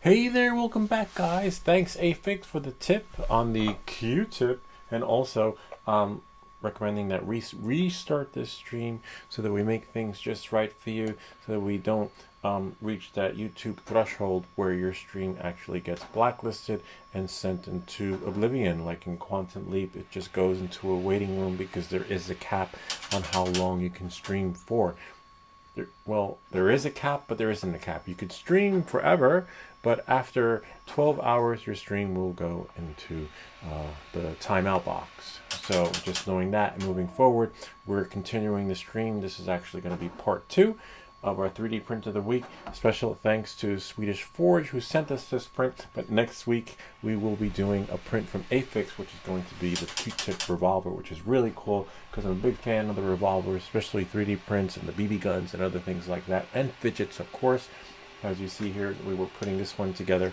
Hey there, welcome back guys. Thanks Afix for the tip on the Q-tip, and also recommending that restart this stream so that we make things just right for you, so that we don't reach that YouTube threshold where your stream actually gets blacklisted and sent into oblivion. Like in Quantum Leap, it just goes into a waiting room because there is a cap on how long you can stream for. There is a cap, but there isn't a cap. You could stream forever, but after 12 hours, your stream will go into the timeout box. So just knowing that, and moving forward, we're continuing the stream. This is actually going to be part 2 of our 3D print of the week. Special thanks to Swedish Forge who sent us this print. But next week we will be doing a print from Afix, which is going to be the Q-tip revolver, which is really cool because I'm a big fan of the revolvers, especially 3D prints and the BB guns and other things like that, and fidgets, of course. As you see here, we were putting this one together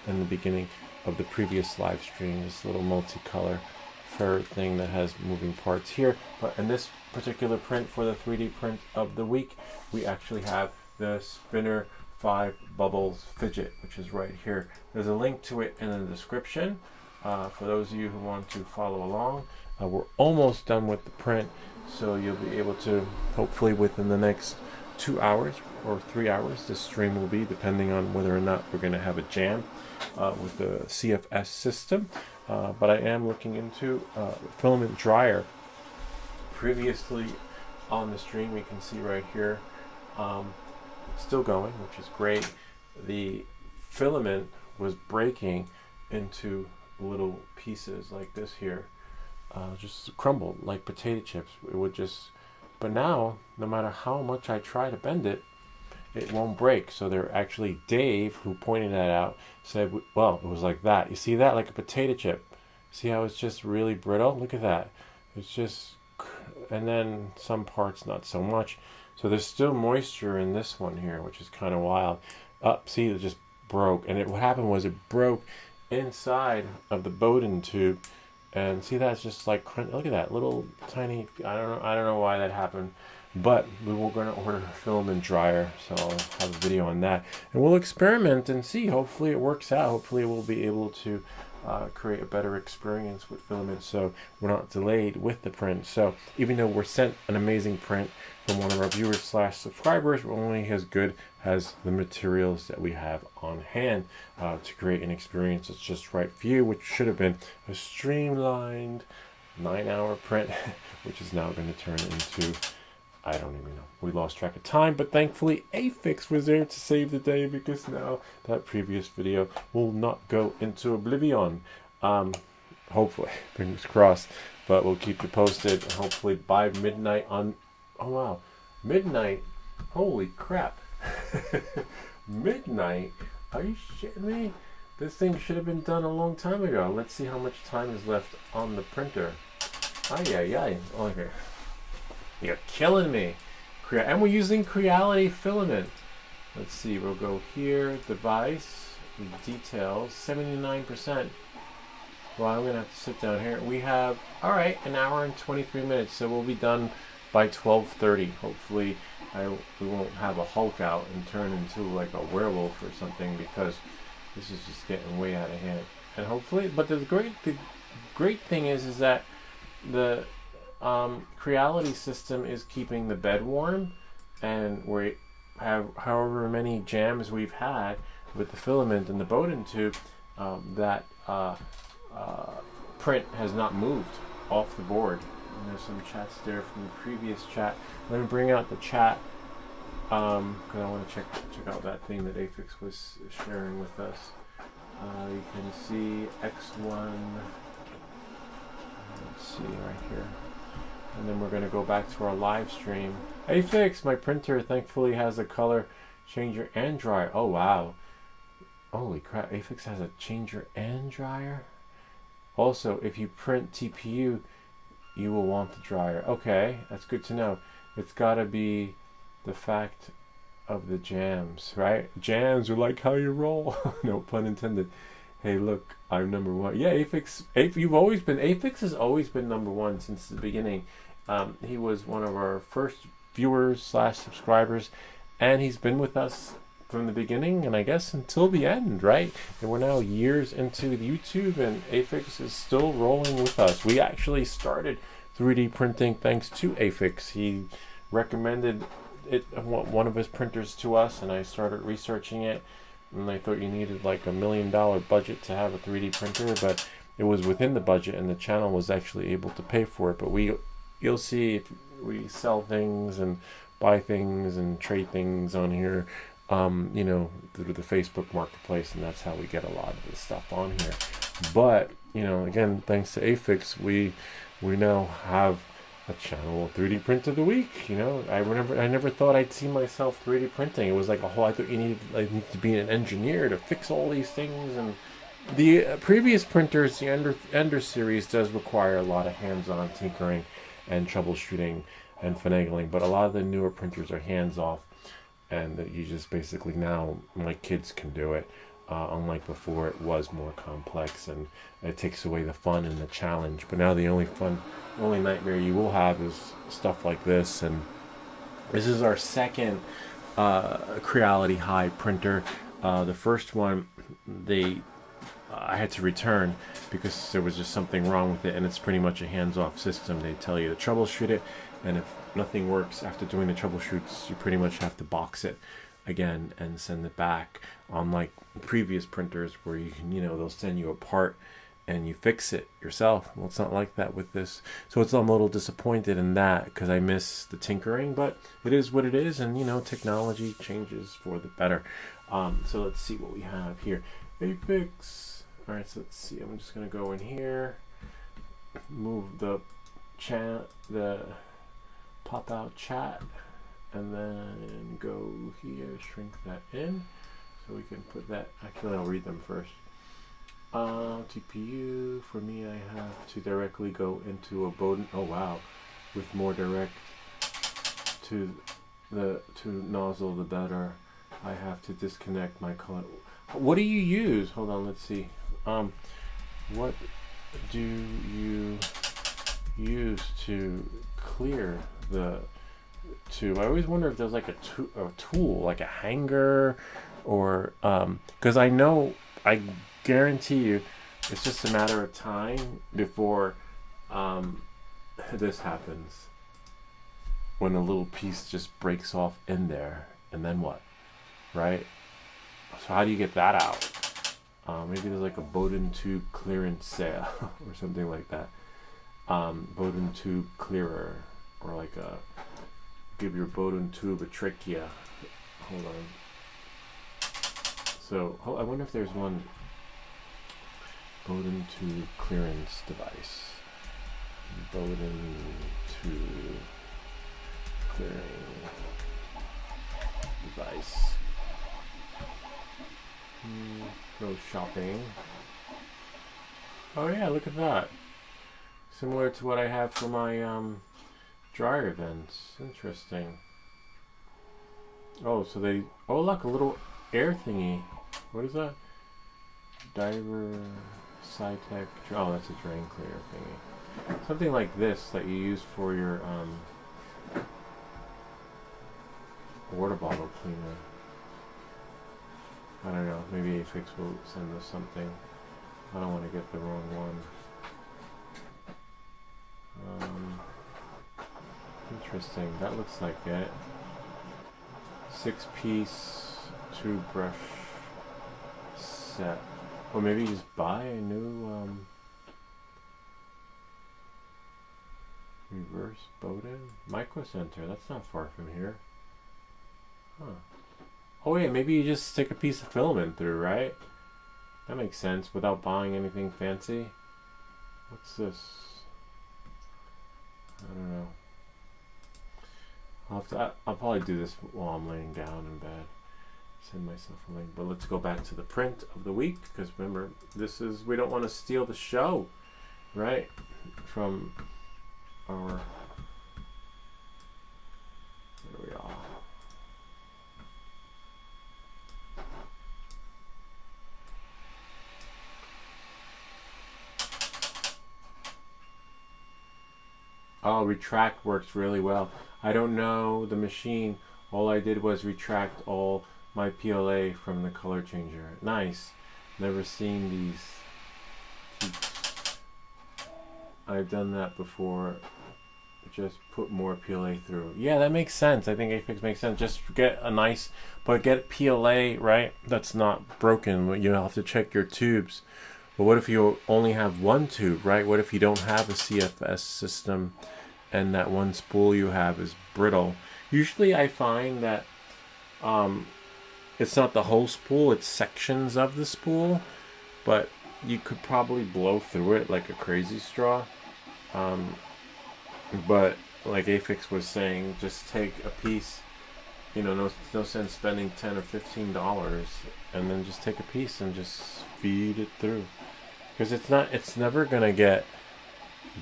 in the beginning of the previous live stream, this little multicolor fur thing that has moving parts here. But in this particular print for the 3D print of the week, we actually have the Spinner5 Bubbles Fidget, which is right here. There's a link to it in the description for those of you who want to follow along. We're almost done with the print, so you'll be able to, hopefully within the next 2 hours or 3 hours, this stream will be, depending on whether or not we're going to have a jam with the CFS system. But I am looking into filament dryer. Previously on the stream, you can see right here, still going, which is great. The filament was breaking into little pieces like this here, just crumbled like potato chips. It would just, but now, no matter how much I try to bend it, it won't break. So they're actually, Dave, who pointed that out, said, well, it was like that. You see that? Like a potato chip. See how it's just really brittle? Look at that. It's just, and then some parts not so much. So there's still moisture in this one here, which is kind of wild. See, it just broke. And what happened was it broke inside of the Bowden tube. And see, that's just like, look at that little tiny, I don't know why that happened. But we were going to order a filament dryer, so I'll have a video on that. And we'll experiment and see. Hopefully it works out. Hopefully we'll be able to create a better experience with filament, so we're not delayed with the print. So even though we're sent an amazing print from one of our viewers / subscribers, we're only as good as the materials that we have on hand to create an experience that's just right for you, which should have been a streamlined 9-hour print, which is now going to turn into, I don't even know. We lost track of time, but thankfully Afix was there to save the day, because now that previous video will not go into oblivion. Hopefully, fingers crossed, but we'll keep you posted. Hopefully by midnight on, oh wow, midnight, holy crap. Midnight? Are you shitting me? This thing should have been done a long time ago. Let's see how much time is left on the printer. Ay. Okay. You're killing me. And we're using Creality filament. Let's see, we'll go here, device, details, 79%. Well, I'm gonna have to sit down here. We have, all right, 1 hour and 23 minutes, so we'll be done by 12:30. Hopefully, we won't have a Hulk out and turn into like a werewolf or something, because this is just getting way out of hand. And hopefully, but the great thing is that the Creality system is keeping the bed warm, and we have however many jams we've had with the filament and the Bowden tube, that print has not moved off the board. And there's some chats there from the previous chat. Let me bring out the chat because I want to check out that thing that Afix was sharing with us. You can see X1. Let's see right here. And then we're going to go back to our live stream. Afix, my printer thankfully has a color changer and dryer. Oh wow. Holy crap, Afix has a changer and dryer? Also, if you print TPU, you will want the dryer. Okay, that's good to know. It's got to be the fact of the jams, right? Jams are like how you roll. No pun intended. Hey, look, I'm number one. Yeah, Afix has always been number one since the beginning. He was one of our first viewers / subscribers, and he's been with us from the beginning and I guess until the end, right? And we're now years into YouTube and Afix is still rolling with us. We actually started 3D printing thanks to Afix. He recommended it, one of his printers, to us, and I started researching it, and I thought you needed like $1 million budget to have a 3D printer, but it was within the budget and the channel was actually able to pay for it. But you'll see if we sell things and buy things and trade things on here, you know, through the Facebook marketplace, and that's how we get a lot of this stuff on here. But, you know, again, thanks to Afix, we now have a channel 3D print of the week. You know, I never thought I'd see myself 3D printing. It was like a whole, I thought you need to be an engineer to fix all these things. And the previous printers, the Ender series, does require a lot of hands-on tinkering and troubleshooting and finagling, but a lot of the newer printers are hands-off, and that you just basically now, like, kids can do it. Unlike before, it was more complex, and it takes away the fun and the challenge. But now the only nightmare you will have is stuff like this. And this is our second crealityhi printer. The first one, I had to return because there was just something wrong with it, and it's pretty much a hands-off system. They tell you to troubleshoot it, and if nothing works after doing the troubleshoots, you pretty much have to box it again and send it back. Unlike previous printers where you can, you know, they'll send you a part and you fix it yourself. Well, it's not like that with this. So I'm a little disappointed in that because I miss the tinkering, but it is what it is, and, you know, technology changes for the better. So let's see what we have here. Afix. All right, so let's see. I'm just gonna go in here, move the pop-out chat, and then go here, shrink that in, so we can put that. Actually, I'll read them first. TPU, for me, I have to directly go into a Bowden. Oh wow, with more direct to nozzle, the better. I have to disconnect my color. What do you use? Hold on, let's see. What do you use to clear the tube? I always wonder if there's like a tool, like a hanger, or because I guarantee you, it's just a matter of time before this happens, when a little piece just breaks off in there, and then what, right? So how do you get that out? Maybe there's like a Bowden tube clearance sale or something like that. Bowden tube clearer, or like give your Bowden tube a trachea. Hold on. So I wonder if there's one Bowden tube clearance device. Bowden tube clearing device. Go shopping. Oh yeah, look at that. Similar to what I have for my dryer vents. Interesting. Oh, so oh look, a little air thingy. What is that? Diver Sci-Tech. Oh, that's a drain cleaner thingy. Something like this that you use for your water bottle cleaner. I don't know, maybe Afix will send us something. I don't want to get the wrong one. Interesting, that looks like it. 6-piece 2-brush set. Or maybe just buy a new reverse Bowden Micro Center. That's not far from here. Huh. Oh wait, maybe you just stick a piece of filament through, right? That makes sense without buying anything fancy. What's this? I don't know. I'll probably do this while I'm laying down in bed. Send myself a link. But let's go back to the print of the week, because remember, we don't want to steal the show, right? From our, there we are. Oh, retract works really well. I don't know the machine. All I did was retract all my PLA from the color changer. Nice. Never seen these. I've done that before. Just put more PLA through. Yeah, that makes sense. I think Afix makes sense. Just get a nice, but get PLA, right? That's not broken. You have to check your tubes. But what if you only have one tube, right? What if you don't have a CFS system and that one spool you have is brittle? Usually I find that it's not the whole spool, it's sections of the spool, but you could probably blow through it like a crazy straw. But like Afix was saying, just take a piece, you know, no sense spending $10 or $15, and then just take a piece and just feed it through. Because it's never gonna get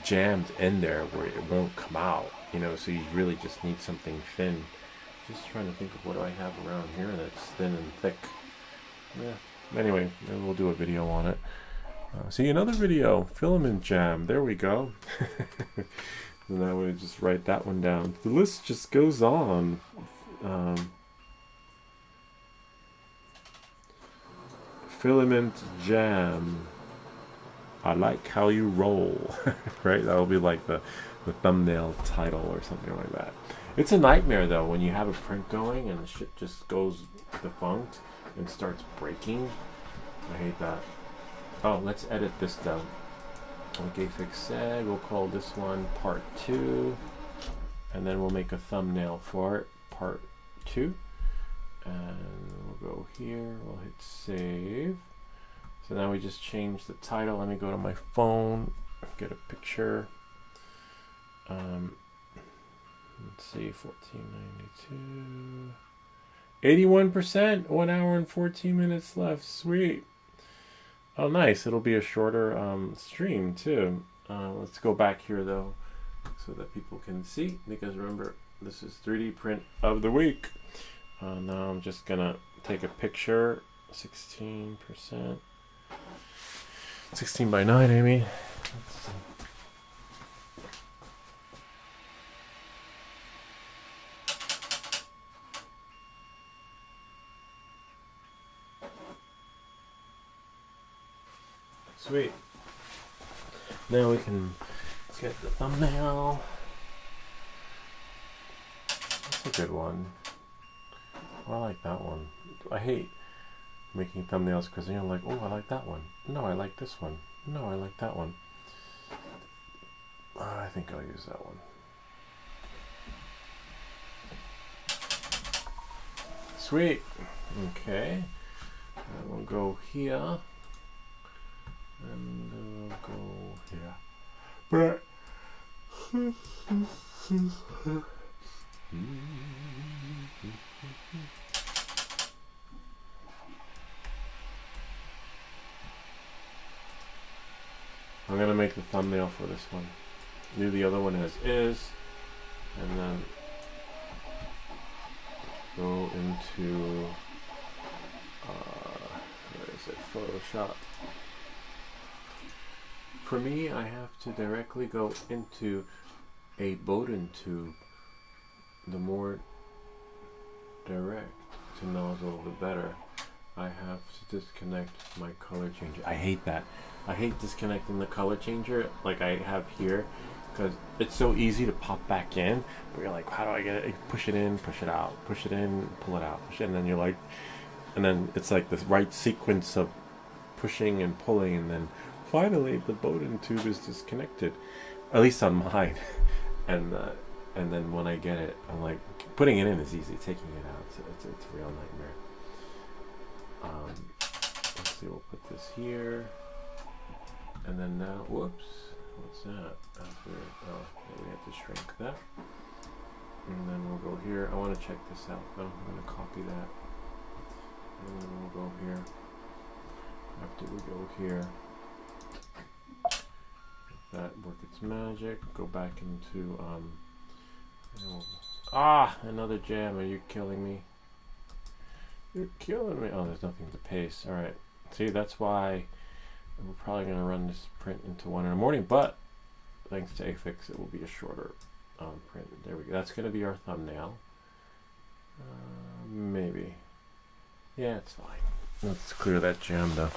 jammed in there where it won't come out, you know, so you really just need something thin. Just trying to think of what do I have around here that's thin and thick. Yeah, anyway, maybe we'll do a video on it. See, another video, filament jam, there we go. And I would just write that one down. The list just goes on. Filament jam. I like how you roll. Right? That'll be like the thumbnail title or something like that. It's a nightmare though when you have a print going and the shit just goes defunct and starts breaking. I hate that. Oh, let's edit this down. Like Afix said, we'll call this one part 2, and then we'll make a thumbnail for it, part 2, and we'll go here, we'll hit save. So now we just change the title. Let me go to my phone, get a picture. Let's see, 1492, 81%, 1 hour and 14 minutes left, sweet. Oh, nice. It'll be a shorter stream, too. Let's go back here, though, so that people can see. Because remember, this is 3D print of the week. Now I'm just going to take a picture. 16%. 16 by 9, Amy. Let's see. Sweet. Now we can get the thumbnail. That's a good one. I like that one. I hate making thumbnails because you're like, oh, I like that one. No, I like this one. No, I like that one. I think I'll use that one. Sweet. Okay. And we'll go here. And we'll go here. But I'm gonna make the thumbnail for this one. Do the other one as is, and then go into where is it? Photoshop. For me, I have to directly go into a Bowden tube. The more direct to nozzle, the better. I have to disconnect my color changer. I hate that. I hate disconnecting the color changer like I have here, because it's so easy to pop back in, but you're like, how do I get it? You push it in, push it out, push it in, pull it out, push it, and then you're like, and then it's like the right sequence of pushing and pulling, and then finally the Bowden tube is disconnected, at least on mine. And then when I get it, I'm like, putting it in is easy, taking it out, so it's a real nightmare. Let's see, we'll put this here, and then now, whoops, what's that? After, we have to shrink that, and then we'll go here. I want to check this out though. I'm going to copy that, and then we'll go here. After we go here, that work its magic, go back into another jam. Are you killing me? You're killing me. Oh, there's nothing to paste. All right, see, that's why we're probably going to run this print into 1 in the morning, but thanks to Afix it will be a shorter print. There we go. That's going to be our thumbnail. Maybe Yeah, it's fine. Let's clear that jam though.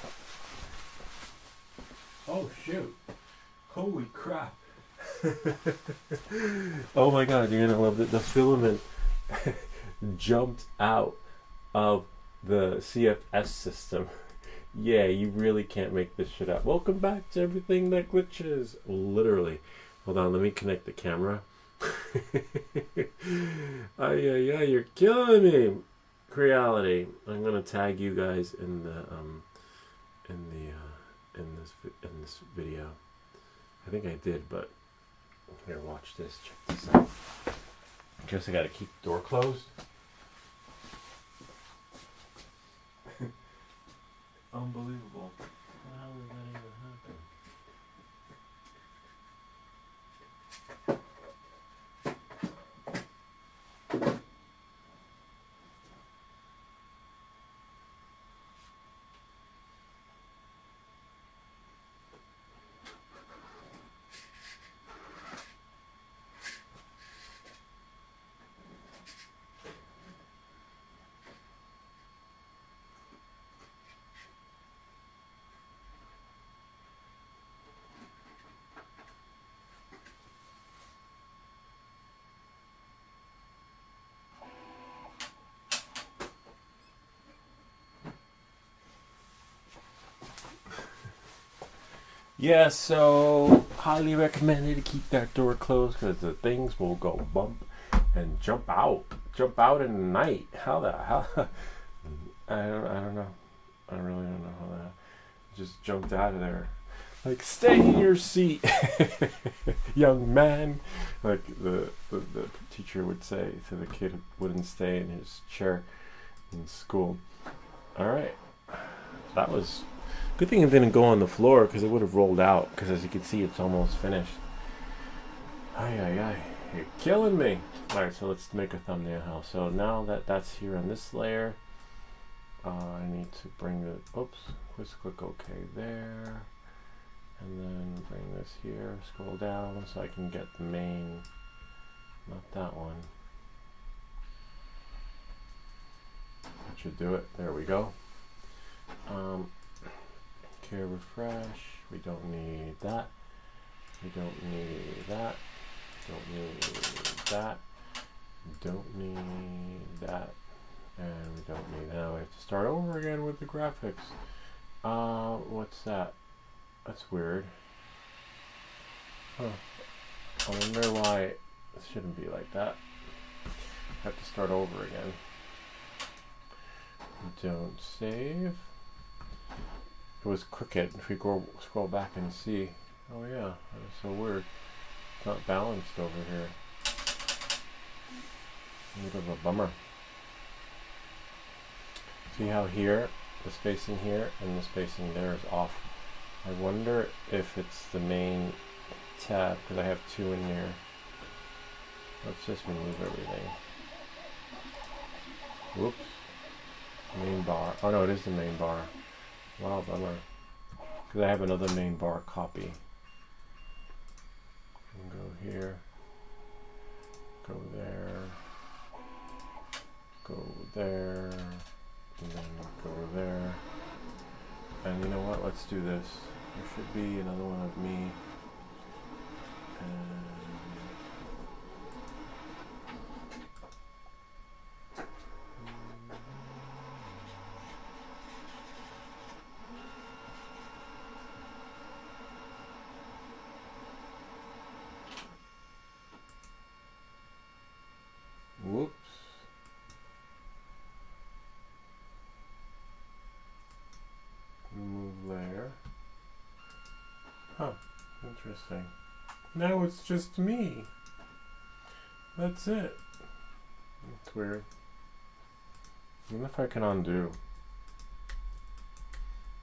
Oh shoot. Holy crap. Oh my god, you're gonna love it. The filament jumped out of the CFS system. Yeah, you really can't make this shit up. Welcome back to Everything That Glitches. Literally. Hold on, let me connect the camera. Ay, you're killing me. Creality. I'm gonna tag you guys in the in this video. I think I did, but here, watch this. Check this out. I guess I gotta keep the door closed. Unbelievable. How did that even happen? Yeah, so highly recommended to keep that door closed because the things will go bump and jump out in the night. How the hell? I don't know. I really don't know how that just jumped out of there. Like, stay in your seat, young man. Like the teacher would say to the kid who wouldn't stay in his chair in school. All right, that was. Good thing it didn't go on the floor because it would have rolled out. Because as you can see, it's almost finished. Ay, you're killing me. All right, so let's make a thumbnail now. So now that that's here on this layer, I need to bring the. Oops, let's click OK there, and then bring this here. Scroll down so I can get the main. Not that one. That should do it. There we go. Here, refresh. We don't need that. We don't need that. Don't need that. Don't need that. And we don't need that. We have to start over again with the graphics. What's that? That's weird. Huh. I wonder why it shouldn't be like that. I have to start over again. Don't save. It was crooked. If we go scroll back and see, oh yeah, that's so weird. It's not balanced over here. A bit of a bummer. See how here, the spacing here and the spacing there is off. I wonder if it's the main tab because I have two in here. Let's just remove everything. Whoops. Main bar. Oh no, it is the main bar. Wow, bummer. Because I have another main bar copy. And go here. Go there. Go there. And then go there. And you know what? Let's do this. There should be another one of me. And whoops. Remove layer. Huh. Interesting. Now it's just me. That's it. That's weird. I wonder if I can undo.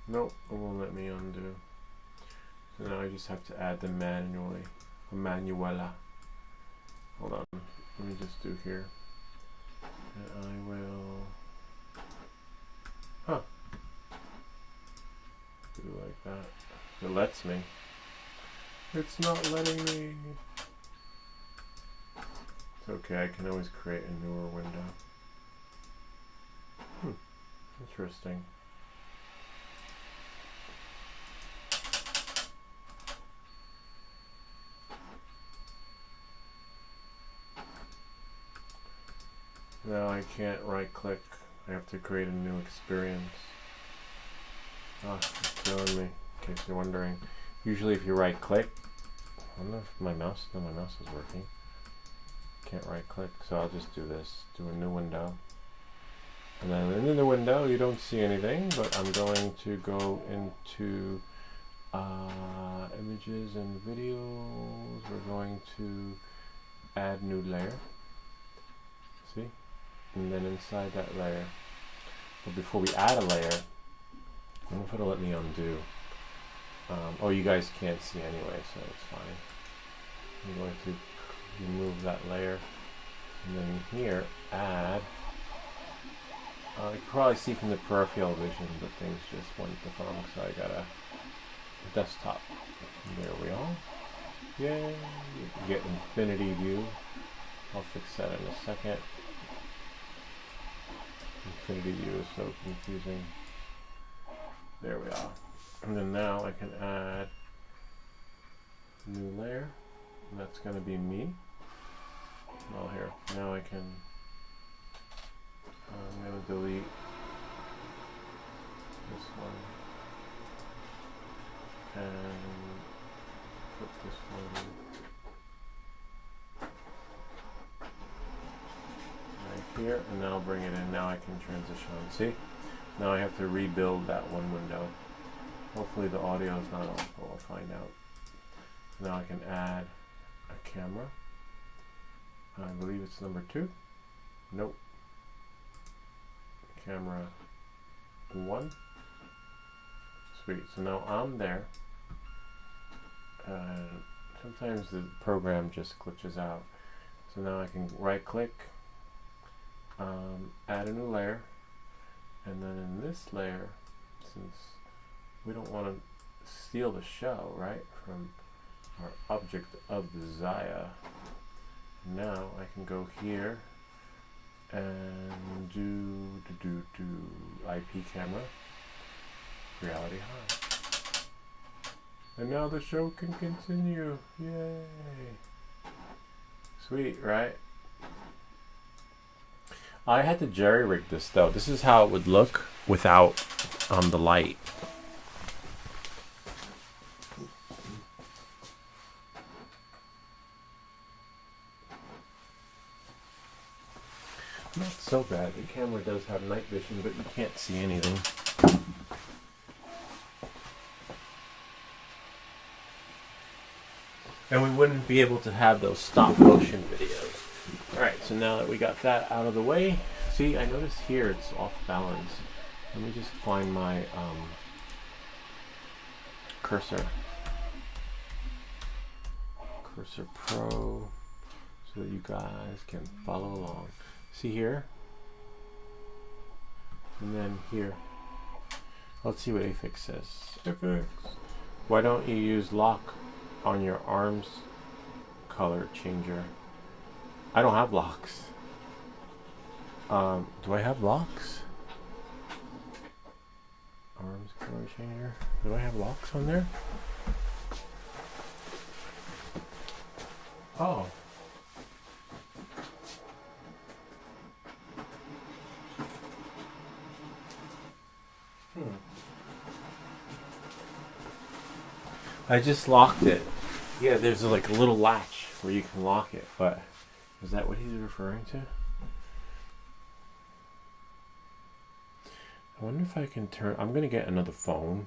Nope, it won't let me undo. So now I just have to add them manually. Manuela. Hold on. Let me just do here. And I will. Huh. Do like that. It lets me. It's not letting me. It's okay, I can always create a newer window. Interesting. Now I can't right click. I have to create a new experience. Ah, it's killing me, in case you're wondering. Usually if you right click, I wonder if my mouse is working. Can't right click, so I'll just do this. Do a new window. And then in the window you don't see anything, but I'm going to go into images and videos. We're going to add new layer. See? And then inside that layer, but before we add a layer, I don't know if it'll let me undo. Oh, you guys can't see anyway, so it's fine. I'm going to remove that layer, and then here add. You can probably see from the peripheral vision, but things just went wrong, so I got a desktop. And there we are. Yay! You get infinity view. I'll fix that in a second. Infinity view is so confusing. There we are. And then now I can add a new layer, and that's going to be me. Well, here, now I can, I'm going to delete this one and put this one right here, and then I'll bring it in. Now I can transition on. See? Now I have to rebuild that one window. Hopefully the audio is not on, but we'll find out. Now I can add a camera. I believe it's number 2. Nope. Camera 1. Sweet. So now I'm there. Sometimes the program just glitches out. So now I can right click, add a new layer, and then in this layer, since we don't want to steal the shell, right, from our object of desire, now I can go here and do IP camera, crealityhi. And now the show can continue. Yay! Sweet, right? I had to jerry-rig this though. This is how it would look without the light. Not so bad. The camera does have night vision, but you can't see anything. And we wouldn't be able to have those stop motion videos. Alright, so now that we got that out of the way, see, I noticed here it's off balance. Let me just find my cursor. Cursor Pro, so that you guys can follow along. See here? And then here. Let's see what Afix says. Afix. Why don't you use lock on your arms color changer? I don't have locks. Do I have locks? Arms color changer. Do I have locks on there? Oh. I just locked it. Yeah, there's like a little latch where you can lock it, but is that what he's referring to? I wonder if I can turn. I'm gonna get another phone,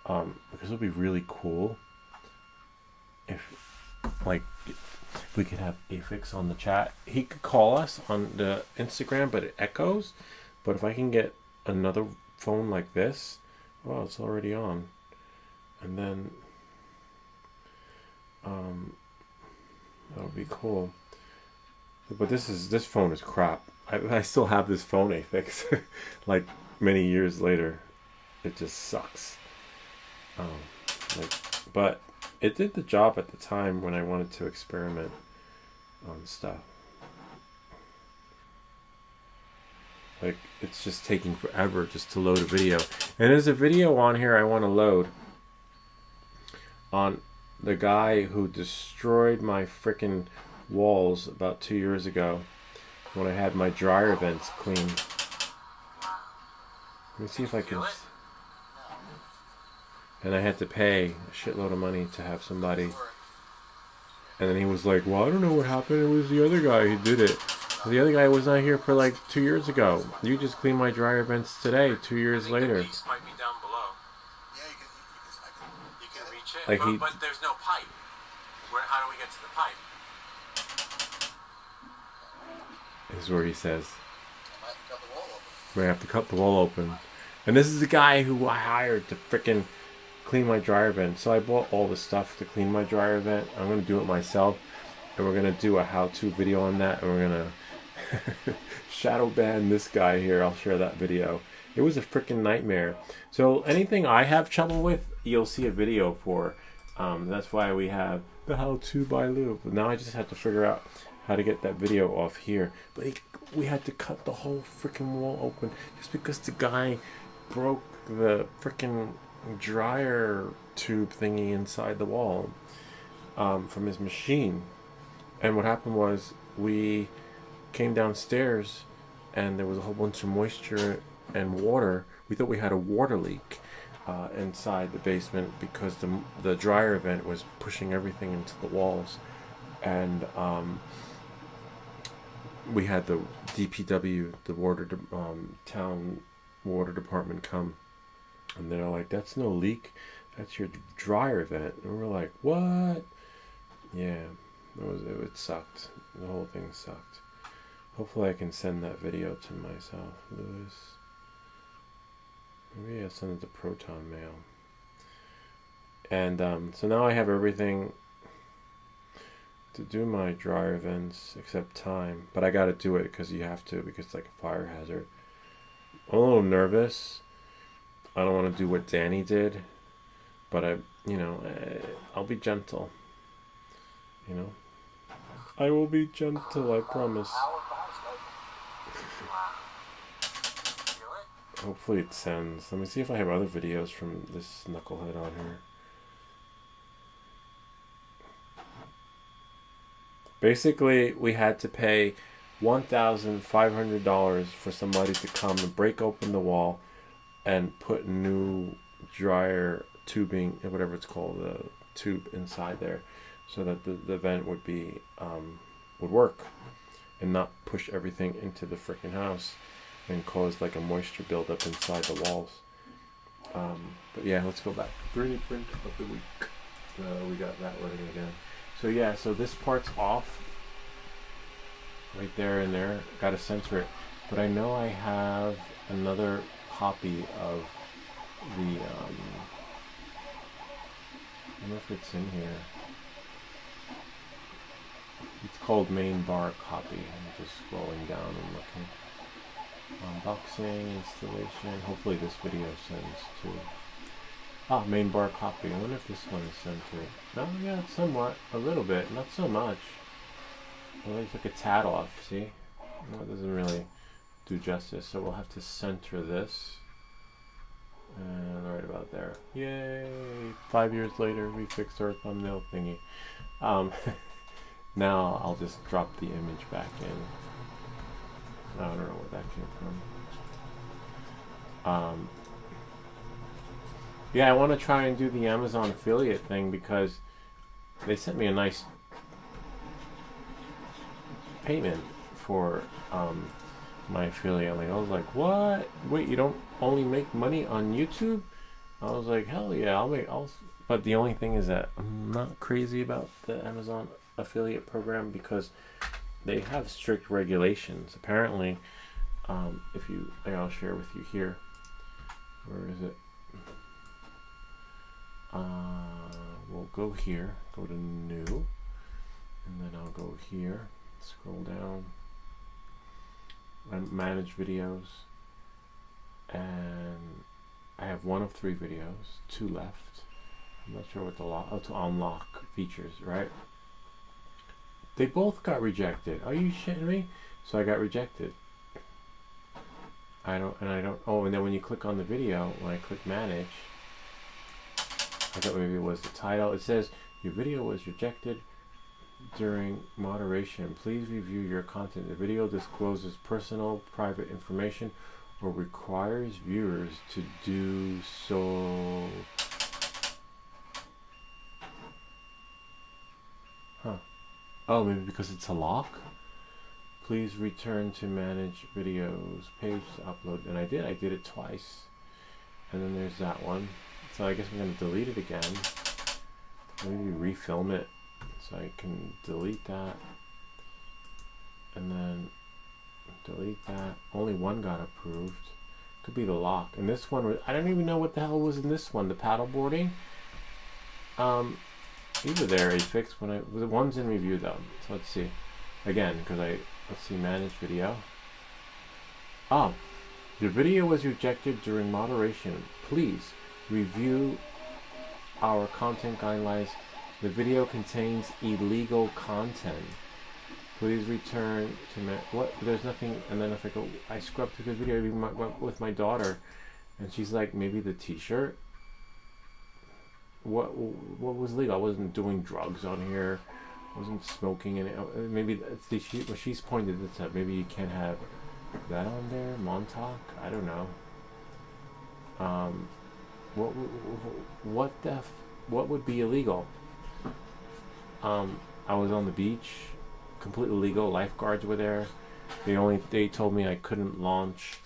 because it'll be really cool if, like, we could have Afix on the chat. He could call us on the Instagram, but it echoes. But if I can get another phone like this, well, it's already on, and then that would be cool. But this phone is crap. I still have this phone Afix like many years later. It just sucks. But it did the job at the time when I wanted to experiment on stuff. Like, it's just taking forever just to load a video. And there's a video on here I want to load on the guy who destroyed my freaking walls about 2 years ago when I had my dryer vents cleaned. Let me see if I can... And I had to pay a shitload of money to have somebody. And then he was like, well, I don't know what happened. It was the other guy who did it. The other guy was not here for like 2 years ago. You just cleaned my dryer vents today, 2 years later. The piece might be down below. Yeah, you can reach it, like but there's no pipe. How do we get to the pipe? This is where he says, we have to cut the wall open. And this is the guy who I hired to frickin' clean my dryer vent. So I bought all the stuff to clean my dryer vent. I'm going to do it myself. And we're going to do a how-to video on that. And we're going to shadow ban this guy here. I'll share that video. It was a freaking nightmare. So anything I have trouble with, you'll see a video for. That's why we have the how-to by Lou. But now I just have to figure out how to get that video off here. But we had to cut the whole freaking wall open just because the guy broke the freaking dryer tube thingy inside the wall from his machine. And what happened was we came downstairs and there was a whole bunch of moisture and water. We thought we had a water leak inside the basement because the dryer vent was pushing everything into the walls. And we had the DPW, the town water department come, and they're like, that's no leak, that's your dryer vent. And we're like, what? Yeah, it sucked. The whole thing sucked. Hopefully I can send that video to myself, Lewis. Maybe I'll send it to Proton Mail. And so now I have everything to do my dryer vents except time, but I gotta do it because you have to, because it's like a fire hazard. I'm a little nervous. I don't want to do what Danny did, but I'll be gentle. I will be gentle, I promise. Hopefully it sends. Let me see if I have other videos from this knucklehead on here. Basically, we had to pay $1,500 for somebody to come and break open the wall and put new dryer tubing, whatever it's called, the tube inside there, so that the vent would be would work and not push everything into the freaking house and cause like a moisture buildup inside the walls. But yeah, let's go back. 3D print of the week. We got that running again. So yeah, so this part's off right there and there. Got to center it, but I know I have another copy of the I don't know if it's in here. It's called main bar copy. I'm just scrolling down and looking. Unboxing, installation. Hopefully this video sends to main bar copy. I wonder if this one is centered. No, yeah, somewhat. A little bit. Not so much. Well, I took a tad off, see? No, it doesn't really do justice, so we'll have to center this. And right about there. Yay! 5 years later, we fixed our thumbnail thingy. Now I'll just drop the image back in. I don't know where that came from. Yeah, I want to try and do the Amazon affiliate thing because they sent me a nice payment for my affiliate link. I was like, what? Wait, you don't only make money on YouTube? I was like, hell yeah, but the only thing is that I'm not crazy about the Amazon affiliate program because they have strict regulations. Apparently, I'll share with you here. Where is it? We'll go here, go to new, and then I'll go here, scroll down, and manage videos, and I have 1 of 3 videos, 2 left. I'm not sure what to unlock features, right? They both got rejected. Are you shitting me? So I got rejected. I don't. Oh, and then when you click on the video, when I click manage, I thought maybe it was the title. It says your video was rejected during moderation. Please review your content. The video discloses personal, private information or requires viewers to do so. Huh. Oh, maybe because it's a lock? Please return to manage videos page to upload. And I did it twice. And then there's that one. So I guess I'm going to delete it again. Maybe refilm it so I can delete that. And then delete that. Only one got approved. Could be the lock. And this one, I don't even know what the hell was in this one. The paddleboarding. Either there a fix when the one's in review though. So let's see. Again, because let's see, manage video. Oh, your video was rejected during moderation. Please review our content guidelines. The video contains illegal content. Please return to what? There's nothing. And then if I go, I scrub through the video even with my daughter, and she's like, maybe the T-shirt. What was legal? I wasn't doing drugs on here. I wasn't smoking, and maybe she's pointed this out. Maybe you can't have that on there. Montauk. I don't know. What would be illegal? I was on the beach, completely legal. Lifeguards were there. They told me I couldn't launch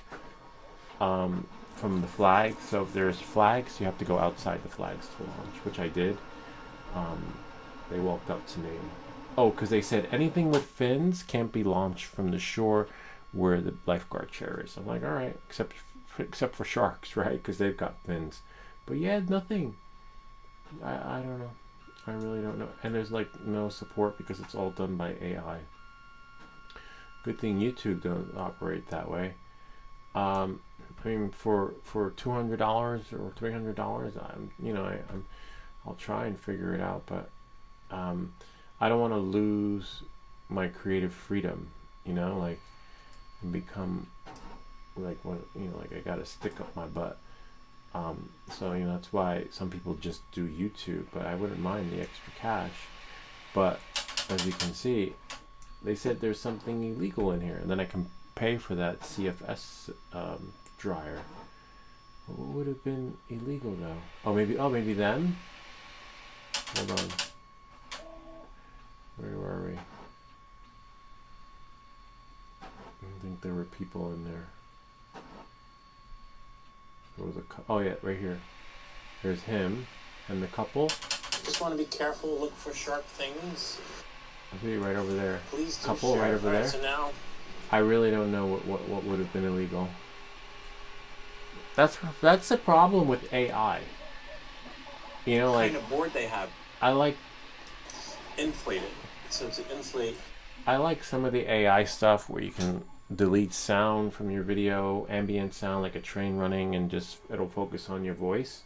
from the flag. So if there's flags, you have to go outside the flags to launch, which I did. They walked up to me. Oh, because they said anything with fins can't be launched from the shore where the lifeguard chair is. I'm like, all right, except for sharks, right? Because they've got fins. But yeah, nothing. I don't know. I really don't know. And there's like no support because it's all done by AI. Good thing YouTube don't operate that way. I mean, for $200 or $300, I'll try and figure it out. But I don't want to lose my creative freedom, and become like I got to stick up my butt. So that's why some people just do YouTube, but I wouldn't mind the extra cash. But as you can see, they said there's something illegal in here, and then I can pay for that CFS dryer. What would have been illegal though? Oh, maybe them. Hold on. Where were we? I don't think there were people in there. There was oh yeah, right here. There's him and the couple. Just want to be careful. Look for sharp things. I'll be right over there. Please do couple share. right over there. So now, I really don't know what would have been illegal. That's the problem with AI. kind of board they have I like inflated. So to inflate. I like some of the AI stuff where you can delete sound from your video, ambient sound like a train running, and just it'll focus on your voice.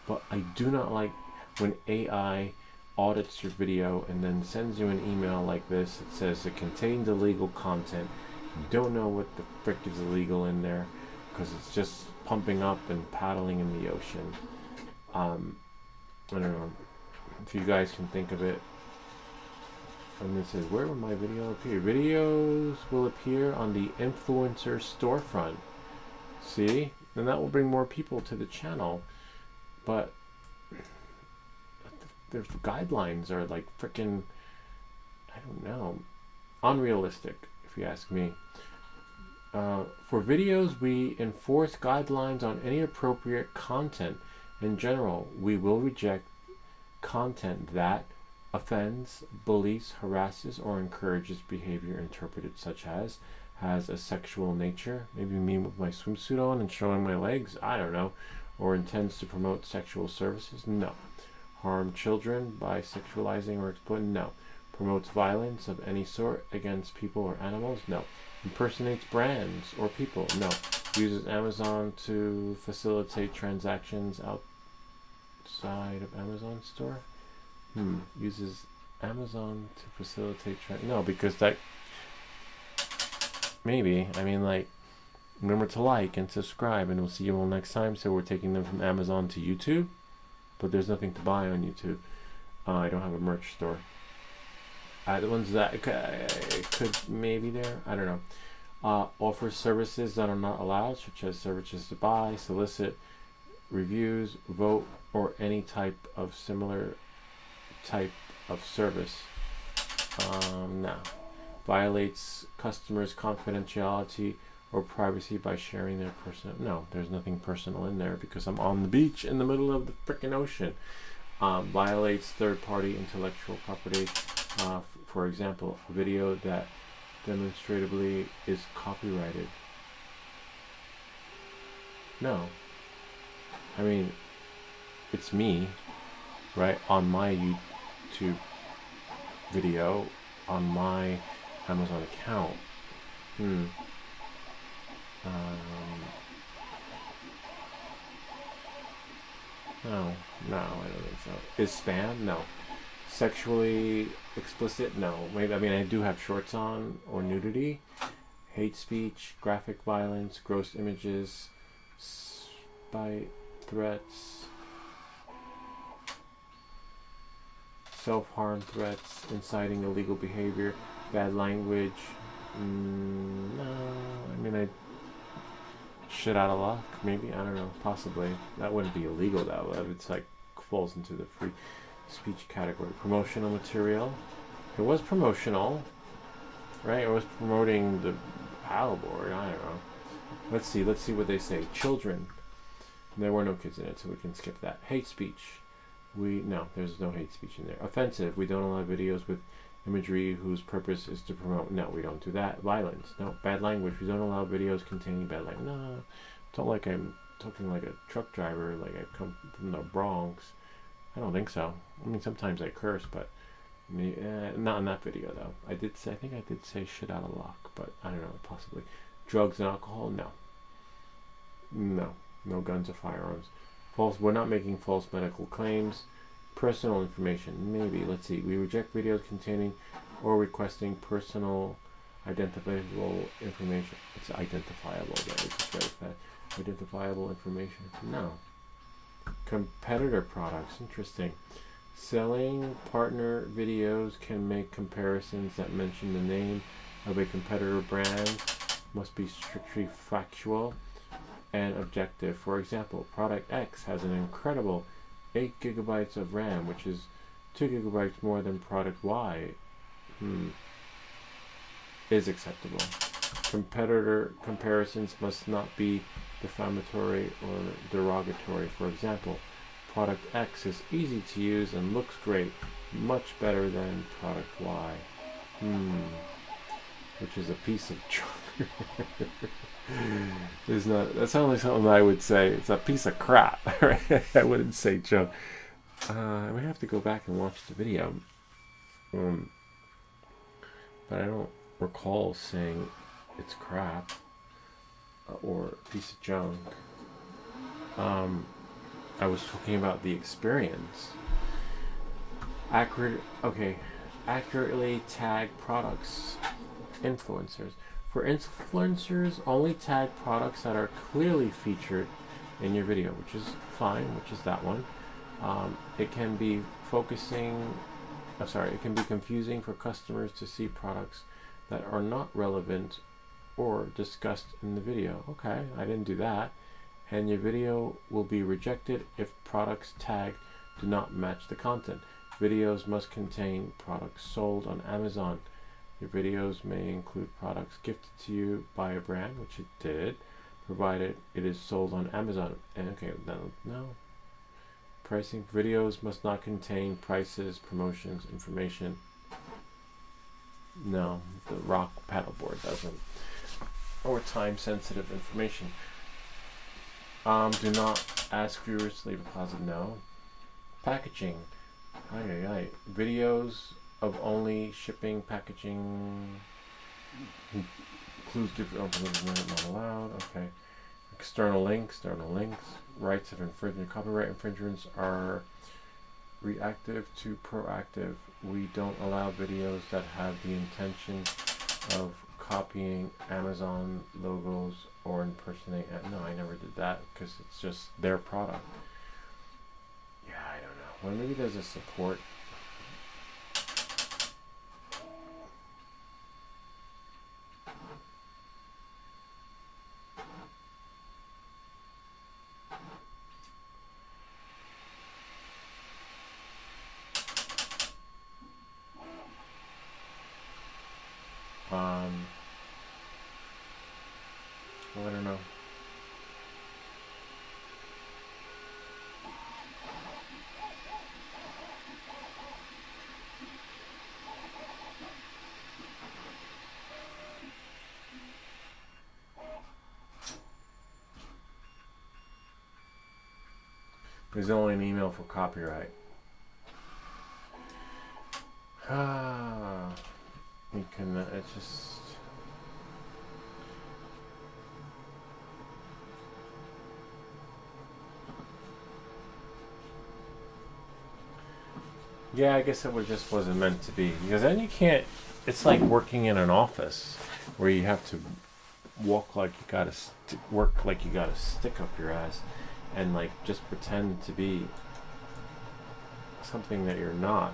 But I do not like when AI audits your video and then sends you an email like this. It says it contains illegal content. You don't know what the frick is illegal in there because it's just pumping up and paddling in the ocean. I don't know if you guys can think of it. And it says, where will my video appear? Videos will appear on the influencer storefront. See? And that will bring more people to the channel. But their guidelines are like freaking, I don't know, unrealistic, if you ask me. For videos, we enforce guidelines on any appropriate content. In general, we will reject content that offends, bullies, harasses, or encourages behavior interpreted such as has a sexual nature, maybe me with my swimsuit on and showing my legs, I don't know, or intends to promote sexual services, no. Harm children by sexualizing or exploiting, no. Promotes violence of any sort against people or animals, no. Impersonates brands or people, no. Uses Amazon to facilitate transactions outside of Amazon store. Uses Amazon to facilitate no, because that maybe, I mean, like, Remember to like and subscribe, and we'll see you all next time. So we're taking them from Amazon to YouTube, but there's nothing to buy on YouTube. I don't have a merch store. The ones that could maybe there, I don't know. Offer services that are not allowed, such as services to buy, solicit, reviews, vote, or any type of similar type of service. No. Violates customers' confidentiality or privacy by sharing their personal. No, there's nothing personal in there because I'm on the beach in the middle of the freaking ocean. Violates third-party intellectual property. For example, a video that demonstrably is copyrighted. No. I mean, it's me, right, on my YouTube video, on my Amazon account. No, I don't think so. Is spam? No. Sexually explicit? No. Maybe, I mean, I do have shorts on, or nudity, hate speech, graphic violence, gross images, spite, threats, self-harm threats, inciting illegal behavior, bad language. No, I mean, shit out of luck, maybe, I don't know, possibly. That wouldn't be illegal though. It's like falls into the free speech category. Promotional material. It was promotional, right? It was promoting the paddleboard. I don't know. Let's see what they say. Children. There were no kids in it, so we can skip that. Hate speech. No, there's no hate speech in there. Offensive. We don't allow videos with imagery whose purpose is to promote. No, we don't do that. Violence. No. Bad language. We don't allow videos containing bad language. No. Don't like I'm talking like a truck driver, like I come from the Bronx. I don't think so. I mean, sometimes I curse, but not in that video though. I think I did say shit out of luck, but I don't know, possibly. Drugs and alcohol? No. No guns or firearms. False. We're not making false medical claims. Personal information, maybe. Let's see. We reject videos containing or requesting personal identifiable information. It's identifiable. There. It's just very fast. Identifiable information. No. Competitor products. Interesting. Selling partner videos can make comparisons that mention the name of a competitor brand. Must be strictly factual and objective. For example, product X has an incredible 8 gigabytes of RAM, which is 2 gigabytes more than product Y. Is acceptable. Competitor comparisons must not be defamatory or derogatory. For example, product X is easy to use and looks great, much better than product Y. Which is a piece of junk. That's only something I would say. It's a piece of crap. Right? I wouldn't say junk. I would have to go back and watch the video. But I don't recall saying it's crap or a piece of junk. I was talking about the experience. Accurately tag products. Influencers. For influencers, only tag products that are clearly featured in your video, which is fine, which is that one. It can be confusing for customers to see products that are not relevant or discussed in the video. Okay, I didn't do that. And your video will be rejected if products tagged do not match the content. Videos must contain products sold on Amazon. Your videos may include products gifted to you by a brand, which it did, provided it is sold on Amazon. And okay, no. Pricing. Videos must not contain prices, promotions, information. No, the rock paddleboard doesn't. Or time-sensitive information. Do not ask viewers to leave a positive no. Packaging. Videos of only shipping, packaging includes different not allowed. Okay. External links. Rights of infringement. Copyright infringements are reactive to proactive. We don't allow videos that have the intention of copying Amazon logos or impersonating. No, I never did that because it's just their product. Yeah, I don't know. Well, maybe there's a support. Well, I don't know. There's only an email for copyright. You can, it's just... Yeah, I guess it just wasn't meant to be. Because then you can't, it's like working in an office where you have to walk like you gotta, work like you gotta stick up your ass and like just pretend to be something that you're not.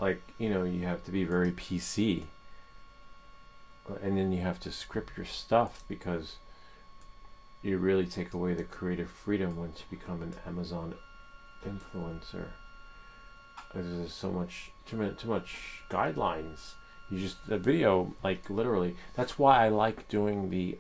Like, you know, you have to be very PC. And then you have to script your stuff because you really take away the creative freedom once you become an Amazon influencer. There's so much, too much guidelines. You just, the video, like literally, that's why I like doing the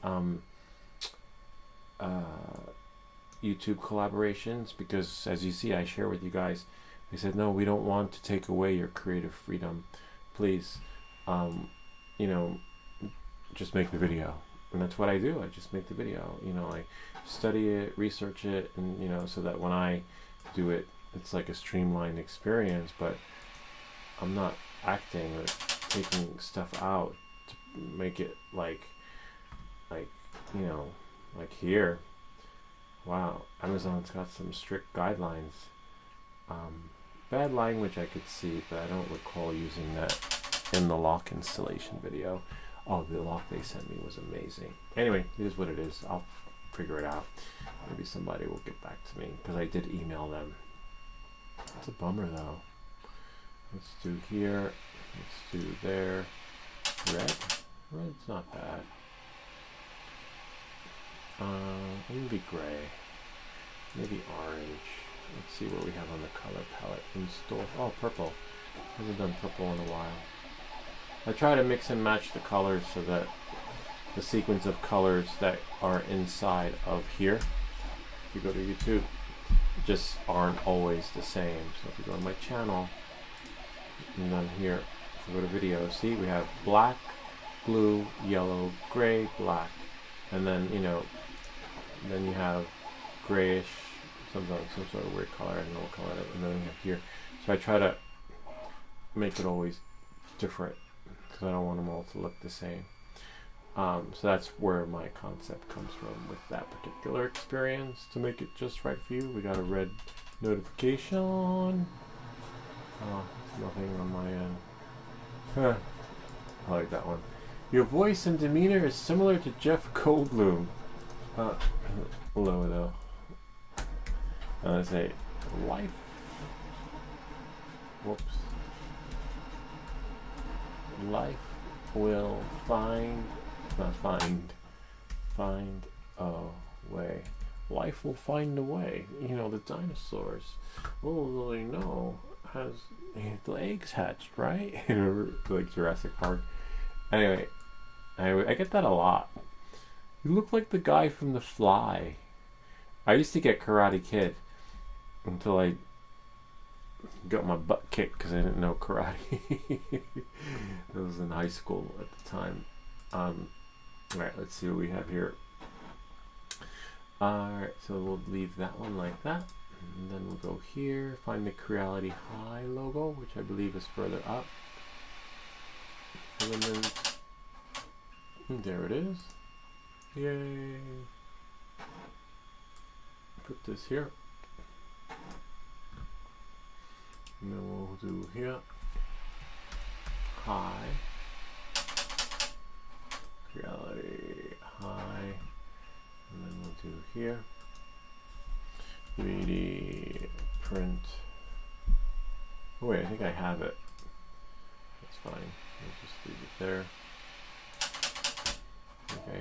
YouTube collaborations, because as you see, I share with you guys, they said, no, we don't want to take away your creative freedom. Please, you know, just make the video. And that's what I do. I just make the video. You know, I study it, research it, and, you know, so that when I do it, it's like a streamlined experience, but I'm not acting or taking stuff out to make it like, you know, like here. Wow, Amazon's got some strict guidelines. Bad language I could see, but I don't recall using that in the lock installation video. Oh, the lock they sent me was amazing. Anyway, it is what it is. I'll figure it out. Maybe somebody will get back to me, because I did email them. It's a bummer though. Let's do here. Let's do there. Red? Red's not bad. Maybe gray. Maybe orange. Let's see what we have on the color palette in store. Oh, purple. I haven't done purple in a while. I try to mix and match the colors so that the sequence of colors that are inside of here, if you go to YouTube, just aren't always the same. So if you go to my channel, and then here, if we go to video, see we have black, blue, yellow, gray, black, and then, you know, then you have grayish, some sort of weird color, I don't know what color, and then you have here. So I try to make it always different, because I don't want them all to look the same. So that's where my concept comes from with that particular experience. To make it just right for you, we got a red notification. Oh, nothing on my end. Huh. I like that one. Your voice and demeanor is similar to Jeff Goldblum. Low though. And I say, life. Whoops. Life will find a way. Life will find a way. You know, the dinosaurs, little do they know, has the eggs hatched, right? Like Jurassic Park. Anyway, I get that a lot. You look like the guy from The Fly. I used to get Karate Kid until I got my butt kicked because I didn't know karate. It was in high school at the time. Alright, let's see what we have here. Alright, so we'll leave that one like that. And then we'll go here, find the crealityhi logo, which I believe is further up. And then there it is. Yay! Put this here. And then we'll do here. Hi. here. 3D print. Oh wait, I think I have it. That's fine. I'll just leave it there. I think I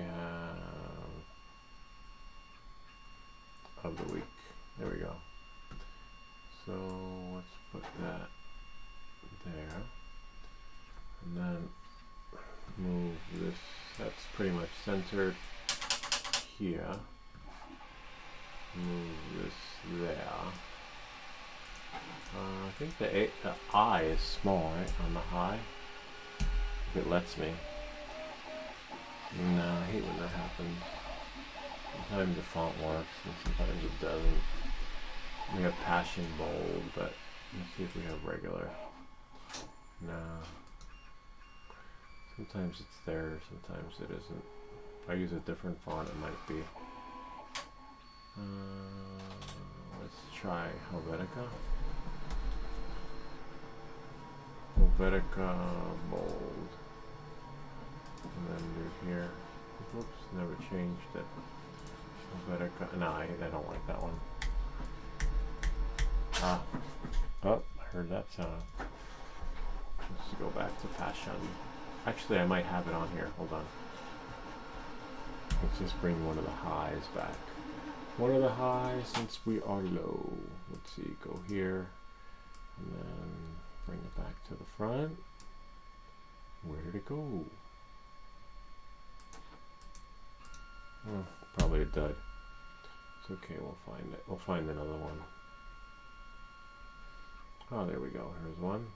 have of the week. There we go. So let's put that there. And then move this. That's pretty much centered here. Move this there. I think the I is small, right? On the high. If it lets me. No, I hate when that happens. Sometimes the font works and sometimes it doesn't. We have passion bold, but let's see if we have regular. No. Sometimes it's there, sometimes it isn't. If I use a different font, it might be. Let's try Helvetica. Helvetica bold. And then do here. Whoops, never changed it. Helvetica. No, I don't like that one. Ah. Oh, I heard that sound. Let's go back to passion. Actually, I might have it on here. Hold on. Let's just bring one of the highs back. One of the highs since we are low. Let's see, go here. And then bring it back to the front. Where did it go? Oh, probably a dud. It's okay, we'll find it. We'll find another one. Oh, there we go. Here's one.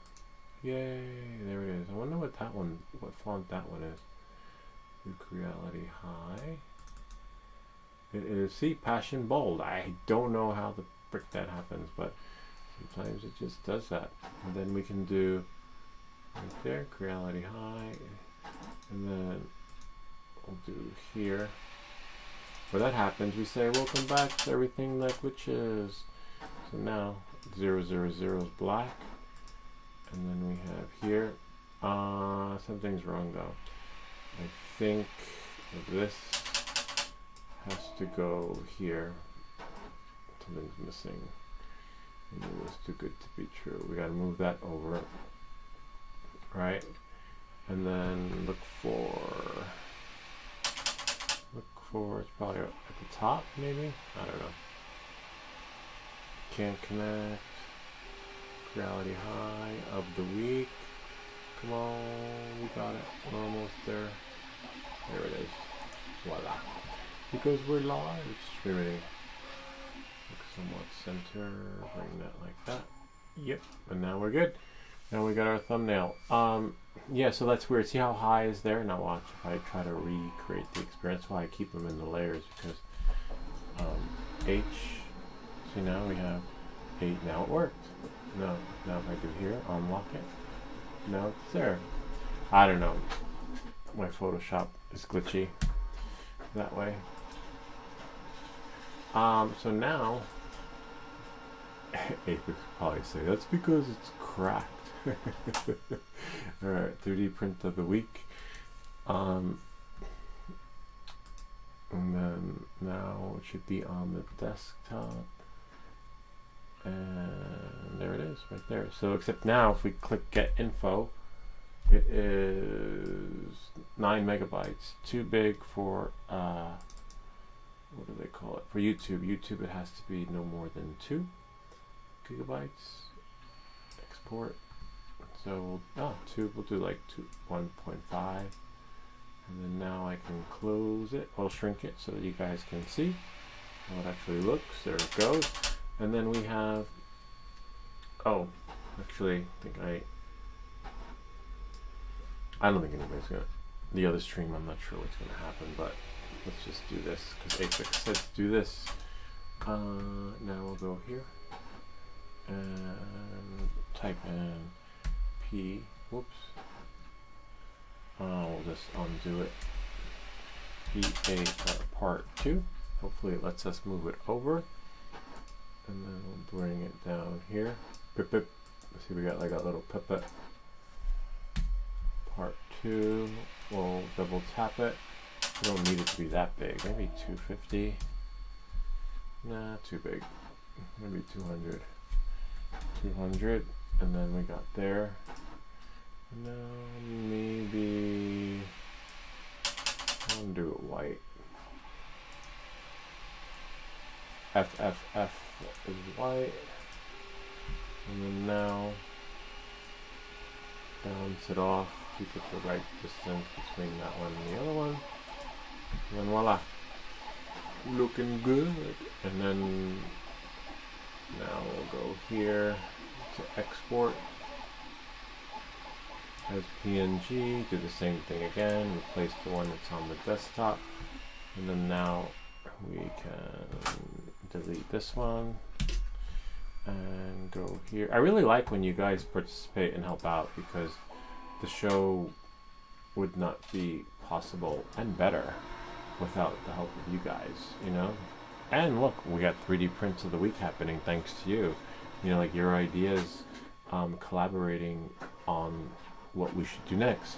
Yay, there it is. I wonder what that one, what font that one is. Do crealityhi. It is, see, passion bold. I don't know how the frick that happens, but sometimes it just does that. And then we can do right there, crealityhi, and then we'll do here. Where that happens, we say welcome back to everything that glitches. So now 000 is black, and then we have here. Something's wrong though. I think this has to go here. Something's missing. And it was too good to be true. We gotta move that over. Right? And then look for, it's probably at the top maybe? I don't know. Can't connect. Crealityhi of the week. Come on, we got it. We're almost there. There it is. Voila. Because we're live streaming. Look somewhat center. Bring that like that. Yep. And now we're good. Now we got our thumbnail. Yeah, so that's weird. See how high is there? Now watch if I try to recreate the experience. That's why I keep them in the layers, because H. See, now we have 8. Now it worked. No. Now if I do here, unlock it. Now it's there. I don't know. My Photoshop is glitchy that way. So now, Apex probably say that's because it's cracked. Alright, 3D print of the week. And then now it should be on the desktop. And there it is, right there. So except now if we click get info, it is 9 megabytes. Too big for what do they call it? For YouTube. YouTube, it has to be no more than 2 gigabytes. Export. So we'll do like 1.5. And then now I can close it. I'll shrink it so that you guys can see how it actually looks. There it goes. And then we have, oh, actually, I don't think anybody's gonna, the other stream, I'm not sure what's gonna happen, but let's just do this, because Apex said to do this. Now we'll go here, and type in P, whoops, we'll just undo it, P8 part 2, hopefully it lets us move it over. And then we'll bring it down here. Pip pip. See, we got like a little pipet. Part 2. We'll double tap it. We don't need it to be that big. Maybe 250. Nah, too big. Maybe 200. 200, and then we got there. No, maybe I'll do it white. FFF is white, and then now balance it off, keep it the right distance between that one and the other one, and then voila, looking good. And then now we'll go here to export as PNG, do the same thing again, replace the one that's on the desktop, and then now we can delete this one and go here. I really like when you guys participate and help out, because the show would not be possible and better without the help of you guys, you know? And look, we got 3D prints of the week happening thanks to you. You know, like your ideas, collaborating on what we should do next.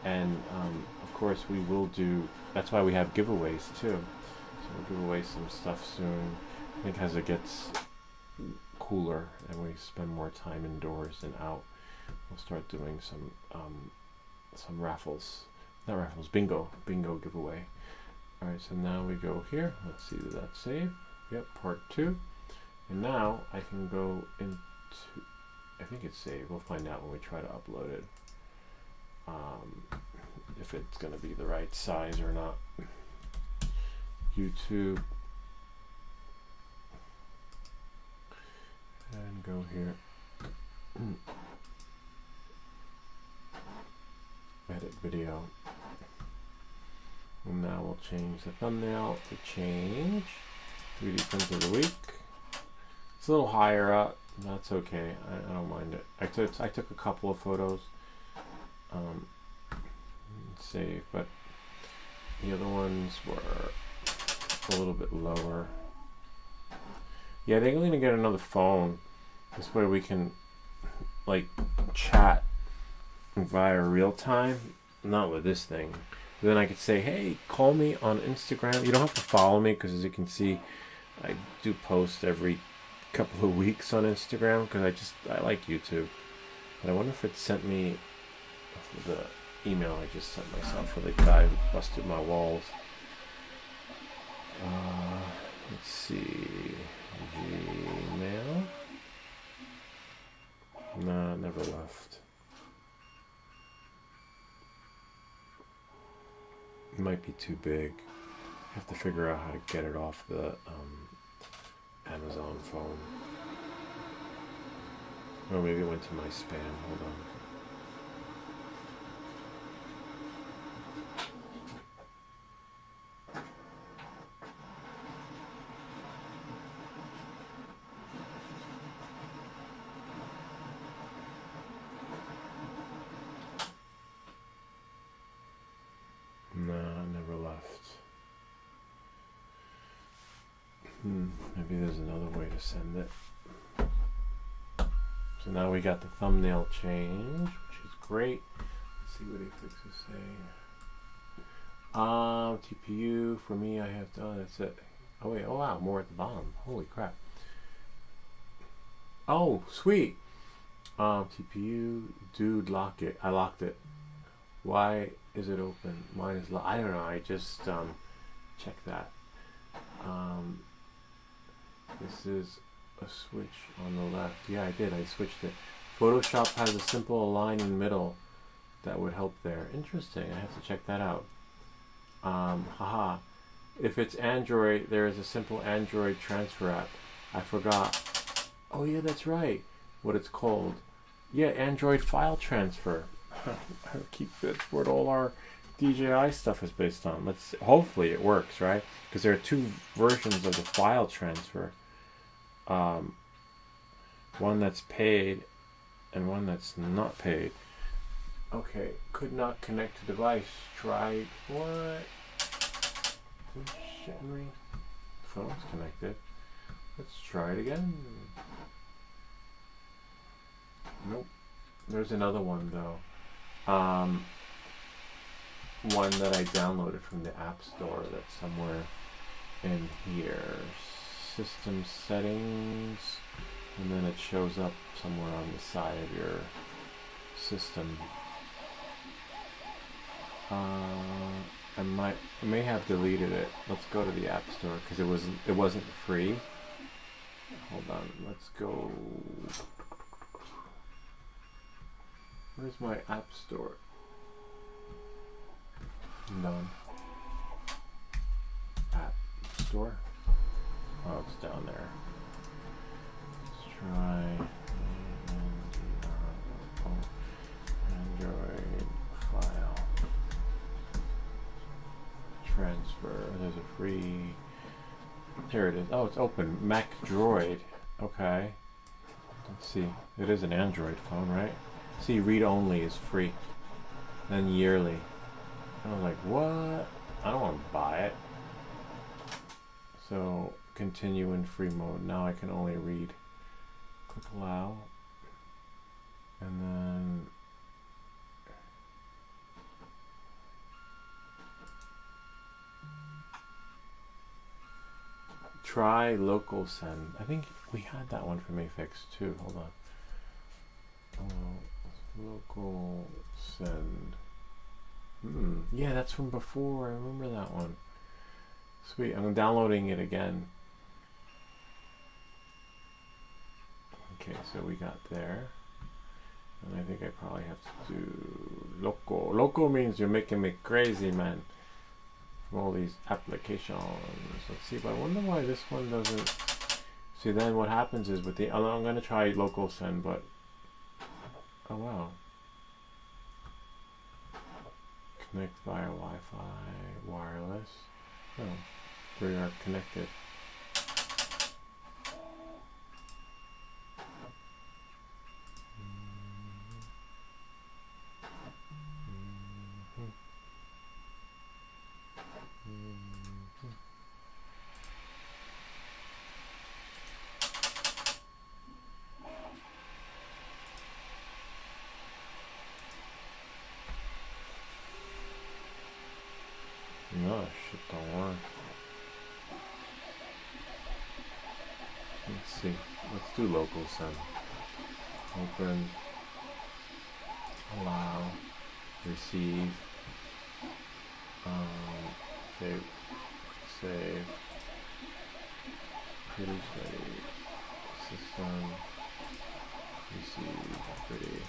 And of course we will do, that's why we have giveaways too. So we'll give away some stuff soon. I think as it gets cooler and we spend more time indoors and out, we'll start doing some raffles. Not raffles, bingo giveaway. Alright, so now we go here. Let's see, did that save? Yep, part 2. And now I can go into, I think it's saved. We'll find out when we try to upload it. If it's going to be the right size or not. YouTube. And go here. Edit video. And now we'll change the thumbnail to change 3D print of the week. It's a little higher up. That's okay. I don't mind it. I took a couple of photos. Save, but the other ones were a little bit lower. Yeah, I think I'm gonna get another phone. This way we can like chat via real time. Not with this thing. But then I could say, hey, call me on Instagram. You don't have to follow me, because as you can see, I do post every couple of weeks on Instagram, because I like YouTube. But I wonder if it sent me the email I just sent myself for the guy who busted my walls. Let's see. Gmail. Nah, never left. It might be too big. I have to figure out how to get it off the Amazon phone. Or maybe it went to my spam. Hold on. No, I never left. Maybe there's another way to send it. So now we got the thumbnail change, which is great. Let's see what Afix is saying. TPU for me, I have to. Oh, that's it. Oh wait. Oh wow, more at the bottom. Holy crap. Oh, sweet. TPU, dude, lock it. I locked it. Why is it open? Mine is locked. I don't know. I just checked that. This is a switch on the left. Yeah, I did. I switched it. Photoshop has a simple align in the middle that would help there. Interesting. I have to check that out. Haha. If it's Android, there is a simple Android transfer app. I forgot. Oh yeah, that's right. What it's called. Yeah, Android file transfer. That's what all our DJI stuff is based on. Let's hopefully it works, right? Because there are two versions of the file transfer. One that's paid and one that's not paid. Okay, could not connect to device. Try what? Henry. Phone's connected. Let's try it again. Nope. There's another one though. One that I downloaded from the App Store that's somewhere in here. system settings, and then it shows up somewhere on the side of your system. I may have deleted it. Let's go to the App Store because it wasn't free. Hold on, let's go. Where's my App Store? None. App Store. Oh, it's down there. Let's try Android file. Transfer. There's a free. Here it is. Oh, it's open. Mac Droid. Okay. Let's see. It is an Android phone, right? See, read only is free. Then yearly. I was like, what? I don't want to buy it. So, continue in free mode. Now I can only read. Click allow. And then try local send. I think we had that one from Afix too. Hold on. Oh, local send. Yeah, that's from before. I remember that one. Sweet. I'm downloading it again. Okay, so we got there. And I think I probably have to do local. Local means you're making me crazy, man. From all these applications. Let's see, but I wonder why this one doesn't. See, then what happens is with the. I'm going to try local send, but. Oh, wow. Connect via Wi-Fi, wireless. Oh, we are connected. No, shit don't work. Let's see. Let's do local send. Open. Allow. Receive. Save. Save. Pretty steady. System. Receive. Pretty.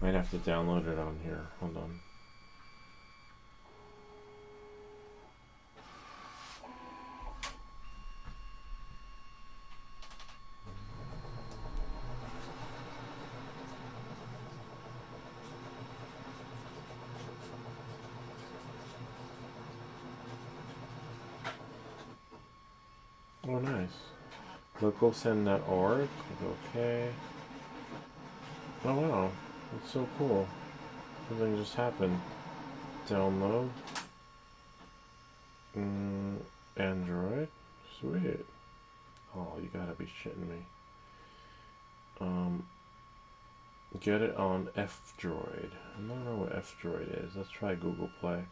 Might have to download it on here. Hold on. Oh, nice. Localsend.org. Okay. Oh, wow. That's so cool. Something just happened. Download. Android. Sweet. Oh, you gotta be shitting me. Get it on F-Droid. I don't know what F-Droid is. Let's try Google Play.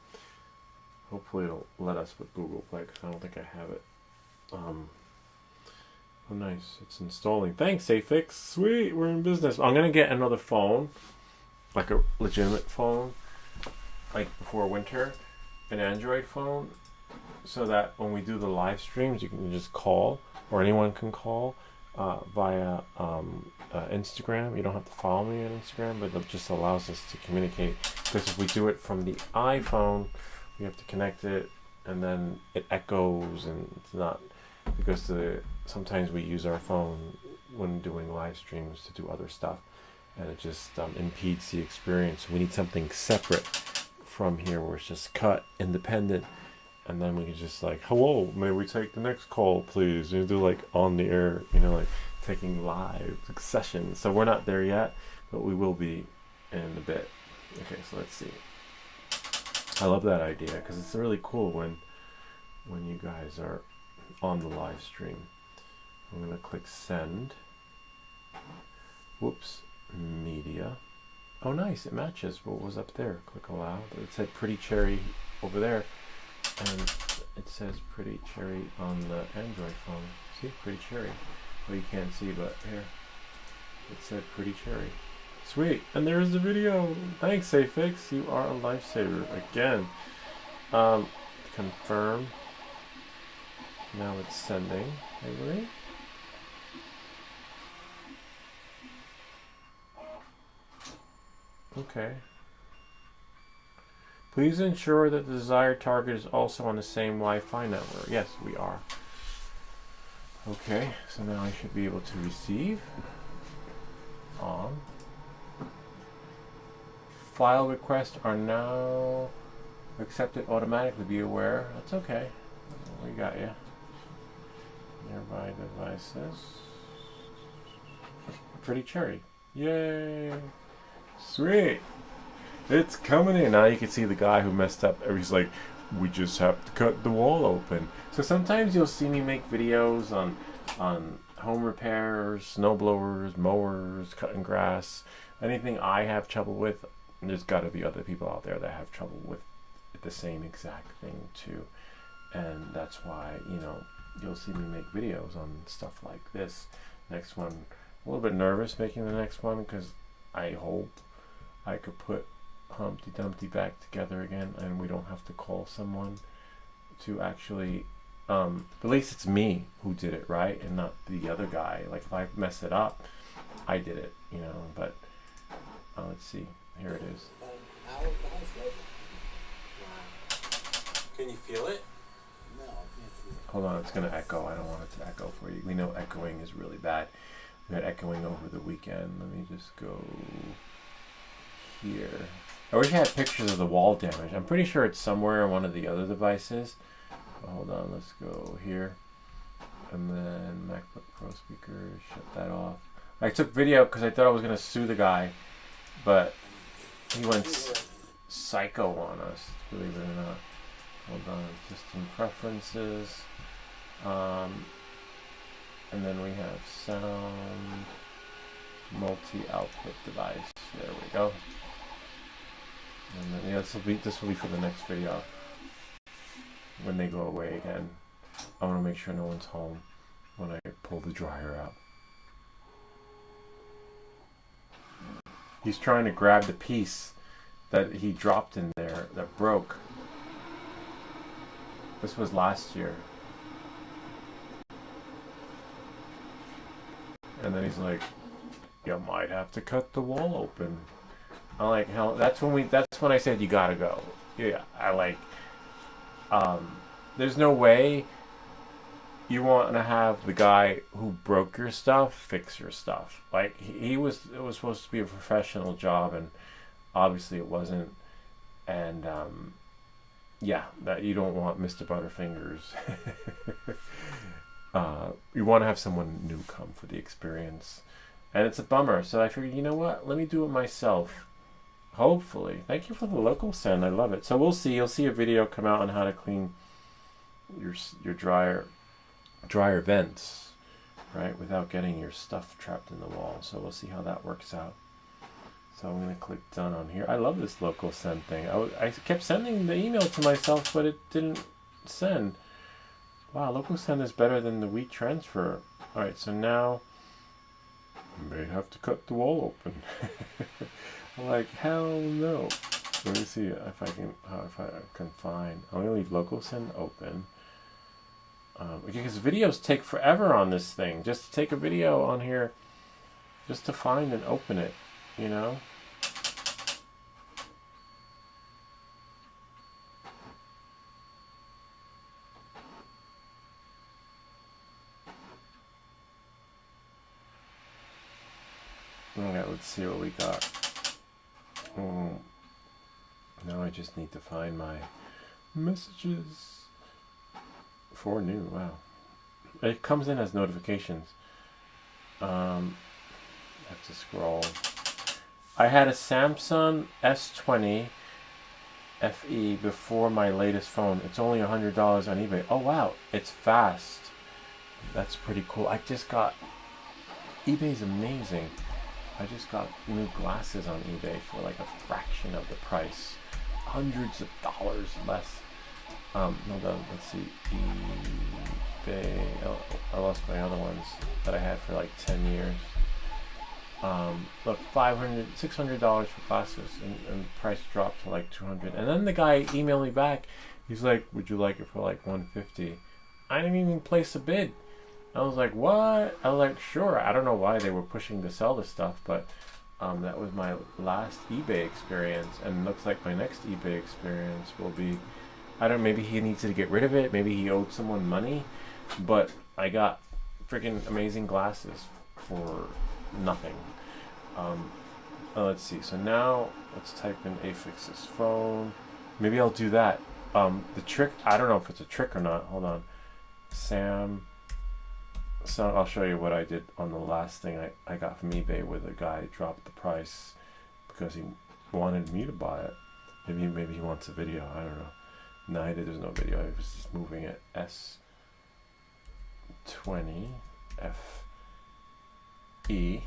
Hopefully it'll let us with Google Play because I don't think I have it. Oh, nice. It's installing. Thanks, Afix. Sweet. We're in business. I'm going to get another phone, like a legitimate phone, like before winter, an Android phone, so that when we do the live streams, you can just call, or anyone can call via Instagram. You don't have to follow me on Instagram, but it just allows us to communicate. Because if we do it from the iPhone, we have to connect it, and then it echoes, and it's not. Because sometimes we use our phone when doing live streams to do other stuff, and it just impedes the experience. We need something separate from here where it's just cut, independent, and then we can just like, hello, may we take the next call, please? You do like on the air, like taking live sessions. So we're not there yet, but we will be in a bit. Okay, so let's see. I love that idea because it's really cool when you guys are on the live stream. I'm going to click send. Whoops. Media. Oh, nice. It matches what was up there. Click allow. It said Pretty Cherry over there. And it says Pretty Cherry on the Android phone. See? Pretty Cherry. Well, you can't see, but here. It said Pretty Cherry. Sweet. And there's the video. Thanks, Afix. You are a lifesaver. Again. Confirm. Now it's sending. I believe. Okay. Please ensure that the desired target is also on the same Wi-Fi network. Yes, we are. Okay, so now I should be able to receive. On. File requests are now accepted automatically. Be aware. That's okay. We got you. Nearby devices. Pretty Cherry. Yay! Sweet. It's coming in. Now you can see the guy who messed up. He's like, we just have to cut the wall open. So sometimes you'll see me make videos on home repairs, snow blowers, mowers, cutting grass, anything I have trouble with. There's got to be other people out there that have trouble with the same exact thing too. And that's why, you know, you'll see me make videos on stuff like this. Next one, a little bit nervous making the next one because I hope I could put Humpty Dumpty back together again and we don't have to call someone to actually at least it's me who did it, right? And not the other guy. Like if I mess it up, I did it, you know. But let's see, here it is. Can you feel it? No, I can't feel it. Hold on, it's gonna echo. I don't want it to echo for you. We know echoing is really bad. We had echoing over the weekend. Let me just go here. I wish I had pictures of the wall damage. I'm pretty sure it's somewhere on one of the other devices. Hold on, let's go here. And then MacBook Pro speaker, shut that off. I took video because I thought I was going to sue the guy, but he went psycho on us, believe it or not. Hold on, system preferences. And then we have sound, multi-output device. There we go. And then, yeah, this will be for the next video. When they go away again, I want to make sure no one's home when I pull the dryer out. He's trying to grab the piece that he dropped in there that broke. This was last year. And then he's like, you might have to cut the wall open. I'm like, hell, that's when I said you gotta go. Yeah, I like, there's no way you want to have the guy who broke your stuff fix your stuff. Like it was supposed to be a professional job, and obviously it wasn't. And yeah, that you don't want Mr. Butterfingers. You want to have someone new come for the experience, and it's a bummer. So I figured, you know what? Let me do it myself. Hopefully. Thank you for the local send. I love it. So we'll see. You'll see a video come out on how to clean your dryer vents, right, without getting your stuff trapped in the wall. So we'll see how that works out. So I'm going to click done on here. I love this local send thing. I kept sending the email to myself, but it didn't send. Wow, local send is better than the wheat transfer. All right, so now I may have to cut the wall open. I'm like, hell no. Let me see if I can find. I'm gonna leave local send open. Because videos take forever on this thing. Just to take a video on here, just to find and open it, you know. Okay, let's see what we got. Now I just need to find my messages. 4 new, wow. It comes in as notifications. I have to scroll. I had a Samsung S20 FE before my latest phone. It's only $100 on eBay. Oh wow, it's fast. That's pretty cool. I just got... eBay's amazing. I just got new glasses on eBay for like a fraction of the price. Hundreds of dollars less. No, let's see. eBay. Oh, I lost my other ones that I had for like 10 years. Look, $600 for glasses, and the price dropped to like 200. And then the guy emailed me back. He's like, "Would you like it for like 150?" I didn't even place a bid. I was like, "What?" I was like, "Sure." I don't know why they were pushing to sell this stuff, but that was my last eBay experience, and looks like my next eBay experience will be, I don't know, maybe he needs to get rid of it, maybe he owed someone money, but I got freaking amazing glasses for nothing. Let's see, so now let's type in Afix's phone. Maybe I'll do that. The trick, I don't know if it's a trick or not. Hold on. Sam. So I'll show you what I did on the last thing I got from eBay, where the guy dropped the price because he wanted me to buy it. Maybe he wants a video. I don't know. No, there's no video. I was just moving it. S20FE.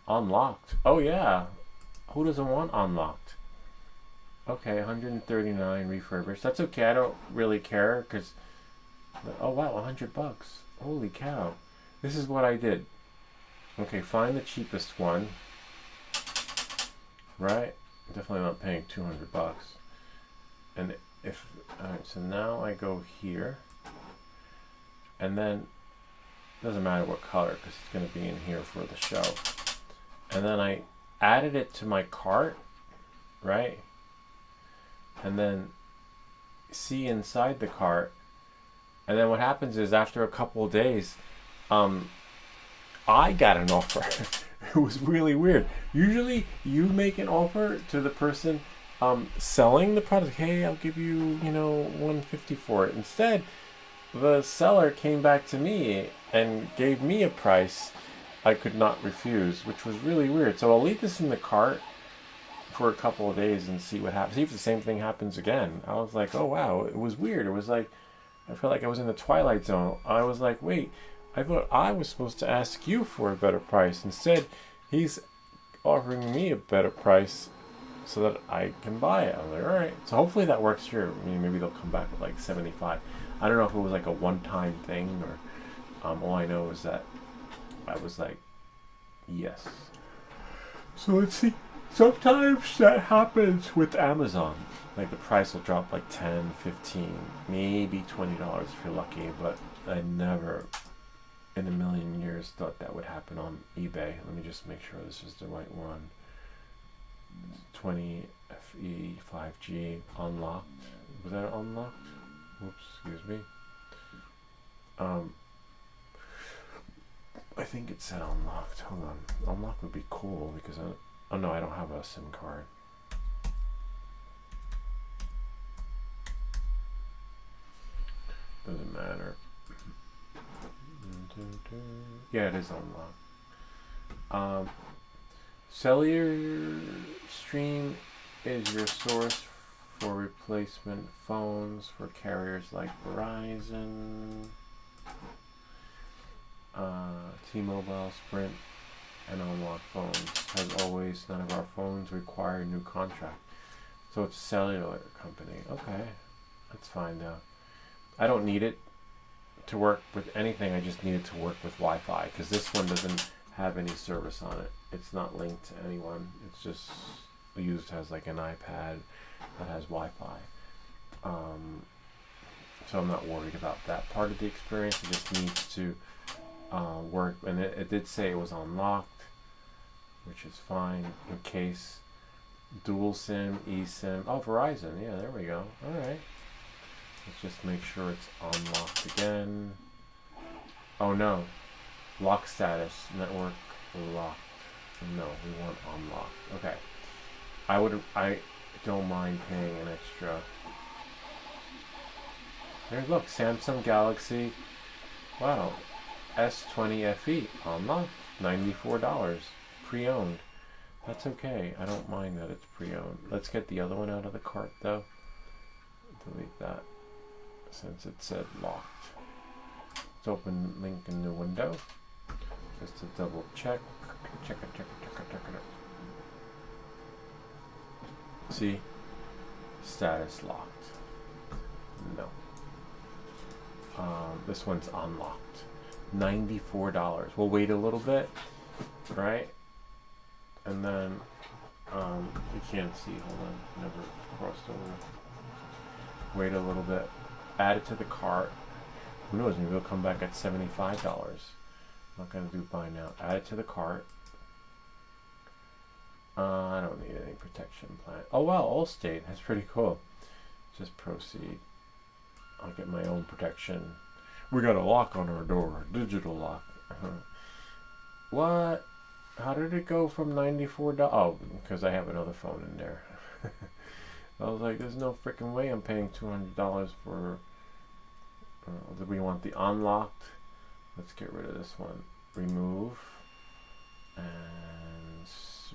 Unlocked. Oh yeah. Who doesn't want unlocked? Okay, 139 refurbished. That's okay. I don't really care because. Oh wow, $100. Holy cow. This is what I did. Okay, find the cheapest one. Right? Definitely not paying $200. And if, alright, so now I go here. And then, doesn't matter what color because it's going to be in here for the show. And then I added it to my cart. Right? And then see inside the cart. And then what happens is after a couple of days, I got an offer. It was really weird. Usually you make an offer to the person selling the product. Hey, I'll give you, $150 for it. Instead, the seller came back to me and gave me a price I could not refuse, which was really weird. So I'll leave this in the cart for a couple of days and see what happens. See if the same thing happens again. I was like, oh wow, it was weird. It was like, I felt like I was in the Twilight Zone. I was like, wait, I thought I was supposed to ask you for a better price. Instead, he's offering me a better price so that I can buy it. I was like, all right. So hopefully that works here. I mean, maybe they'll come back with like 75. I don't know if it was like a one-time thing or all I know is that I was like, yes. So let's see. Sometimes that happens with Amazon. Like the price will drop like 10, 15, maybe $20 if you're lucky, but I never in a million years thought that would happen on eBay. Let me just make sure this is the right one. 20FE 5G unlocked. Was that unlocked? Oops, excuse me. I think it said unlocked. Hold on. Unlocked would be cool because oh no, I don't have a SIM card. Doesn't matter. Yeah, it is unlocked. Cellular Stream is your source for replacement phones for carriers like Verizon, T-Mobile, Sprint, and Unlock phones. As always, none of our phones require a new contract. So it's a cellular company. Okay, that's fine now. I don't need it to work with anything. I just need it to work with Wi-Fi because this one doesn't have any service on it. It's not linked to anyone. It's just used as like an iPad that has Wi-Fi. So I'm not worried about that part of the experience. It just needs to work. And it did say it was unlocked, which is fine in case. Dual SIM, eSIM. Oh, Verizon. Yeah, there we go. All right. Let's just make sure it's unlocked again. Oh no. Lock status. Network locked. No, we want unlocked. Okay. I don't mind paying an extra. There, look, Samsung Galaxy. Wow. S20 FE unlocked. $94. Pre-owned. That's okay. I don't mind that it's pre-owned. Let's get the other one out of the cart though. Delete that since it said locked. Let's open link in the window. just to double check. Check it. See? Status locked. No. This one's unlocked. $94. We'll wait a little bit, right? And then, you can't see. Hold on. Never crossed over. Wait a little bit. Add it to the cart. Who knows? Maybe it'll come back at $75. I'm not going to do buy now. Add it to the cart. I don't need any protection plan. Oh wow, Allstate. That's pretty cool. Just proceed. I'll get my own protection. We got a lock on our door. Digital lock. What? How did it go from $94? Oh, because I have another phone in there. I was like, there's no freaking way I'm paying $200 for... do we want the unlocked? Let's get rid of this one. Remove. And...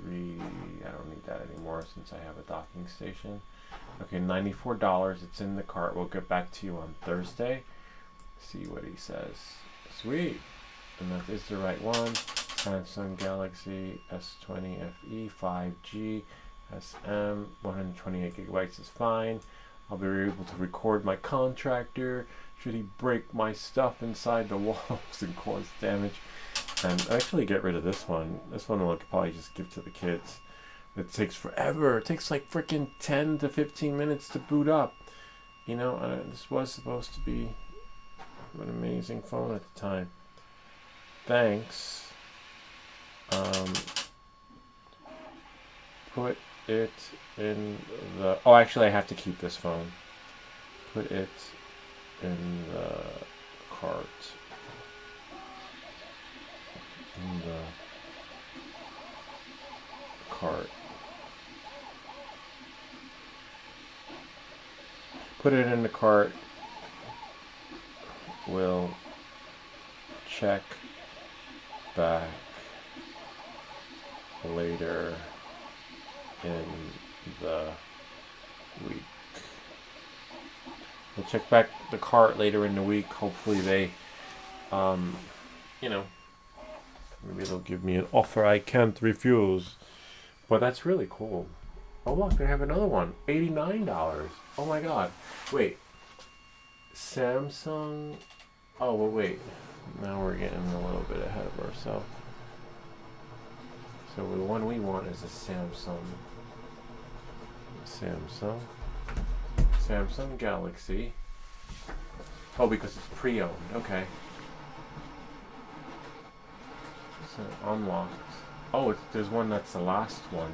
I don't need that anymore since I have a docking station. Okay, $94. It's in the cart. We'll get back to you on Thursday. See what he says. Sweet. And that is the right one. Samsung Galaxy S20 FE 5G SM 128 gigabytes is fine. I'll be able to record my contractor should he break my stuff inside the walls and cause damage. And actually get rid of this one. This one I could probably just give to the kids. It takes forever. It takes like freaking 10 to 15 minutes to boot up. You know, this was supposed to be an amazing phone at the time. Thanks. Put it in the... Oh, actually I have to keep this phone. Put it in the cart. In the cart. Put it in the cart. We'll check back later in the week. We'll check back the cart later in the week. Hopefully they, you know, maybe they'll give me an offer I can't refuse. But that's really cool. Oh look, they have another one. $89. Oh my god. Wait. Samsung. Oh well, wait. Now we're getting a little bit ahead of ourselves. So the one we want is a Samsung. Samsung Galaxy. Oh, because it's pre-owned. Okay. So unlocked. Oh, there's one that's the last one.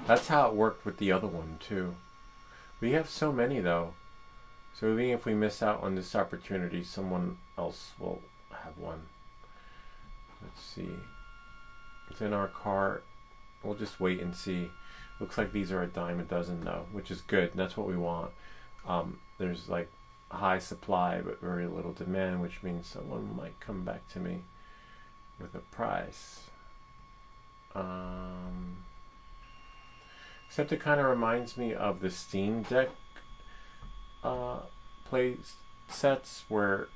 That's how it worked with the other one too. We have so many though. So even if we miss out on this opportunity, someone else will have one. Let's see. It's in our cart. We'll just wait and see. Looks like these are a dime a dozen though, which is good. That's what we want. There's like a high supply but very little demand, which means someone might come back to me with a price. Except it kind of reminds me of the Steam Deck play sets where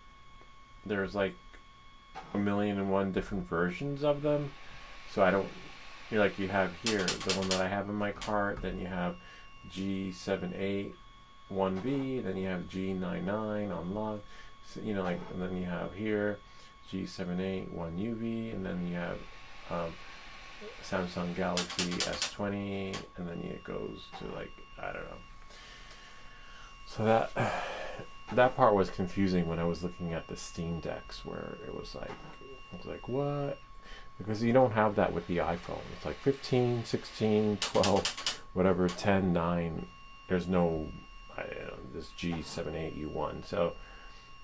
there's like 1,000,001 different versions of them. So I don't, you have here the one that I have in my cart, then you have G78 1B, then you have G99 unlocked, so, and then you have here G78 1UV, and then you have Samsung Galaxy S20, and then it goes to I don't know. So that part was confusing when I was looking at the Steam Decks, where it was like what? Because you don't have that with the iPhone. It's like 15, 16, 12, whatever, 10, 9. There's no this G78U1. So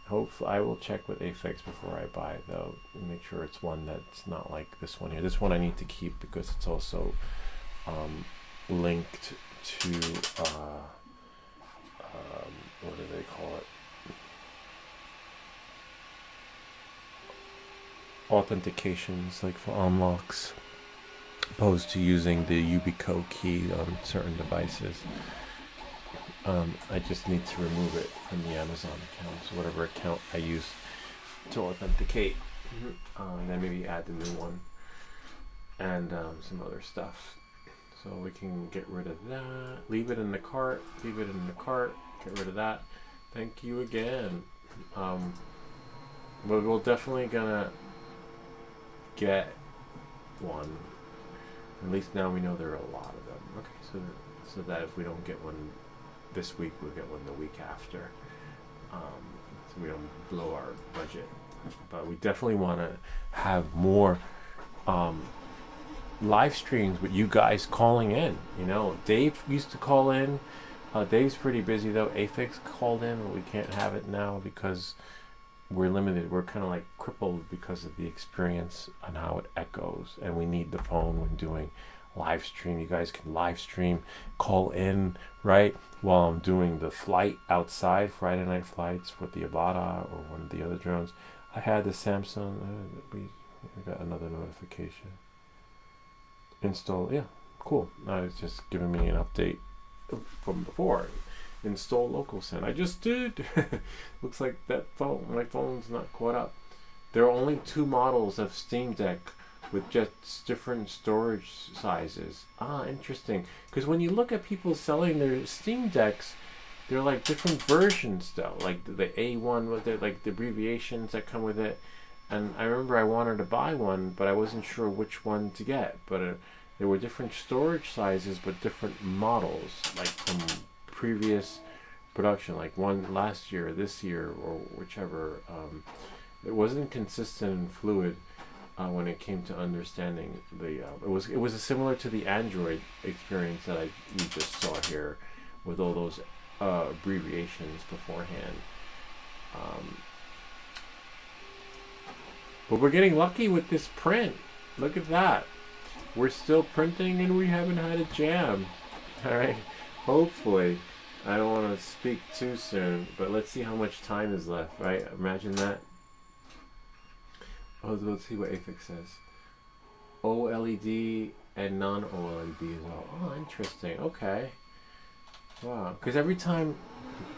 hopefully I will check with Afix before I buy it though, and make sure it's one that's not like this one here. This one I need to keep because it's also linked to what do they call it? Authentications, like for unlocks, opposed to using the Ubico key on certain devices. I just need to remove it from the Amazon account, so whatever account I use to authenticate. And then maybe add the new one and some other stuff. So we can get rid of that. Leave it in the cart. Leave it in the cart. Get rid of that. Thank you again. But we're definitely gonna get one. At least now we know there are a lot of them. Okay, so that if we don't get one this week, we'll get one the week after. So we don't blow our budget. But we definitely want to have more live streams with you guys calling in. You know, Dave used to call in. Dave's pretty busy though. Afix called in, but we can't have it now because we're limited. We're kind of like crippled because of the experience and how it echoes, and we need the phone when doing live stream. You guys can live stream, call in, right, while I'm doing the flight outside, Friday night flights with the Avata or one of the other drones. I had the Samsung. We got another notification. Install, yeah, cool. It's just giving me an update from before. Install local send. I just did. Looks like my phone's not caught up. There are only 2 models of Steam Deck with just different storage sizes. Interesting. Because when you look at people selling their Steam Decks, they're like different versions though. Like the A1 with it, like the abbreviations that come with it. And I remember I wanted to buy one, but I wasn't sure which one to get. But there were different storage sizes, but different models, like from previous production, like one last year, this year, or whichever. It wasn't consistent and fluid when it came to understanding the. It was similar to the Android experience that we just saw here, with all those abbreviations beforehand. But we're getting lucky with this print. Look at that. We're still printing and we haven't had a jam. Alright. Hopefully. I don't want to speak too soon, but let's see how much time is left, right? Imagine that. Oh, let's see what AFIX says. OLED and non-OLED as well. Oh, interesting. Okay. Wow. Because every time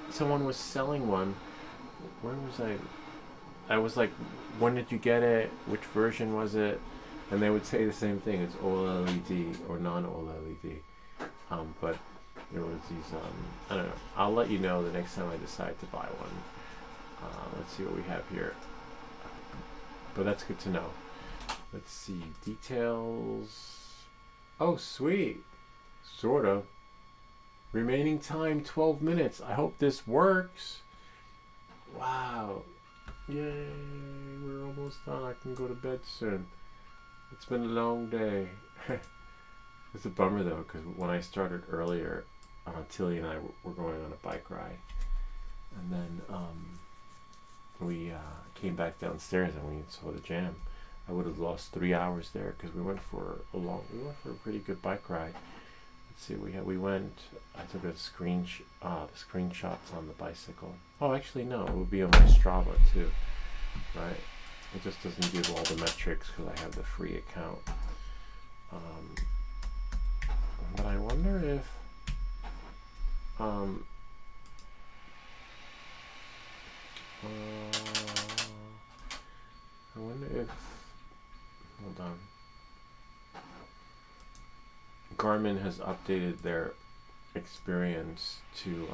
someone was selling one, where was I was like, when did you get it? Which version was it? And they would say the same thing. It's OLED or non-OLED. But there was these, I don't know. I'll let you know the next time I decide to buy one. Let's see what we have here. But that's good to know. Let's see. Details. Oh, sweet. Sort of. Remaining time, 12 minutes. I hope this works. Wow. Yay, we're almost done. I can go to bed soon. It's been a long day. It's a bummer though, because when I started earlier, Tilly and I were going on a bike ride. And then we came back downstairs and we saw the jam. I would have lost 3 hours there because we went for a pretty good bike ride. Let's see, I took the screenshots on the bicycle. Oh, actually no, it would be on my Strava too, right? It just doesn't give all the metrics because I have the free account. But I wonder if hold on. Garmin has updated their experience to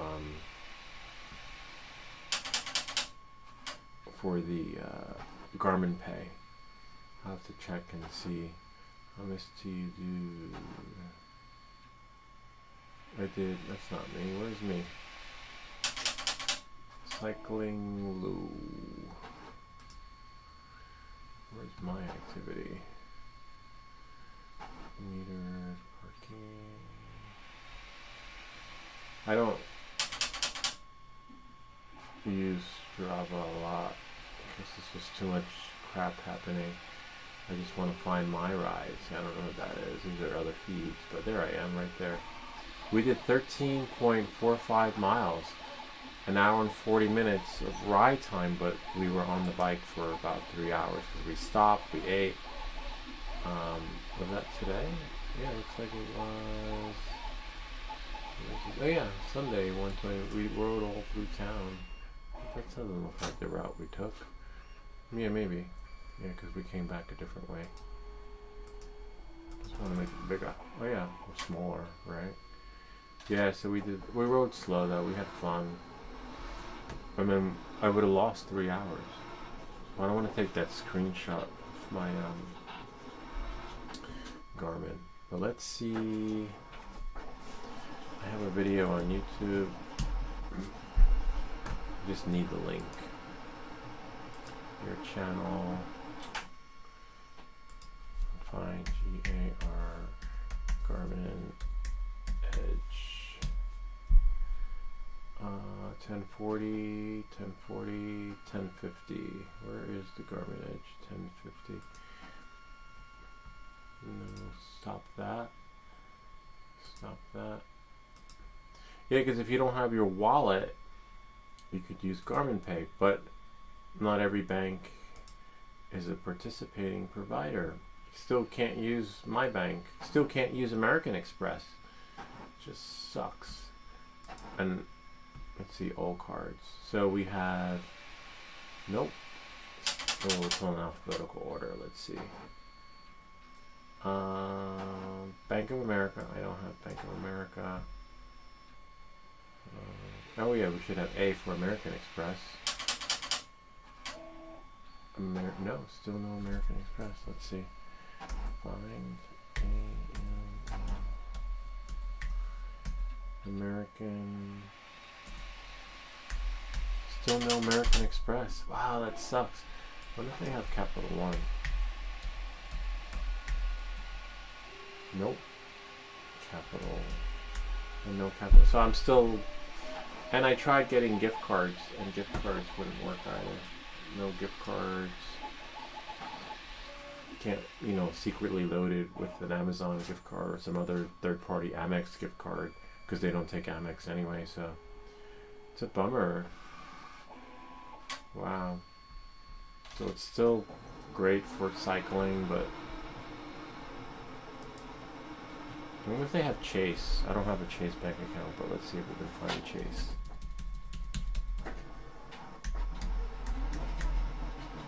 for the Garmin Pay. I'll have to check and see how much do you do. I did. That's not me. Where's me? Cycling Lou. Where's my activity? Meters, parking. I don't use Strava a lot because it's just too much crap happening. I just want to find my rides. I don't know what that is. These are other feeds, but there I am right there. We did 13.45 miles, an hour and 40 minutes of ride time, but we were on the bike for about 3 hours because we stopped, we ate. Was that today? Yeah, it looks like it was. Oh yeah, Sunday 120. We rode all through town. That doesn't look like the route we took. Yeah, maybe. Yeah, because we came back a different way. Just want to make it bigger. Oh yeah, or smaller, right? Yeah, so we rode slow though. We had fun. I mean, I would have lost 3 hours. I don't want to take that screenshot of my Garmin. But let's see. I have a video on YouTube. Just need the link. Your channel. Find GAR Garmin Edge. 1040, 1040, 1050. Where is the Garmin Edge? 1050. No, stop that. Stop that. Yeah, because if you don't have your wallet, you could use Garmin Pay, but not every bank is a participating provider. Still can't use my bank. Still can't use American Express. Just sucks. And let's see, all cards. So we have, nope. Oh, it's on alphabetical order. Let's see. Bank of America. I don't have Bank of America. Oh yeah, we should have A for American Express. No, still no American Express. Let's see. Find American. Still no American Express. Wow, that sucks. What if they have Capital One? Nope. Capital. And no Capital. So I'm still. And I tried getting gift cards, and gift cards wouldn't work either. No gift cards. Can't, you know, secretly loaded with an Amazon gift card or some other third-party Amex gift card, because they don't take Amex anyway, so it's a bummer. Wow. So it's still great for cycling, but I wonder if they have Chase. I don't have a Chase bank account, but let's see if we can find Chase.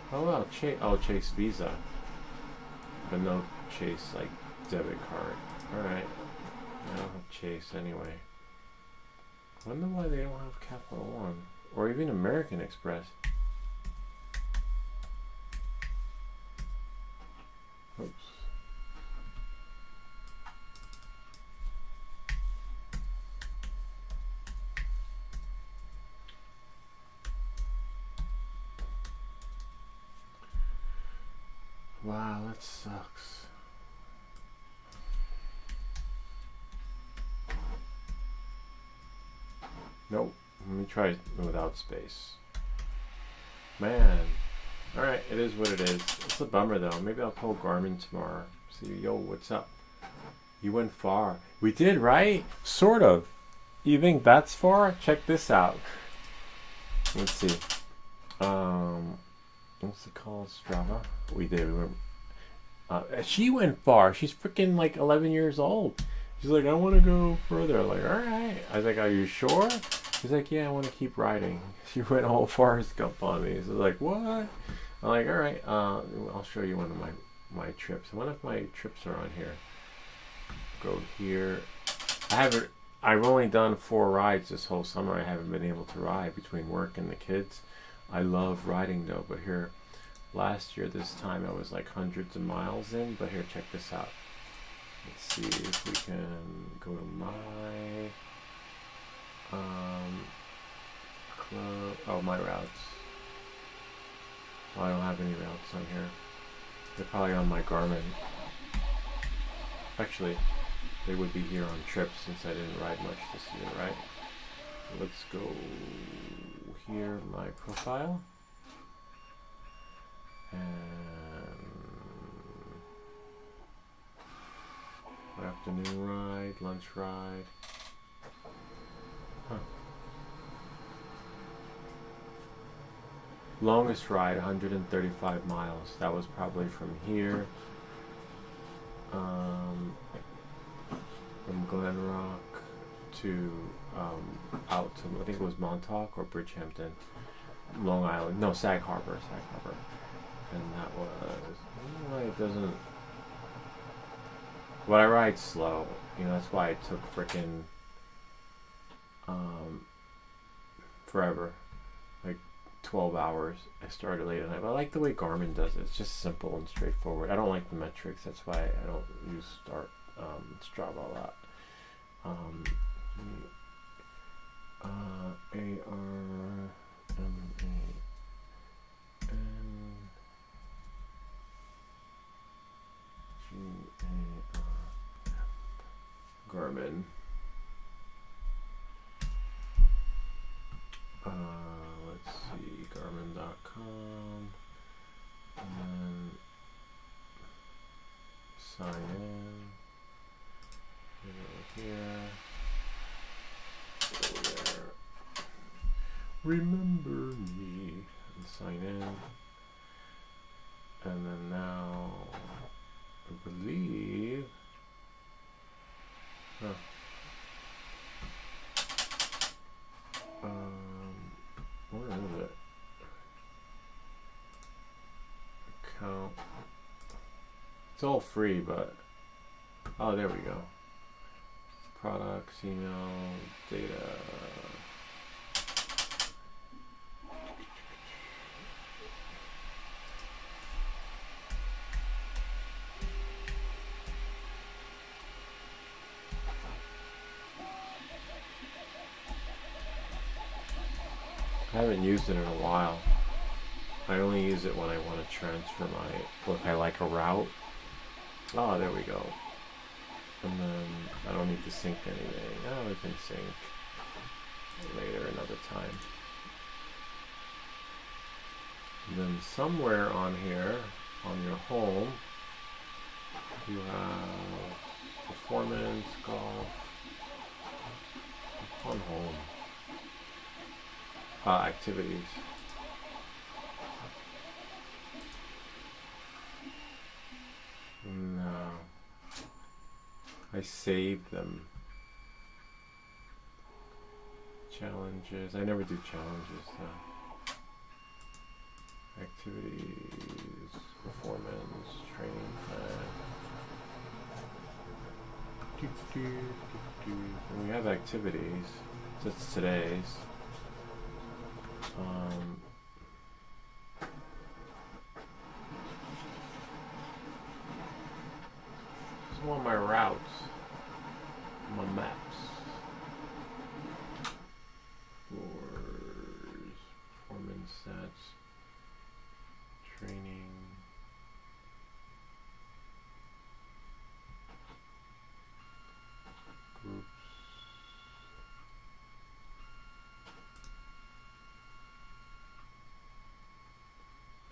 Oh wow, Chase Visa. But no Chase, like, debit card. Alright. I don't have Chase anyway. I wonder why they don't have Capital One. Or even American Express. Oops. Wow, that sucks. Nope. Let me try it without space. Man. Alright, it is what it is. It's a bummer though. Maybe I'll call Garmin tomorrow. See, yo, what's up? You went far. We did, right? Sort of. You think that's far? Check this out. Let's see. What's it called? Strava? We did. We went, she went far. She's freaking like 11 years old. She's like, I want to go further. I'm like, all right. I was like, are you sure? She's like, yeah, I want to keep riding. She went all Forrest Gump on me. So I was like, what? I'm like, all right. I'll show you one of my trips. One of my trips are on here. Go here. I've only done 4 rides this whole summer. I haven't been able to ride between work and the kids. I love riding though, but here, last year this time I was like hundreds of miles in, but here, check this out. Let's see if we can go to my, my routes. Well, I don't have any routes on here. They're probably on my Garmin. Actually, they would be here on trips since I didn't ride much this year, right? Let's go here, my profile. And afternoon ride, lunch ride. Huh. Longest ride, 135 miles. That was probably from here. From Glen Rock to out to, I think it was Montauk or Bridgehampton, Long Island. No, Sag Harbor. And that was, I don't know why it doesn't, but I ride slow, you know, that's why it took frickin' forever, like 12 hours. I started late at night, but I like the way Garmin does it. It's just simple and straightforward. I don't like the metrics, that's why I don't use Strava a lot. Garmin. Let's see, Garmin.com, and then sign in. Here. There. Remember me, and sign in. And then now, I believe. Huh. Where is it? Account. It's all free, but oh, there we go. Products, email, data. I haven't used it in a while. I only use it when I want to transfer my, if I like a route. Oh, there we go. And then I don't need to sync anything. Oh, we can sync later another time. And then somewhere on here, on your home, you have performance, golf, on home. Activities. No. I saved them. Challenges. I never do challenges though. Activities, performance, training plan. And we have activities. That's today's. This is one of my routes, my maps. Scores, performance stats, training. Groups.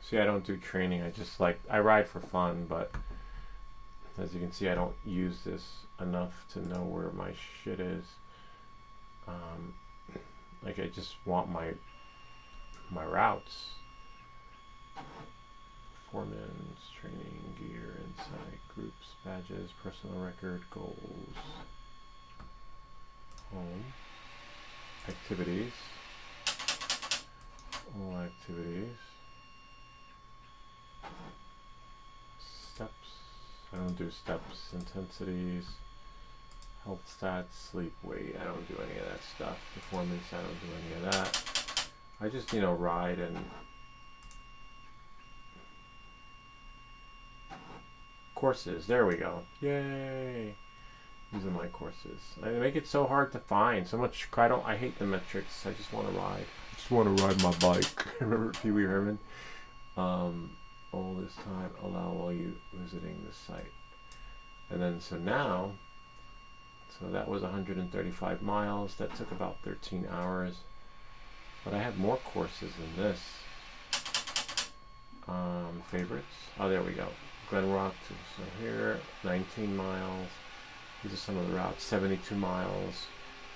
See, I don't do training. I ride for fun, but as you can see, I don't use this enough to know where my shit is. Like I just want my routes. Performance, training, gear, insight, groups, badges, personal record, goals, home, activities, all activities. Steps. I don't do steps. Intensities. Health stats. Sleep. Weight. I don't do any of that stuff. Performance. I don't do any of that. I just, ride and courses. There we go. Yay! These are my courses. I make it so hard to find. So much. I hate the metrics. I just want to ride. I just want to ride my bike. Remember Pee Wee Herman? All this time, allow all you visiting the site. And then so that was 135 miles. That took about 13 hours. But I have more courses than this. Favorites. Oh, there we go. Glen Rock to so here, 19 miles. These are some of the routes. 72 miles,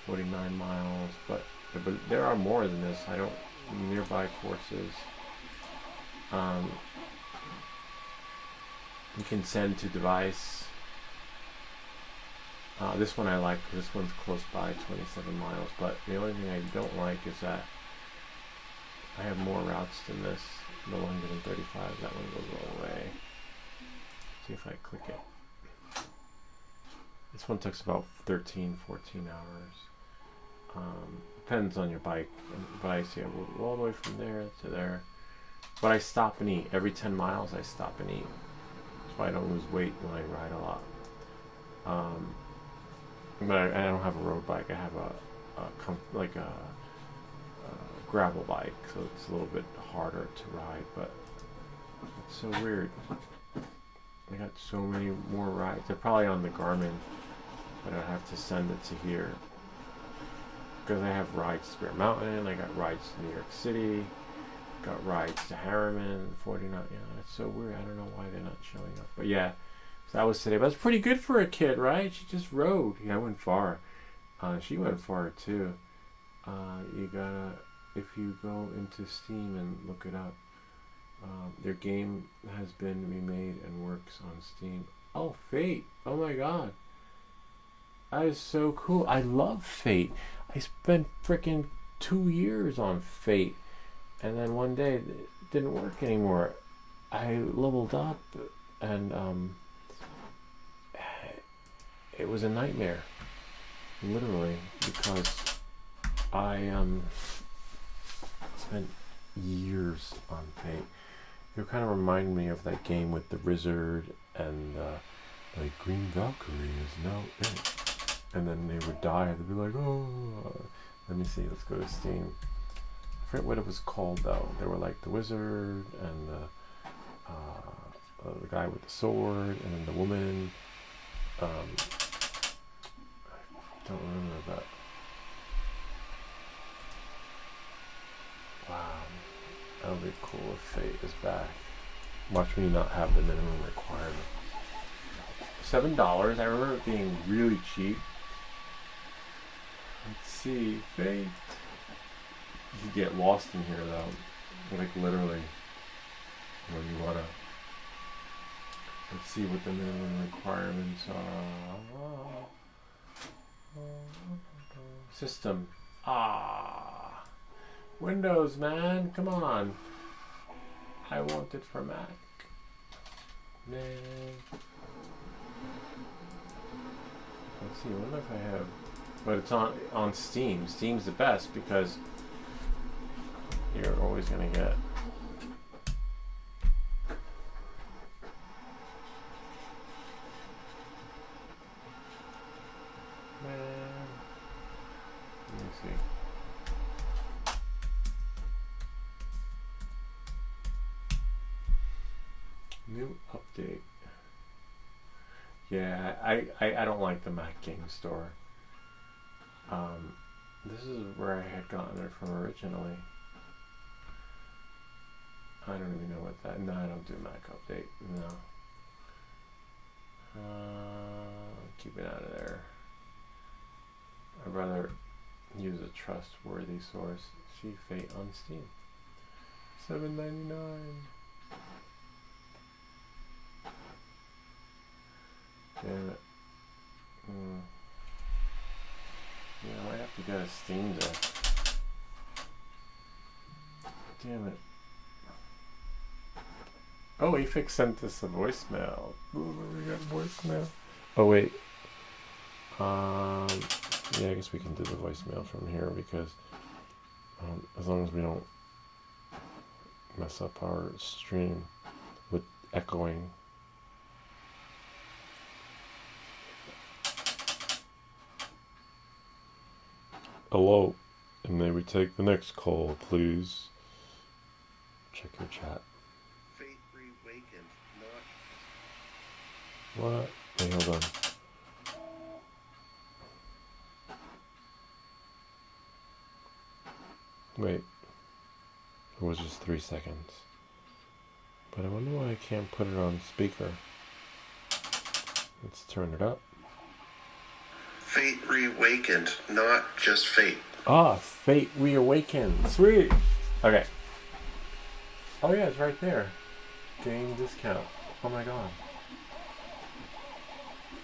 49 miles. But there are more than this. I don't nearby courses. You can send to device. This one I like. This one's close by, 27 miles. But the only thing I don't like is that I have more routes than this. no longer than 35. That one goes all away. See if I click it. This one takes about 13, 14 hours. Depends on your bike. But I see I go all the way from there to there. But I stop and eat. Every 10 miles I stop and eat. That's why I don't lose weight when I ride a lot. But I don't have a road bike. I have a gravel bike, so it's a little bit harder to ride. But it's so weird. I got so many more rides. They're probably on the Garmin, but I have to send it to here because I have rides to Bear Mountain. I got rides to New York City. Got rides to Harriman, 49. Yeah, that's so weird. I don't know why they're not showing up. But yeah, so that was today. But it's pretty good for a kid, right? She just rode. Yeah, I went far. She went far too. You gotta, if you go into Steam and look it up, their game has been remade and works on Steam. Oh, Fate. Oh my god. That is so cool. I love Fate. I spent freaking 2 years on Fate. And then one day it didn't work anymore. I leveled up and it was a nightmare. Literally, because I spent years on Fate. It kind of reminded me of that game with the wizard and like Green Valkyrie is now it. And then they would die. They'd be like, oh. Let me see. Let's go to Steam. I forget what it was called though. They were like the wizard and the guy with the sword and then the woman. I don't remember that. Wow. That would be cool if Fate is back. Watch me not have the minimum requirement. $7. I remember it being really cheap. Let's see. Fate. You get lost in here though. Like literally. When you wanna. Let's see what the minimum requirements are. System. Windows, man. Come on. I want it for Mac. Man. Let's see. What if I have? But it's on Steam. Steam's the best because you're always gonna get. Man. Let me see. New update. Yeah, I don't like the Mac Game Store. This is where I had gotten it from originally. I don't even know what that. No, I don't do Mac update. No. Keep it out of there. I'd rather use a trustworthy source. See Fate on Steam. $7.99. Damn it. Yeah, I might have to get a Steam Deck. Damn it. Oh, Afix sent us a voicemail. Ooh, we got voicemail. Oh, wait. Yeah, I guess we can do the voicemail from here because as long as we don't mess up our stream with echoing. Hello, and may we take the next call, please? Check your chat. Fate reawakened, not. What? Hey, hold on. Wait. It was just 3 seconds. But I wonder why I can't put it on speaker. Let's turn it up. Fate reawakened, not just fate. Ah, Fate Reawakened. Sweet. Okay. Oh yeah, it's right there. Game discount. Oh my god.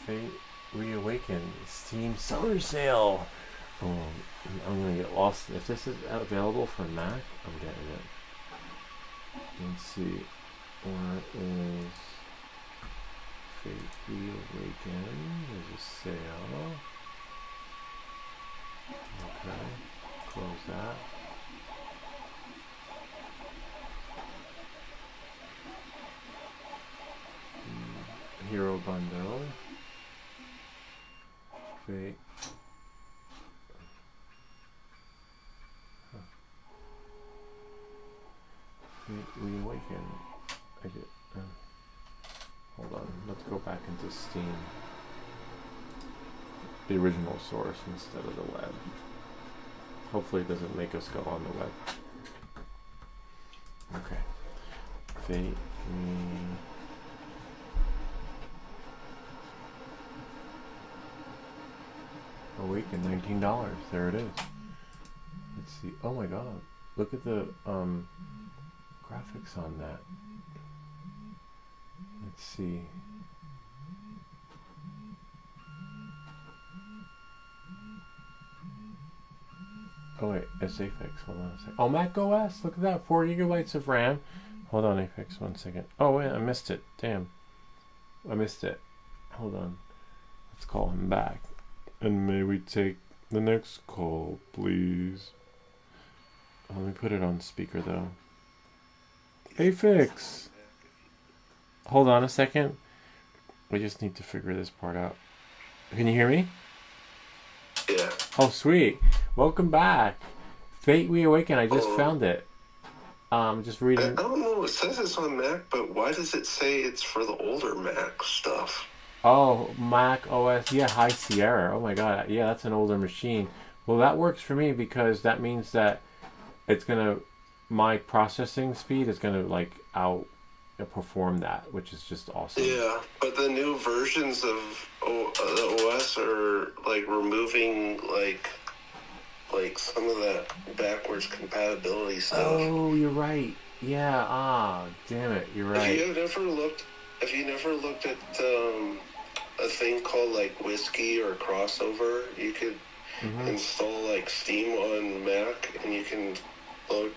Fate Reawakened. Steam Summer Sale. Oh, I'm gonna get lost. If this is available for Mac, I'm getting it. Let's see. Where is Fate Reawaken? There's a sale. Okay. Close that. Hero bundle. Fate. Fate Reawaken. I get. Hold on. Let's go back into Steam. The original source instead of the web. Hopefully it doesn't make us go on the web. Okay. Fate Awaken, $19. There it is. Let's see. Oh my god. Look at the graphics on that. Let's see. Oh wait, it's Apex. Hold on a second. Oh, Mac OS. Look at that. 4 gigabytes of RAM. Hold on, Apex. 1 second. Oh wait, I missed it. Damn. I missed it. Hold on. Let's call him back. And may we take the next call, please? Let me put it on speaker though. Apex. Hold on a second. We just need to figure this part out. Can you hear me? Yeah. Oh, sweet. Welcome back. Fate Reawaken. I just found it. Just I reading. don't know. It says it's on Mac, but why does it say it's for the older Mac stuff? Oh, Mac OS. Yeah, High Sierra. Oh my god. Yeah, that's an older machine. Well, that works for me because that means that it's gonna, my processing speed is gonna like outperform that, which is just awesome. Yeah, but the new versions of the OS are like removing like some of that backwards compatibility stuff. Oh, you're right. Yeah. Ah, damn it. You're right. If you never looked at a thing called like Whiskey or Crossover, you could install like Steam on Mac and you can load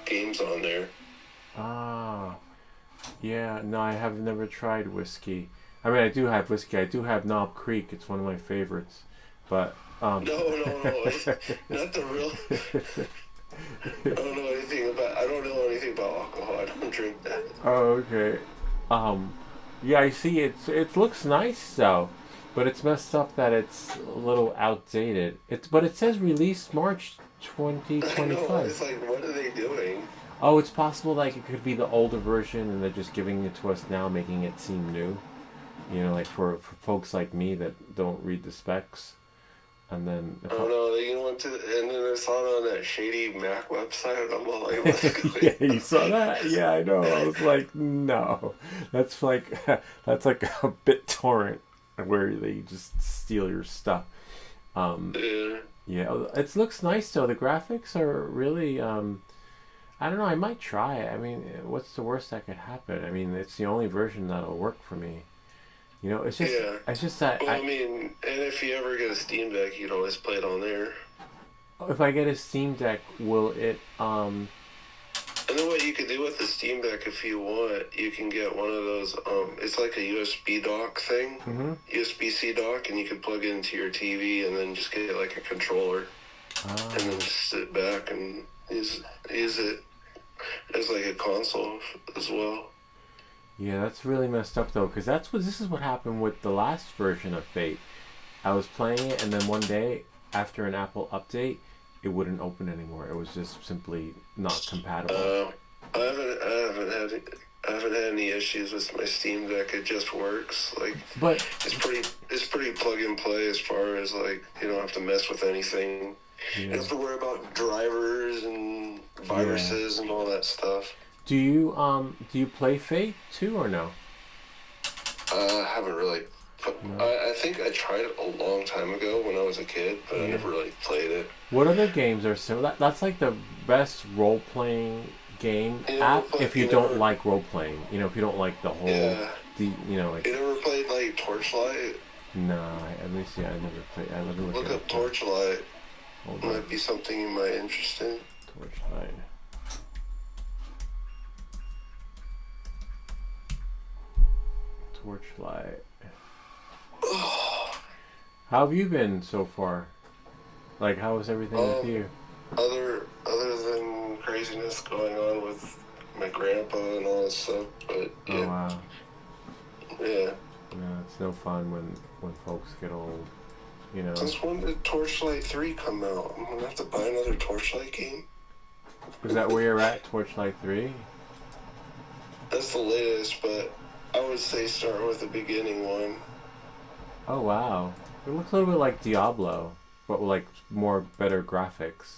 games on there. Ah. Yeah. No, I have never tried Whiskey. I mean, I do have Whiskey. I do have Knob Creek. It's one of my favorites. But No, it's not the real. I don't know anything about alcohol. I don't drink that. Oh, okay. Yeah, I see. It looks nice though, but it's messed up that it's a little outdated. But it says release March I know. 2025. It's like, what are they doing? Oh, it's possible like it could be the older version, and they're just giving it to us now, making it seem new. You know, like for folks like me that don't read the specs. And then I don't know. You went to, and then I saw it on that shady Mac website. And I'm all like, what's going yeah, you saw that? Yeah, I know. I was like, no, that's like a BitTorrent where they just steal your stuff. Yeah, it looks nice though. The graphics are really. I don't know. I might try it. I mean, what's the worst that could happen? I mean, it's the only version that'll work for me. You know, it's just that. Well, I mean, and if you ever get a Steam Deck, you can always play it on there. If I get a Steam Deck, will it? And then what you can do with the Steam Deck, if you want, you can get one of those. It's like a USB dock thing, USB-C dock, and you can plug it into your TV, and then just get like a controller, and then just sit back and use it as like a console as well. Yeah, that's really messed up though, because this is what happened with the last version of Fate. I was playing it, and then one day after an Apple update, it wouldn't open anymore. It was just simply not compatible. I haven't had any issues with my Steam Deck. It just works. But it's pretty plug and play as far as like you don't have to mess with anything. Yeah. You don't have to worry about drivers and viruses and all that stuff. Do you play Fate too or no? I haven't really. No. I think I tried it a long time ago when I was a kid, but I never really played it. What other games are similar? That's like the best role-playing game app if you don't like role-playing. You know, if you don't like the whole... You never played like Torchlight? No, let me see. I never played... Look up Torchlight. Hold Might be something you might interest in. Torchlight. Torchlight. How have you been so far? Like, how is everything with you? Other than craziness going on with my grandpa and all that stuff, but yeah. Oh wow. Yeah. Yeah, it's no fun when folks get old, you know. Since when did Torchlight 3 come out? I'm gonna have to buy another Torchlight game. Is that where you're at, Torchlight 3? That's the latest, but I would say start with the beginning one. Oh wow. It looks a little bit like Diablo, but with like more better graphics.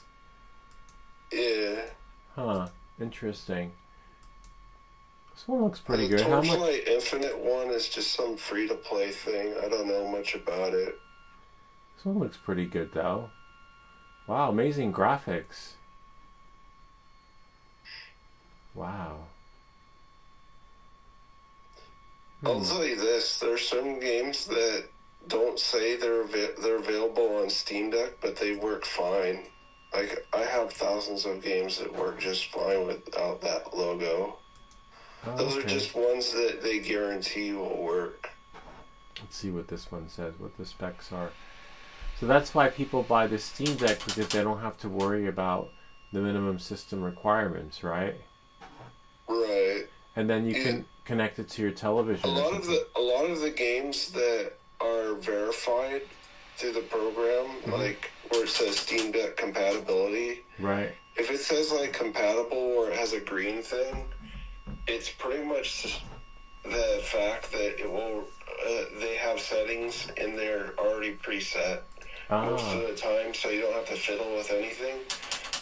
Yeah. Huh. Interesting. This one looks pretty The good. How much? Torchlight Infinite one is just some free-to-play thing. I don't know much about it. This one looks pretty good though. Wow, amazing graphics. Wow. I'll tell you this: there's some games that don't say they're available on Steam Deck, but they work fine. Like, I have thousands of games that work just fine without that logo. Oh, Those are okay. just ones that they guarantee will work. Let's see what this one says, what the specs are. So that's why people buy the Steam Deck, because they don't have to worry about the minimum system requirements, right? Right. And then you can connect it to your television. A lot of the games that are verified through the program, like where it says Steam Deck compatibility, right? If it says like compatible or it has a green thing, it's pretty much the fact that it will. They have settings in there already preset most of the time, so you don't have to fiddle with anything.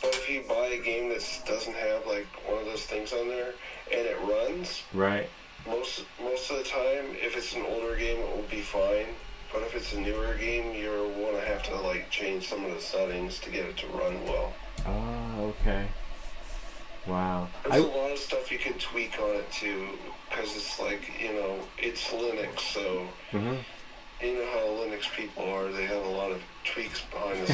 But if you buy a game that doesn't have like one of those things on there and it runs, right? Most of the time, if it's an older game, it will be fine. But if it's a newer game, you'll want to have to like change some of the settings to get it to run well. Oh, okay. Wow. There's a lot of stuff you can tweak on it too, because it's like, it's Linux, so you know how Linux people are. They have a lot of tweaks behind the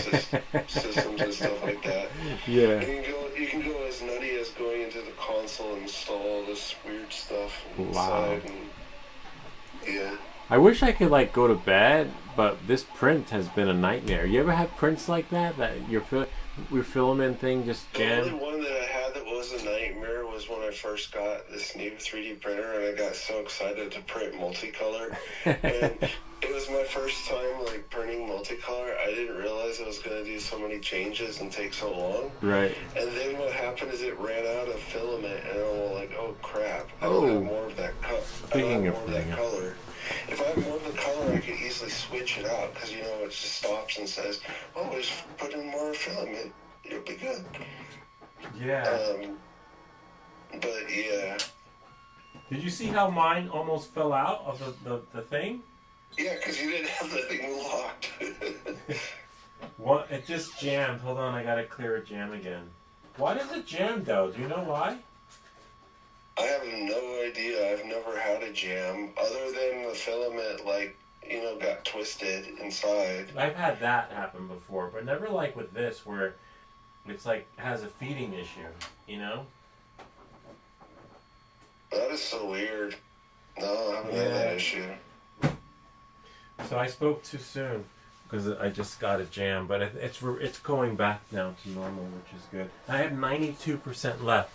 systems and stuff like that. Yeah. And you can go as nutty as going into the console and install all this weird stuff inside. Wow. And, yeah. I wish I could like go to bed, but this print has been a nightmare. You ever have prints like that your filament thing just jammed? The only one that I had that was a nightmare was when I first got this new 3D printer, and I got so excited to print multicolor. And it was my first time like printing multicolor. I didn't realize it was going to do so many changes and take so long. Right. And then what happened is it ran out of filament, and I'm like, oh crap! I don't have more of that color. If I have more of the color, I could easily switch it out, because it just stops and says, "Oh, just put in more filament. It'll be good." Yeah. But yeah. Did you see how mine almost fell out of the thing? Yeah, because you didn't have the thing locked. What? It just jammed. Hold on, I gotta clear a jam again. Why does it jam though? Do you know why? I have no idea. I've never had a jam other than the filament, got twisted inside. I've had that happen before, but never like with this where it's like has a feeding issue, That is so weird. No, I haven't had that issue. So I spoke too soon because I just got a jam, but it's going back now to normal, which is good. I have 92% left,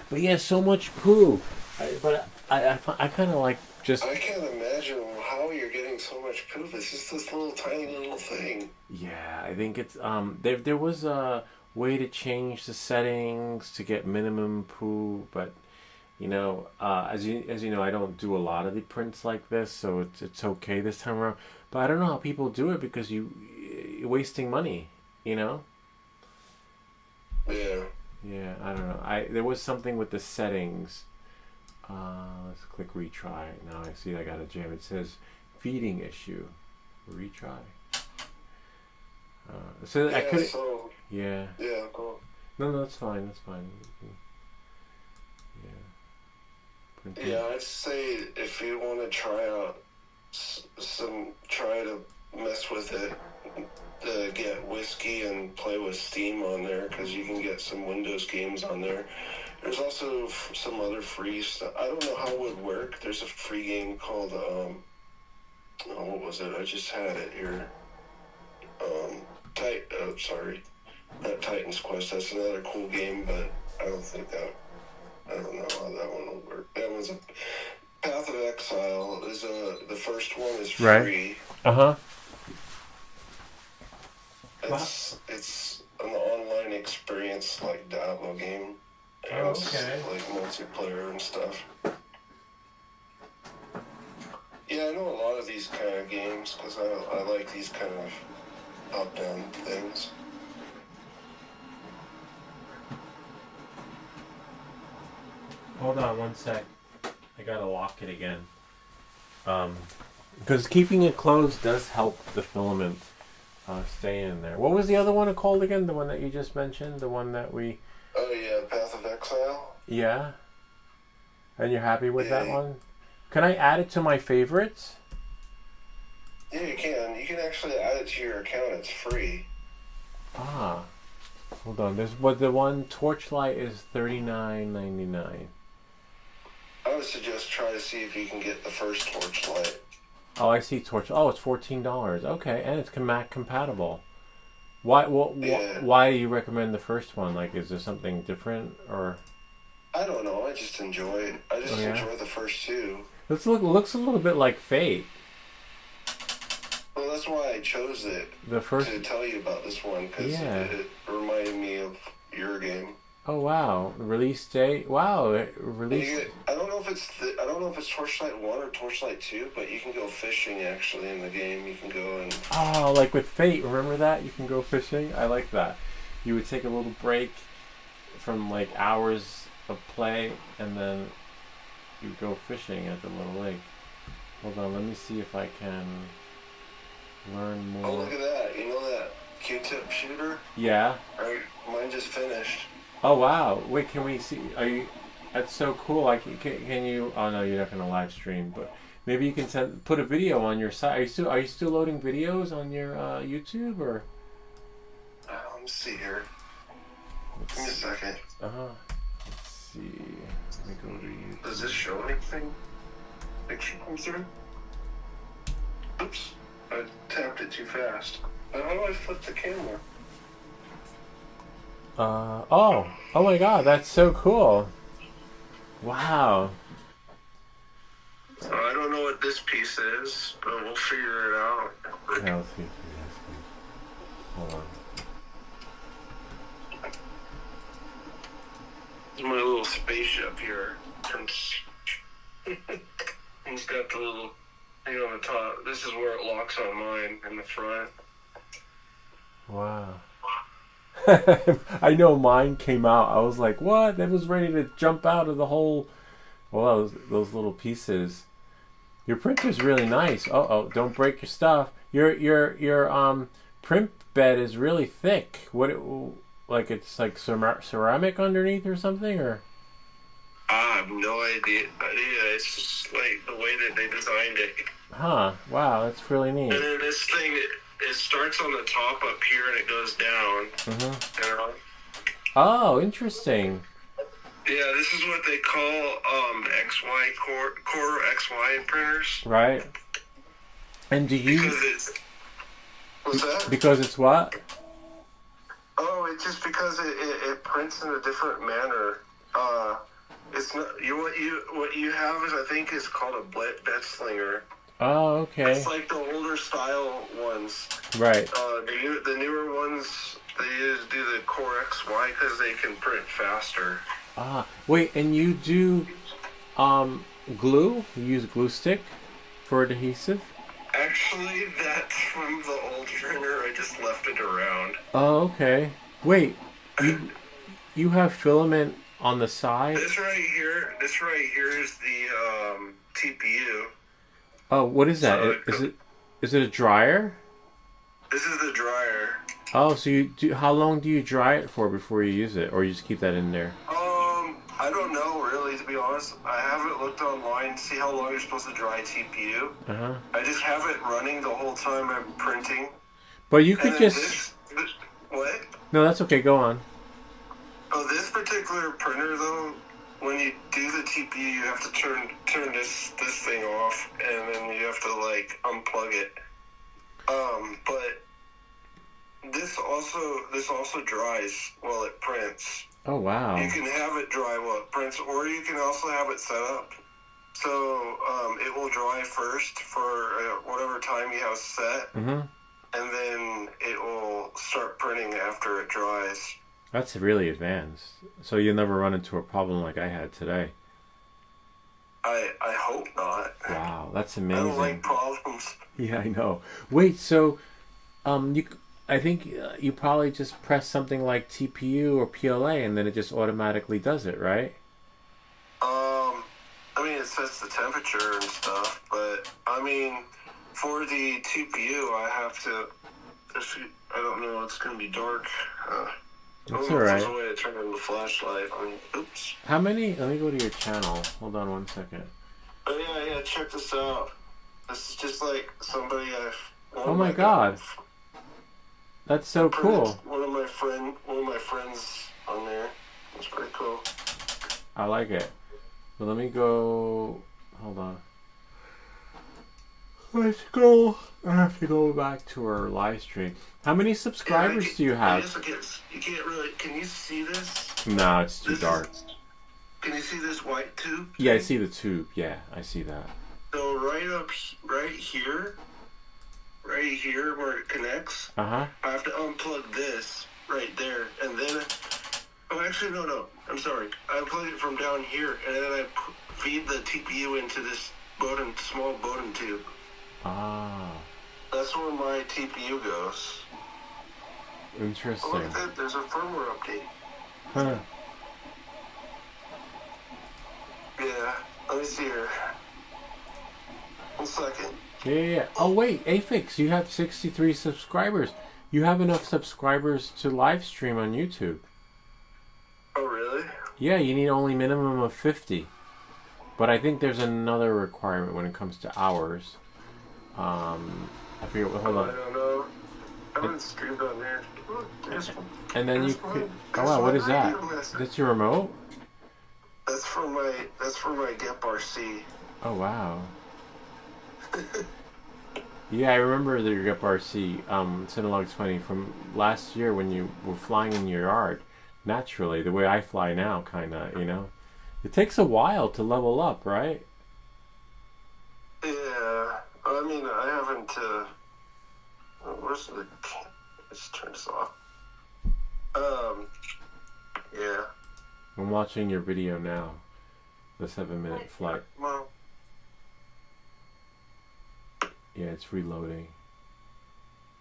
but yeah, so much poo. I kind of like just. I can't imagine how you're getting so much poop. It's just this tiny little thing. Yeah, I think it's there was a way to change the settings to get minimum poo, but as you know, I don't do a lot of the prints like this, so it's okay this time around. But I don't know how people do it because you're wasting money, Yeah. Yeah, I don't know. There was something with the settings. Let's click retry. Now I see I got a jam. It says feeding issue. Retry. So I couldn't. So, yeah. Yeah. Cool. No, that's fine. That's fine. Yeah. Yeah, I'd say if you want to try out try to mess with it, get Whiskey and play with Steam on there, because you can get some Windows games on there. There's also some other free stuff. I don't know how it would work. There's a free game called, what was it? I just had it here. Sorry. Not Titan's Quest. That's another cool game, but I don't know how that one will work. That one's a Path of Exile. The first one is free. Right. Uh-huh. It's an online experience, like Diablo game. And it's like multiplayer and stuff. Yeah, I know a lot of these kind of games because I like these kind of up-down things. Hold on one sec. I gotta lock it again. Because keeping it closed does help the filament stay in there. What was the other one called again? The one that you just mentioned? The one that we... Oh yeah, Path of Exile. Yeah? And you're happy with that one? Can I add it to my favorites? Yeah, you can. You can actually add it to your account. It's free. Ah. Hold on. There's the one Torchlight is $39.99. I would suggest try to see if you can get the first Torchlight. Oh, I see Torch. Oh, it's $14. Okay, and it's Mac compatible. Why do you recommend the first one? Like, is there something different or? I don't know. I just enjoy it. I just enjoy the first two. Looks a little bit like Fate. Well, that's why I chose it. To tell you about this one because it reminded me of your game. Oh wow! Release date. Wow, release. I don't know if it's Torchlight 1 or Torchlight 2, but you can go fishing actually in the game. You can go and. Oh, like with Fate. Remember that? You can go fishing. I like that. You would take a little break from like hours of play, and then you go fishing at the little lake. Hold on, let me see if I can learn more. Oh, look at that! You know that Q-tip shooter? Yeah. Right. Mine just finished. Oh wow! Wait, can we see? Are you? That's so cool. Can you? Oh no, you're not gonna live stream, but maybe you can put a video on your site. Are you still loading videos on your YouTube or? Let me see here. Give me a second. Let's see. Let me go to YouTube. Does this show anything? Picture come through? Oops! I tapped it too fast. How do I flip the camera? Oh my god, that's so cool. Wow. So I don't know what this piece is, but we'll figure it out. Yeah, let's see. Hold on. This is my little spaceship here. It's got the little thing on the top. This is where it locks on mine in the front. Wow. I know mine came out. I was like, what? It was ready to jump out of the whole. Well, those little pieces. Your printer's really nice. Oh, don't break your stuff. Your print bed is really thick. Like it's like ceramic underneath or something, or? I have no idea. It's just like the way that they designed it. Huh. Wow, that's really neat. And then this thing, it starts on the top up here and it goes down. Mm-hmm. Oh, interesting. Yeah, this is what they call XY core XY printers. Right. And do you? What's that? Because it's what? Oh, it's just because it prints in a different manner. It's not what you have is I think is called a bed slinger. Oh, okay. It's like the older style ones. Right. The newer ones they do the Core XY because they can print faster. Ah, wait, and you do glue? You use glue stick for adhesive? Actually, that's from the old printer. I just left it around. Oh, okay. Wait, you have filament on the side? This right here is the TPU. Oh, what is that? Is it a dryer? This is the dryer. Oh, so how long do you dry it for before you use it, or you just keep that in there? I don't know really, to be honest. I haven't looked online to see how long you're supposed to dry TPU. I just have it running the whole time I'm printing. But you could just. What? No, that's okay. Go on. Oh, this particular printer though, when you do the TPU, you have to turn this thing off, and then you have to like unplug it. But this also dries while it prints. Oh wow. You can have it dry while it prints, or you can also have it set up so it will dry first for whatever time you have set, and then it will start printing after it dries. That's really advanced. So you'll never run into a problem like I had today. I hope not. Wow, that's amazing. I don't like problems. Yeah, I know. Wait, so I think you probably just press something like TPU or PLA, and then it just automatically does it, right? I mean, it sets the temperature and stuff, but I mean, for the TPU, I have to. I don't know. It's gonna be dark. That's all right. There's a way to turn on the flashlight. Oops. How many? Let me go to your channel. Hold on 1 second. Oh yeah. Check this out. This is just like somebody I've. Oh my God. That's so cool. One of my friends on there. That's pretty cool. I like it. But let me go. Hold on. Let's go. I have to go back to our live stream. How many subscribers do you have? You can't really. Can you see this? No, it's too dark. Can you see this white tube? Yeah, I see the tube. Yeah, I see that. So right here where it connects. I have to unplug this right there, and then. Oh, actually, no. I'm sorry. I unplug it from down here, and then I feed the TPU into this small Bowden tube. Ah. That's where my TPU goes. Interesting. Oh, look at that. There's a firmware update. Huh. Yeah. Let me see here. 1 second. Yeah. Oh, wait. Afix, you have 63 subscribers. You have enough subscribers to live stream on YouTube. Oh, really? Yeah, you need only minimum of 50. But I think there's another requirement when it comes to hours. I forget what. Hold on. I don't know. I haven't streamed on there. And then you could. Oh wow, what is that? That's your remote? That's for my Gep RC. Oh wow. Yeah, I remember the Gep RC, Cinelog 20 from last year when you were flying in your yard. Naturally, the way I fly now, kinda, you know. It takes a while to level up, right? Yeah, I mean, I haven't. Where's the? Let's turn this off. Yeah. I'm watching your video now. The 7-minute flight. Well. Yeah, it's reloading.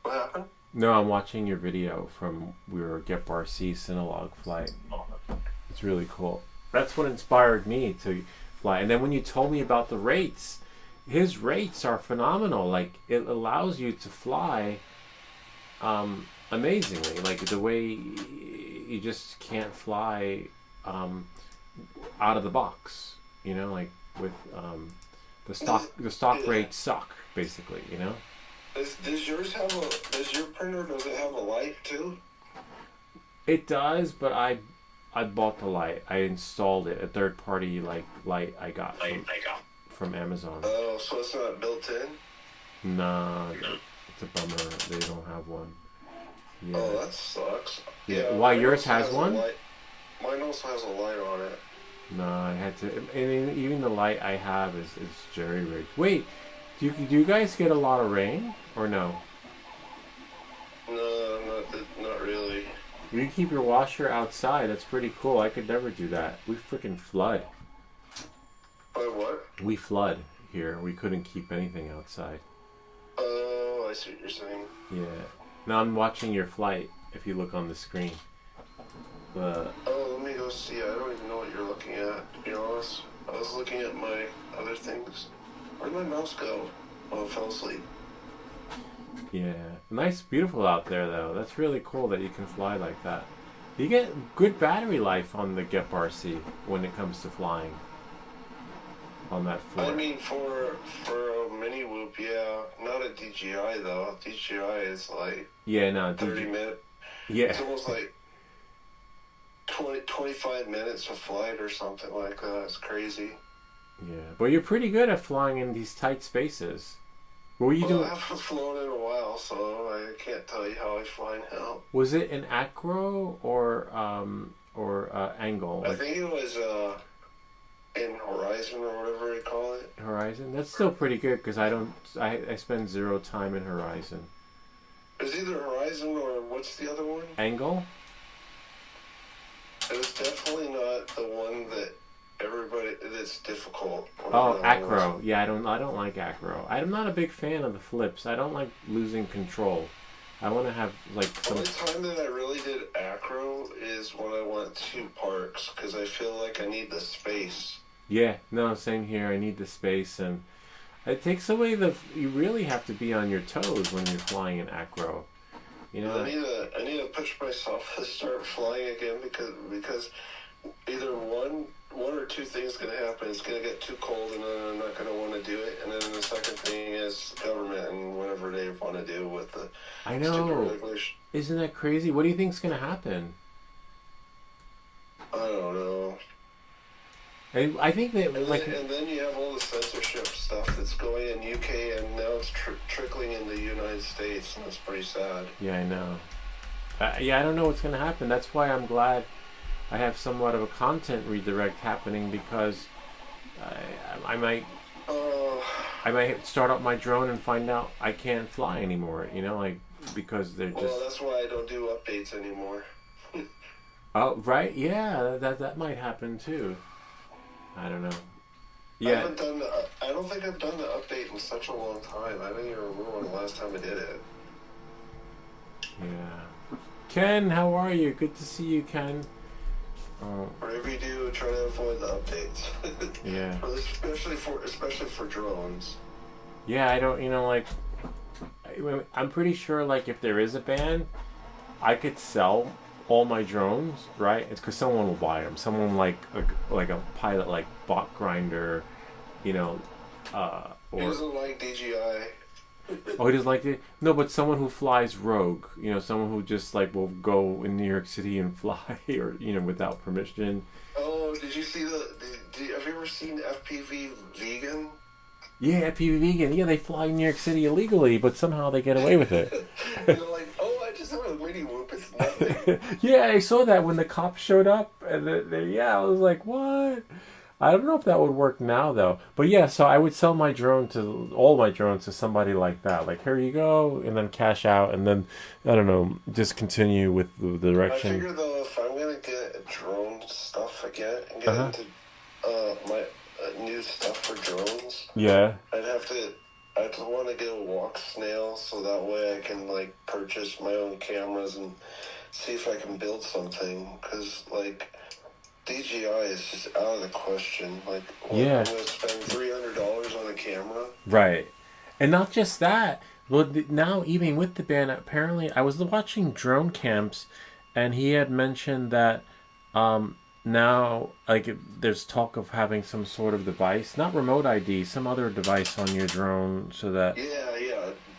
What happened? No, I'm watching your video from your Gep RC Cinelog flight. It's really cool. That's what inspired me to fly. And then when you told me about the rates, his rates are phenomenal. Like, it allows you to fly amazingly. Like, the way you just can't fly out of the box. You know, like with the stock rates suck, basically, you know? Does your printer, does it have a light too? It does, but I bought the light. I installed it. A third party light I got from Amazon. Oh, so it's not built in? Nah, it's a bummer. They don't have one. Yeah. Oh, that sucks. Yeah. Why, yours has one? Mine also has a light on it. No, I had to. And even the light I have is jerry rigged. Wait, do you guys get a lot of rain or no? No, not really. You keep your washer outside. That's pretty cool. I could never do that. We freaking flood. By what? We flood here. We couldn't keep anything outside. Oh, I see what you're saying. Yeah. Now I'm watching your flight. If you look on the screen. Oh, let me go see. I don't even know what you're looking at, to be honest. I was looking at my other things. Where'd my mouse go? Oh, I fell asleep. Yeah. Nice, beautiful out there, though. That's really cool that you can fly like that. You get good battery life on the Gep RC when it comes to flying. On that floor. I mean, for a mini whoop, yeah. Not a DJI, though. DJI is like... Yeah, no. 30 minutes. Yeah. It's almost like 25 minutes of flight or something like that. It's crazy. Yeah, but you're pretty good at flying in these tight spaces. What were you doing? I haven't flown in a while, so I can't tell you how I fly now. Was it an acro or angle? I think it was in Horizon or whatever you call it. Horizon? That's still pretty good because I spend 0 time in Horizon. It's either Horizon or what's the other one? Angle? It was definitely not the one that that's difficult. Oh, acro. Yeah, I don't like acro. I'm not a big fan of the flips. I don't like losing control. I want to have like some. The only time that I really did acro is when I went to parks because I feel like I need the space. Yeah, no, same here. I need the space, and it takes away you really have to be on your toes when you're flying in acro. You know. I need to push myself to start flying again because either one or two things going to happen. It's going to get too cold, and then I'm not going to want to do it. And then the second thing is government and whatever they want to do with the stupid regulation. Isn't that crazy? What do you think's going to happen? I don't know. I think that and then you have all the censorship stuff that's going in UK, and now it's trickling in the United States, and it's pretty sad. Yeah, I know. I don't know what's going to happen. That's why I'm glad I have somewhat of a content redirect happening because I might start up my drone and find out I can't fly anymore. You know, like because they're just. Well, that's why I don't do updates anymore. Oh right, yeah, that might happen too. I don't know. Yeah. I don't think I've done the update in such a long time. I don't even remember when the last time I did it. Yeah. Ken, how are you? Good to see you, Ken. Whatever you do, try to avoid the updates. Yeah. especially for drones. Yeah, I don't. I'm pretty sure like if there is a ban, I could sell all my drones, right? It's because someone will buy them. Someone like a pilot like Bot Grinder, or He doesn't like DJI. Oh, he doesn't like it? No, but someone who flies rogue, someone who just like will go in New York City and fly, or without permission. Oh, did you see have you ever seen FPV Vegan? Yeah, FPV Vegan. Yeah, they fly in New York City illegally, but somehow they get away with it. They're like, oh, I just have a mini whoop. It's nothing. Yeah, I saw that when the cops showed up, and I was like, what? I don't know if that would work now though. But yeah, so I would sell all my drones to somebody like that. Like, here you go, and then cash out, and then I don't know, just continue with the direction. I figure though, if I'm gonna get drone stuff again and get into my new stuff for drones, yeah, I'd want to get a walk snail so that way I can like purchase my own cameras and see if I can build something. Because like DJI is just out of the question. Like, yeah, I'm going to spend $300 on a camera. Right. And not just that. Well, now even with the ban, apparently I was watching drone camps, and he had mentioned that now like there's talk of having some sort of device, not remote ID, some other device on your drone so that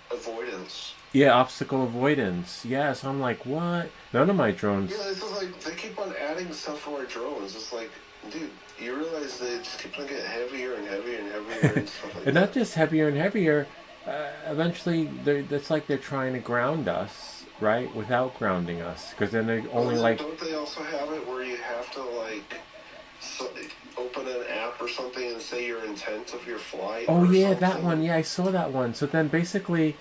avoidance. Yeah, obstacle avoidance. Yeah, so I'm like, what? None of my drones. Yeah, it's just like they keep on adding stuff for our drones. It's like, dude, you realize they just keep on getting heavier and heavier and heavier and stuff like and that. not just heavier and heavier. Eventually, it's like they're trying to ground us, right? Without grounding us, because then they only Don't they also have it where you have to like open an app or something and say your intent of your flight? Oh yeah, something? that one. Yeah, I saw that one. So then basically,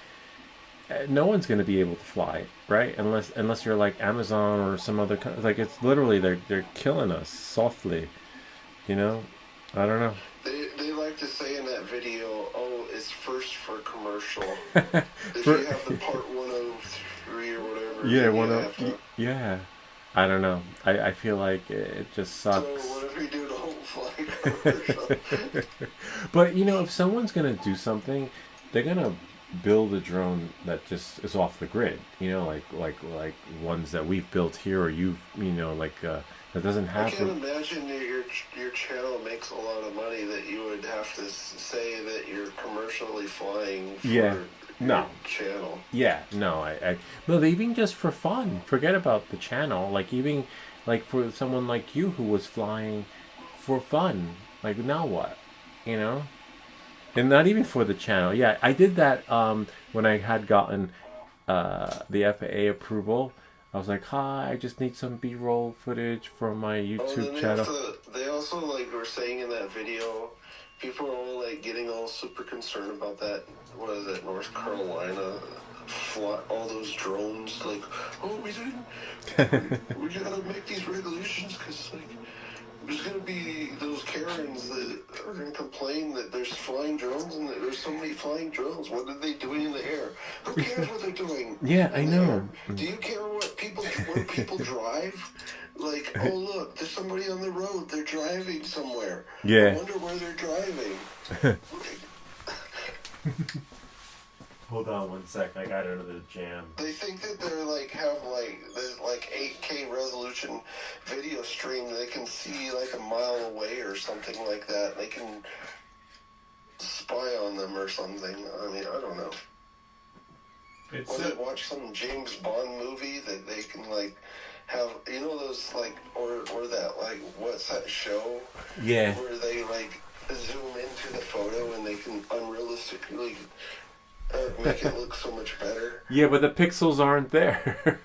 no one's going to be able to fly, right? Unless you're like Amazon or some other like it's literally they're killing us softly, I don't know. They like to say in that video, oh, it's first for commercial. If you have the part 103 or whatever. Yeah, yeah. I don't know. I feel like it just sucks. So whatever you do, don't fly commercial. But if someone's gonna do something, they're gonna build a drone that just is off the grid. Like ones that we've built here, or that doesn't have. I can't imagine that your channel makes a lot of money that you would have to say that you're commercially flying for your channel. Yeah, no, no, even just for fun. Forget about the channel. Like even Like for someone like you who was flying for fun. Like now what? You know? And not even for the channel. Yeah, I did that when I had gotten the FAA approval. I was like, hi, I just need some B-roll footage for my YouTube channel. They also like were saying in that video, people are all like getting all super concerned about that. What is it, North Carolina? All those drones, like, oh, we gotta make these regulations because like there's gonna be those Karens that are gonna complain that there's flying drones and that there's so many flying drones. What are they doing in the air? Who cares what they're doing? Yeah, I know. Do you care what people drive? Like, oh look, there's somebody on the road. They're driving somewhere. Yeah. I wonder where they're driving. Hold on one sec. I got another jam. They think that they're like have like this like 8K resolution video stream that they can see like a mile away or something like that. They can spy on them or something. I mean, I don't know. Or they watch some James Bond movie that they can like have, you know, those like or that like what's that show? Yeah. Where they like zoom into the photo and they can unrealistically make it look so much better. Yeah, but the pixels aren't there.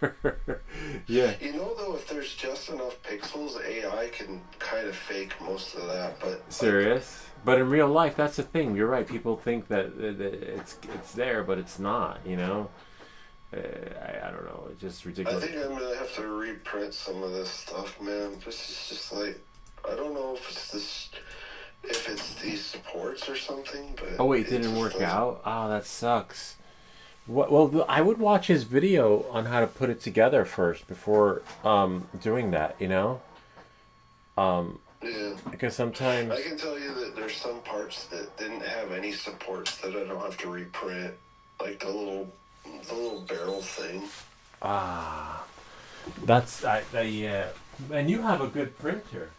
Yeah. You know, though, if there's just enough pixels, AI can kind of fake most of that. But serious? But in real life, that's the thing. You're right. People think that it's there, but it's not. You know. I don't know. It's just ridiculous. I think I'm gonna have to reprint some of this stuff, man. This is just like, I don't know if it's this. If it's these supports or something, but oh wait, it didn't work out? Oh, that sucks. Well, I would watch his video on how to put it together first before doing that, you know? Yeah. Because sometimes... I can tell you that there's some parts that didn't have any supports that I don't have to reprint. Like the little barrel thing. Ah. That's... yeah. And you have a good printer.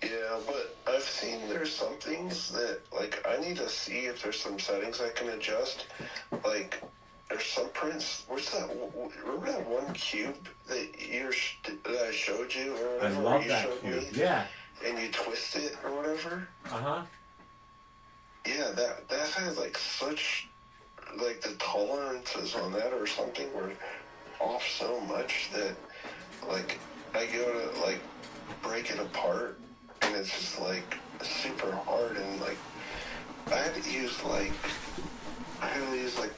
Yeah, but I've seen there's some things that, like, I need to see if there's some settings I can adjust. Like, there's some prints. What's that? Remember that one cube that I showed you? Or whatever, I love that cube. Yeah. And you twist it or whatever? Uh-huh. Yeah, that has, like, such... Like, the tolerances on that or something were off so much that, like, I go to, like, break it apart. And it's just like super hard, and like I had to use like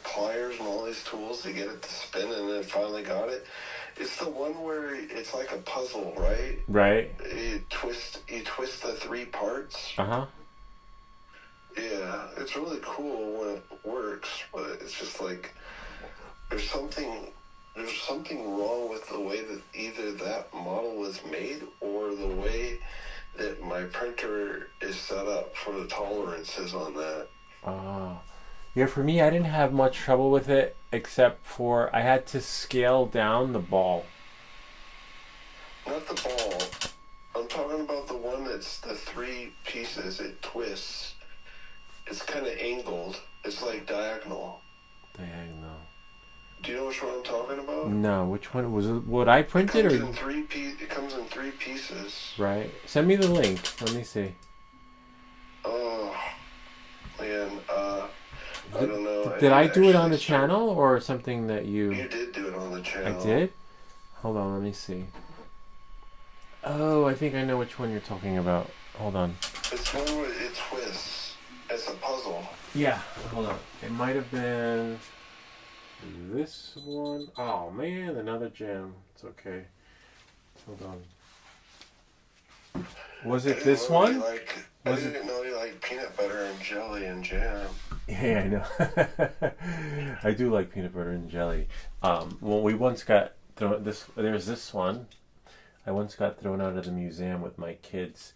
pliers and all these tools to get it to spin, and then finally got it. It's the one where it's like a puzzle, right? Right. You twist the 3 parts. Uh-huh. Yeah, it's really cool when it works, but it's just like there's something wrong with the way that either that model was made or the way that my printer is set up for the tolerances on that. Yeah, for me, I didn't have much trouble with it, except for I had to scale down the ball. Not the ball. I'm talking about the one that's the 3 pieces. It twists. It's kind of angled. It's like diagonal. Diagonal. Do you know which one I'm talking about? No, which one was it? What I printed, it comes in 3 pieces. Right. Send me the link. Let me see. Oh, man. I don't know. Did I do it on the channel or something that you... You did do it on the channel. I did? Hold on, let me see. Oh, I think I know which one you're talking about. Hold on. It's one where it twists. It's a puzzle. Yeah, hold on. It might have been... this one. Oh man, another jam. It's okay. Hold on. Was it this one? I didn't know you like peanut butter and jelly and jam. Yeah, I know. I do like peanut butter and jelly. Well, we once got thrown. There's this one. I once got thrown out of the museum with my kids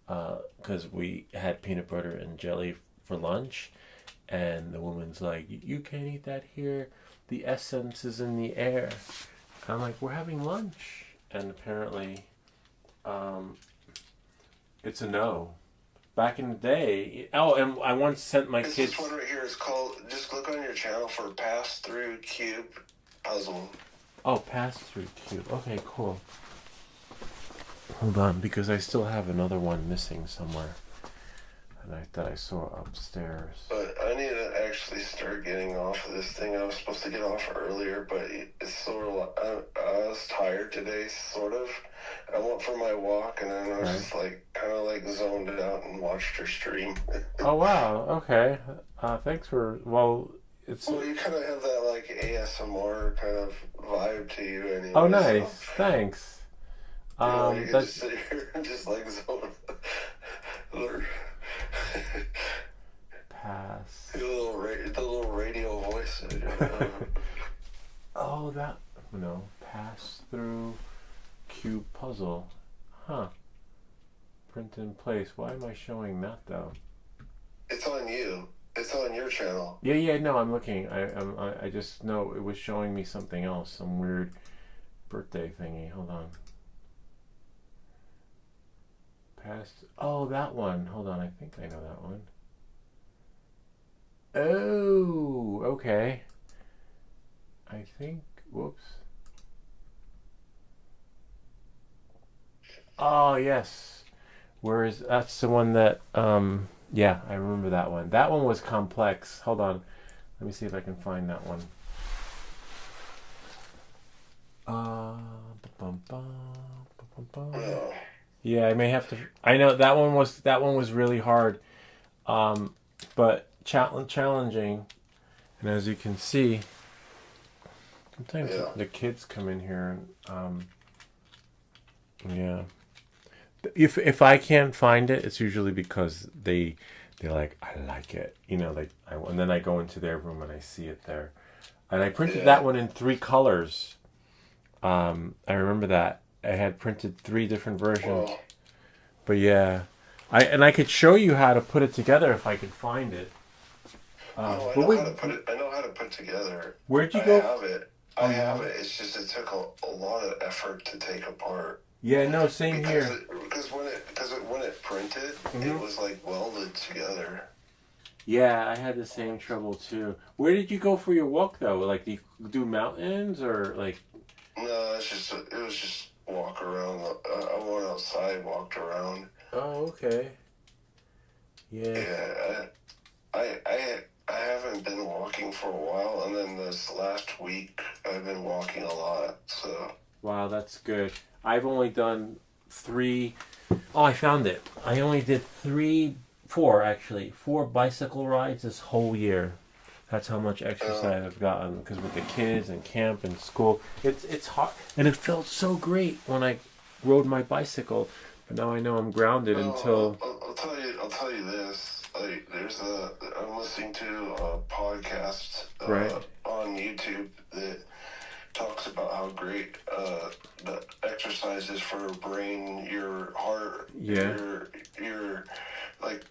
because we had peanut butter and jelly for lunch, and the woman's like, "You can't eat that here. The essence is in the air." I'm like, "We're having lunch," and apparently, it's a no. Back in the day, and I once sent my kids. This one right here is called. Just look on your channel for pass-through cube puzzle. Oh, pass-through cube. Okay, cool. Hold on, because I still have another one missing somewhere. And that I saw upstairs. But I need to actually start getting off of this thing. I was supposed to get off earlier, but it's sort of I was tired today, sort of. I went for my walk, and then I was just like kind of like zoned out and watched her stream. Oh wow, okay. Thanks for it's. Well, you kind of have that like ASMR kind of vibe to you, anyway. Oh, nice. So, thanks. You know, you can just sit here and just like zone. Pass. The little radio voice. Oh, pass through cube puzzle. Huh. Print in place. Why am I showing that though? It's on you. It's on your channel. Yeah. No, I'm looking. I just know it was showing me something else. Some weird birthday thingy. Hold on. Oh, that one. Hold on. I think I know that one. Oh, okay. I think. Whoops. Oh, yes. That's the one that, yeah, I remember that one. That one was complex. Hold on. Let me see if I can find that one. Yeah, I may have to. I know that one was really hard, but challenging. And as you can see, sometimes the kids come in here and yeah. If I can't find it, it's usually because they're like, I like it, and then I go into their room and I see it there, and I printed that one in 3 colors. I remember that I had printed 3 different versions, but yeah, I could show you how to put it together if I could find it. I know how to put it together. Where'd you go? I have it. It's just it took a lot of effort to take apart. Yeah, no, same here. Because when it printed, it was like welded together. Yeah, I had the same trouble too. Where did you go for your walk though? Like, do you do mountains or like? No, it was just walk around. I went outside, walked around. Oh, okay. Yeah. Yeah, I haven't been walking for a while, and then this last week I've been walking a lot. So. Wow, that's good. I've only done 3. Oh, I found it. I only did 4 bicycle rides this whole year. That's how much exercise I've gotten, because with the kids and camp and school, it's hard, and it felt so great when I rode my bicycle. But now I know I'm grounded until. I'll tell you this. Like, I'm listening to a podcast on YouTube that talks about how great the exercise is for your brain, your heart, your like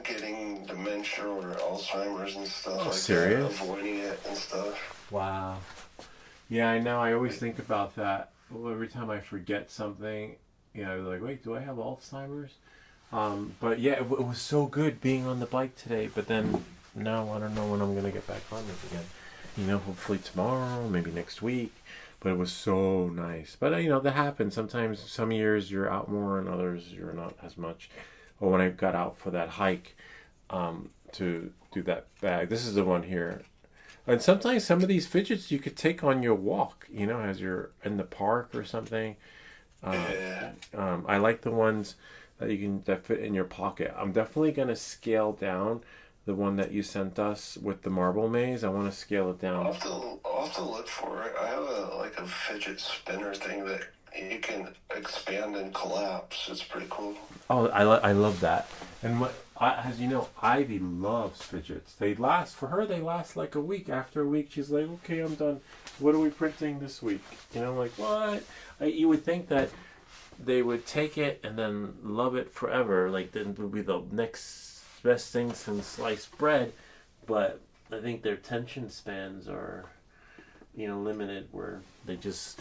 getting dementia or Alzheimer's and stuff like serious? that, avoiding it and stuff. Wow. Yeah, I know. I always think about that. Well, every time I forget something, I'm like, wait, do I have Alzheimer's? But yeah, it was so good being on the bike today. But then now I don't know when I'm gonna get back on it again. Hopefully tomorrow, maybe next week. But it was so nice. But that happens. Sometimes, some years you're out more, and others you're not as much. Or when I got out for that hike, to do that bag. This is the one here. And sometimes some of these fidgets you could take on your walk, as you're in the park or something. I like the ones that fit in your pocket. I'm definitely going to scale down the one that you sent us with the marble maze. I want to scale it down. I'll have to look for it. I have a fidget spinner thing that you can expand and collapse. It's pretty cool. Oh, I love that. And as you know, Ivy loves fidgets. They last like a week. After a week, she's like, okay, I'm done. What are we printing this week? I'm like, what? You would think that they would take it and then love it forever. Like, then it would be the next best thing since sliced bread. But I think their attention spans are, limited, where they just,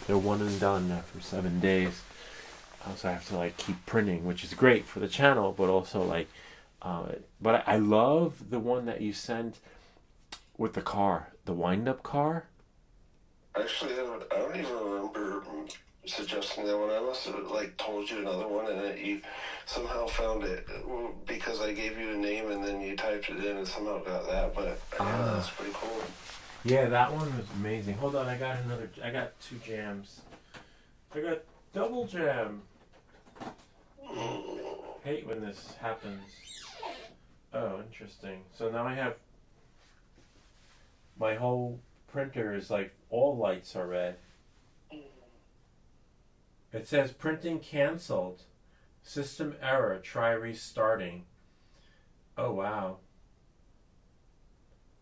they're one and done after 7 days. So I have to keep printing, which is great for the channel, but also but I love the one that you sent with the car, the wind-up car. Actually, I don't even remember suggesting that one. I must have like told you another one, and that you somehow found it because I gave you a name, and then you typed it in, and somehow got that. But yeah, that's pretty cool. Yeah, that one was amazing. Hold on, I got 2 jams. I got double jam. Hate when this happens. Oh, interesting. So now I have my whole printer is like all lights are red. It says printing canceled. System error. Try restarting. Oh wow.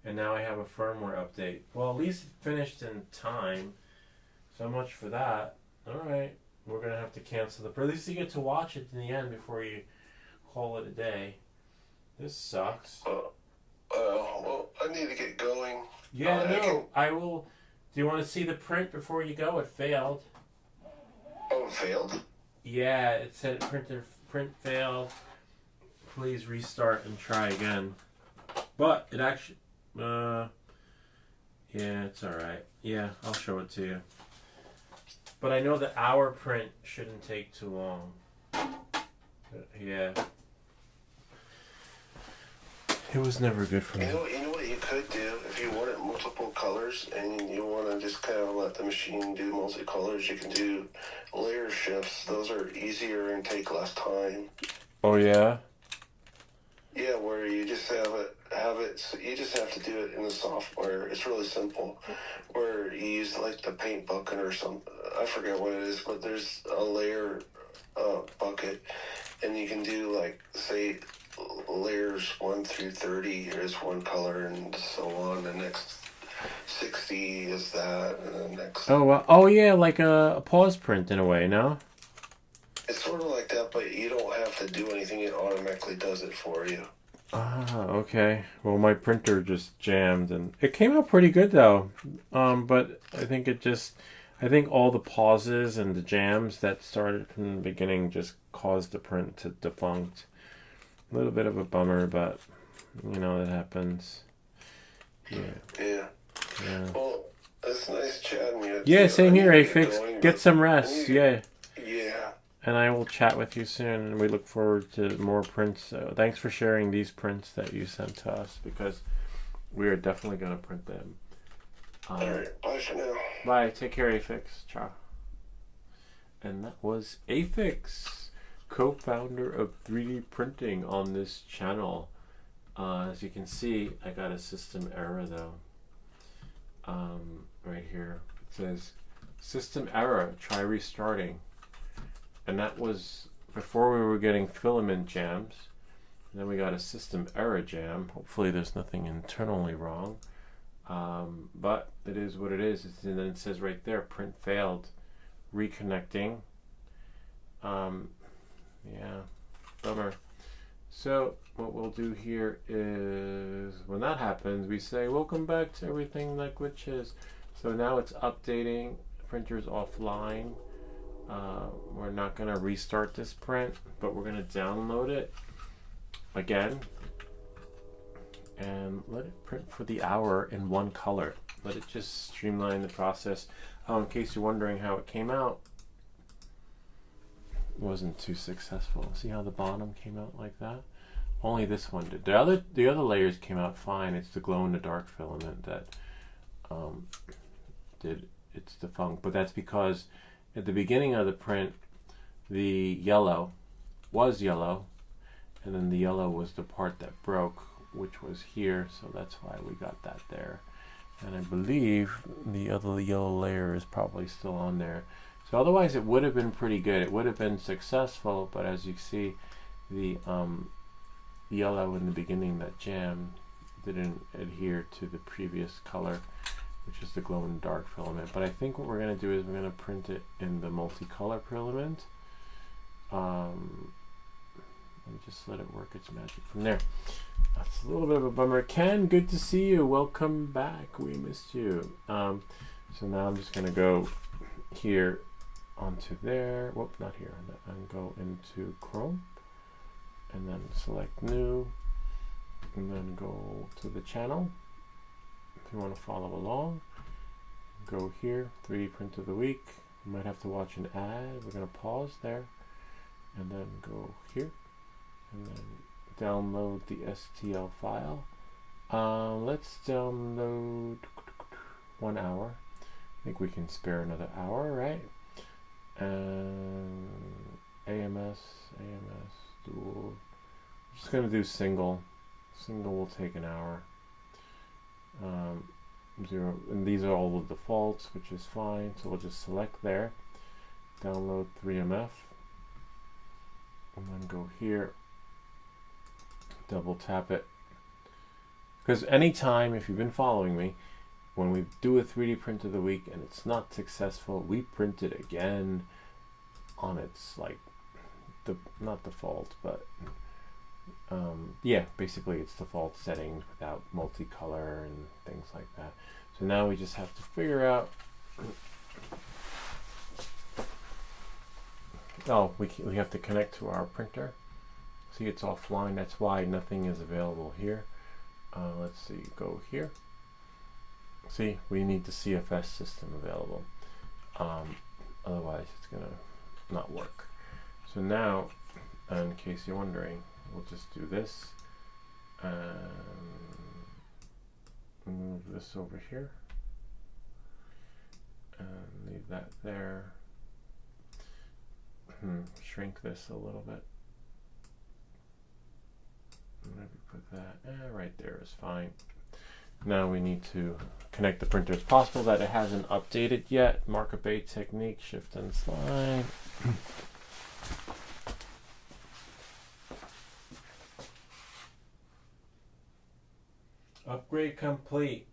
And now I have a firmware update. Well, at least it finished in time. So much for that. Alright. We're going to have to cancel the... But at least you get to watch it in the end before you call it a day. This sucks. Well, I need to get going. Yeah, no. I will... Do you want to see the print before you go? It failed. Oh, it failed? Yeah, it said print failed. Please restart and try again. But it actually... yeah, it's alright. Yeah, I'll show it to you. But I know that our print shouldn't take too long. Yeah. It was never good for me. You know what you could do if you wanted multiple colors and you want to just kind of let the machine do multi-colors, you can do layer shifts. Those are easier and take less time. Oh yeah? Yeah, where you just have it so you just have to do it in the software. It's really simple. Where you use like the paint bucket or something. I forget what it is, but there's a layer bucket, and you can do like say layers 1 through 30 is one color, and so on. The next 60 is that, and the next. Oh yeah, like a pause print in a way, no? It's sort of like that, but you don't have to do anything. It automatically does it for you. Ah, okay. Well, my printer just jammed, and it came out pretty good though. But I think I think all the pauses and the jams that started from the beginning just caused the print to defunct. A little bit of a bummer, but you know, that happens. Yeah. Well, it's nice chatting with you. Yeah, same here, Afix. Get some rest. Yeah. Yeah. And I will chat with you soon, and we look forward to more prints. So thanks for sharing these prints that you sent to us, because we are definitely going to print them. Alright, bye for now. Bye. Take care, Afix. Ciao. And that was Afix, co-founder of 3D printing on this channel. As you can see, I got a system error though. Right here. It says, system error, try restarting. And that was before we were getting filament jams. And then we got a system error jam. Hopefully there's nothing internally wrong. But it is what it is. And then it says right there, print failed. Reconnecting. Yeah, bummer. So what we'll do here is, when that happens, we say, welcome back to everything that glitches. So now it's updating. The printer's offline. We're not going to restart this print, but we're going to download it again and let it print for the hour in one color. Let it just streamline the process. In case you're wondering how it came out, it wasn't too successful. See how the bottom came out like that? Only this one did. The other layers came out fine. It's the glow-in-the-dark filament that did its defunct, but that's because at the beginning of the print, the yellow was yellow, and then the yellow was the part that broke, which was here, so that's why we got that there. And I believe the other yellow layer is probably still on there. So otherwise it would have been pretty good. It would have been successful, but as you see, the yellow in the beginning that jammed didn't adhere to the previous color, which is the glow-in-the-dark filament. But I think what we're going to do is we're going to print it in the multicolor filament. And just let it work its magic from there. That's a little bit of a bummer. Ken, good to see you. Welcome back. We missed you. So now I'm just going to go here onto there. Whoop, not here. And go into Chrome. And then select New. And then go to the channel. If you want to follow along. go here, 3D print of the week. You might have to watch an ad. We're going to pause there and then go here and then download the STL file. Let's download 1 hour. I think we can spare another hour, right? And AMS, dual. I'm just going to do single. Single will take an hour. 0, and these are all the defaults, which is fine. So we'll just select there, download 3MF, and then go here, double tap it. Because anytime, if you've been following me, when we do a 3D print of the week and it's not successful, we print it again on its, like, not default, but yeah, basically it's default settings without multicolor and things like that. So now we just have to figure out, oh, we have to connect to our printer. See, it's offline, that's why nothing is available here. Let's see, go here. See, we need the CFS system available. Otherwise it's gonna not work. So now, in case you're wondering, we'll just do this and move this over here and leave that there. Shrink this a little bit. Maybe put that right there is fine. Now we need to connect the printer. It's possible that it hasn't updated yet. Markup A technique, shift and slide. Upgrade complete.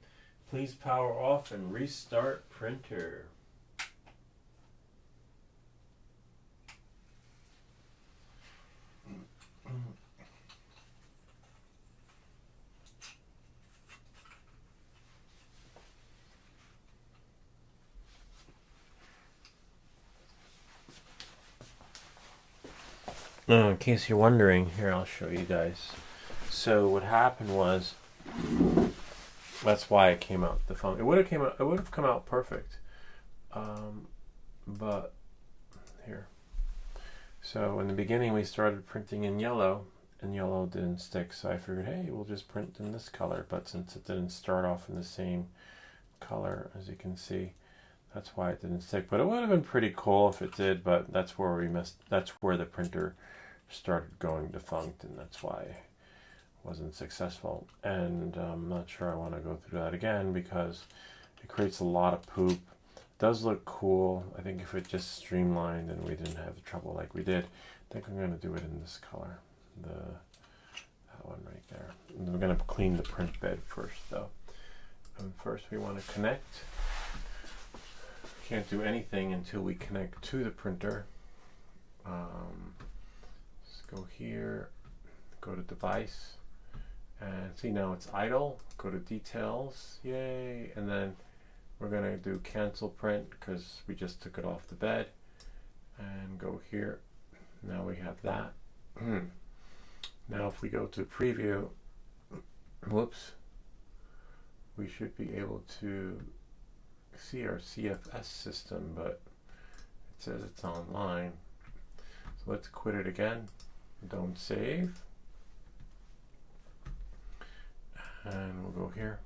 Please power off and restart printer. In case you're wondering, here I'll show you guys. So what happened was, that's why it came out the phone. It would have come out perfect, but here. So in the beginning we started printing in yellow, and yellow didn't stick. So I figured, hey, we'll just print in this color. But since it didn't start off in the same color, as you can see, that's why it didn't stick. But it would have been pretty cool if it did. But that's where we missed. That's where the printer started going defunct, and that's why it wasn't successful. And I'm not sure I want to go through that again because it creates a lot of poop. It does look cool. I think if it just streamlined and we didn't have the trouble like we did, I think I'm going to do it in this color, that one right there. And we're going to clean the print bed first, though. And first we want to connect. Can't do anything until we connect to the printer. Let's go here, go to device, and see now it's idle. Go to details, yay, and then we're gonna do cancel print because we just took it off the bed, and go here. Now we have that. Now if we go to preview, whoops, we should be able to see our CFS system, but it says it's online. So let's quit it again. Don't save. And we'll go here.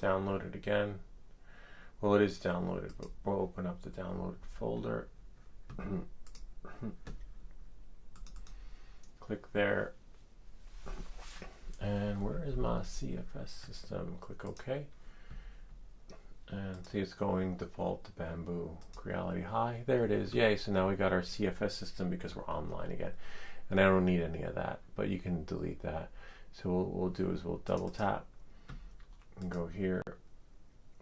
Download it again. Well, it is downloaded, but we'll open up the downloaded folder. Click there. And where is my CFS system? Click OK. And see, it's going default to Bamboo crealityhi. There it is. Yay. So now we got our CFS system because we're online again. And I don't need any of that, but you can delete that. So what we'll do is we'll double tap and go here.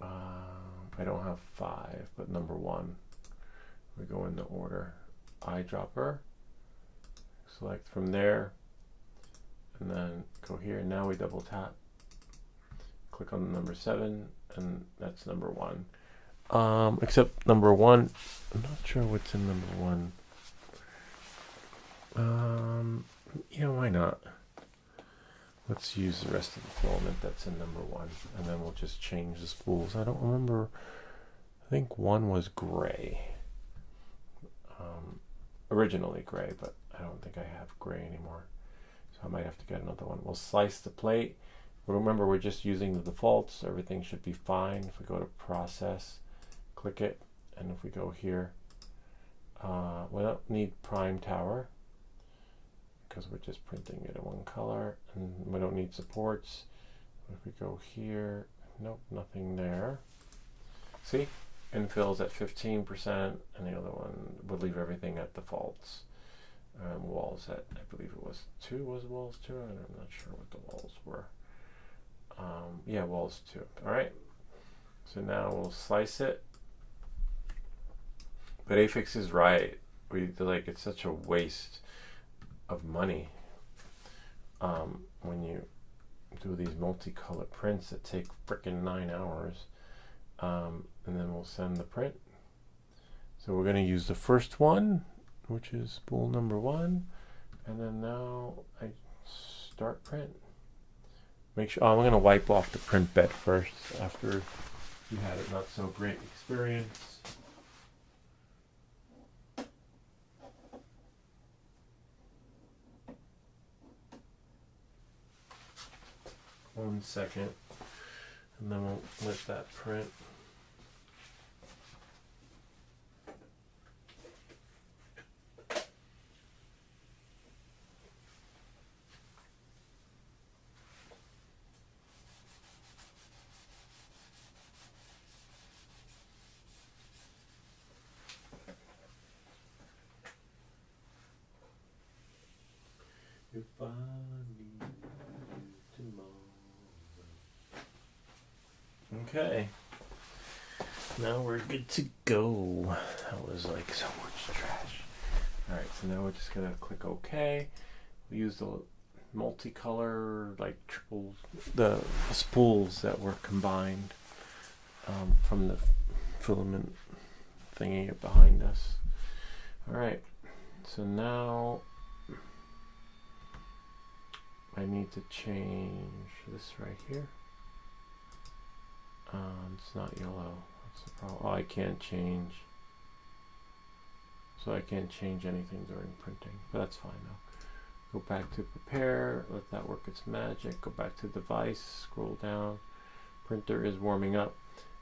I don't have 5, but number 1. We go in the order. Eyedropper. Select from there. And then go here. Now we double tap. Click on the number 7. And that's number 1. Except number 1, I'm not sure what's in number 1. Yeah, why not? Let's use the rest of the filament that's in number 1, and then we'll just change the spools. I don't remember think one was gray. Originally gray, but I don't think I have gray anymore. So I might have to get another one. We'll slice the plate. But remember, we're just using the defaults. Everything should be fine. If we go to process, click it, and if we go here, we don't need prime tower because we're just printing it in one color, and we don't need supports. If we go here, nope, nothing there. See? Infill's at 15%, and the other one would leave everything at defaults. Walls at, I believe it was 2, was walls 2? I'm not sure what the walls were. Yeah, walls 2. Alright, so now we'll slice it. But Afix is right. It's such a waste of money when you do these multicolored prints that take frickin' 9 hours. And then we'll send the print. So we're going to use the first one, which is spool number 1, and then now I start print. Make sure I'm going to wipe off the print bed first after you had a not so great experience. One second, and then we'll let that print. If I need you tomorrow. Okay. Now we're good to go. That was like so much trash. Alright, so now we're just gonna click OK. We use the multicolor, like triple, the spools that were combined from the filament thingy behind us. Alright, so now I need to change this right here. It's not yellow. That's the problem. Oh, I can't change. So I can't change anything during printing, but that's fine now. Go back to prepare, let that work its magic. Go back to device, scroll down. Printer is warming up,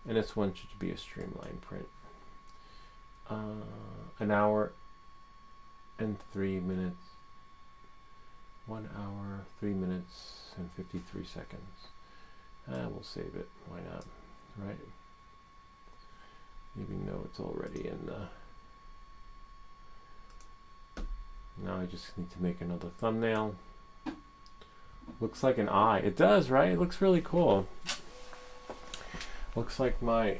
and this one should be a streamlined print. 1 hour and 3 minutes. 1 hour, 3 minutes, and 53 seconds. We'll save it. Why not? Right? Even though it's already in the... Now I just need to make another thumbnail. Looks like an eye. It does, right? It looks really cool. Looks like my...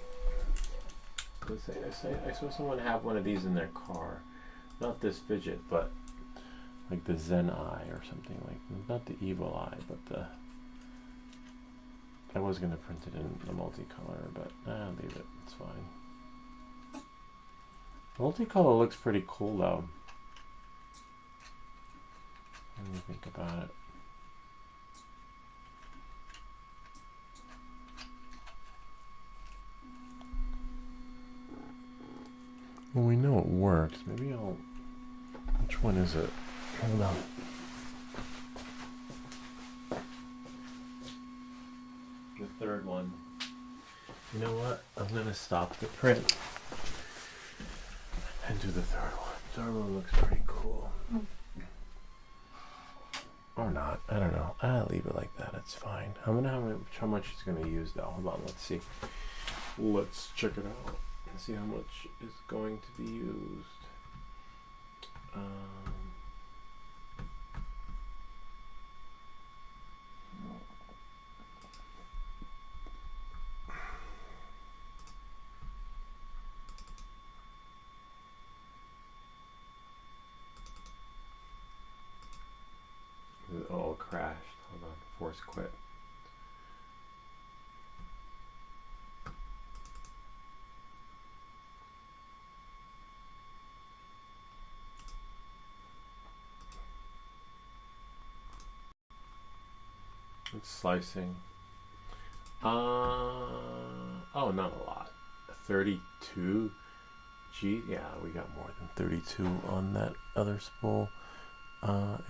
I saw someone have one of these in their car. Not this Fidget, but like the Zen eye or something, like not the evil eye, but the... I was going to print it in the multicolor, but I'll leave it. It's fine. Multicolor looks pretty cool though. When you think about it. Well, we know it works. Maybe I'll... Which one is it? Hold on. The third one. You know what? I'm going to stop the print and do the third one. The third one looks pretty cool. Or not. I don't know. I'll leave it like that. It's fine. I'm going to how much it's going to use though. Hold on. Let's see. Let's check it out. Let's see how much is going to be used. It all crashed. Hold on. Force quit. It's slicing. Oh, not a lot. 32 G. Yeah, we got more than 32 on that other spool.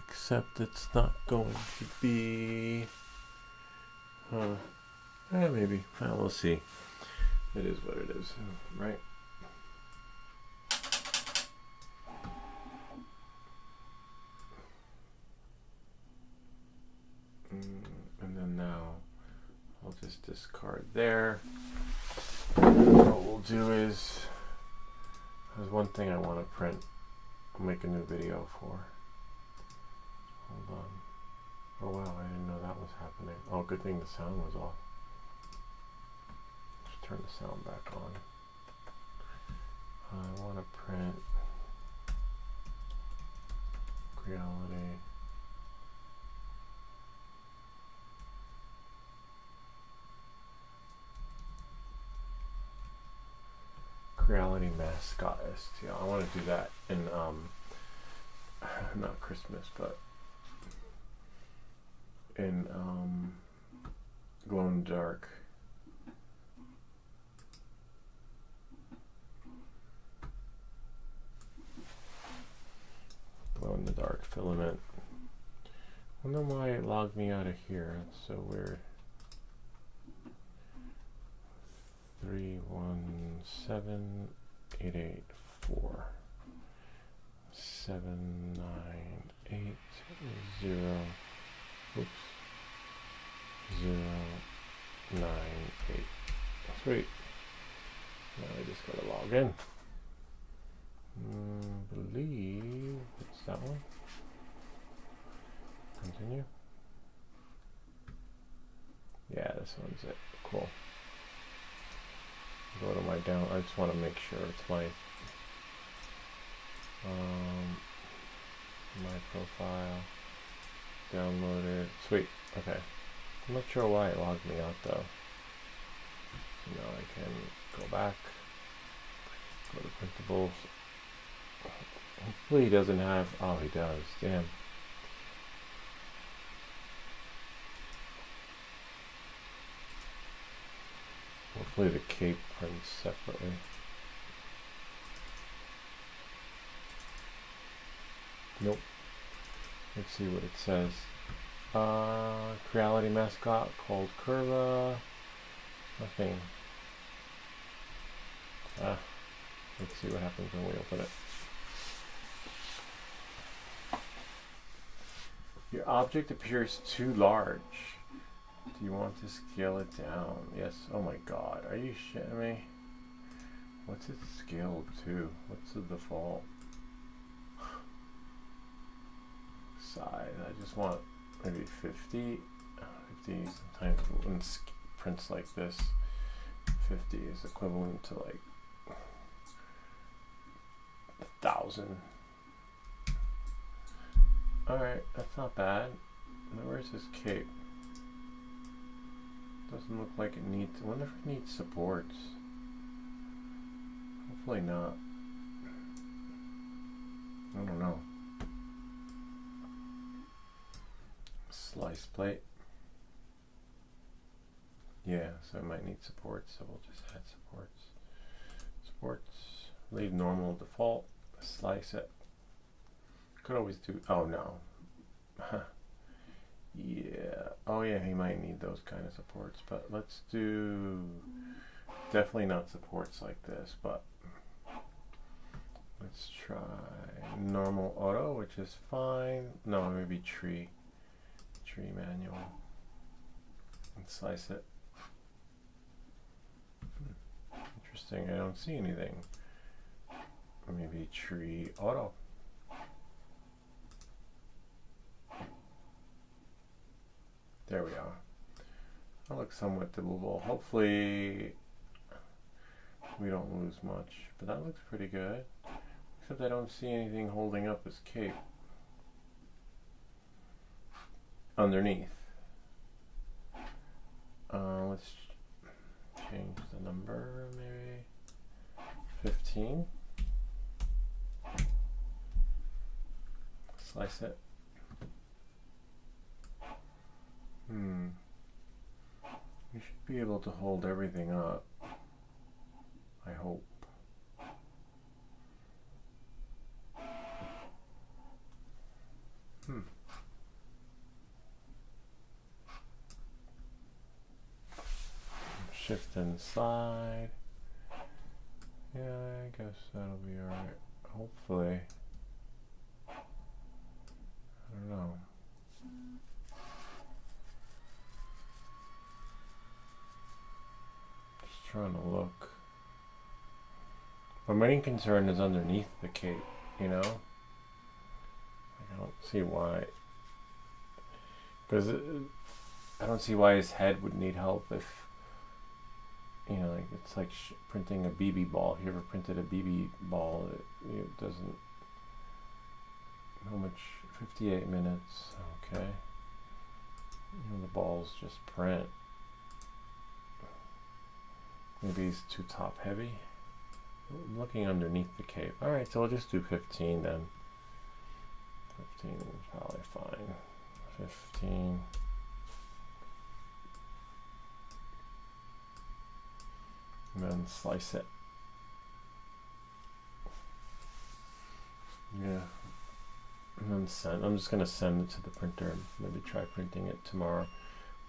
Except it's not going to be. Maybe. We'll see. It is what it is, right? And then now I'll just discard there. What we'll do is, there's one thing I want to print. I'll make a new video for. Hold on. Oh wow, I didn't know that was happening. Oh, good thing the sound was off. Just turn the sound back on. I want to print Creality. Creality mascot STL. I want to do that in not Christmas, but in glow in the dark. Glow in the dark filament. I wonder why it logged me out of here. That's so weird. 317884 7980. Oops. 098. Sweet. Now I just gotta log in. Believe it's that one. Continue. Yeah, this one's it. Cool. Go to my down. I just want to make sure it's my profile. Download it. Sweet. Okay. I'm not sure why it logged me out though. So now I can go back. Go to printables. Hopefully he doesn't have. Oh, he does. Damn. Hopefully the cape prints separately. Nope. Let's see what it says. Creality mascot called Curva. Nothing. Let's see what happens when we open it. Your object appears too large. Do you want to scale it down? Yes. Oh my god. Are you shitting me? What's it scaled to? What's the default size? I just want maybe 50. 50 sometimes when prints like this, 50 is equivalent to like 1,000. Alright, that's not bad. Now where's his cape? Doesn't look like it needs. I wonder if it needs supports. Hopefully not. I don't know. Slice plate. Yeah, so it might need supports, so we'll just add supports. Supports. Leave normal default. Slice it. Could always do. Oh no. Yeah. Oh yeah, he might need those kind of supports, but let's do definitely not supports like this, but let's try normal auto, which is fine. No, maybe tree manual, and slice it. Interesting. I don't see anything. Maybe tree auto. There we are. That looks somewhat doable. Hopefully we don't lose much, but that looks pretty good. Except I don't see anything holding up his cape underneath. Let's change the number, maybe 15. Slice it. You should be able to hold everything up, I hope. Shift inside. Yeah, I guess that'll be alright. Hopefully. I don't know. Just trying to look. My main concern is underneath the cape, you know? I don't see why. Because I don't see why his head would need help if, you know, like it's like printing a BB ball. If you ever printed a BB ball, it doesn't. How much? 58 minutes. Okay. And the balls just print. Maybe he's too top heavy. I'm looking underneath the cape. Alright, so we'll just do 15 then. 15 is probably fine. 15. And then slice it. Yeah. And then send. I'm just going to send it to the printer and maybe try printing it tomorrow.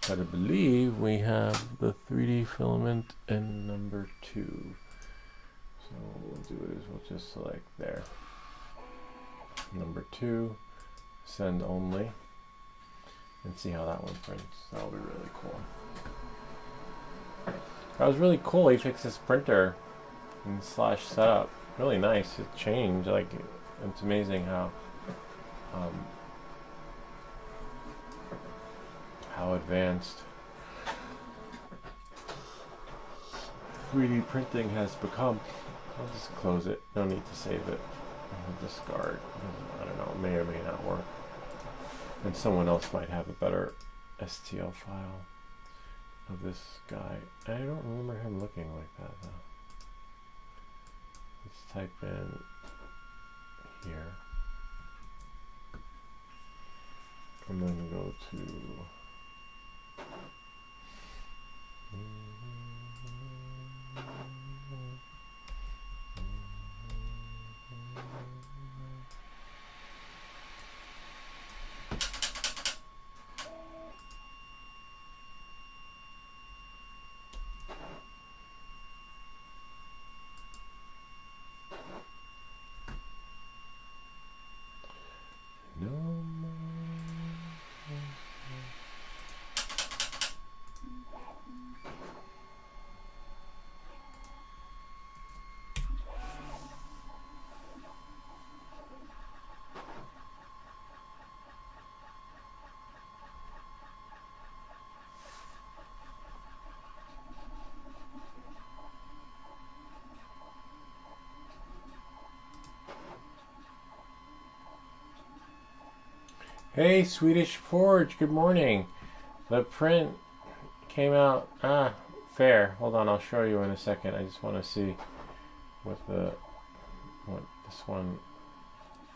But I believe we have the 3D filament in number 2. So what we'll do is we'll just select there. Number 2, send only, and see how that one prints. That'll be really cool. That was really cool. He fixed his printer and slash setup. Really nice. It changed. Like, it's amazing how advanced 3D printing has become. I'll just close it. No need to save it. I'll discard. I don't know. It may or may not work. And someone else might have a better STL file of this guy. I don't remember him looking like that though. Let's type in here. I'm going to go to Hey, Swedish Forge, good morning. The print came out, fair. Hold on, I'll show you in a second. I just want to see what this one,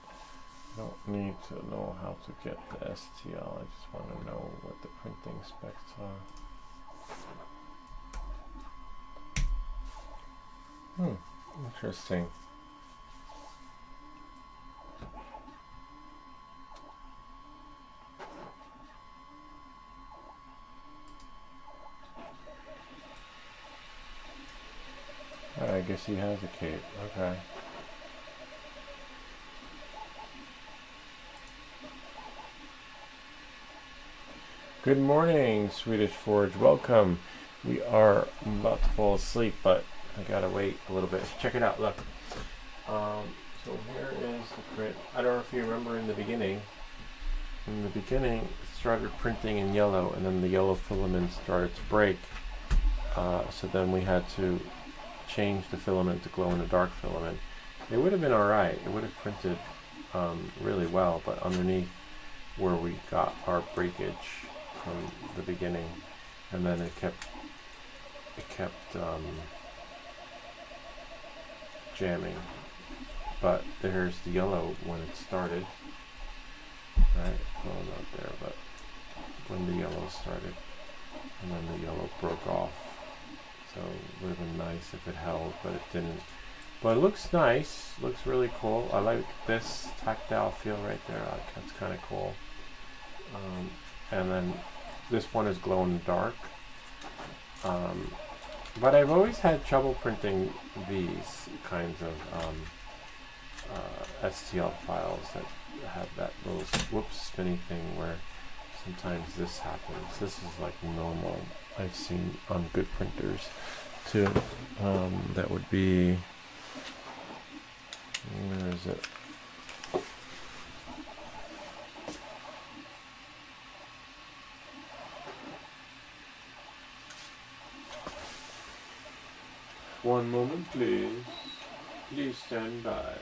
I don't need to know how to get the STL. I just want to know what the printing specs are. Interesting. I guess he has a cape. Okay. Good morning, Swedish Forge. Welcome. We are about to fall asleep, but I gotta wait a little bit. Check it out. Look. So here is the print. I don't know if you remember in the beginning. In the beginning, it started printing in yellow, and then the yellow filament started to break. So then we had to change the filament to glow in the dark filament. It would have been alright. It would have printed really well, but underneath where we got our breakage from the beginning, and then it kept jamming. But there's the yellow when it started. Right? Well, not there, but when the yellow started, and then the yellow broke off. So it would have been nice if it held, but it didn't. But it looks nice. Looks really cool. I like this tactile feel right there. That's kind of cool. And then this one is glow in the dark. But I've always had trouble printing these kinds of STL files that have that little spinny thing where sometimes this happens. This is like normal. I've seen on good printers too. That would be, where is it? One moment, please. Please stand by.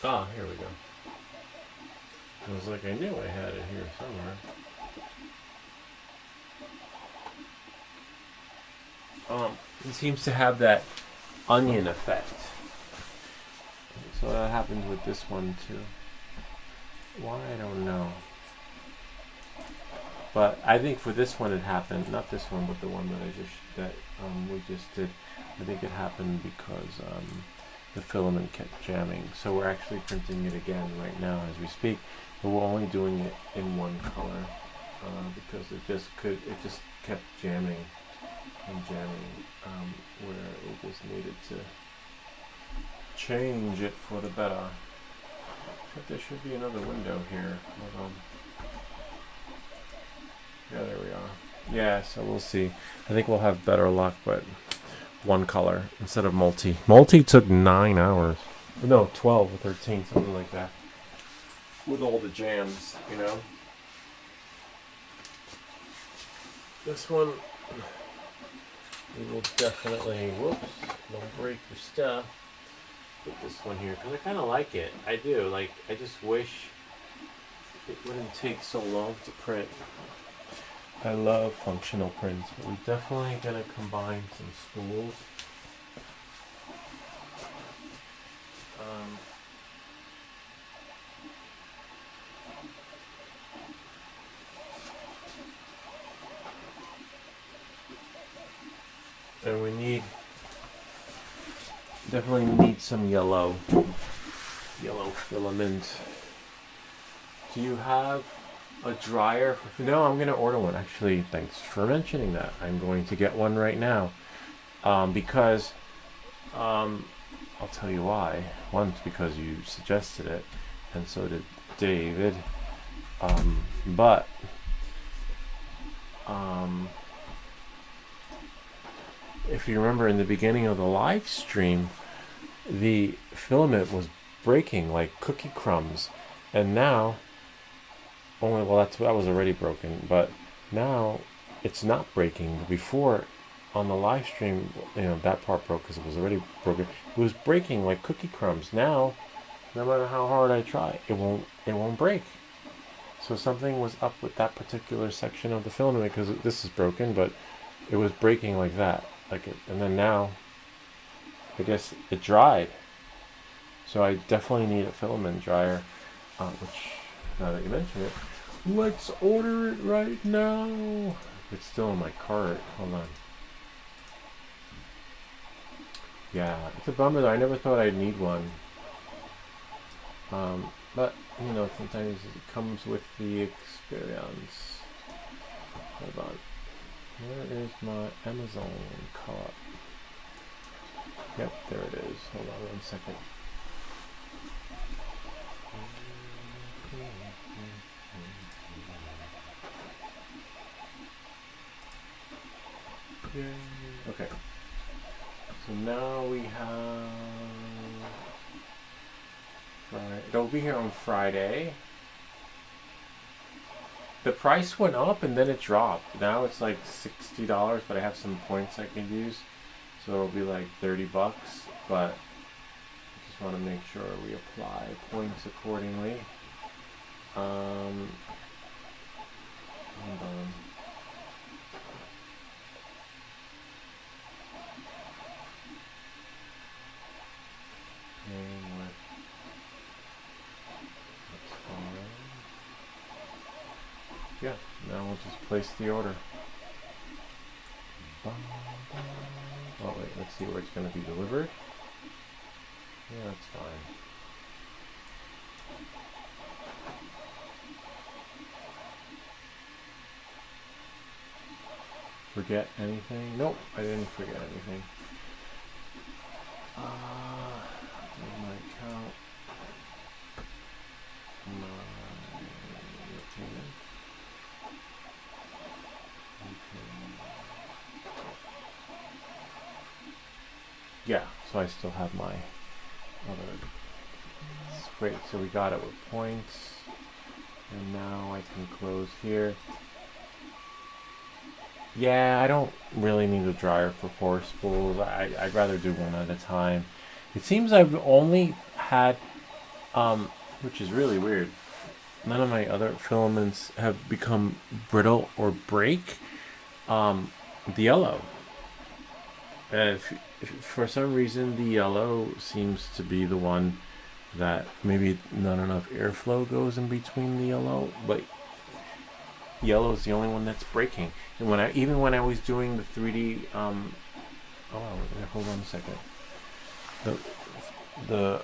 Ah, here we go. It was like I knew I had it here somewhere. It seems to have that onion effect. So that happens with this one too. Why, I don't know. But I think for this one it happened, not this one, but the one that we just did. I think it happened because the filament kept jamming. So we're actually printing it again right now as we speak. But we're only doing it in one color because it just kept jamming and jamming, where we just needed to change it for the better. But there should be another window here. Hold on. Yeah, there we are. Yeah, so we'll see. I think we'll have better luck, but one color instead of multi. Multi took 9 hours. No, 12 or 13, something like that. With all the jams, you know. This one, we will definitely, whoops, don't break your stuff. Put this one here, because I kind of like it. I do, like, I just wish it wouldn't take so long to print. I love functional prints, but we're definitely going to combine some spools. And we definitely need some yellow filament. Do you have a dryer? No, I'm going to order one. Actually, thanks for mentioning that. I'm going to get one right now because I'll tell you why. One, because you suggested it, and so did David. But if you remember in the beginning of the live stream, the filament was breaking like cookie crumbs, and now that was already broken, but now it's not breaking. Before, on the live stream, that part broke because it was already broken. It was breaking like cookie crumbs. Now, no matter how hard I try, it won't break. So something was up with that particular section of the filament, because this is broken, but it was breaking like that. And then now, I guess it dried. So I definitely need a filament dryer, which, now that you mention it, let's order it right now. It's still in my cart. Hold on. Yeah, it's a bummer though. I never thought I'd need one. But, sometimes it comes with the experience. Hold on. Where is my Amazon cart? Yep, there it is. Hold on 1 second. Okay. So now we have Friday. It'll be here on Friday. The price went up and then it dropped. Now it's like $60, but I have some points I can use. So it'll be like $30, but I just want to make sure we apply points accordingly. Hold on. Paying with. That's fine. Yeah, now we'll just place the order. Oh wait, let's see where it's going to be delivered. Yeah, that's fine. Forget anything? Nope, I didn't forget anything. My account. My payment. Yeah, so I still have my other. That's great. So we got it with points, and now I can close here. Yeah, I don't really need a dryer for 4 spools. I'd rather do one at a time. It seems I've only had, which is really weird. None of my other filaments have become brittle or break. The yellow. If for some reason the yellow seems to be the one that maybe not enough airflow goes in between the yellow, but yellow is the only one that's breaking. And even when I was doing the 3D, hold on a second. The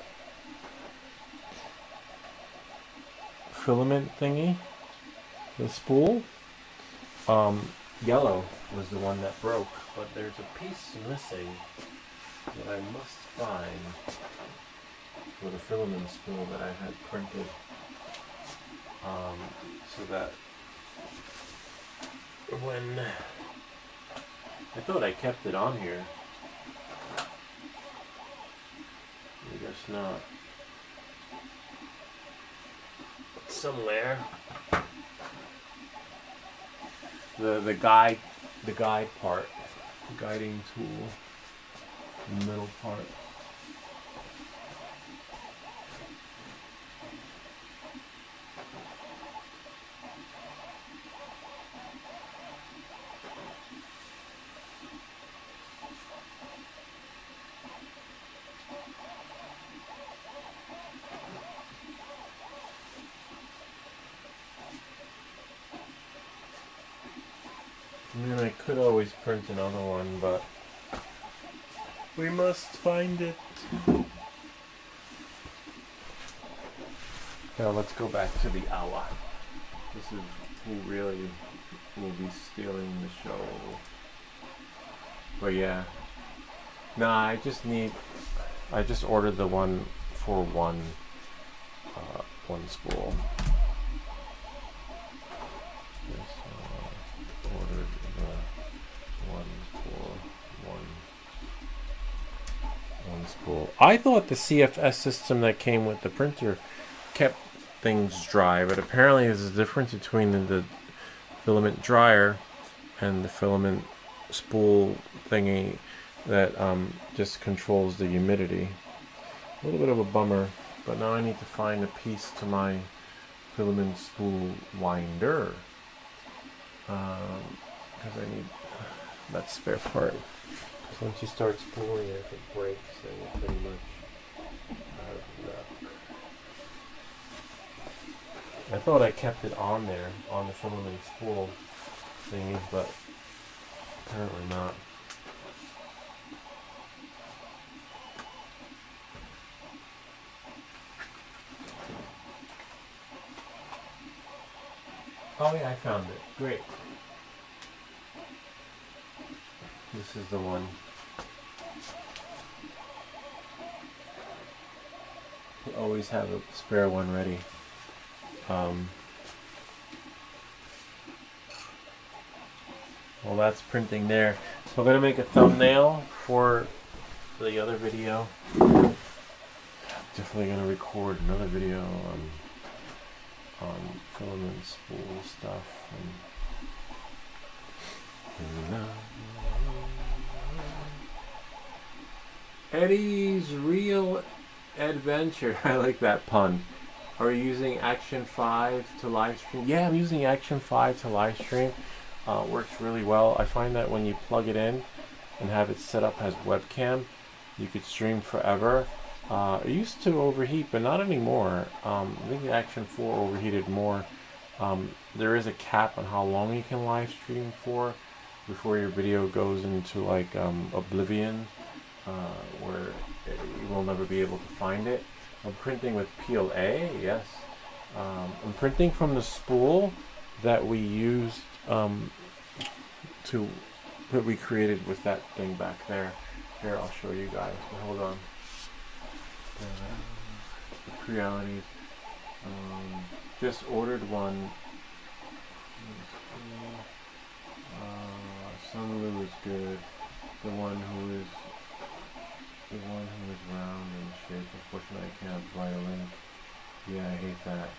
filament thingy, the spool, yellow was the one that broke, but there's a piece missing that I must find for the filament spool that I had printed, so that when I thought I kept it on here, I guess not. Somewhere. The guide part, the guiding tool, the middle part. I mean, I could always print another one, but we must find it. Now let's go back to the hour. This is who really will be stealing the show. But yeah. Nah, I just ordered the one for one spool. Ordered the one for one spool. I thought the CFS system that came with the printer kept things dry, but apparently there's a difference between the filament dryer and the filament spool thingy that just controls the humidity. A little bit of a bummer, but now I need to find a piece to my filament spool winder. Because I need that spare part. Because once you start spooling it, if it breaks, then you're pretty much out of luck. I thought I kept it on there, on the filament spool thingy, but apparently not. Oh yeah, I found it. Great. This is the one. We always have a spare one ready. Well, that's printing there. So I'm going to make a thumbnail for the other video. Definitely going to record another video on filament spool stuff. Eddie's Real Adventure. I like that pun. Are you using Action 5 to live stream? Yeah, I'm using Action 5 to live stream. Works really well. I find that when you plug it in and have it set up as webcam, you could stream forever. It used to overheat, but not anymore. I think the Action 4 overheated more. There is a cap on how long you can live stream for before your video goes into like oblivion, where you will never be able to find it. I'm printing with PLA, yes. I'm printing from the spool that we used that we created with that thing back there. Here, I'll show you guys. But hold on. The Crealities. Just ordered one. Sunlu is good. The one who is round and shaped. Unfortunately, I can't apply a link. Yeah, I hate that.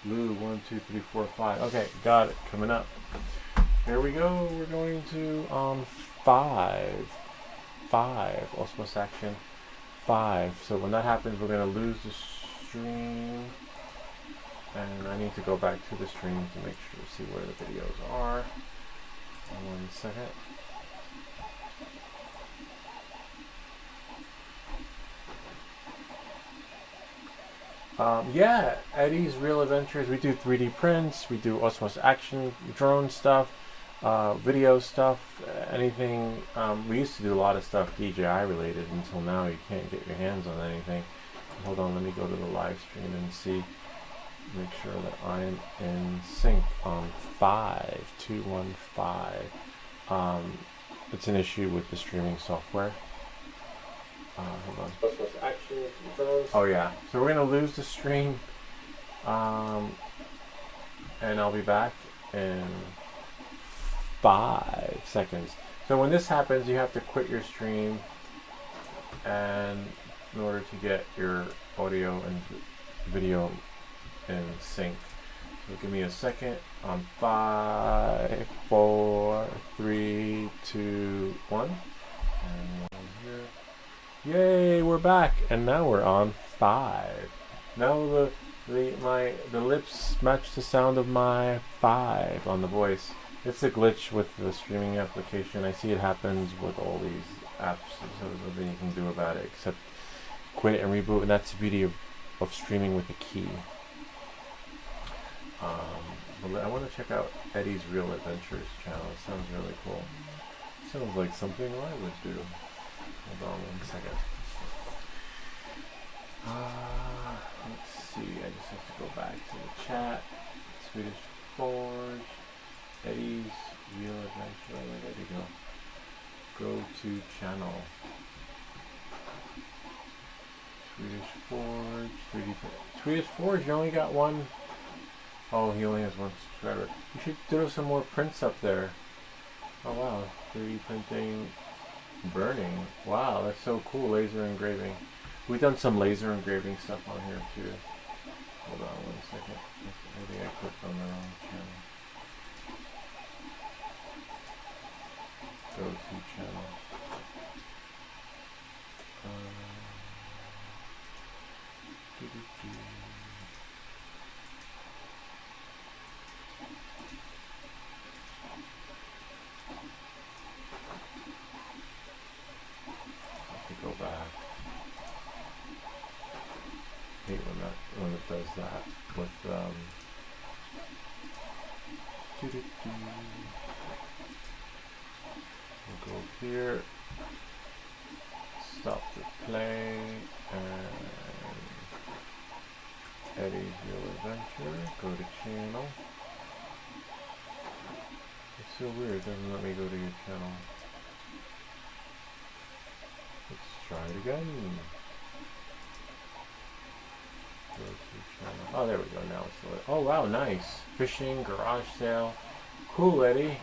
Lou, 1, 2, 3, 4, 5. Okay, got it. Coming up. Here we go. We're going to 5. Osmos Action 5. So when that happens, we're going to lose the stream. And I need to go back to the stream to make sure to see where the videos are. 1 second. Yeah, Eddie's Real Adventures. We do 3D prints. We do Osmos Action drone stuff, video stuff, anything. We used to do a lot of stuff DJI related until now. You can't get your hands on anything. Hold on, let me go to the live stream and see. Make sure that I'm in sync on 5215. It's an issue with the streaming software. Hold on. Oh yeah. So we're gonna lose the stream, and I'll be back in 5 seconds. So when this happens, you have to quit your stream, and in order to get your audio and video in sync. So give me a second. On 5, 4, 3, 2, 1. And here. Yay, we're back, and now we're on 5. Now the lips match the sound of my 5 on the voice. It's a glitch with the streaming application. I see it happens with all these apps. So there's nothing you can do about it except quit and reboot, and that's the beauty of streaming with a key. But I want to check out Eddie's Real Adventures channel. It sounds really cool. Sounds like something I would do. Hold on 1 second. Let's see. I just have to go back to the chat. Swedish Forge. Eddie's Real Adventure. Where did he go? Go to channel. Swedish Forge. 3D. Swedish Forge. You only got one. Oh, he only has 1 subscriber. You should throw some more prints up there. Oh wow, 3D printing, burning. Wow, that's so cool. Laser engraving. We've done some laser engraving stuff on here too. Hold on 1 second. I think I clicked on the wrong channel. Go to channel. Go back. Hate when it does that with we'll go here, stop the play, and Eddie's Real Adventure, go to channel. It's so weird, it doesn't let me go to your channel. Let's try it again. Go to channel. Oh, there we go. Now it's lit. Oh, wow, nice. Fishing, garage sale. Cool, Eddie.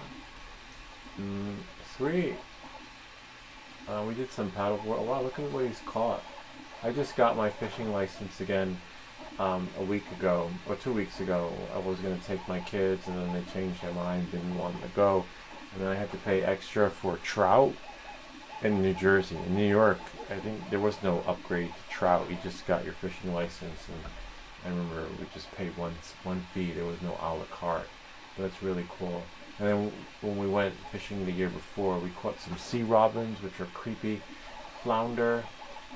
Sweet. We did some paddleboard. Oh, wow, look at what he's caught. I just got my fishing license again a week ago, or 2 weeks ago. I was going to take my kids, and then they changed their mind, didn't want to go. And then I had to pay extra for trout. In New Jersey. In New York, I think there was no upgrade to trout. You just got your fishing license, I remember we just paid one fee. There was no a la carte. But that's really cool. And then when we went fishing the year before, we caught some sea robins, which are creepy. Flounder,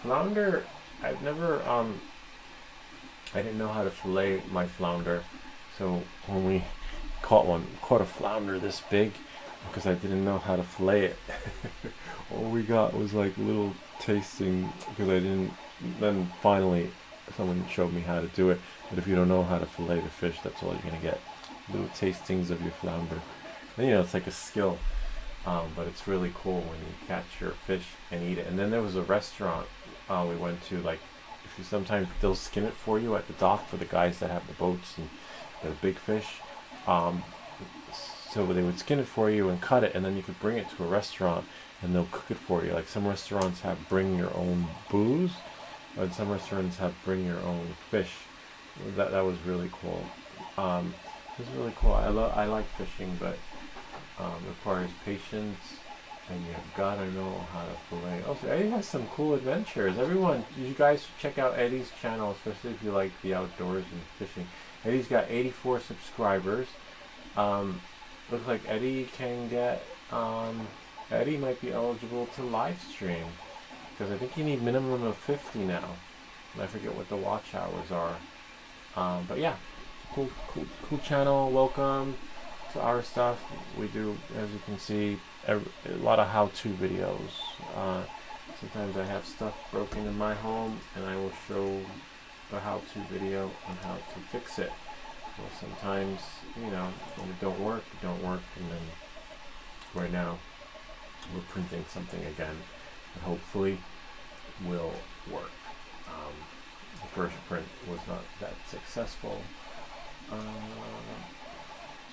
I've never I didn't know how to fillet my flounder, so when we caught a flounder this big, because I didn't know how to fillet it. All we got was like little tasting, because I didn't. Then finally, someone showed me how to do it. But if you don't know how to fillet the fish, that's all you're gonna get. Little tastings of your flounder. And, you know, it's like a skill, but it's really cool when you catch your fish and eat it. And then there was a restaurant we went to. Like, if you sometimes they'll skin it for you at the dock for the guys that have the boats and the big fish. So they would skin it for you and cut it, and then you could bring it to a restaurant and they'll cook it for you. Like, some restaurants have bring your own booze, and some restaurants have bring your own fish. That was really cool. It was really cool. I like fishing, but it requires patience, and you have got to know how to fillet. Also, Eddie has some cool adventures. Everyone, you guys should check out Eddie's channel, especially if you like the outdoors and fishing. Eddie's got 84 subscribers. Looks like Eddie can get, Eddie might be eligible to live stream, because I think you need minimum of 50 now. And I forget what the watch hours are. But yeah, cool channel. Welcome to our stuff. We do, as you can see, a lot of how-to videos. Sometimes I have stuff broken in my home, and I will show the how-to video on how to fix it. Well, sometimes, you know, when it don't work, and then right now we're printing something again that hopefully will work. The first print was not that successful.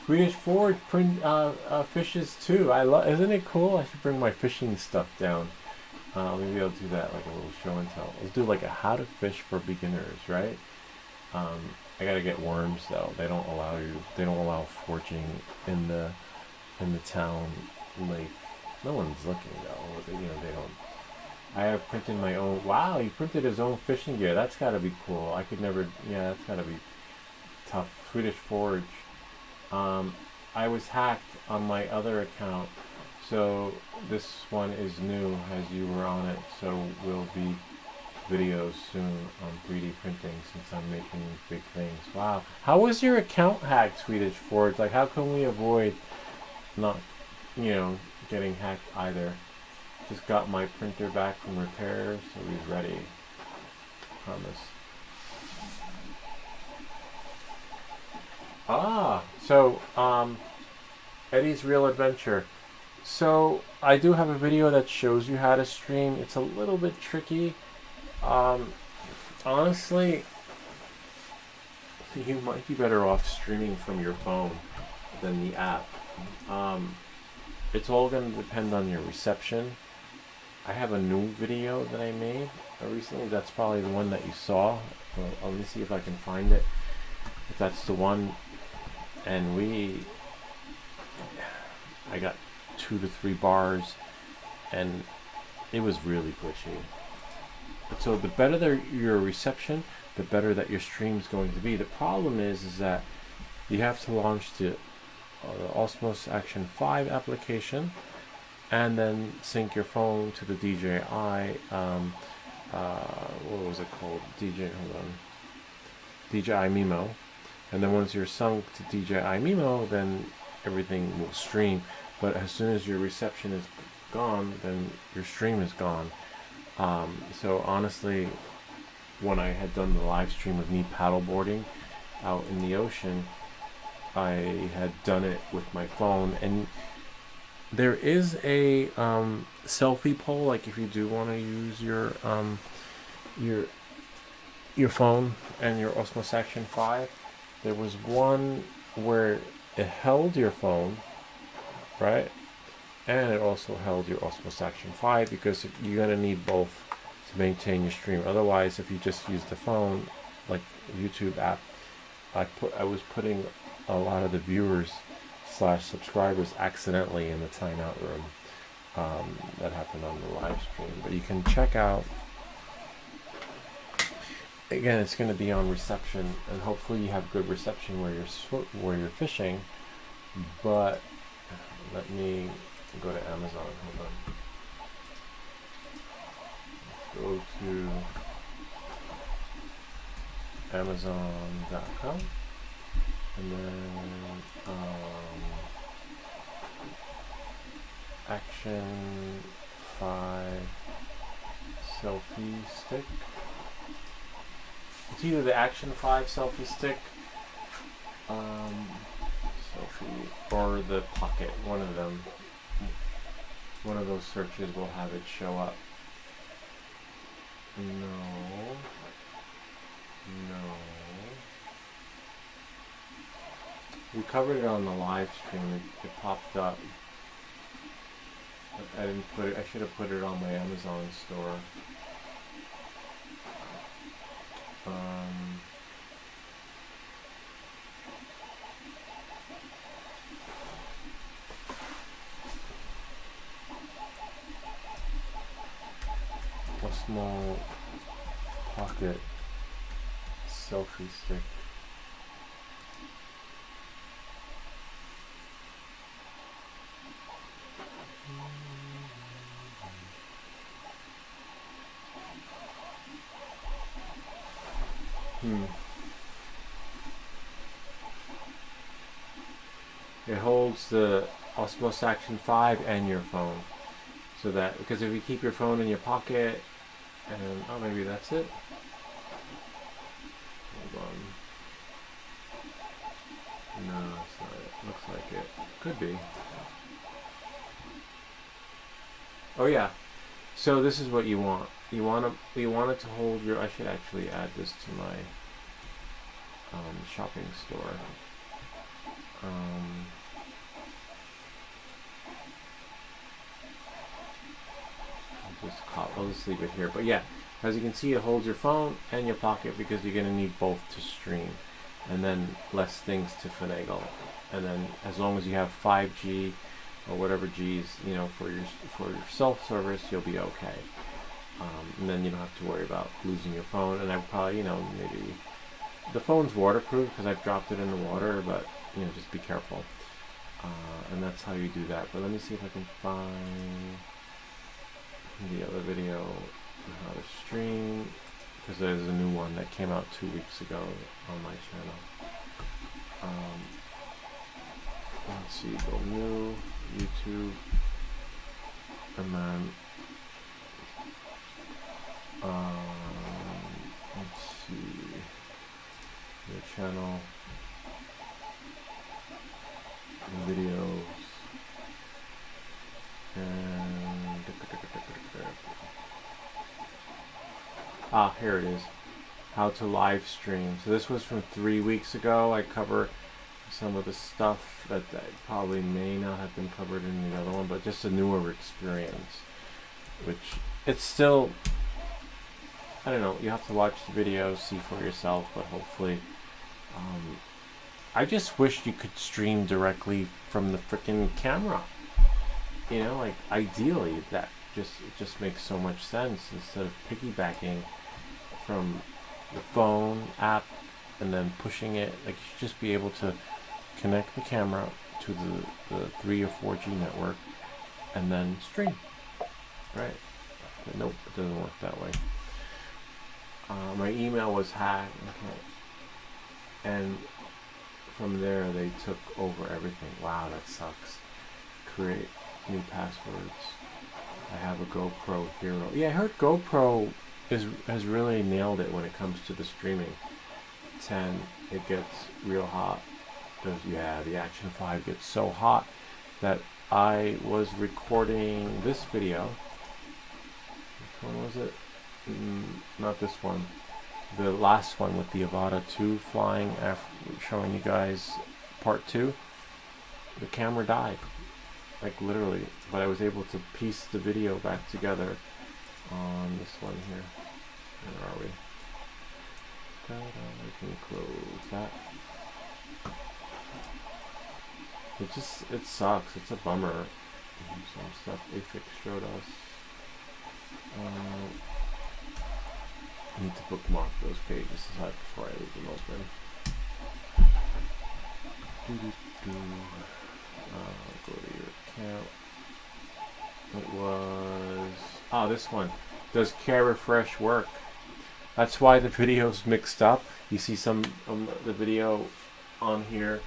Swedish Forge print fishes too. Isn't it cool? I should bring my fishing stuff down. Maybe I'll do that, like a little show and tell. Let's do like a how to fish for beginners, right? I gotta get worms though. They don't allow forging in the town lake. No one's looking though. You know, they don't. I have printed my own. Wow, he printed his own fishing gear. That's gotta be cool. I could never. Yeah, that's gotta be tough. Swedish Forge. I was hacked on my other account, so this one is new as you were on it. So will be videos soon on 3D printing, since I'm making big things. Wow. How was your account hacked, Swedish Forge? Like, how can we avoid not, you know, getting hacked either? Just got my printer back from repair, so he's ready. Promise. So Eddie's Real Adventure. So I do have a video that shows you how to stream. It's a little bit tricky. Honestly, you might be better off streaming from your phone than the app. It's all going to depend on your reception. I have a new video that I made recently. That's probably the one that you saw. Let me see if I can find it. If that's the one. And I got 2 to 3 bars, and it was really glitchy. So the better your reception, the better that your stream is going to be. The problem is that you have to launch the Osmos Action 5 application, and then sync your phone to the DJI. What was it called? DJI Mimo. And then once you're sunk to DJI Mimo, then everything will stream. But as soon as your reception is gone, then your stream is gone. So honestly, when I had done the live stream of me paddleboarding out in the ocean, I had done it with my phone. And there is a selfie pole, like if you do want to use your phone and your Osmos Action 5. There was one where it held your phone, right? And it also held your Osmos Action 5, because you're going to need both to maintain your stream. Otherwise, if you just use the phone, like YouTube app, I was putting a lot of the viewers / subscribers accidentally in the timeout room. That happened on the live stream. But you can check out again, it's going to be on reception, and hopefully you have good reception where you're fishing. But let me go to Amazon. Hold on. Let's go to Amazon.com, and then Action 5 selfie stick. It's either the Action 5 selfie stick, selfie, or the Pocket. One of them. One of those searches will have it show up. No. We covered it on the live stream. It popped up. But I didn't put it. I should have put it on my Amazon store. A small pocket selfie stick. It holds the Osmos Action 5 and your phone. So that, because if you keep your phone in your pocket, and, oh, maybe that's it? Hold on. No, it's not it. Looks like it. Could be. Oh yeah. So this is what you want. You want it to hold your, I should actually add this to my shopping store. I'll just leave it here. But yeah, as you can see, it holds your phone and your pocket, because you're going to need both to stream, and then less things to finagle. And then as long as you have 5G or whatever G's, you know, for your self-service, you'll be okay. And then you don't have to worry about losing your phone. And I probably, you know, maybe the phone's waterproof because I've dropped it in the water, but you know, just be careful. And that's how you do that. But let me see if I can find the other video on how to stream, because there's a new one that came out 2 weeks ago on my channel. Let's see, go new, YouTube, and then let's see, the channel, videos, and here it is, how to live stream. So this was from 3 weeks ago. I cover some of the stuff that probably may not have been covered in the other one, but just a newer experience, which it's still, I don't know, you have to watch the video, see for yourself, but hopefully, I just wish you could stream directly from the freaking camera. You know, like ideally that it just makes so much sense, instead of piggybacking from the phone app and then pushing it. Like, you should just be able to connect the camera to the 3 or 4G network and then stream, right? But nope, it doesn't work that way. My email was hacked, and from there they took over everything. Wow, that sucks. Create new passwords. I have a GoPro Hero. Yeah, I heard GoPro has really nailed it when it comes to the streaming. 10, it gets real hot. Yeah, the Action 5 gets so hot that I was recording this video. Which one was it? Not this one. The last one with the Avata 2 flying, after showing you guys part 2. The camera died. Like literally. But I was able to piece the video back together on this one here. Where are we? I can close that. It sucks. It's a bummer. Some stuff AFIX showed us. I need to bookmark those pages before I leave them open. Go to your account. It was this one. Does care refresh work? That's why the video's mixed up. You see some the video on here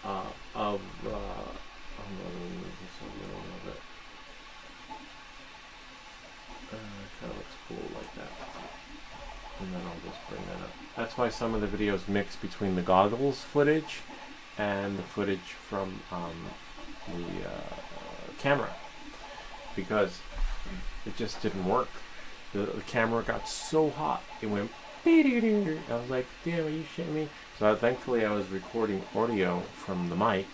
of I'm gonna move this a little bit. Kind of looks cool like that. And then I'll just bring that up. That's why some of the videos mix between the goggles footage and the footage from the camera, because it just didn't work. The camera got so hot, it went. I was like, damn, are you shitting me? So thankfully I was recording audio from the mic,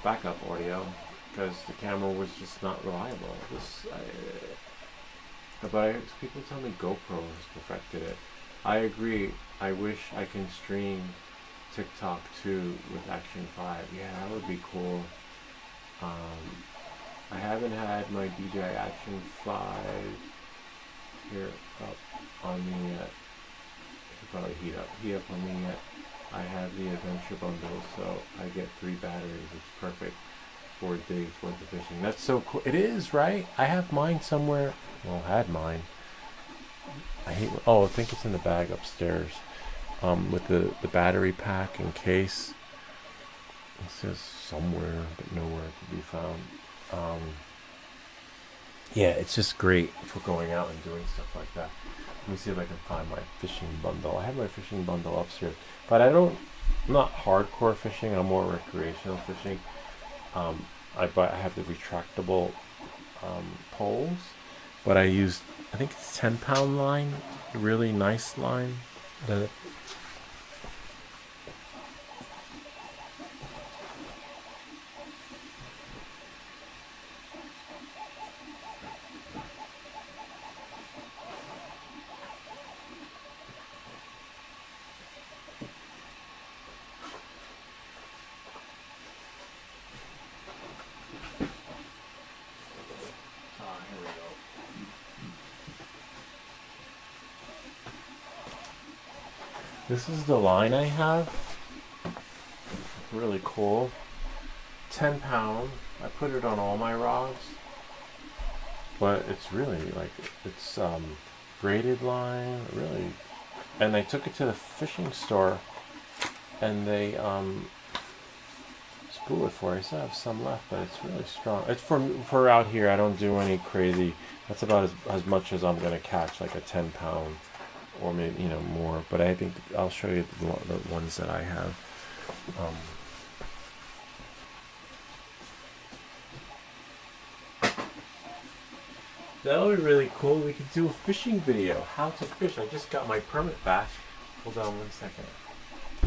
backup audio, because the camera was just not reliable. But people tell me GoPro has perfected it. I agree. I wish I can stream TikTok too with Action 5. Yeah, that would be cool. I haven't had my DJI Action 5 here up on me yet. It'll probably heat up on me yet. I have the Adventure Bundle, so I get 3 batteries. It's perfect. 4 days worth of fishing. That's so cool. It is, right? I have mine somewhere. Well, I had mine. I think it's in the bag upstairs. With the battery pack and case. It says somewhere, but nowhere to be found. Yeah, it's just great for going out and doing stuff like that. Let me see if I can find my fishing bundle. I have my fishing bundle upstairs, but I'm not hardcore fishing. I'm more recreational fishing. I have the retractable poles, but I think it's 10-pound line, really nice line. This is the line I have. Really cool. 10-pound. I put it on all my rods. But it's really it's braided line, really. And I took it to the fishing store and they spool it for. I still have some left, but it's really strong. It's for out here. I don't do any crazy. That's about as much as I'm gonna catch, like a 10-pound. Or maybe more, but I think I'll show you the ones that I have. That would be really cool. We could do a fishing video. How to fish. I just got my permit back. Hold on 1 second.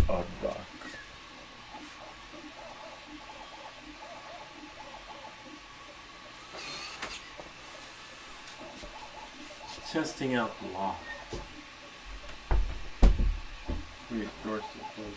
Oh, box. Testing out the lock. Doors to close.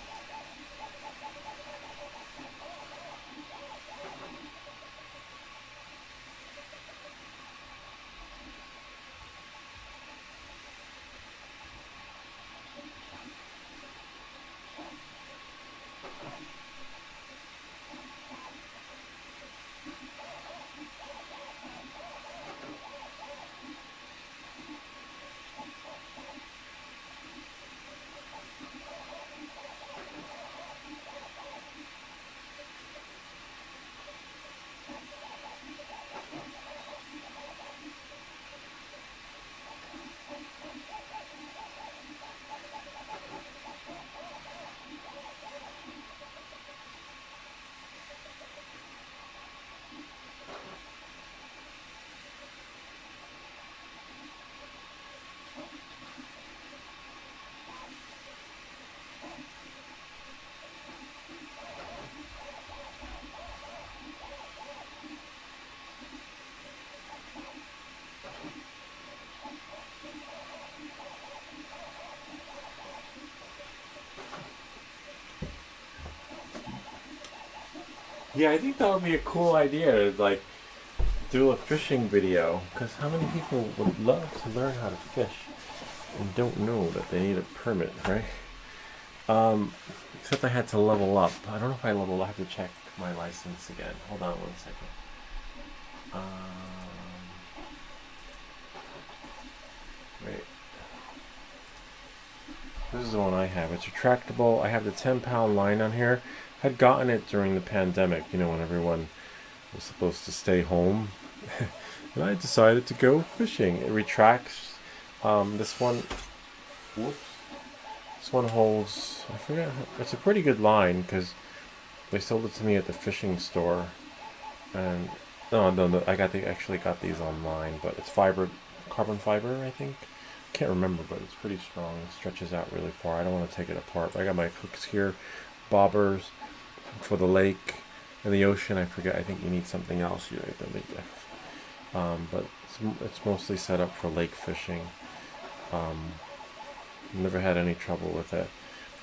Yeah, I think that would be a cool idea to do a fishing video, because how many people would love to learn how to fish? and don't know that they need a permit, right? Except I had to level up. I don't know if I level. I have to check my license again. Hold on 1 second. Wait. This is the one I have. It's retractable. I have the 10-pound line on here. I'd gotten it during the pandemic, you know, when everyone was supposed to stay home. And I decided to go fishing. It retracts. This one, whoops. This one holds, I forget, it's a pretty good line because they sold it to me at the fishing store. And no, actually got these online, but it's carbon fiber, I think. Can't remember, but it's pretty strong. It stretches out really far. I don't want to take it apart. But I got my hooks here, bobbers for the lake and the ocean. I forget. I think you need something else. But it's mostly set up for lake fishing. Never had any trouble with it,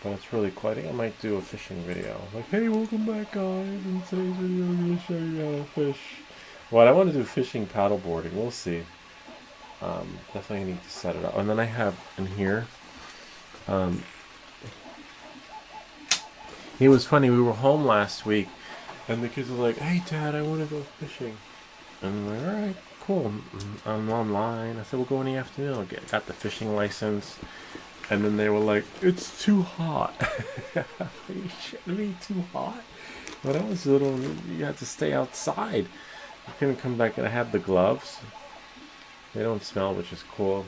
but it's really cool. I think I might do a fishing video. Like, hey, welcome back, guys. In today's video, I'm going to show you how to fish. Well, I want to do fishing paddleboarding. We'll see. Definitely need to set it up. And then I have in here, it was funny, we were home last week and the kids were like, hey Dad, I want to go fishing. And I'm like, alright, cool. I'm online. I said, we'll go in the afternoon. I got the fishing license. And then they were like, it's too hot. Are you shitting me? Too hot? When I was little, you had to stay outside. I couldn't come back, and I had the gloves. They don't smell, which is cool.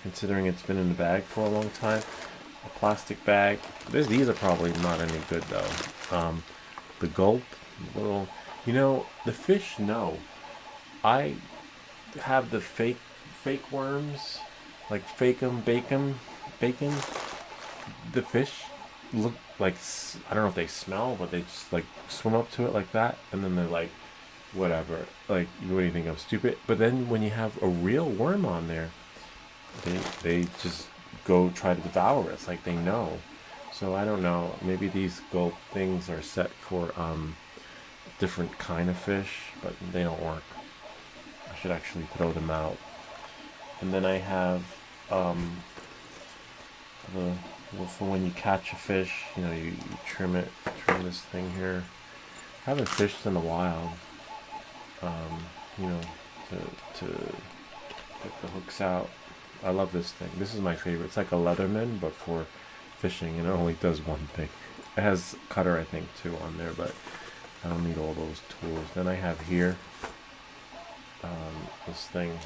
Considering it's been in the bag for a long time. A plastic bag. These are probably not any good though. The gulp, little. You know, the fish know. I have the fake worms, like fake 'em, bacon. The fish look like, I don't know if they smell, but they just like swim up to it like that, and then they're like, whatever, like, what do you think, I'm stupid? But then when you have a real worm on there, they just go try to devour it. It's like they know. So I don't know, maybe these gulp things are set for different kind of fish, but they don't work. I should actually throw them out. And then I have for when you catch a fish, you know, you trim this thing here. I haven't fished in a while. You know, to get the hooks out. I love this thing. This is my favorite. It's like a Leatherman, but for fishing, and it only does one thing. It has cutter, I think, too, on there, but I don't need all those tools. Then I have here this thing.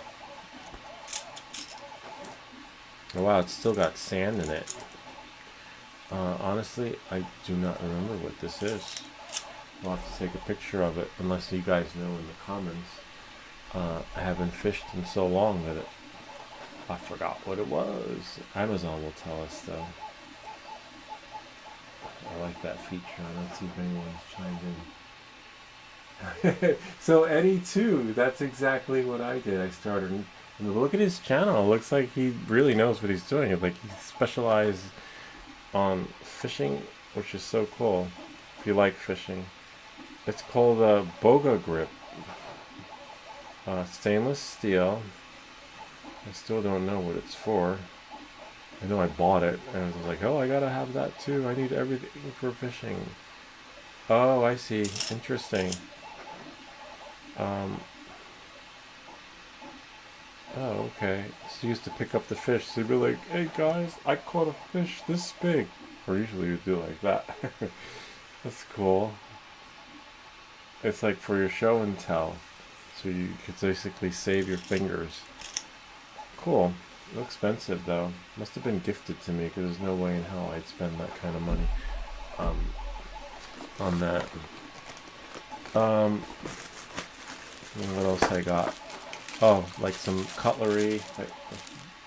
Oh, wow, it's still got sand in it. Honestly, I do not remember what this is. I'll have to take a picture of it, unless you guys know in the comments. I haven't fished in so long that I forgot what it was. Amazon will tell us, though. I like that feature. Let's see if anyone's chimed in. So Eddie too, that's exactly what I did. I started, and look at his channel. It looks like he really knows what he's doing. Like, he specializes on fishing, which is so cool. If you like fishing. It's called a Boga Grip. Stainless steel. I still don't know what it's for. I know I bought it, and I was like, oh, I gotta have that too. I need everything for fishing. Oh, I see. Interesting. Oh, okay. It's used to pick up the fish. So you'd be like, hey guys, I caught a fish this big. Or usually you do like that. That's cool. It's like for your show and tell. So you could basically save your fingers. Cool. No expensive though. Must have been gifted to me, because there's no way in hell I'd spend that kind of money on that. What else I got? Oh, like some cutlery, like a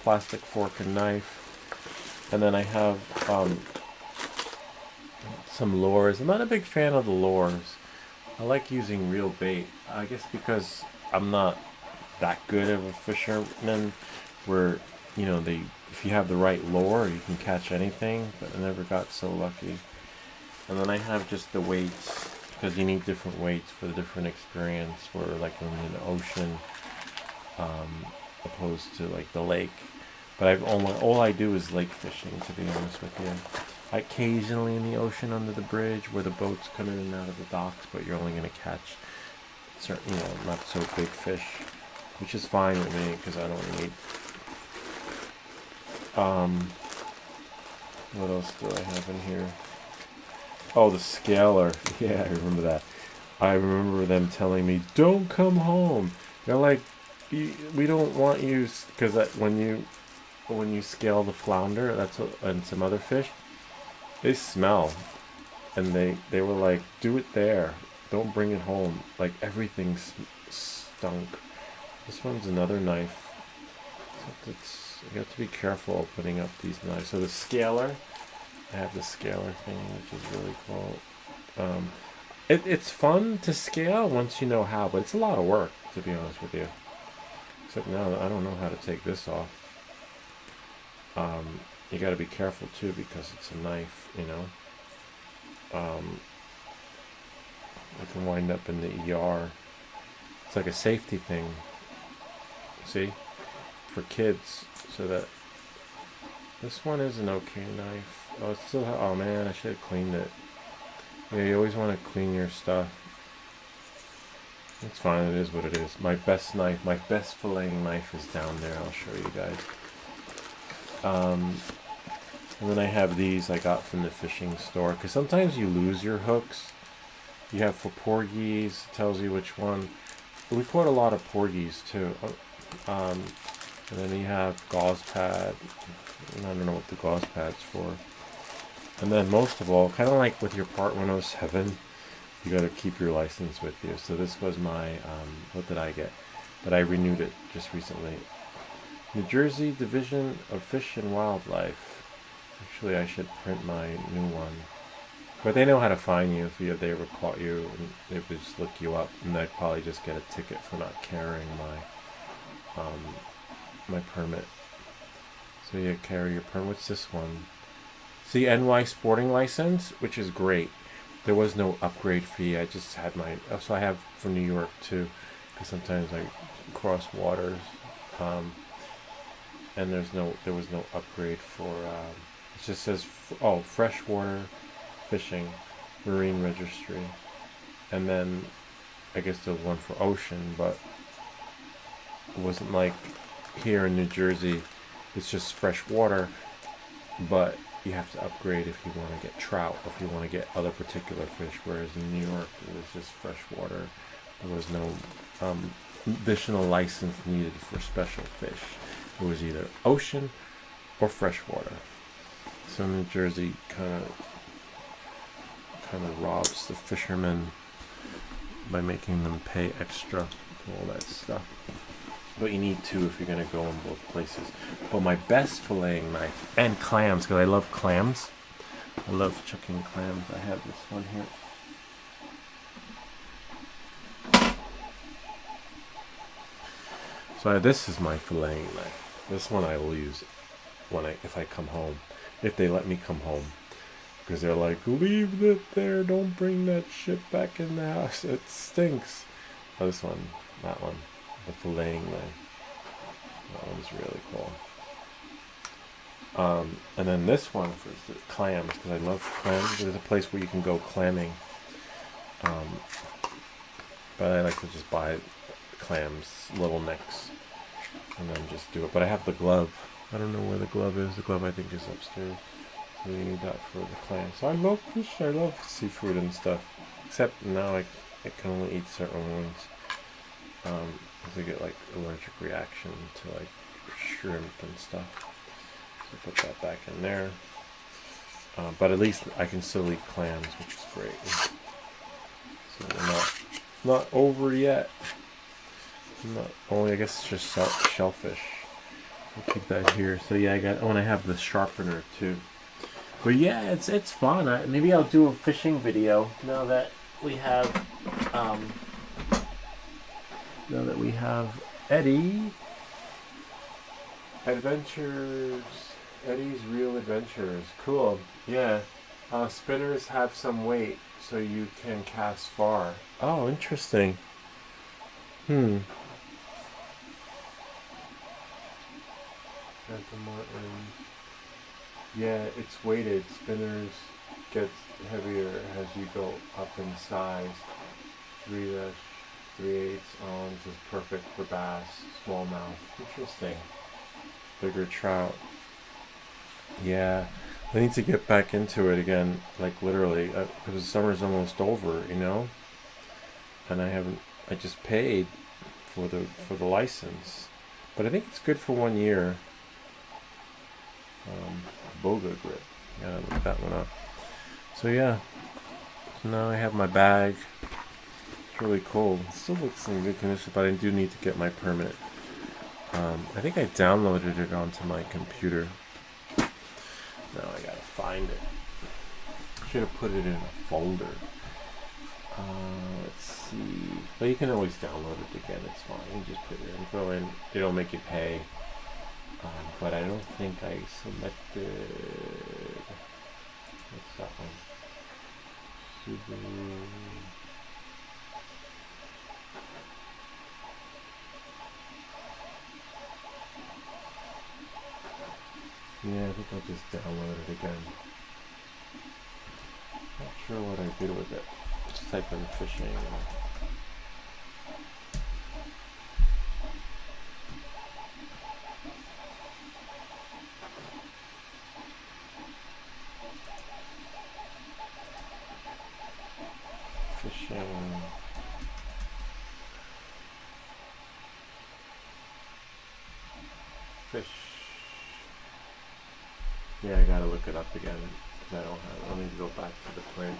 plastic fork and knife. And then I have some lures. I'm not a big fan of the lures. I like using real bait. I guess because I'm not that good of a fisherman, where, you know, if you have the right lure, you can catch anything, but I never got so lucky. And then I have just the weights, because you need different weights for the different experience, where like when you're in the ocean, opposed to like the lake, But all I do is lake fishing, to be honest with you. Occasionally in the ocean under the bridge where the boats come in and out of the docks, but you're only going to catch certain, not so big fish, which is fine with me because I don't need. What else do I have in here? Oh, the scaler. Yeah, I remember that. I remember them telling me, "Don't come home." They're like, "We don't want you," because when you scale the flounder, and some other fish, they smell, and they were like, "Do it there. Don't bring it home." Like everything stunk. This one's another knife. You have to be careful opening up these knives. So the scaler, I have the scaler thing, which is really cool. It's fun to scale once you know how, but it's a lot of work, to be honest with you. Except now I don't know how to take this off. You got to be careful too because it's a knife, you can wind up in the ER. It's like a safety thing. See, for kids, so that this one is an okay knife. Oh, it's still. Oh man, I should have cleaned it. Yeah, you always want to clean your stuff. It's fine. It is what it is. My best knife, my best filleting knife, is down there. I'll show you guys. And then I have these I got from the fishing store, because sometimes you lose your hooks. You have for porgies, it tells you which one. We caught a lot of porgies too. And then you have gauze pad. I don't know what the gauze pad's for. And then most of all, kind of like with your Part 107, you got to keep your license with you. So this was my, what did I get? But I renewed it just recently. New Jersey Division of Fish and Wildlife. Actually, I should print my new one. But they know how to find you if they ever caught you, and they would just look you up, and they'd probably just get a ticket for not carrying my permit. So you carry your permit. What's this one? See, NY Sporting License, which is great. There was no upgrade fee. I just had my. So I have from New York too, because sometimes I cross waters, and there was no upgrade for. It just says freshwater fishing, marine registry, and then I guess there was one for ocean, but it wasn't like here in New Jersey. It's just fresh water, but you have to upgrade if you want to get trout, if you want to get other particular fish, whereas in New York it was just fresh water. There was no additional license needed for special fish. It was either ocean or freshwater. So New Jersey kind of robs the fishermen by making them pay extra for all that stuff. But you need to if you're going to go in both places. But my best filleting knife, and clams, because I love clams. I love chucking clams. I have this one here. So this is my filleting knife. This one I will use if I come home. If they let me come home. Because they're like, leave it there. Don't bring that shit back in the house. It stinks. Oh, this one. That one. The filleting knife. That one's really cool. And then this one for the clams, because I love clams. There's a place where you can go clamming. But I like to just buy clams, little necks, and then just do it. But I have the glove. I don't know where the glove is. The glove I think is upstairs. So you need that for the clams. So I love fish. I love seafood and stuff. Except now I can only eat certain ones. Because I get like allergic reaction to like shrimp and stuff. So put that back in there. But at least I can still eat clams, which is great. So we're not over yet. I guess it's just shellfish. I'll keep that here. So yeah, I have the sharpener too. But yeah, it's fun. Maybe I'll do a fishing video now that we have Eddie Adventures. Eddie's Real Adventures. Cool. Yeah. Spinners have some weight, so you can cast far. Oh, interesting. Santa Martin. Yeah, it's weighted. Spinners get heavier as you go up in size. 3-3/8 ounce is perfect for bass, smallmouth. Interesting. Bigger trout. Yeah, I need to get back into it again. Like literally, because summer's almost over, you know. And I haven't. I just paid for the license, but I think it's good for 1 year. Boga grip. Yeah, look that one up. So yeah, so now I have my bag. It's really cool. It still looks in good condition, but I do need to get my permit. I think I downloaded it onto my computer. Now I gotta find it. Should have put it in a folder. Let's see. But you can always download it again. It's fine. You just put your info in. It'll make you pay. But I don't think I selected. What's that one? Subaru. Yeah, I think I'll just download it again. Not sure what I did with it. Just type in fishing. Fishing. Fish. Yeah, I gotta look it up again because I don't have. I need to go back to the print.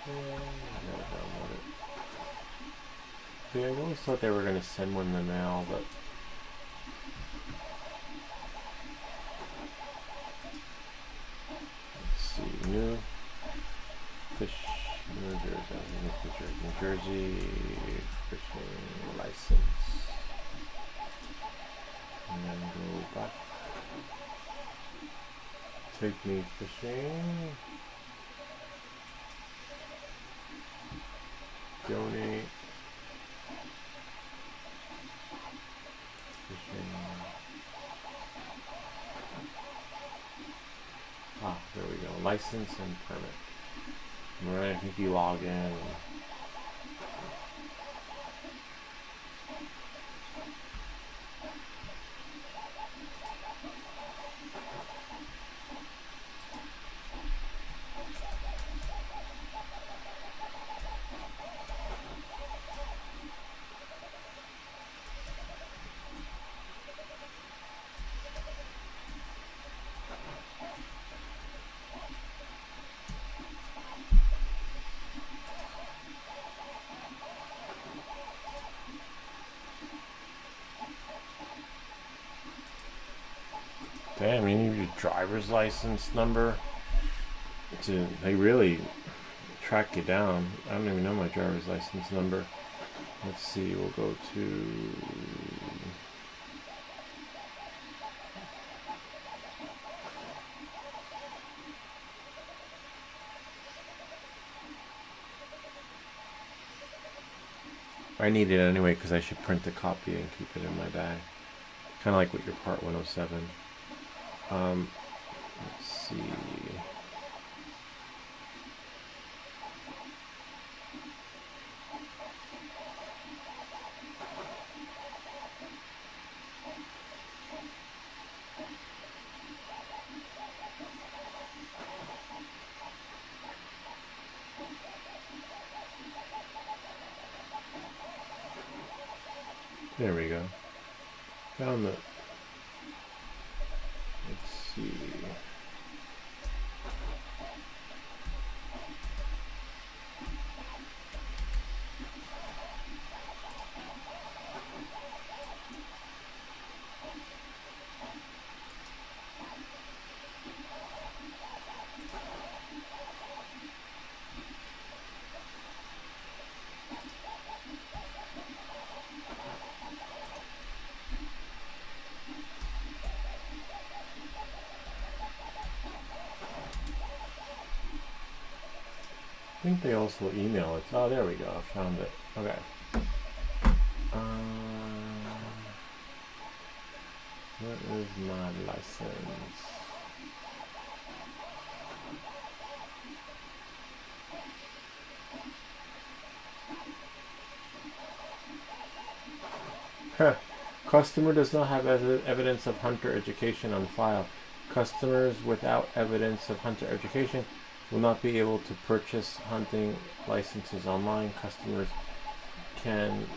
Yeah, I gotta download it. See, I always thought they were gonna send one in the mail, but let's see. New fish, New Jersey fishing license. And then go back. Take me fishing. Donate. Fishing. Ah, there we go. License and permit. Alright, I think you log in. Damn, you need your driver's license number they really track you down. I don't even know my driver's license number. Let's see, we'll go to I need it anyway because I should print a copy and keep it in my bag. Kind of like with your Part 107. Let's see. There we go. Found the. Let's see. I think they also email it. Oh, there we go. I found it. Okay. Where is my license? Huh. Customer does not have evidence of hunter education on file. Customers without evidence of hunter education will not be able to purchase hunting licenses online. Customers can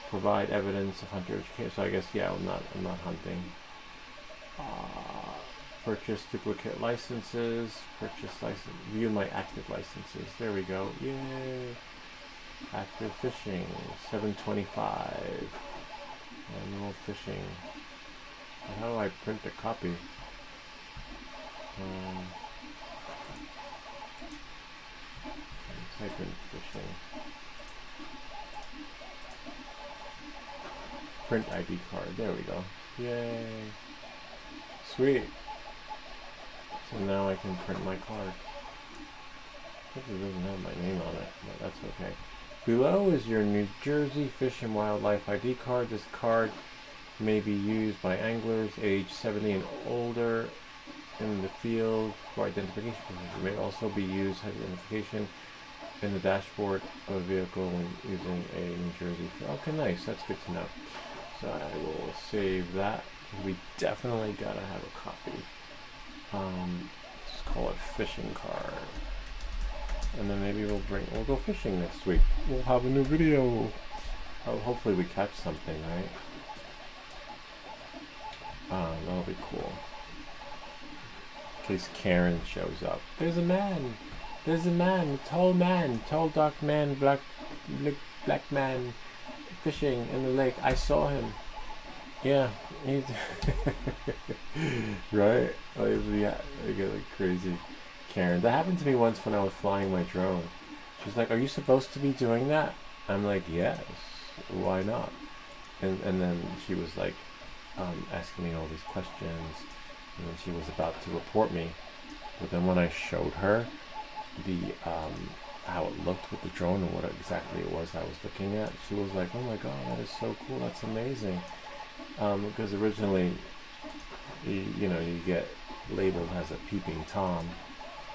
provide evidence of hunter education. So I guess yeah, I'm not hunting. Purchase duplicate licenses. Purchase license. View my active licenses. There we go. Yay! Active fishing. 725. Manual fishing. How do I print a copy? Type in fishing. Print ID card. There we go. Yay. Sweet. So now I can print my card. I think it doesn't have my name on it, but that's okay. Below is your New Jersey Fish and Wildlife ID card. This card may be used by anglers age 70 and older in the field for identification. It may also be used as identification in the dashboard of a vehicle when using a New Jersey. Okay, nice. That's good to know. So I will save that. We definitely gotta have a copy. Let's call it fishing card. And then maybe we'll go fishing next week. We'll have a new video. Oh, hopefully we catch something, right? That'll be cool. In case Karen shows up. There's a man, tall dark man, black man fishing in the lake. I saw him. Yeah, he's right? Yeah, I get like crazy. Karen. That happened to me once when I was flying my drone. She's like, "Are you supposed to be doing that?" I'm like, "Yes, why not?" And then she was like asking me all these questions, and then she was about to report me. But then when I showed her the how it looked with the drone and what exactly it was I was looking at, she was like, "Oh my god, that is so cool! That's amazing!" Because originally, you get labeled as a peeping Tom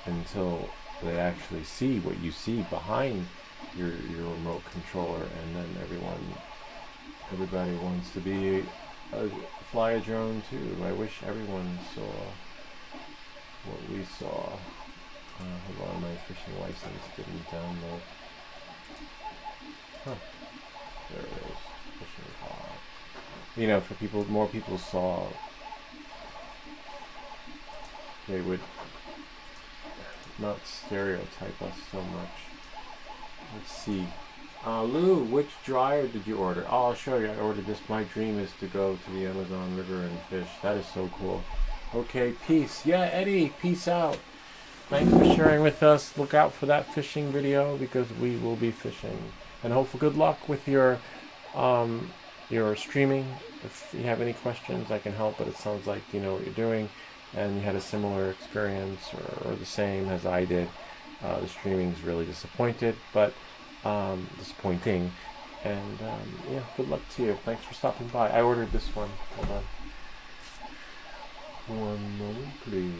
until they actually see what you see behind your remote controller, and then everybody wants to be fly a drone too. I wish everyone saw what we saw. Hold on, my fishing license didn't download. Huh. There it is. Fishing card. For more people saw, they would not stereotype us so much. Let's see. Lou, which dryer did you order? Oh, I'll show you. I ordered this. My dream is to go to the Amazon River and fish. That is so cool. Okay, peace. Yeah, Eddie, peace out. Thanks for sharing with us. Look out for that fishing video because we will be fishing. And hopefully good luck with your streaming. If you have any questions, I can help, but it sounds like you know what you're doing and you had a similar experience or the same as I did. The streaming is really disappointing, and yeah, good luck to you. Thanks for stopping by. I ordered this one. Hold on. One moment, please.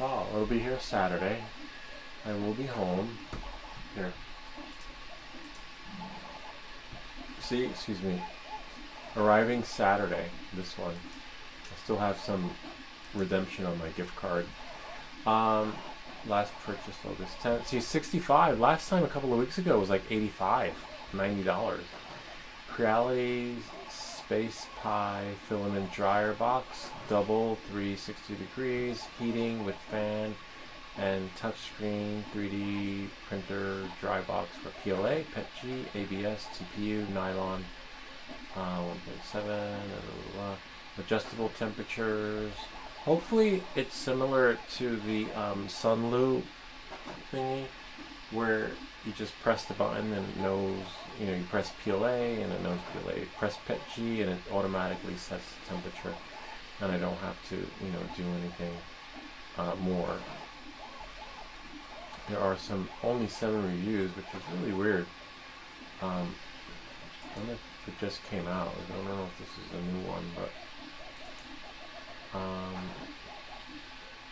Oh, it'll be here Saturday. I will be home. Here. See, excuse me. Arriving Saturday, this one. I still have some redemption on my gift card. Last purchase August 10th. See, 65. Last time a couple of weeks ago was like 85, $90. Crealityhi Space Pie filament dryer box, double 360 degrees, heating with fan and touchscreen 3D printer dry box for PLA, PETG, ABS, TPU, nylon, 1.7, adjustable temperatures. Hopefully it's similar to the Sunloo thingy where you just press the button and it knows, you press PLA and it knows PLA. Press PETG and it automatically sets the temperature. and I don't have to, you know, do anything more. There are only 7 reviews, which is really weird. I wonder if it just came out. I don't know if this is a new one, but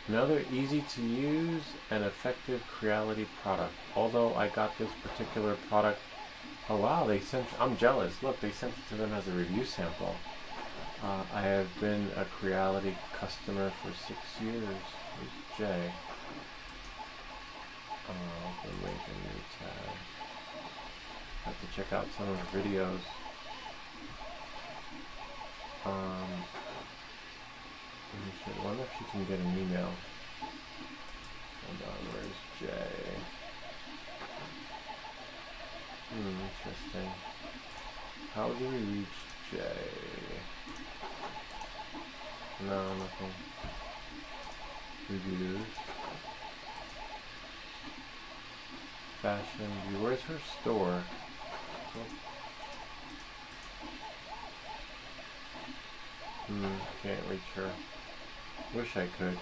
another easy to use and effective Creality product. Although I got this particular product, oh wow, I'm jealous. Look, they sent it to them as a review sample. I have been a Creality customer for 6 years. Where's Jay? Open link in new tab. Have to check out some of the videos. I wonder if she can get an email. Hold on, where's Jay? Interesting. How do we reach Jay? No, nothing. Reviews. Fashion view. Where's her store? Can't reach her. Wish I could.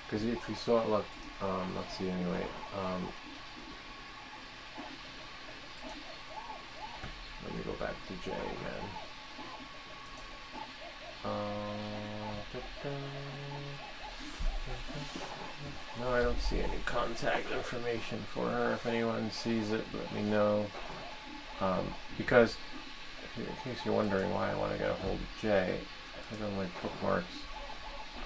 Because if you saw it, look, let's see anyway. Let me go back to Jay again. No, I don't see any contact information for her. If anyone sees it, let me know. Because, in case you're wondering why I want to get a hold of Jay, I think on my bookmarks,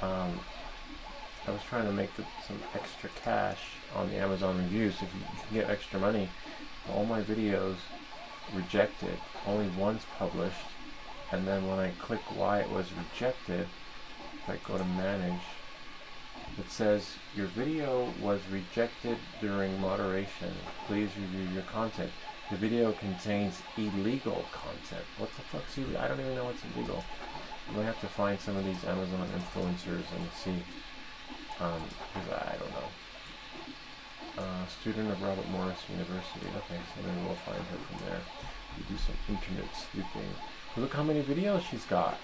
I was trying to make some extra cash on the Amazon reviews. If you can get extra money, all my videos rejected, only once published, and then when I click why it was rejected, if I go to manage, it says your video was rejected during moderation. Please review your content. The video contains illegal content. What the fuck's illegal? I don't even know what's illegal. I might have to find some of these Amazon influencers and see. Because I don't know. Student of Robert Morris University. Okay, so maybe we'll find her from there. We do some internet sleuthing. Look how many videos she's got.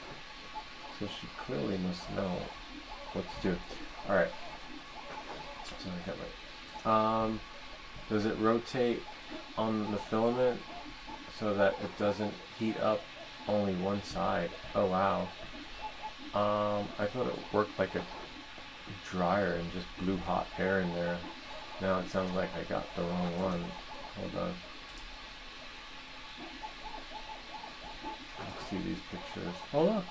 So she clearly must know what to do. Alright. So I got my... does it rotate on the filament so that it doesn't heat up only one side? Oh wow. I thought it worked like a dryer and just blew hot air in there. Now it sounds like I got the wrong one. Hold on. Let's see these pictures. Oh look!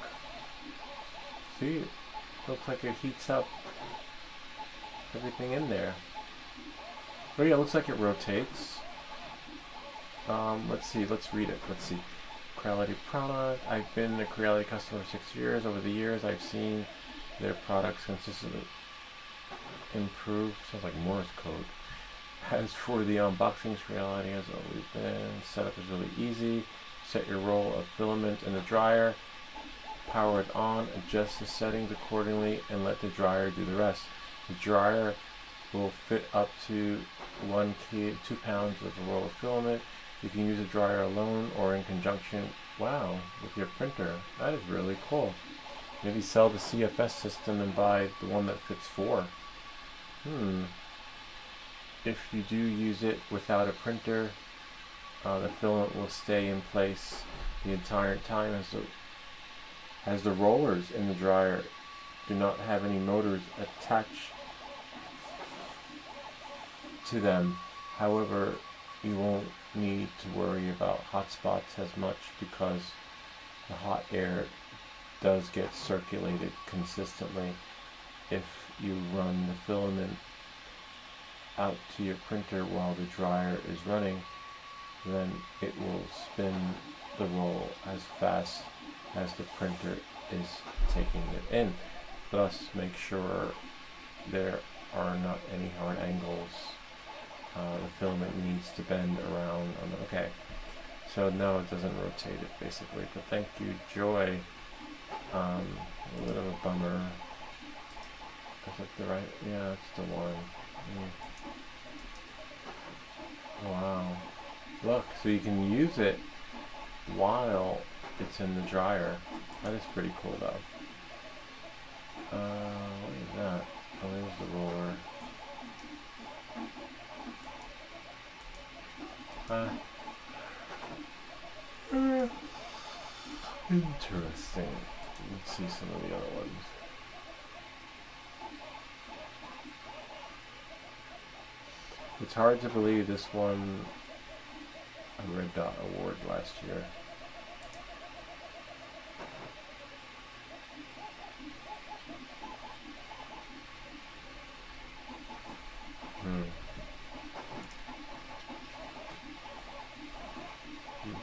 See? It looks like it heats up everything in there. Oh yeah, it looks like it rotates. Let's see, let's read it. Let's see. Creality product. I've been a Creality customer for 6 years. Over the years, I've seen their products consistently improve. Sounds like Morse code. As for the unboxings, Creality has always been. Setup is really easy. Set your roll of filament in the dryer. Power it on. Adjust the settings accordingly and let the dryer do the rest. The dryer will fit up to 2 pounds of a roll of filament. You can use a dryer alone or in conjunction, wow, with your printer. That is really cool. Maybe sell the CFS system and buy the one that fits 4. If you do use it without a printer, the filament will stay in place the entire time as the rollers in the dryer do not have any motors attached to them. However, you won't need to worry about hot spots as much because the hot air does get circulated consistently. If you run the filament out to your printer while the dryer is running, then it will spin the roll as fast as the printer is taking it in. Thus, make sure there are not any hard angles. The filament needs to bend around on the, okay. So no, it doesn't rotate it basically, but thank you, Joy. A bit of a bummer. Is it the right? Yeah, it's the one. Wow. Look, so you can use it while it's in the dryer. That is pretty cool though. What is that? Oh, there's the roller. Interesting. Let's see some of the other ones. It's hard to believe this won a Red Dot Award last year.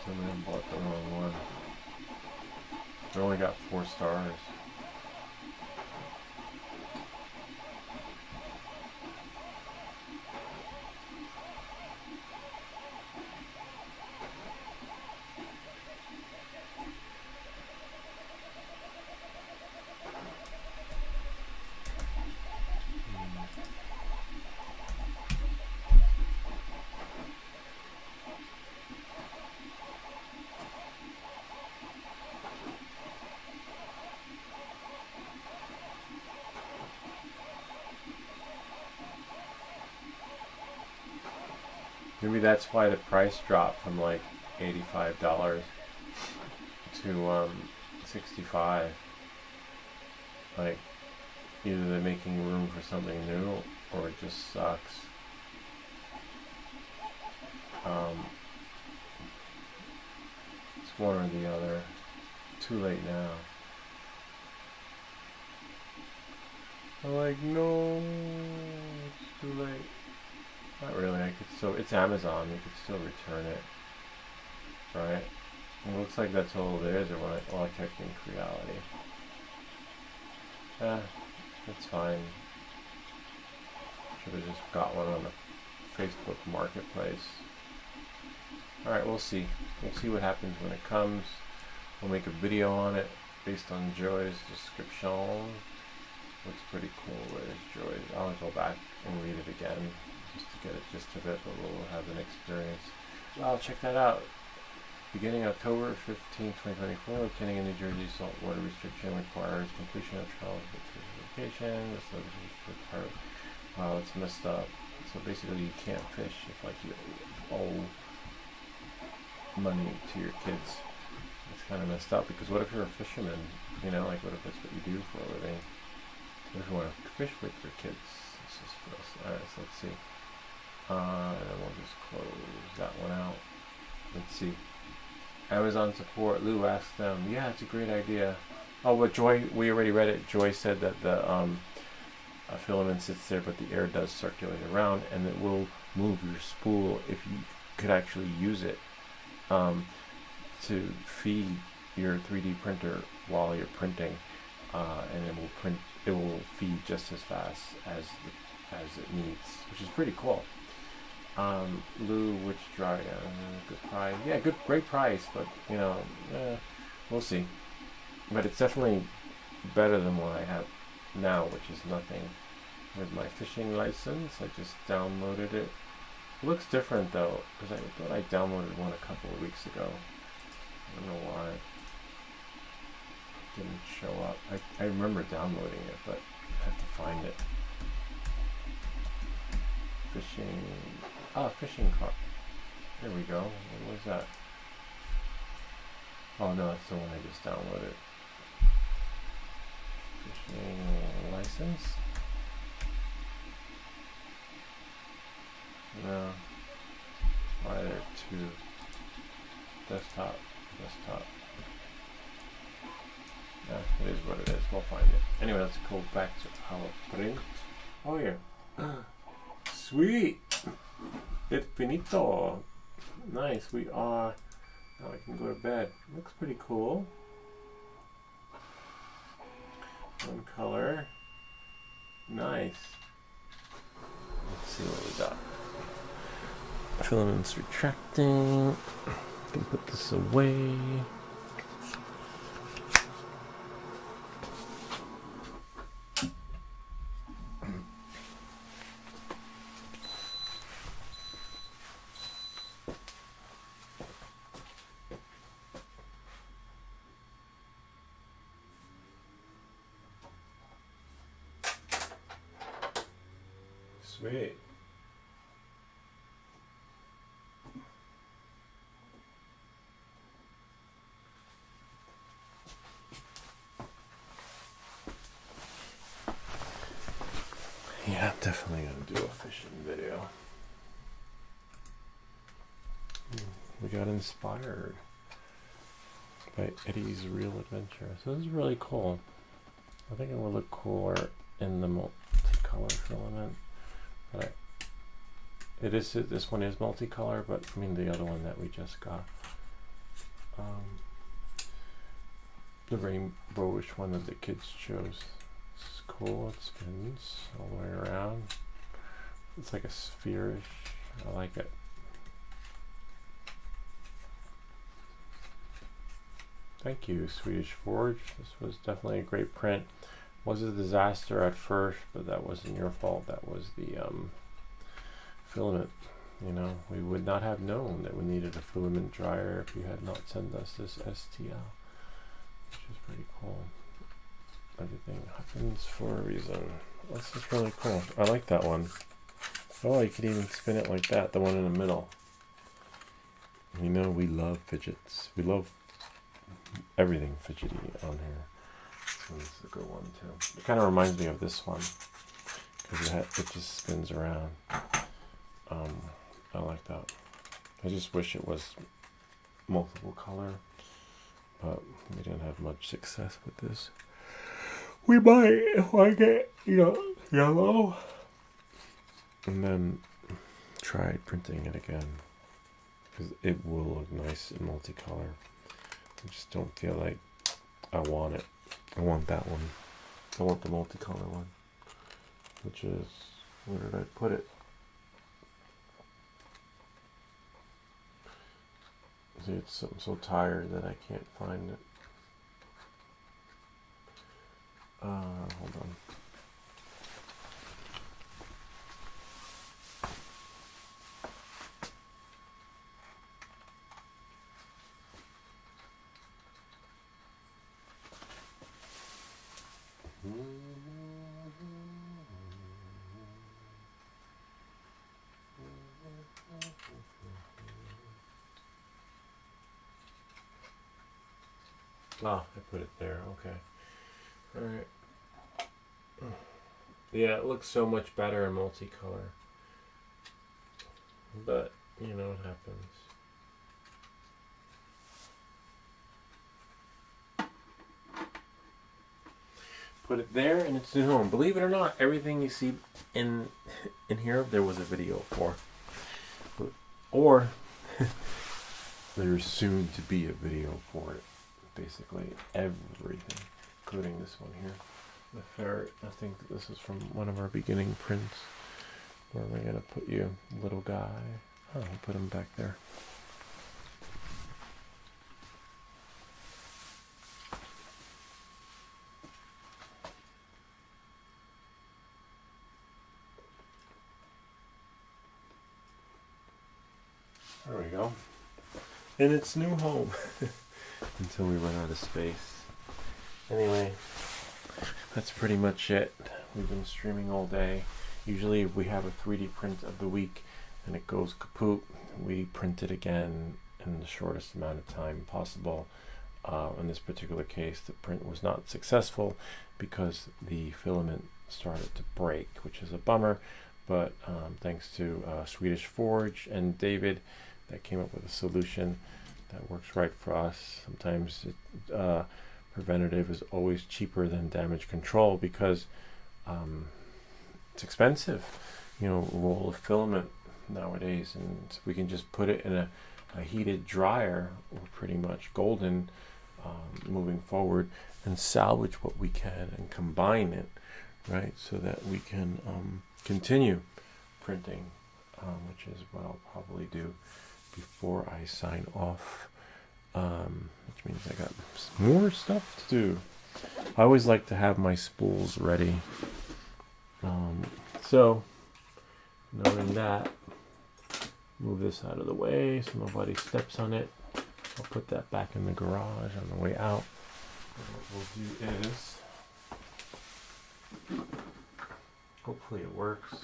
Someone bought the wrong one. It only got 4 stars. Maybe that's why the price dropped from like $85 to $65. Like, either they're making room for something new or it just sucks. It's one or the other. Too late now. I'm like, no, it's too late. Not really. I could still. It's Amazon. You could still return it, right? It looks like that's all it is. Or when I checked in Creality. That's fine. Should have just got one on the Facebook Marketplace. All right, we'll see. We'll see what happens when it comes. We'll make a video on it based on Joy's description. Looks pretty cool. There's Joy. I'll go back and read it again, just to get a gist of it, but we'll have an experience. Well, check that out. Beginning October 15, 2024, obtaining a New Jersey saltwater restriction requires completion of trial certification. This legislation requires. Wow, it's messed up. So basically, you can't fish if like you owe money to your kids. It's kind of messed up because what if you're a fisherman? You know, like what if that's what you do for a living? What if you want to fish with your kids? This is for us. All right, so let's see. And then we'll just close that one out. Let's see. Amazon support. Lou asked them. Yeah, it's a great idea. Oh, but Joy, we already read it. Joy said that the filament sits there, but the air does circulate around, and it will move your spool if you could actually use it to feed your 3D printer while you're printing, and it will print. It will feed just as fast as it needs, which is pretty cool. Lou, which dry? Good price. Yeah, great price, but you know, we'll see. But it's definitely better than what I have now, which is nothing. With my fishing license, I just downloaded it. It looks different though, because I thought I downloaded one a couple of weeks ago. I don't know why. It didn't show up. I remember downloading it, but I have to find it. Fishing cart. There we go. What was that? Oh no, that's the one I just downloaded. Fishing license? No. Why are there two? Desktop. Yeah, it is what it is. We'll find it. Anyway, let's go back to our print. Oh yeah. Sweet! It's finito. Nice, we are. Now I can go to bed. Looks pretty cool. One color. Nice. Let's see what we got. Filaments retracting. Can put this away. Sweet. Yeah, I'm definitely gonna do a fishing video. We got inspired by Eddie's Real Adventure. So this is really cool. I think it will look cooler in the multicolor filament. But this one is multicolor, but I mean the other one that we just got. The rainbowish one that the kids chose. It's cool. It spins all the way around. It's like a spherish. I like it. Thank you, Swedish Forge. This was definitely a great print. Was a disaster at first, but that wasn't your fault. That was the filament. You know, we would not have known that we needed a filament dryer if you had not sent us this STL, which is pretty cool. Everything happens for a reason. This is really cool. I like that one. Oh, you could even spin it like that, the one in the middle. You know, we love fidgets. We love everything fidgety on here. This one's a good one too. It kind of reminds me of this one because it just spins around. I like that. I just wish it was multiple color, but we didn't have much success with this. We might if I get yellow, and then try printing it again because it will look nice in multicolor. I just don't feel like I want it. I want that one. I want the multicolor one, which is, where did I put it? See, I'm so tired that I can't find it. Hold on. Ah, I put it there. Okay. All right. Yeah, it looks so much better in multicolor. But, you know what happens. Put it there and it's new home. Believe it or not, everything you see in here, there was a video for. Or there's soon to be a video for it. Basically everything, including this one here. The ferret. I think this is from one of our beginning prints. Where am I going to put you, little guy? Oh, I'll put him back there. There we go. In its new home. Until we run out of space. Anyway, that's pretty much it. We've been streaming all day. Usually if we have a 3D print of the week and it goes kaput, we print it again in the shortest amount of time possible. In this particular case, the print was not successful because the filament started to break, which is a bummer. But thanks to Swedish Forge and David, that came up with a solution that works right for us. Sometimes preventative is always cheaper than damage control because it's expensive, you know, roll of filament nowadays, and we can just put it in a heated dryer. We're pretty much golden moving forward, and salvage what we can and combine it, right, so that we can continue printing, which is what I'll probably do before I sign off, which means I got more stuff to do. I always like to have my spools ready. So, knowing that, move this out of the way so nobody steps on it. I'll put that back in the garage on the way out. And what we'll do is, hopefully it works.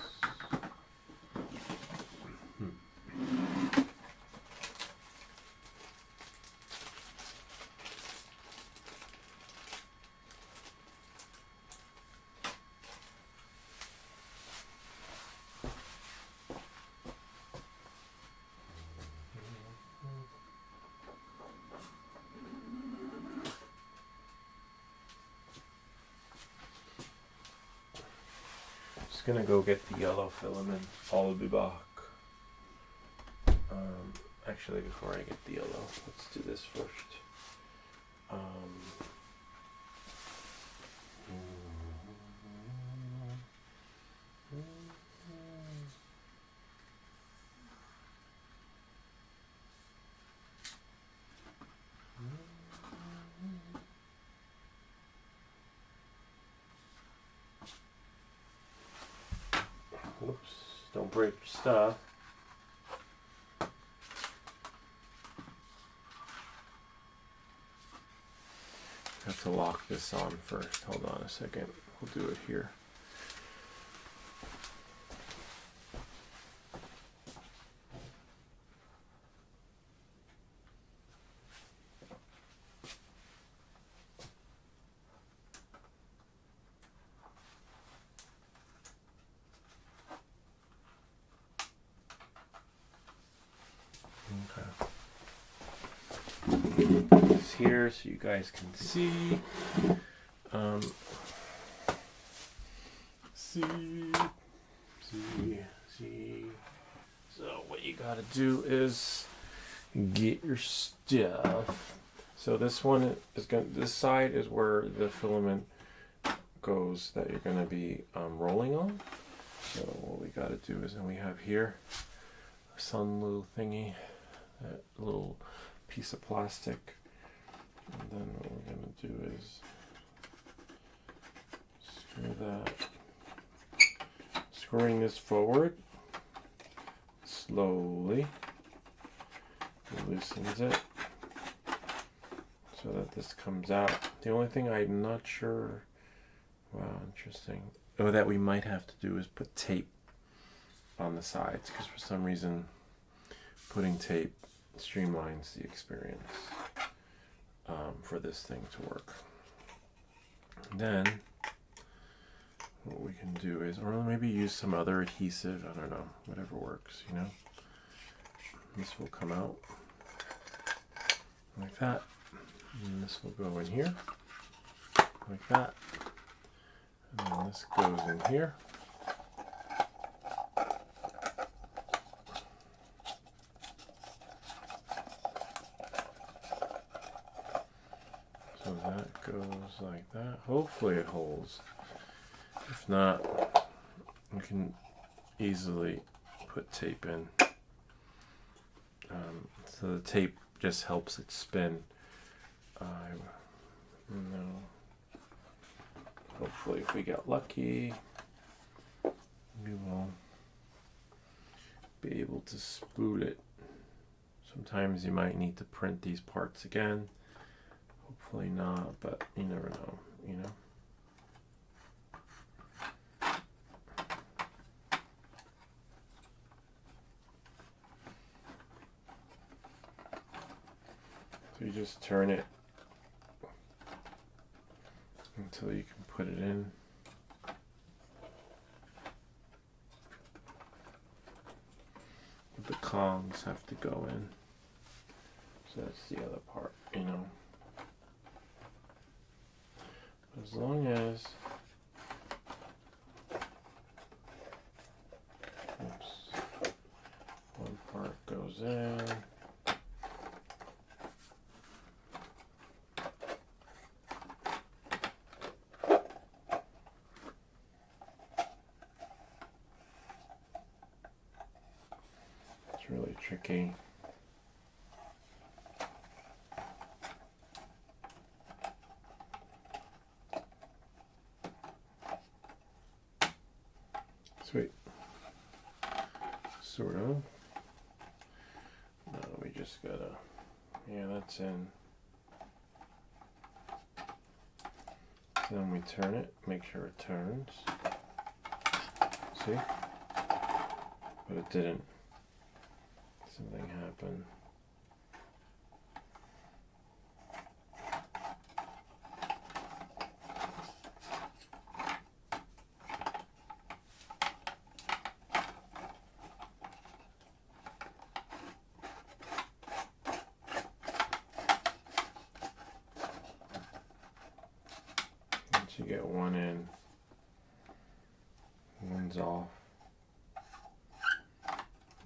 just gonna go get the yellow filament. I'll be back. Actually, before I get the yellow, let's do this first. Oops, don't break your stuff. I have to lock this on first. Hold on a second. We'll do it here. This here so you guys can see. See. So what you gotta do is get your stuff. So this one is this side is where the filament goes that you're gonna be rolling on. So what we gotta do is, and we have here a sun little thingy, that little piece of plastic. And then what we're going to do is screw that. Screwing this forward slowly loosens it so that this comes out. The only thing I'm not sure, wow, interesting, that we might have to do is put tape on the sides, because for some reason putting tape streamlines the experience for this thing to work. And then what we can do is, or maybe use some other adhesive, I don't know, whatever works, you know. This will come out like that, and this will go in here like that, and then this goes in here. So that goes like that. Hopefully it holds. If not, you can easily put tape in. So the tape just helps it spin. Hopefully if we get lucky, we will be able to spool it. Sometimes you might need to print these parts again. Hopefully not, but you never know, you know. So you just turn it until you can put it in. But the congs have to go in. So that's the other part, you know. As long as, one part goes in, it's really tricky. Sweet. Sort of. No, we just gotta, yeah, that's in. Then we turn it, make sure it turns. See? But it didn't. Something happened. You get one in, One's off.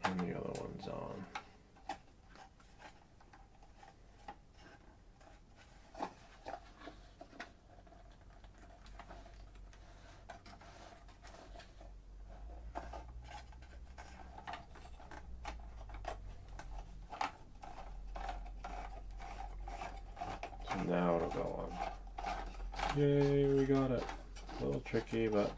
And the other one's on. So now it'll go on. Yay, we got it. A little tricky, but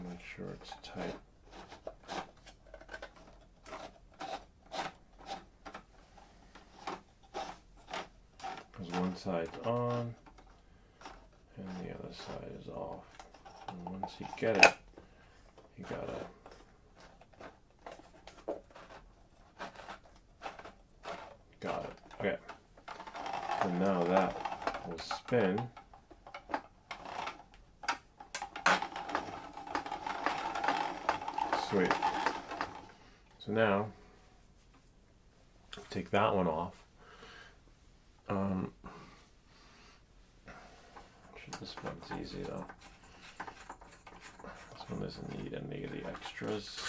make sure it's tight. Because one side's on and the other side is off. And once you get it, you gotta got it. Okay. So now that will spin. Sweet. So now, take that one off. This one's easy though. This one doesn't need any of the extras.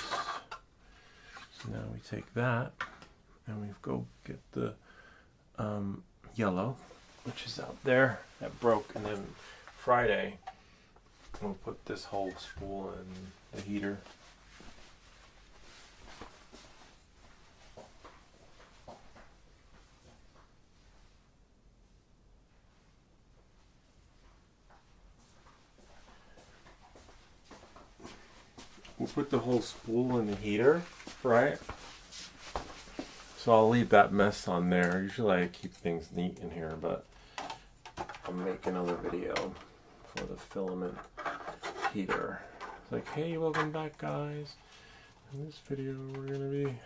So now we take that and we go get the yellow, which is out there, that broke, and then Friday we'll put this whole spool in the heater. We'll put the whole spool in the heater, right? So I'll leave that mess on there. Usually I keep things neat in here, but I'll make another video for the filament heater. It's like, hey, welcome back, guys. In this video, we're gonna be,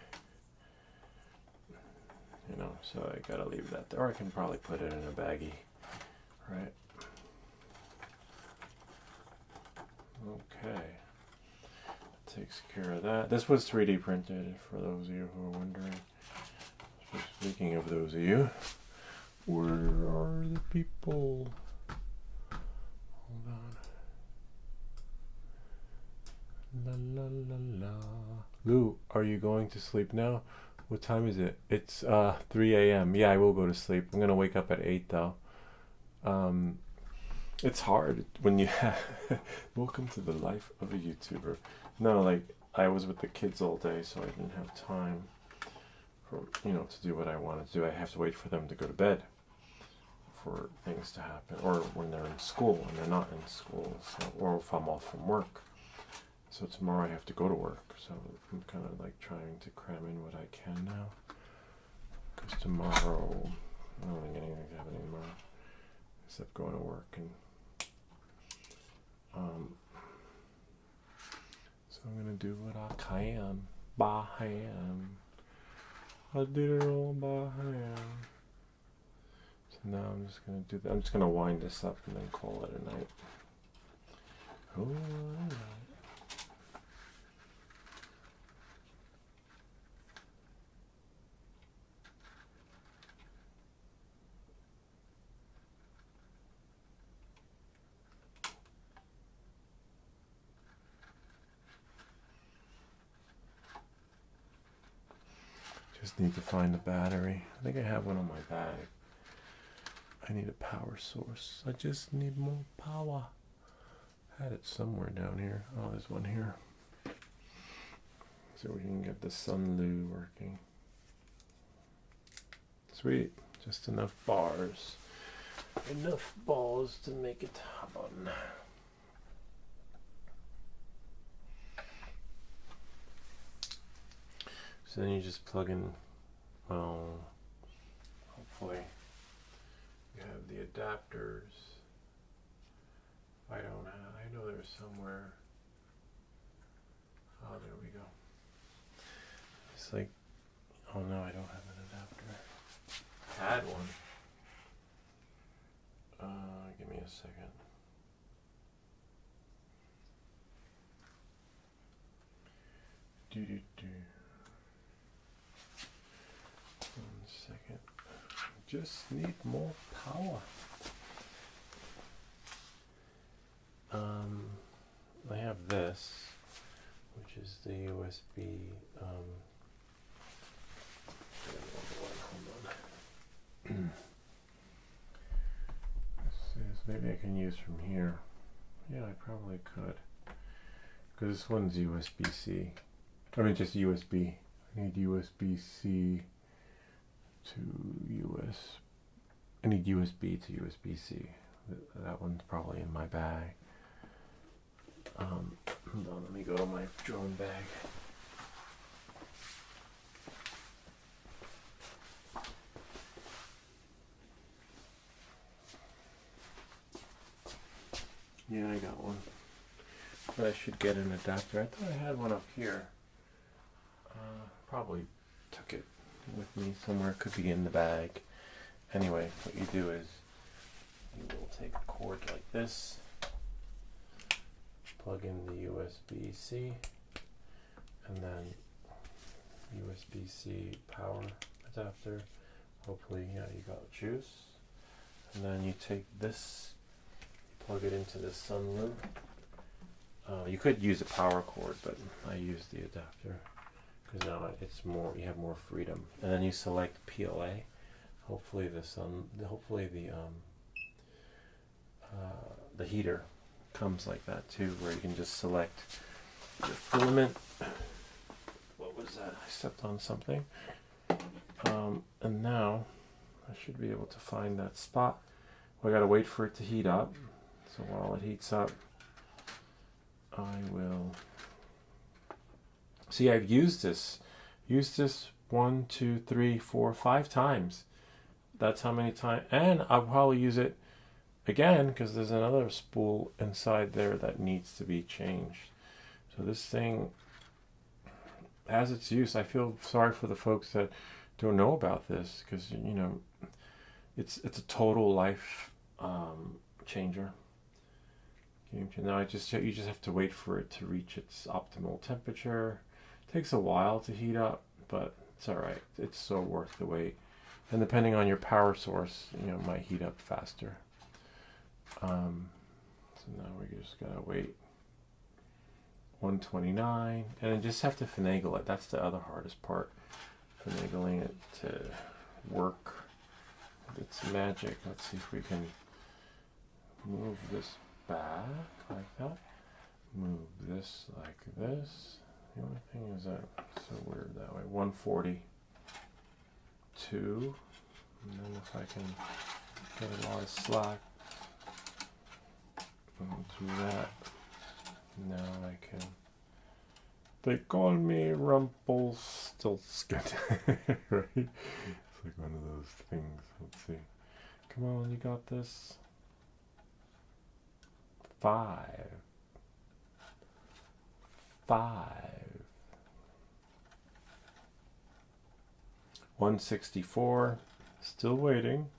so I gotta leave that there. Or I can probably put it in a baggie, right? Okay. Takes care of that. This was 3D printed, for those of you who are wondering. Speaking of those of you, where are the people? Hold on. La la la la. Lou, are you going to sleep now? What time is it? It's 3 a.m. Yeah, I will go to sleep. I'm gonna wake up at 8 though. It's hard when you have welcome to the life of a YouTuber. No, like I was with the kids all day, so I didn't have time for to do what I wanted to do. I have to wait for them to go to bed for things to happen, or when they're in school and they're not in school, so, or if I'm off from work. So tomorrow I have to go to work, so I'm kind of like trying to cram in what I can now. Because tomorrow, I don't think anything's happening tomorrow, except going to work and so I'm gonna do what I can by hand. I did it all by hand. So now I'm just gonna do that. I'm just gonna wind this up and then call it a night. Oh, all right. Just need to find the battery. I think I have one on my bag. I need a power source. I just need more power. I had it somewhere down here. Oh, there's one here. So we can get the Sunlu working. Sweet. Just enough bars. Enough balls to make it happen. So then you just plug in, well, hopefully you have the adapters. I don't have, I know there's somewhere. Oh, there we go. It's like, oh no, I don't have an adapter. I had one. Give me a second. Do. just need more power. I have this, which is the USB. Hold on. Maybe I can use from here. Yeah, I probably could. Because this one's USB-C. I mean, just USB. I need USB-C to US. I need USB to USB-C. That one's probably in my bag. Hold on, let me go to my drone bag. Yeah, I got one. But I should get an adapter. I thought I had one up here. Probably took it with me somewhere. It could be in the bag. Anyway, what you do is you will take a cord like this, plug in the USB-C, and then USB-C power adapter. Hopefully, yeah, you got juice. And then you take this, plug it into the sunroof. You could use a power cord, but I use the adapter because now it's more. You have more freedom. And then you select PLA. Hopefully the heater comes like that too, where you can just select the filament. What was that? I stepped on something. And now I should be able to find that spot. Well, I gotta wait for it to heat up. So while it heats up, I will see. I've used this 1, 2, 3, 4, 5 times. That's how many times, and I'll probably use it again because there's another spool inside there that needs to be changed. So this thing has its use. I feel sorry for the folks that don't know about this because, you know, it's a total life changer. Now you just have to wait for it to reach its optimal temperature. It takes a while to heat up, but it's all right. It's so worth the wait. And depending on your power source, you know, it might heat up faster. So now we just gotta wait. 129, and then just have to finagle it. That's the other hardest part, finagling it to work. It's magic. Let's see if we can move this back like that. Move this like this. The only thing is that it's so weird that way. 142. And then if I can get a lot of slack do that, now I can. They call me Rumpelstiltskin. Right? It's like one of those things. Let's see. Come on, you got this. 5. 164. Still waiting.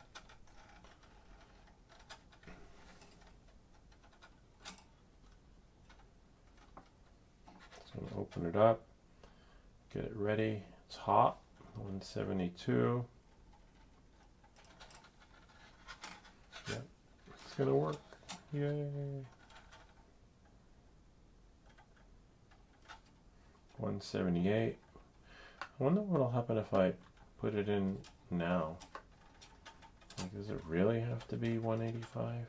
So I'm gonna open it up, get it ready. It's hot. 172. Yep, it's gonna work. Yay. 178. I wonder what'll happen if I put it in now. Like, does it really have to be 185?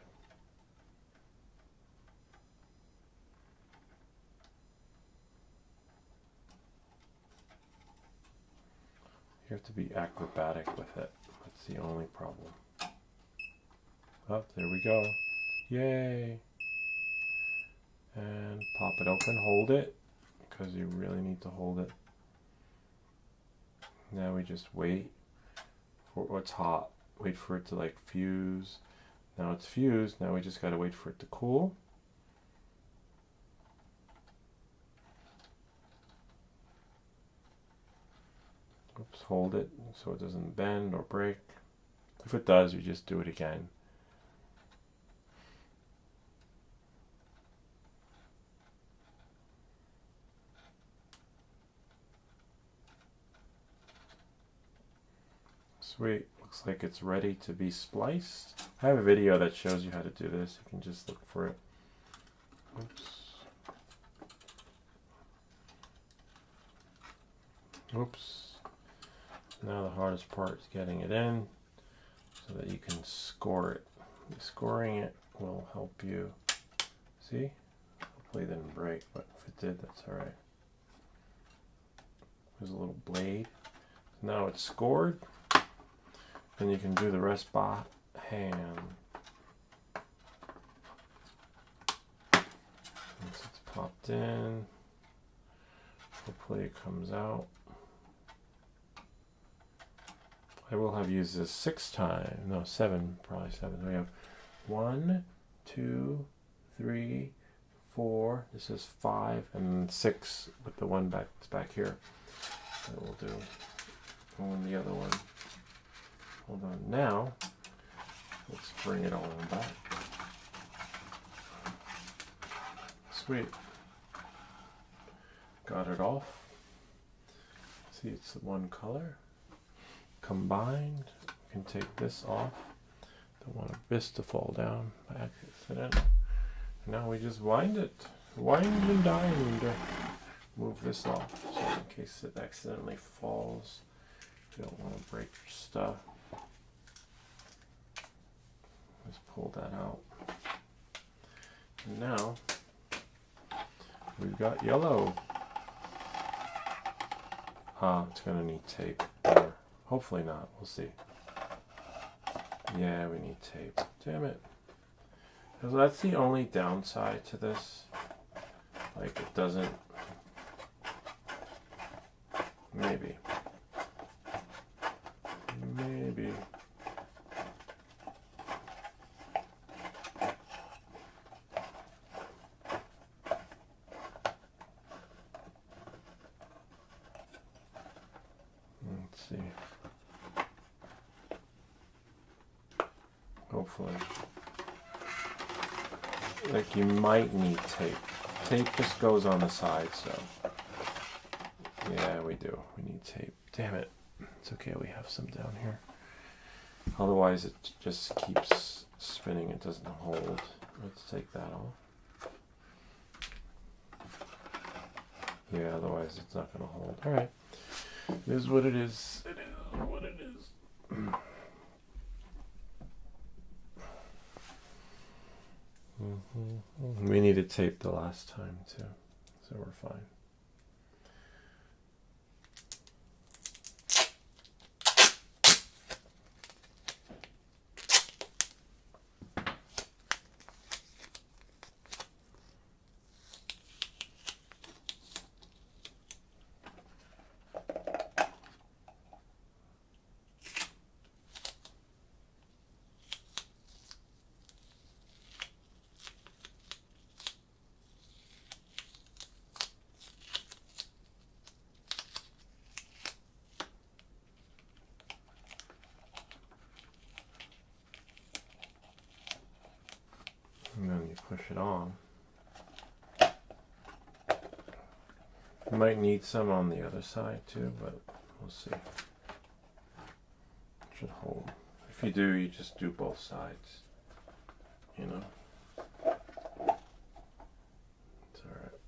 You have to be acrobatic with it. That's the only problem. Oh, there we go. Yay! And pop it open, hold it, because you really need to hold it. Now we just wait for what's hot. Wait for it to like fuse. Now it's fused. Now we just gotta wait for it to cool. Oops, hold it so it doesn't bend or break. If it does, you just do it again. Sweet. Looks like it's ready to be spliced. I have a video that shows you how to do this. You can just look for it. Oops. Oops. Now the hardest part is getting it in so that you can score it. Scoring it will help you. See? Hopefully it didn't break, but if it did, that's alright. There's a little blade. Now it's scored. And you can do the rest by hand. Once it's popped in, hopefully it comes out. I will have used this 6 times, no 7, probably 7. We have 1, 2, 3, 4. This is 5, and 6 with the one back here. That will do. And the other one. Hold on. Now, let's bring it all back. Sweet. Got it off. See, it's one color. Combined. We can take this off. Don't want this to fall down by accident. Now we just wind it. Wind and bind. Move this off so in case it accidentally falls. You don't want to break your stuff. Just pull that out. And now we've got yellow. It's gonna need tape. Or hopefully not. We'll see. Yeah, we need tape. Damn it. So that's the only downside to this. Like it doesn't. Maybe. Maybe. Let's see. Hopefully. Like you might need tape. Tape just goes on the side, so. Yeah, we do. We need tape. Damn it. It's okay, we have some down here. Otherwise it just keeps spinning, it doesn't hold. Let's take that off. Yeah, otherwise it's not gonna hold. Alright. It is what it is. It is what it is. We needed tape the last time too, so we're fine. And then you push it on. You might need some on the other side too, but we'll see. It should hold. If you do, you just do both sides. You know? It's alright.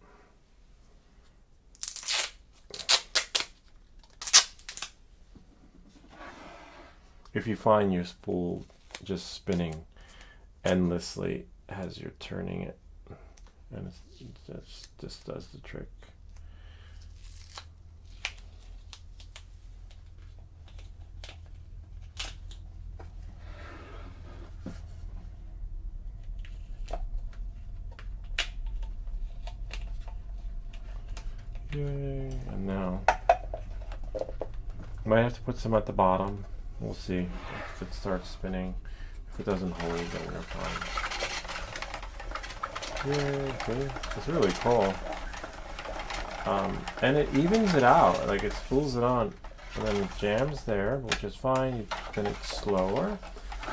If you find your spool just spinning endlessly as you're turning it, and it just does the trick. Yay. And now might have to put some at the bottom. We'll see if it starts spinning. If it doesn't hold, then we're fine. Yeah, okay. It's really cool. And it evens it out. Like it spools it on, and then it jams there, which is fine. Then it's slower,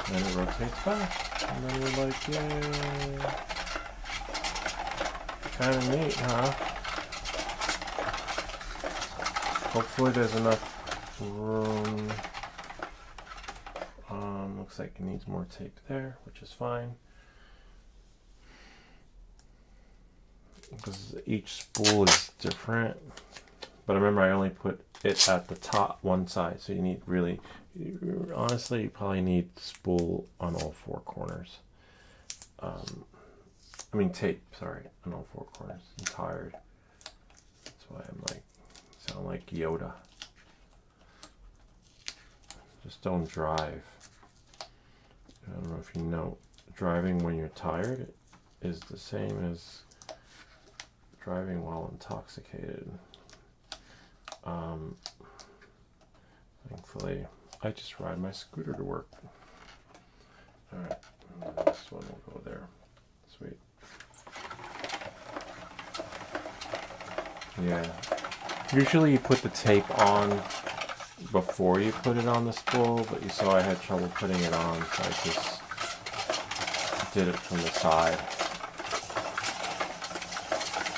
and then it rotates back. And then we're like, yay. Kind of neat, huh? Hopefully there's enough room Looks like it needs more tape there, which is fine. Because each spool is different. But remember, I only put it at the top one side, so you need really, honestly, you probably need spool on all four corners. I mean tape, sorry, on all four corners. I'm tired. That's why I'm like, sound like Yoda. Just don't drive. I don't know if you know, driving when you're tired is the same as driving while intoxicated. Thankfully, I just ride my scooter to work. Alright, this one will go there. Sweet. Yeah. Usually you put the tape on before you put it on the spool, but you saw I had trouble putting it on, so I just did it from the side.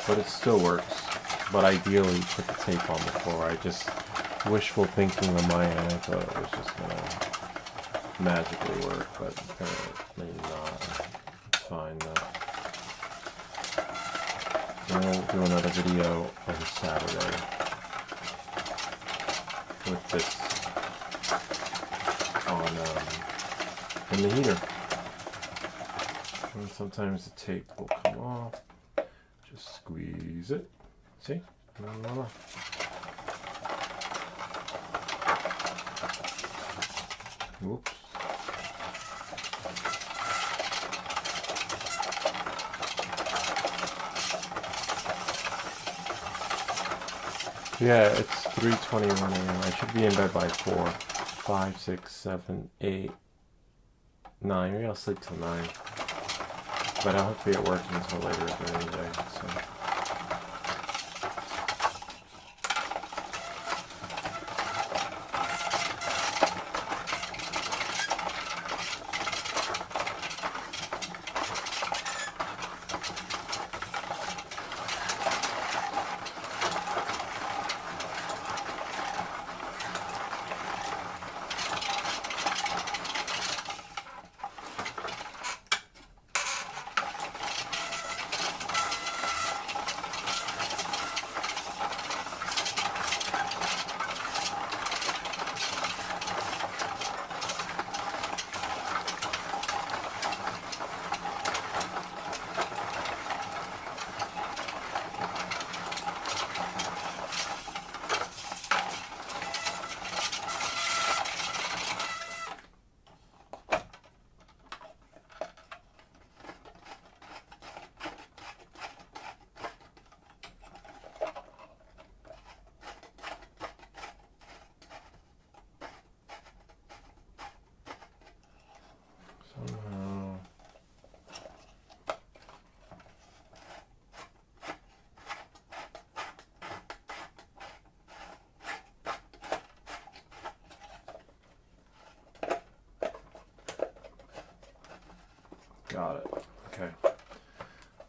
But it still works. But ideally, put the tape on before. I just wishful thinking on my end. I thought it was just gonna magically work, but apparently not. It's fine though. And we'll do another video on Saturday with this on in the heater. And sometimes the tape will come off. Just squeeze it. See? Voila. Oops. Yeah, it's 3:21 a.m. I should be in bed by 4. 5, 6, 7, 8, 9. Maybe I'll sleep till 9. But I'll have to be at work until later during the day. So. Somehow. Got it. Okay.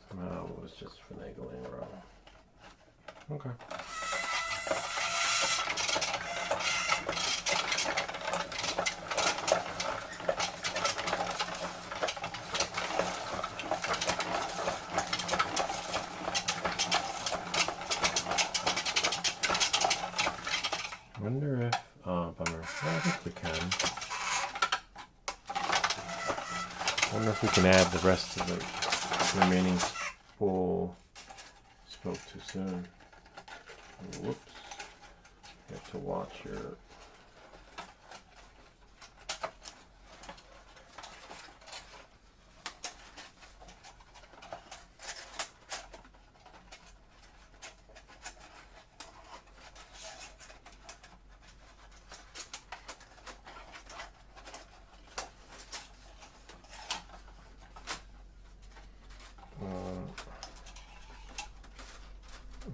Somehow it was just finagling wrong. Okay. Wonder if, oh, bummer. Well, I think we can. Wonder if we can add the rest of the remaining spool. Spoke too soon. Whoops. You have to watch your.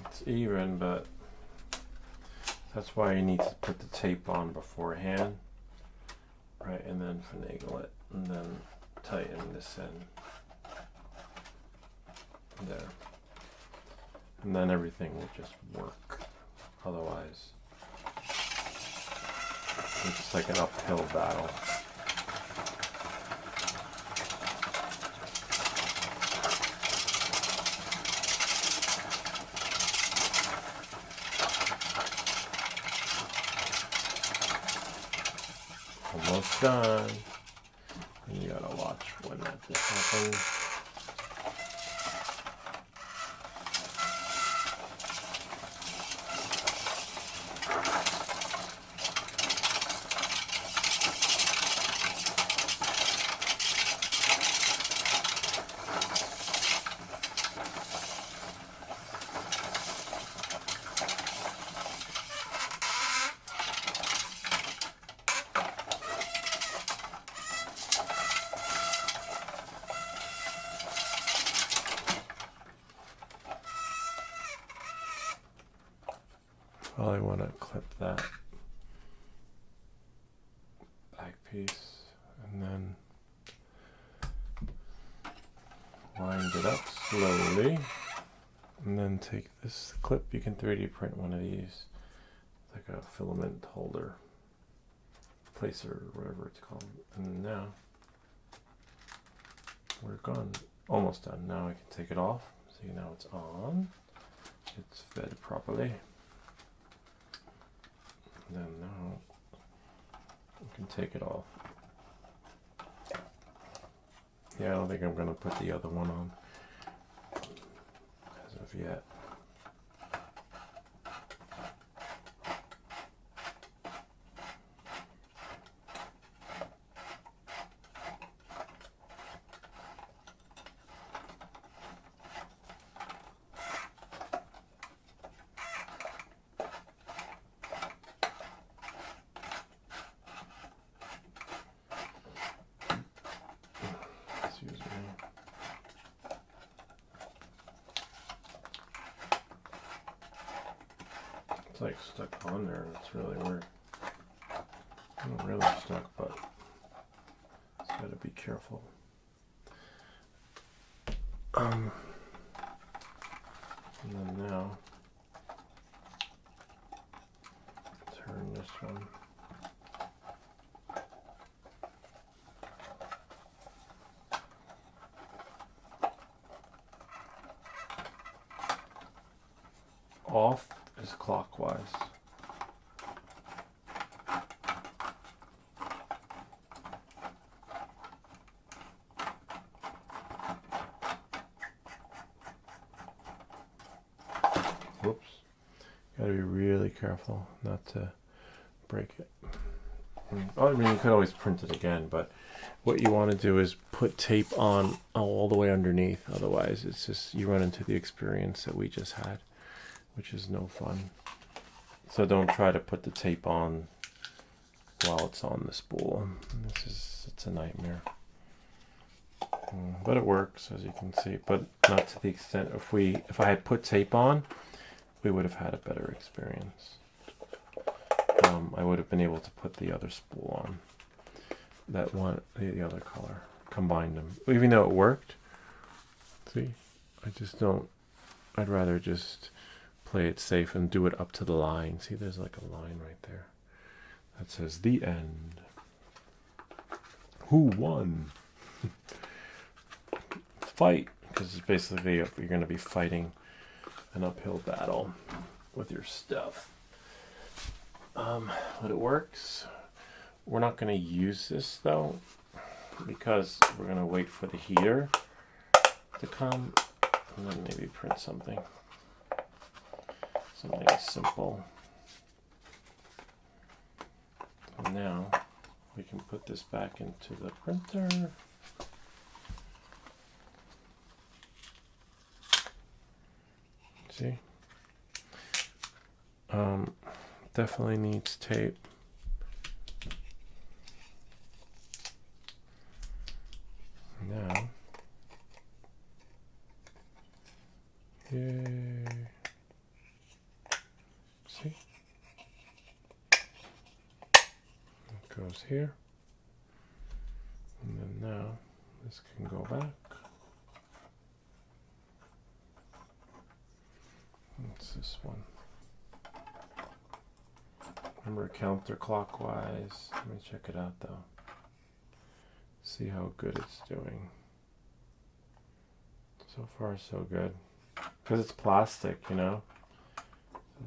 It's even, but that's why you need to put the tape on beforehand, right, and then finagle it, and then tighten this end there, and then everything will just work. Otherwise, it's just like an uphill battle. almost done. And you gotta watch when that happens. Probably want to clip that back piece and then wind it up slowly, and then take this clip. You can 3D print one of these, like a filament holder, placer, whatever it's called. And now we're almost done. Now I can take it off. See, now it's on. It's fed properly. Then now you can take it off. Yeah, I don't think I'm going to put the other one on as of yet. It's like stuck on there. It's really weird. Not really stuck, but it's gotta be careful. And then now turn this one. Off is clockwise. Whoops. Gotta be really careful not to break it. I mean, you could always print it again, but what you want to do is put tape on all the way underneath. Otherwise, it's just, you run into the experience that we just had, which is no fun. So don't try to put the tape on while it's on the spool. It's a nightmare. But it works, as you can see, but not to the extent. If I had put tape on, we would have had a better experience. I would have been able to put the other spool on, that one, the other color, combine them. Even though it worked, see, I just don't. I'd rather just play it safe and do it up to the line. See, there's like a line right there that says the end. Who won? Fight, because it's basically you're going to be fighting an uphill battle with your stuff. But it works. We're not going to use this though, because we're going to wait for the heater to come and then maybe print something simple. And now we can put this back into the printer. See? Definitely needs tape. Now, yay. See? It goes here. And then now this can go back. What's this one? Remember, counterclockwise. Let me check it out though. See how good it's doing. So far so good. Because it's plastic, you know.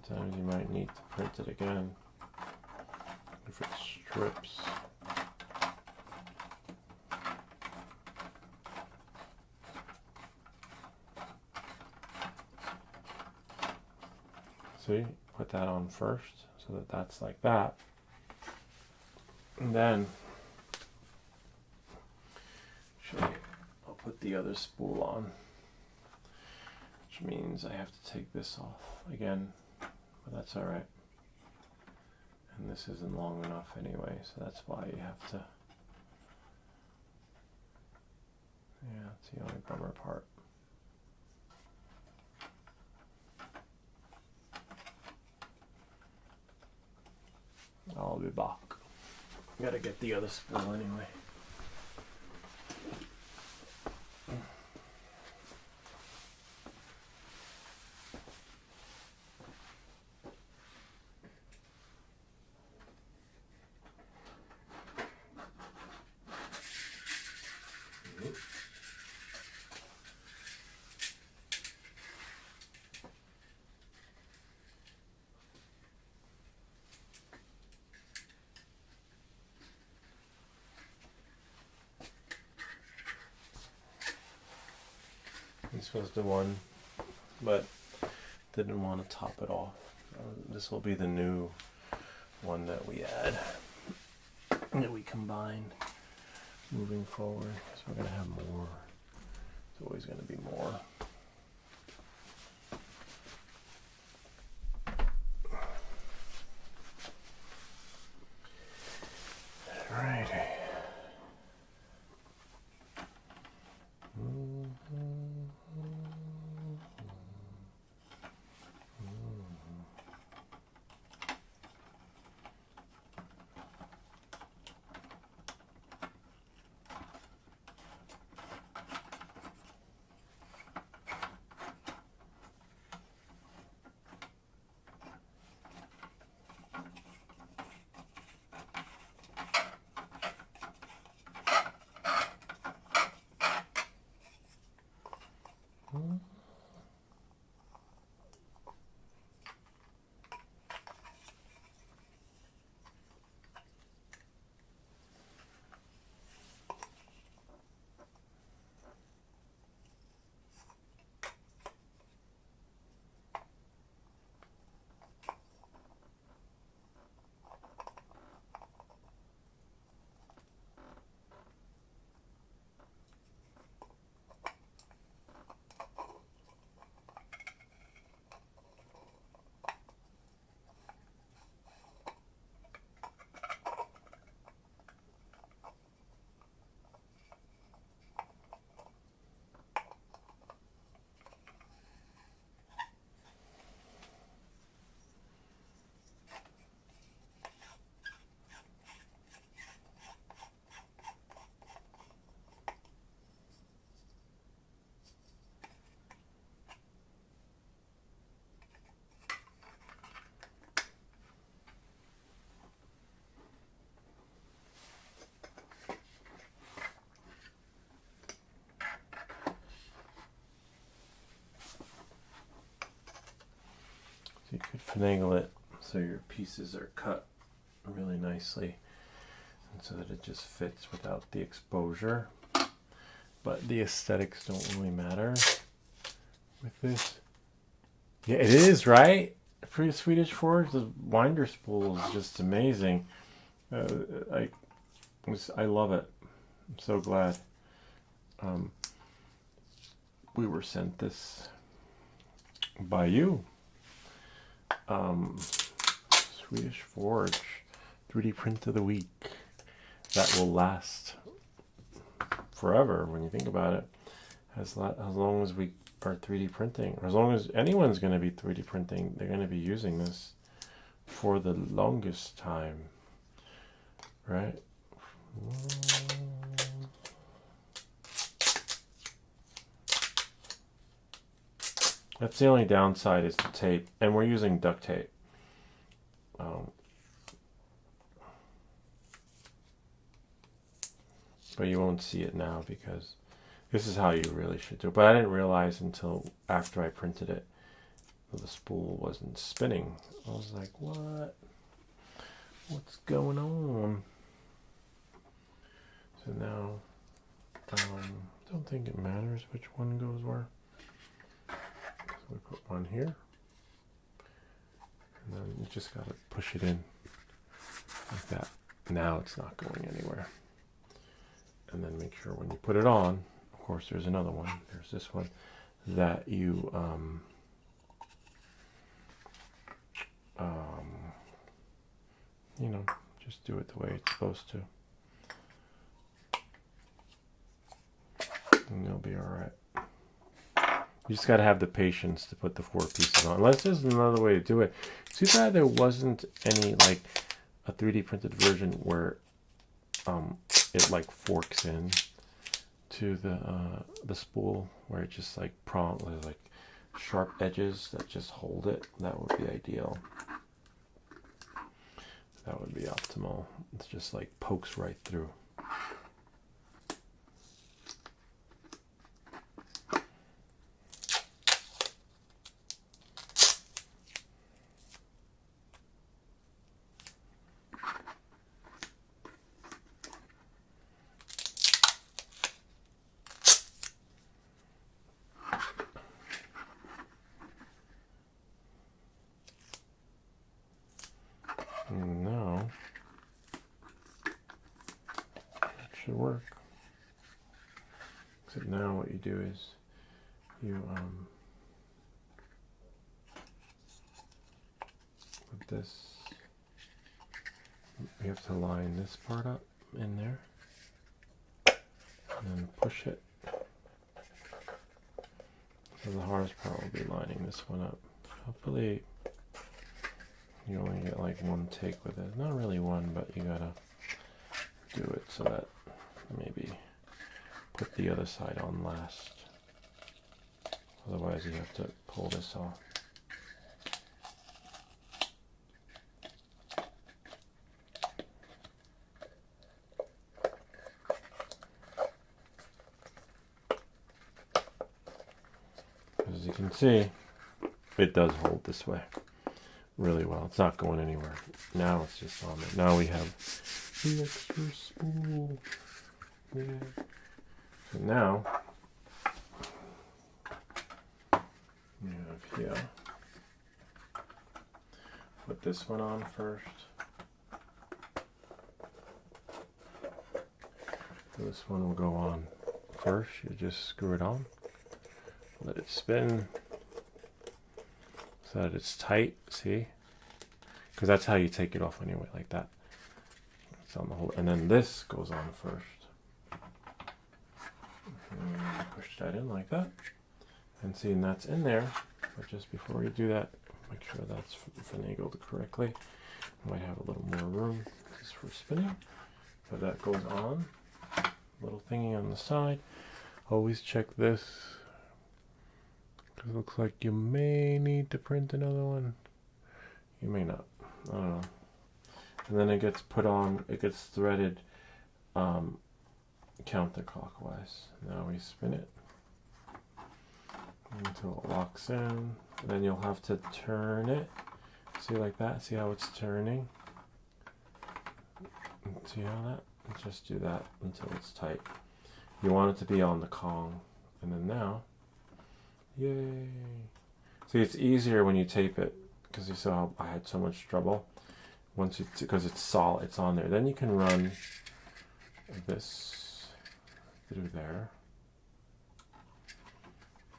Sometimes you might need to print it again if it strips. See, put that on first so that that's like that. And then I'll put the other spool on, which means I have to take this off again, but that's all right. And this isn't long enough anyway, so that's why you have to. Yeah, it's the only bummer part. I'll be back. Gotta get the other spool anyway. This was the one, but didn't want to top it off. This will be the new one that we add, that we combine moving forward. So we're going to have more. It's always going to be more. Alrighty. You could finagle it so your pieces are cut really nicely and so that it just fits without the exposure. But the aesthetics don't really matter with this. Yeah, it is, right? For the Swedish Forge, the winder spool is just amazing. I love it. I'm so glad. We were sent this by you. Swedish Forge 3D print of the week. That will last forever when you think about it. As long as we are 3D printing, or as long as anyone's going to be 3D printing, they're going to be using this for the longest time, right? That's the only downside is the tape, and we're using duct tape. But you won't see it now because this is how you really should do it. But I didn't realize until after I printed it that the spool wasn't spinning. I was like, what? What's going on? So now, I don't think it matters which one goes where. So we put one here. And then you just gotta push it in like that. Now it's not going anywhere. And then make sure when you put it on, of course there's another one, there's this one, that you you know, just do it the way it's supposed to. And you'll be alright. You just got to have the patience to put the 4 pieces on. Unless there's another way to do it. Too bad there wasn't any, like, a 3D printed version where it, like, forks in to the spool, where it just, like, like, sharp edges that just hold it. That would be ideal. That would be optimal. It's just, like, pokes right through. And now it should work. Except now what you do is you with this, you have to line this part up in there and then push it. So the hardest part will be lining this one up. Hopefully you only get like one take with it. Not really one, but you gotta do it so that maybe put the other side on last. Otherwise you have to pull this off. As you can see, it does hold this way really well. It's not going anywhere. Now it's just on it. Now we have the extra spool. Yeah. So now we have here. Put this one on first. This one will go on first. You just screw it on. Let it spin so that it's tight, see? Because that's how you take it off anyway, like that. It's on the whole, and then this goes on first. And push that in like that. And see, and that's in there. But just before you do that, make sure that's finagled correctly. Might have a little more room just for spinning. But that goes on. Little thingy on the side. Always check this. It looks like you may need to print another one. You may not. I don't know. And then it gets put on, it gets threaded counterclockwise. Now we spin it until it locks in. And then you'll have to turn it. See, like that? See how it's turning? See how that? And just do that until it's tight. You want it to be on the Kong. And then now, yay! See, it's easier when you tape it, because you saw I had so much trouble. Once you, because it's solid, it's on there. Then you can run this through there,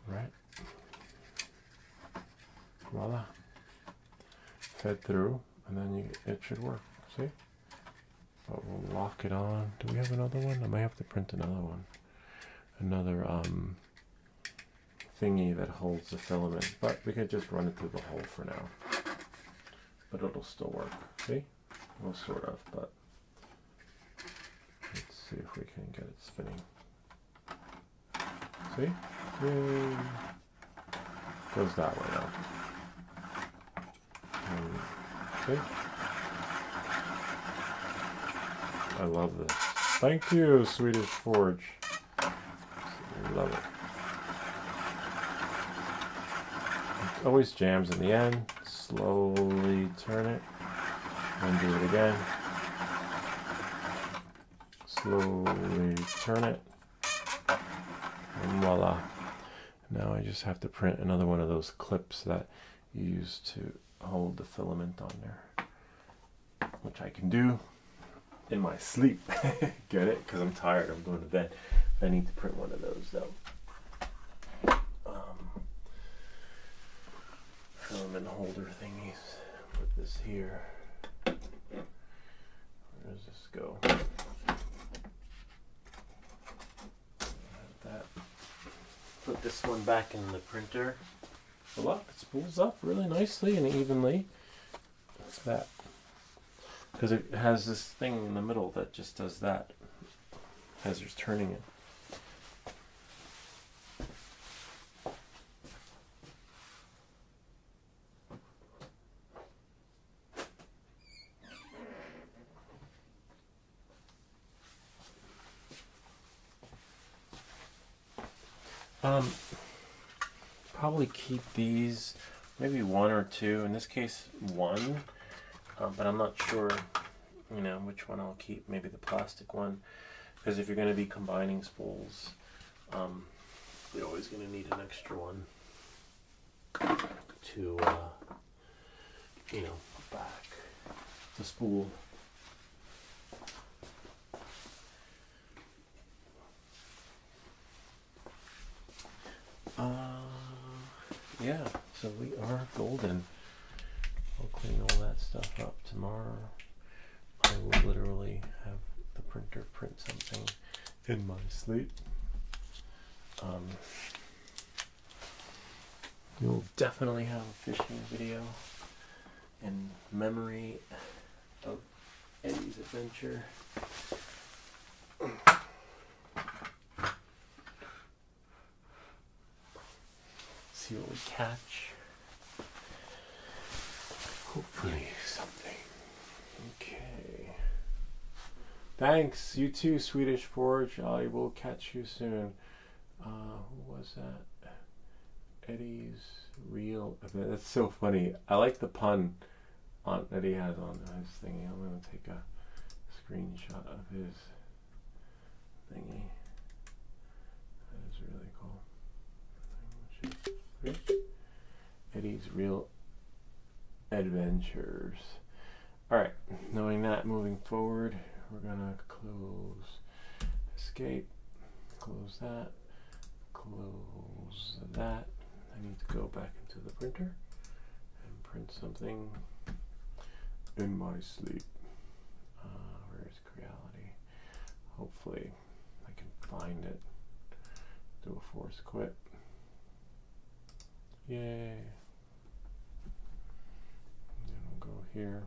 right? Voila! Fed through, and then it should work. See? But we'll lock it on. Do we have another one? I might have to print another one. Another thingy that holds the filament, but we could just run it through the hole for now. But it'll still work. See? Well, sort of, but let's see if we can get it spinning. See? Yay! Goes that way now. See? I love this. Thank you, Swedish Forge. Love it. It always jams in the end. Slowly turn it. And do it again. Slowly turn it. And voila. Now I just have to print another one of those clips that you use to hold the filament on there, which I can do in my sleep. Get it? Because I'm tired. I'm going to bed. I need to print one of those though. Filament holder thingies. Put this here. Where does this go? That. Put this one back in the printer. So look, it spools up really nicely and evenly. That's that. Because it has this thing in the middle that just does that as you're turning it. Probably keep these, maybe one or two. In this case, one. But I'm not sure, you know, which one I'll keep. Maybe the plastic one, because if you're going to be combining spools, you're always going to need an extra one to, you know, put back the spool. Yeah, so we are golden. I'll clean all that stuff up tomorrow. I will literally have the printer print something in my sleep. You'll definitely have a fishing video in memory of Eddie's adventure. See what we catch. Hopefully something. Okay. Thanks. You too, Swedish Forge. I will catch you soon. Who was that? Eddie's real. That's so funny. I like the pun on that he has on his thingy. I'm gonna take a screenshot of his thingy. That is really cool. Eddie's Real Adventures. Alright, knowing that, moving forward, we're gonna close escape, close that. I need to go back into the printer and print something in my sleep. Where's Creality? Hopefully I can find it. Do a force quit. Yay. And we'll go here.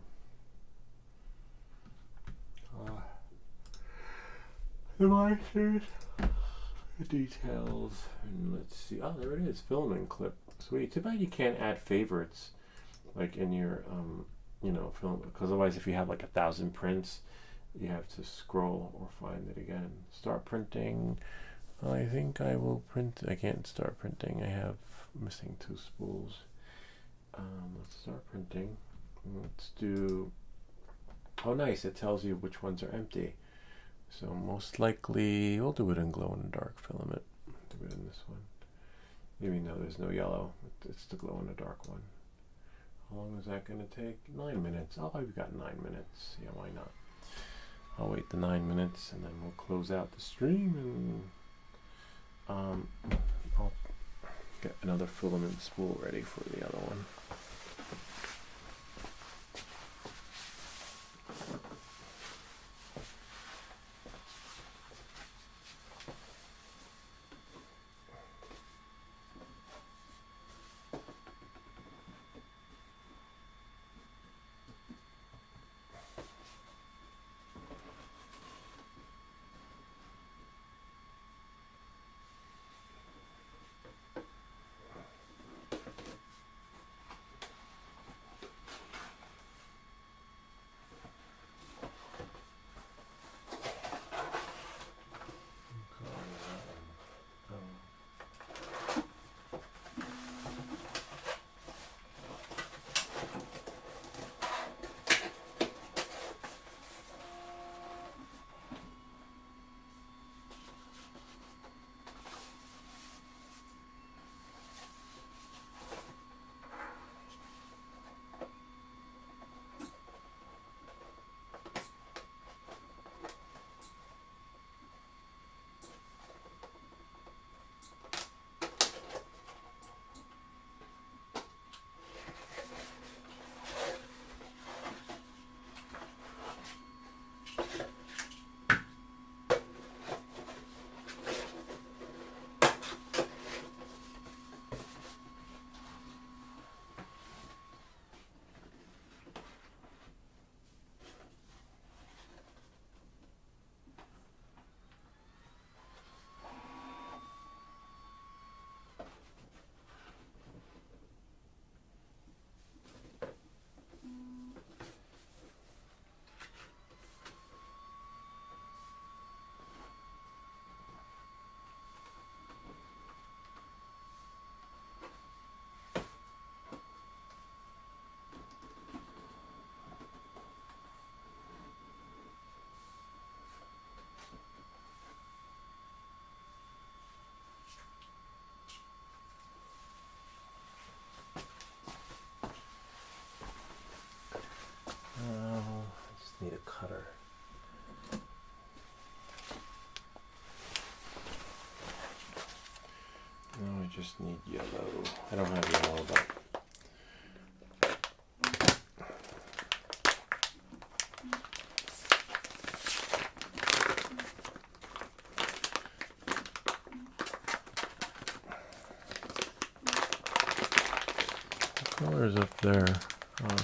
The markers, the details, and let's see. Oh, there it is. Filament clip. Sweet. Too bad you can't add favorites, like in your, you know, film. Because otherwise, if you have like 1,000 prints, you have to scroll or find it again. Start printing. I think I will print. I can't start printing. I have missing 2 spools. Let's start printing. Let's do. Oh, nice! It tells you which ones are empty. So most likely, we'll do it in glow in the dark filament. Do it in this one. Even though there's no yellow, it's the glow in the dark one. How long is that going to take? 9 minutes. Oh, we've got 9 minutes. Yeah, why not? I'll wait the 9 minutes and then we'll close out the stream and I'll get another filament spool ready for the other one. need a cutter. No, I just need yellow. I don't have yellow, but the color's up there. Oh,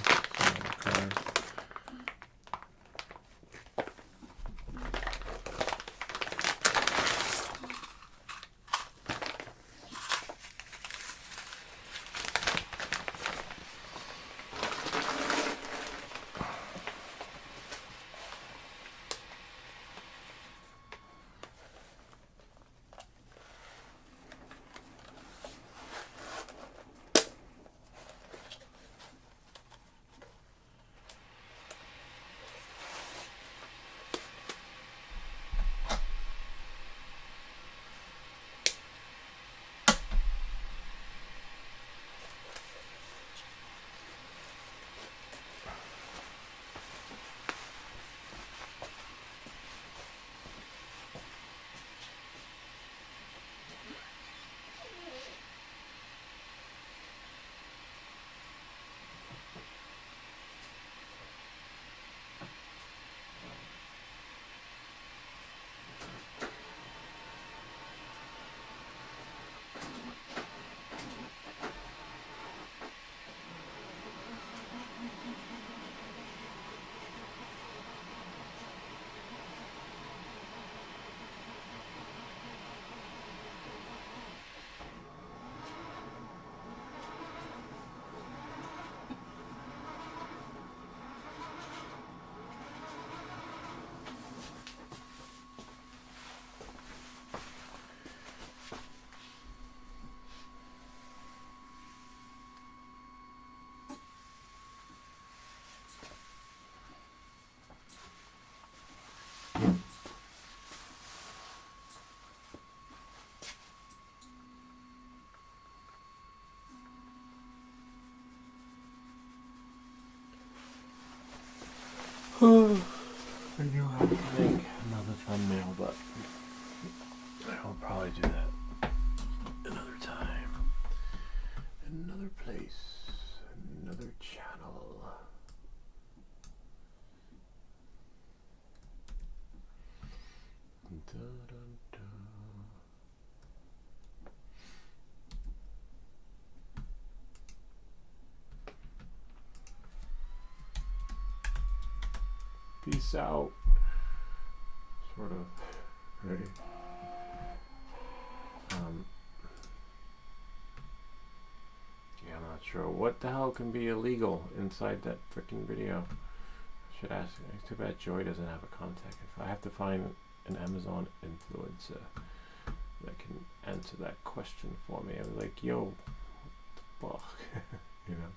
color. I knew how to make another thumbnail, but I will probably do that another time, another place, another channel. Dun, dun, dun. Peace out. Sort of. Ready? Yeah, I'm not sure. What the hell can be illegal inside that freaking video? I should ask. Too bad Joy doesn't have a contact. If I have to find an Amazon influencer that can answer that question for me, I'm like, yo, what the fuck? You know?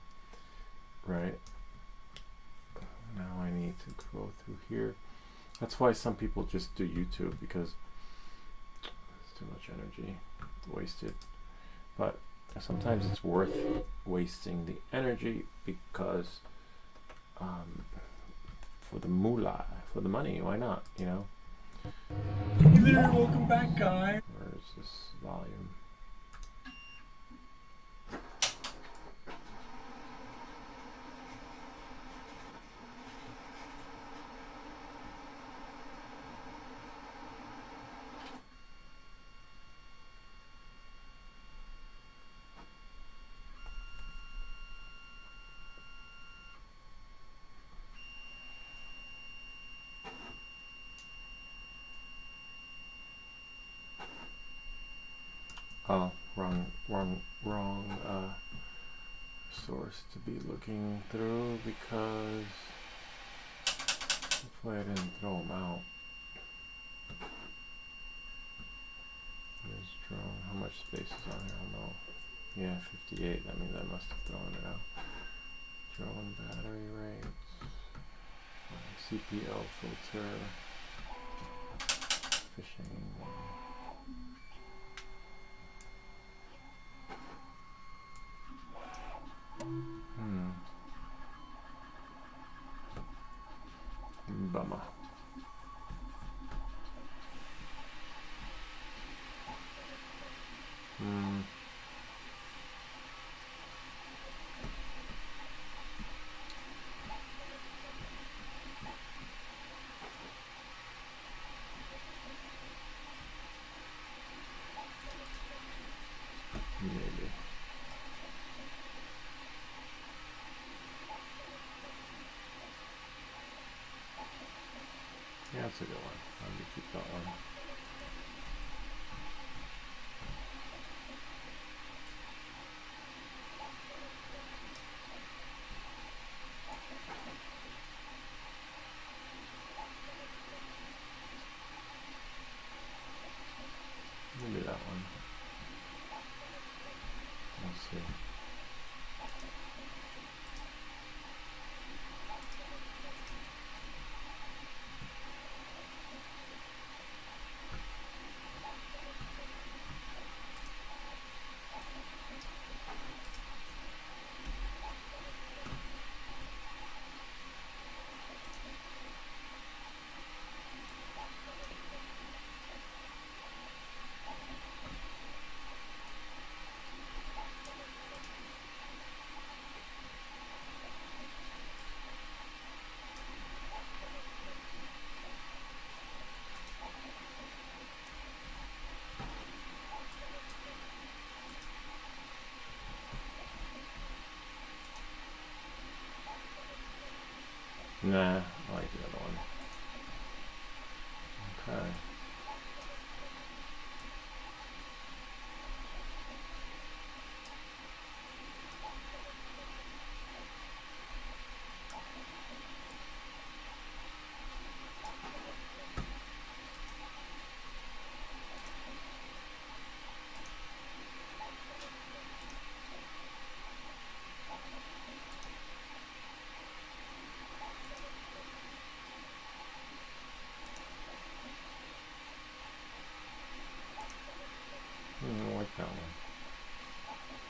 Right? Now I need to go through here. That's why some people just do YouTube, because it's too much energy wasted. But sometimes it's worth wasting the energy because for the moolah, for the money, why not, you know? Hey there, welcome back, guys. Where is this volume? Oh, wrong source to be looking through, because hopefully I didn't throw them out. There's drone. How much space is on here? I don't know. Yeah, 58. That means I must have thrown it out. Drone battery rates. CPL filter. Fishing. Bummer. Maybe. Yeah, that's a good one. I'm gonna keep that one. Maybe that one. Let's see. Nah, I like the other one. Okay. I like that one.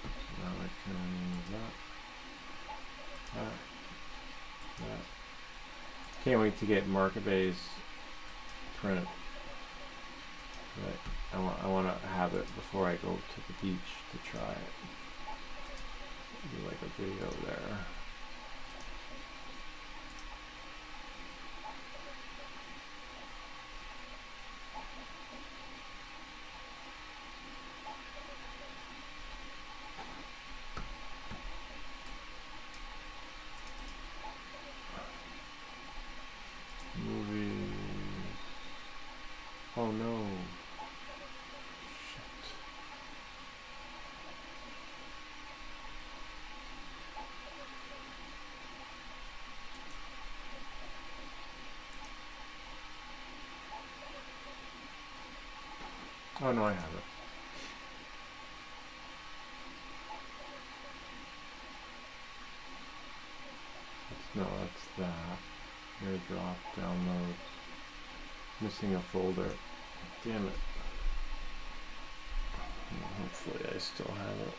So now I can that. Can't wait to get Market Bay's print. But I want to have it before I go to the beach to try it. Do like a video there. Movies. Oh no. Shit. Oh no, I have it. No, that's that. AirDrop, downloads. Missing a folder. Damn it. Well, hopefully I still have it.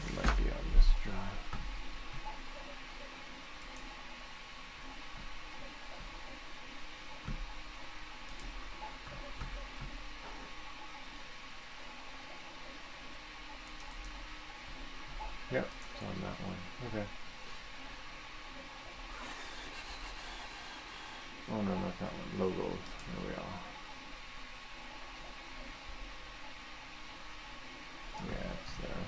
It might be on this drive. Yep, it's on that one. Okay. Oh no, not that one. Logos. There we are. Yeah, it's there.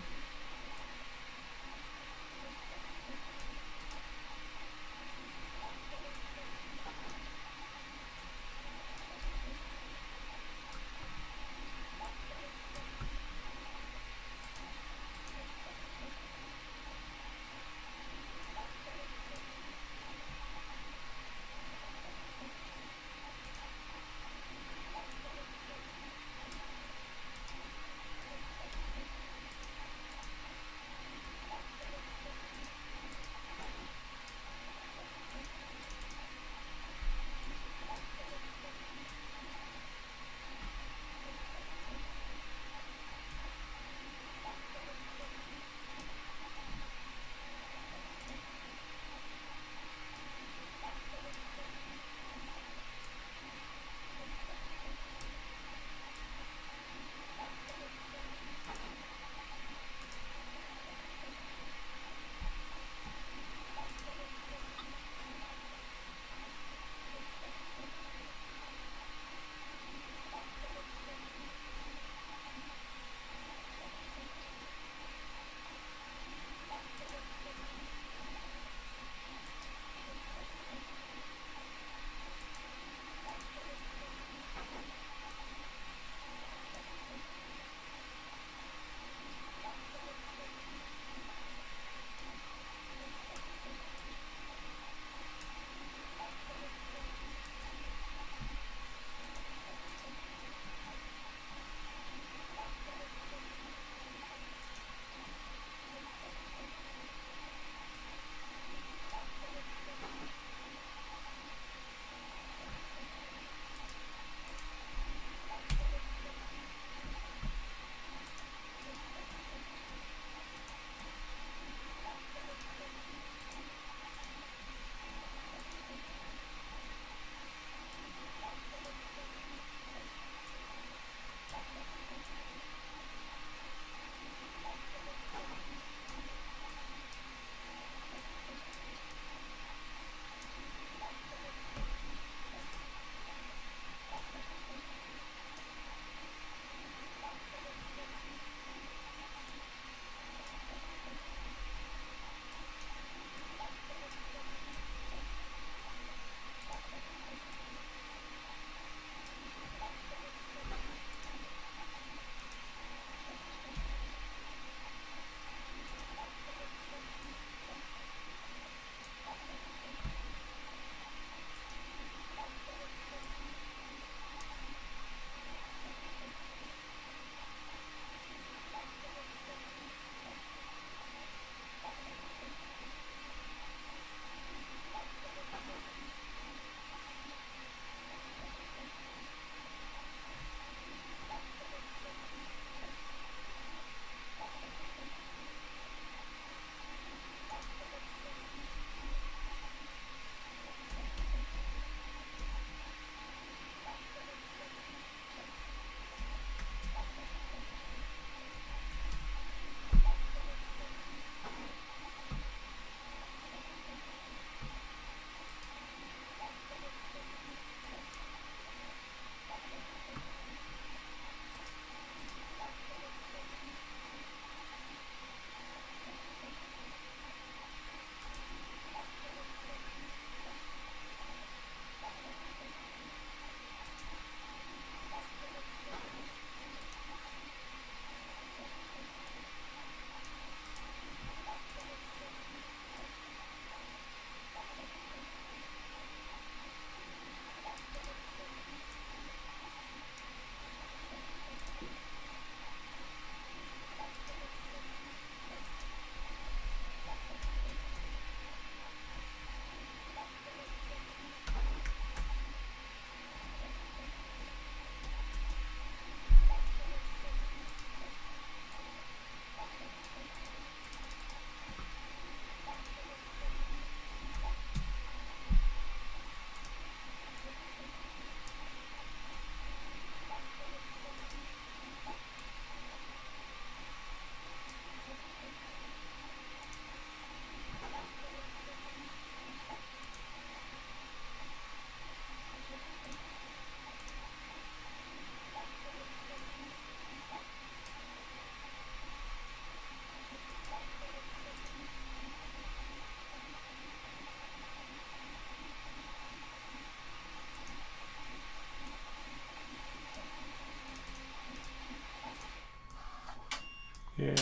Yay,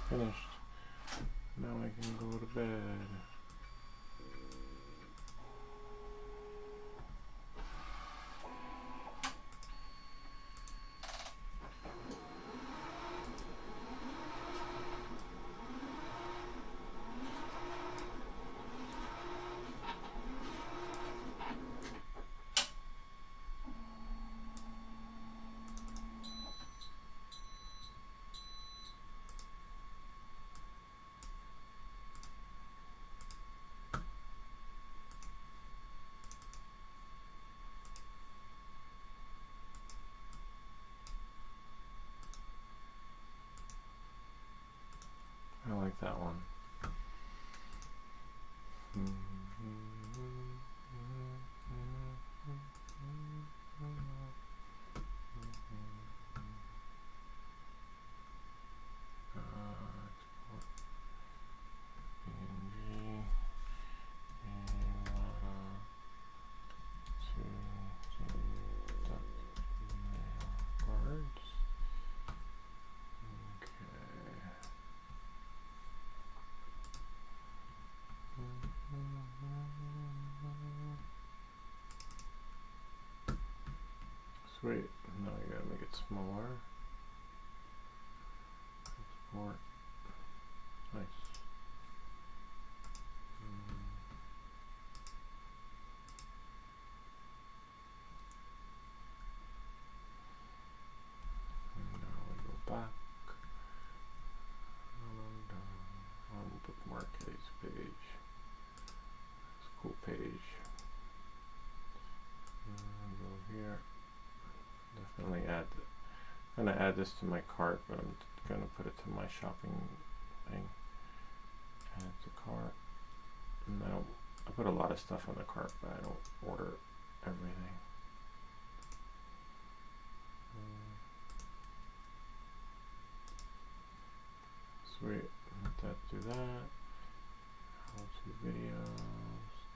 finished. Now I can go to bed. I like that one. Export PNG cards. Sweet. Now I gotta make it smaller. Export. Nice. And now we go back. And I'll bookmark this page. It's a cool page. And go here. Definitely add. I'm gonna add this to my cart, but I'm gonna put it to my shopping thing. Add to cart. And I put a lot of stuff on the cart, but I don't order everything. Sweet. Let that do that. How to videos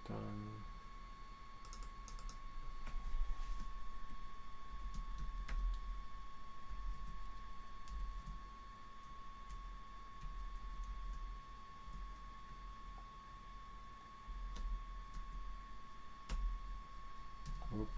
done. Oops.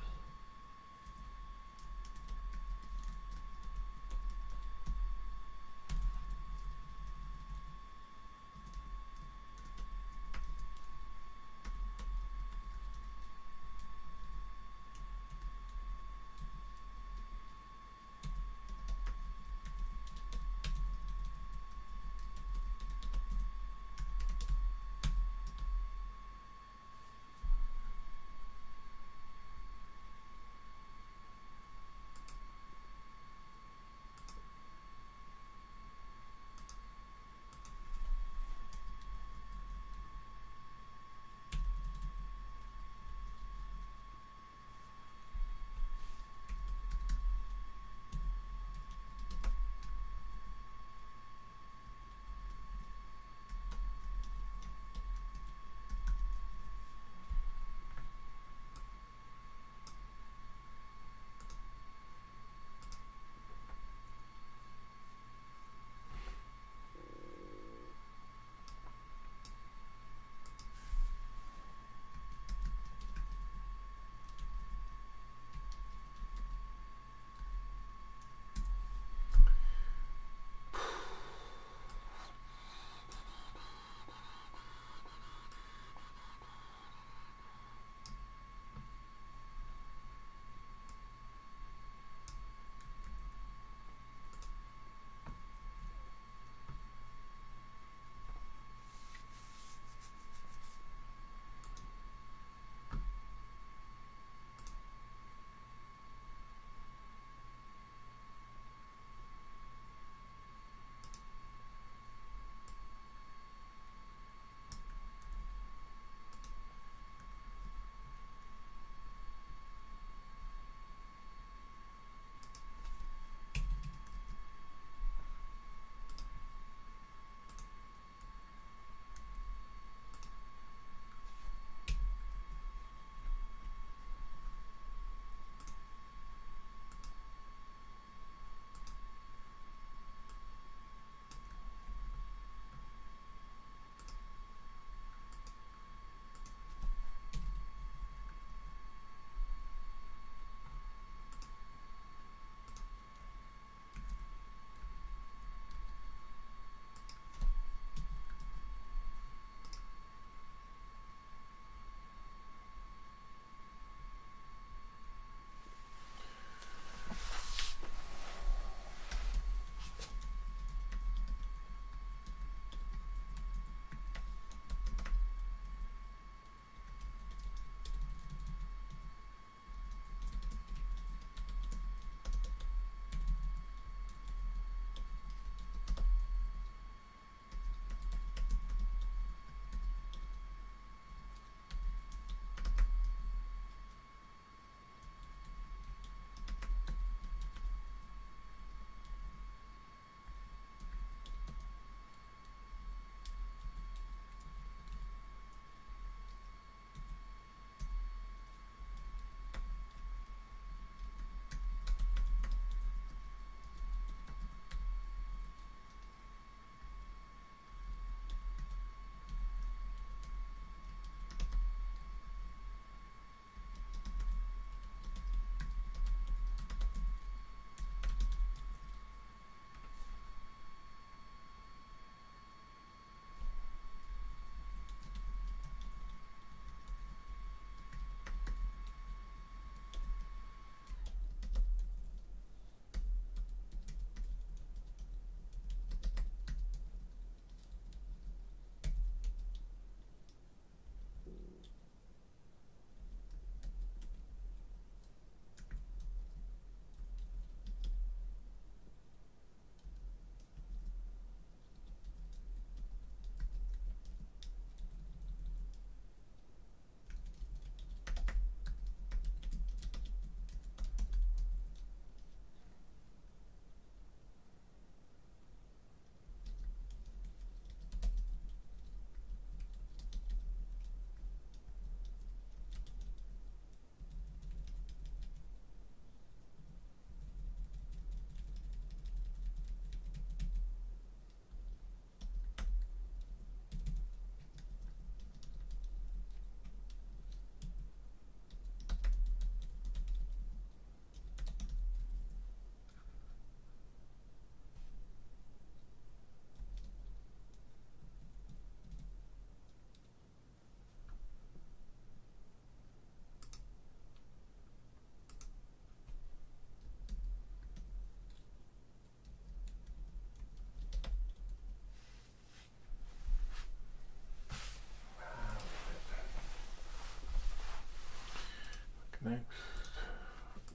next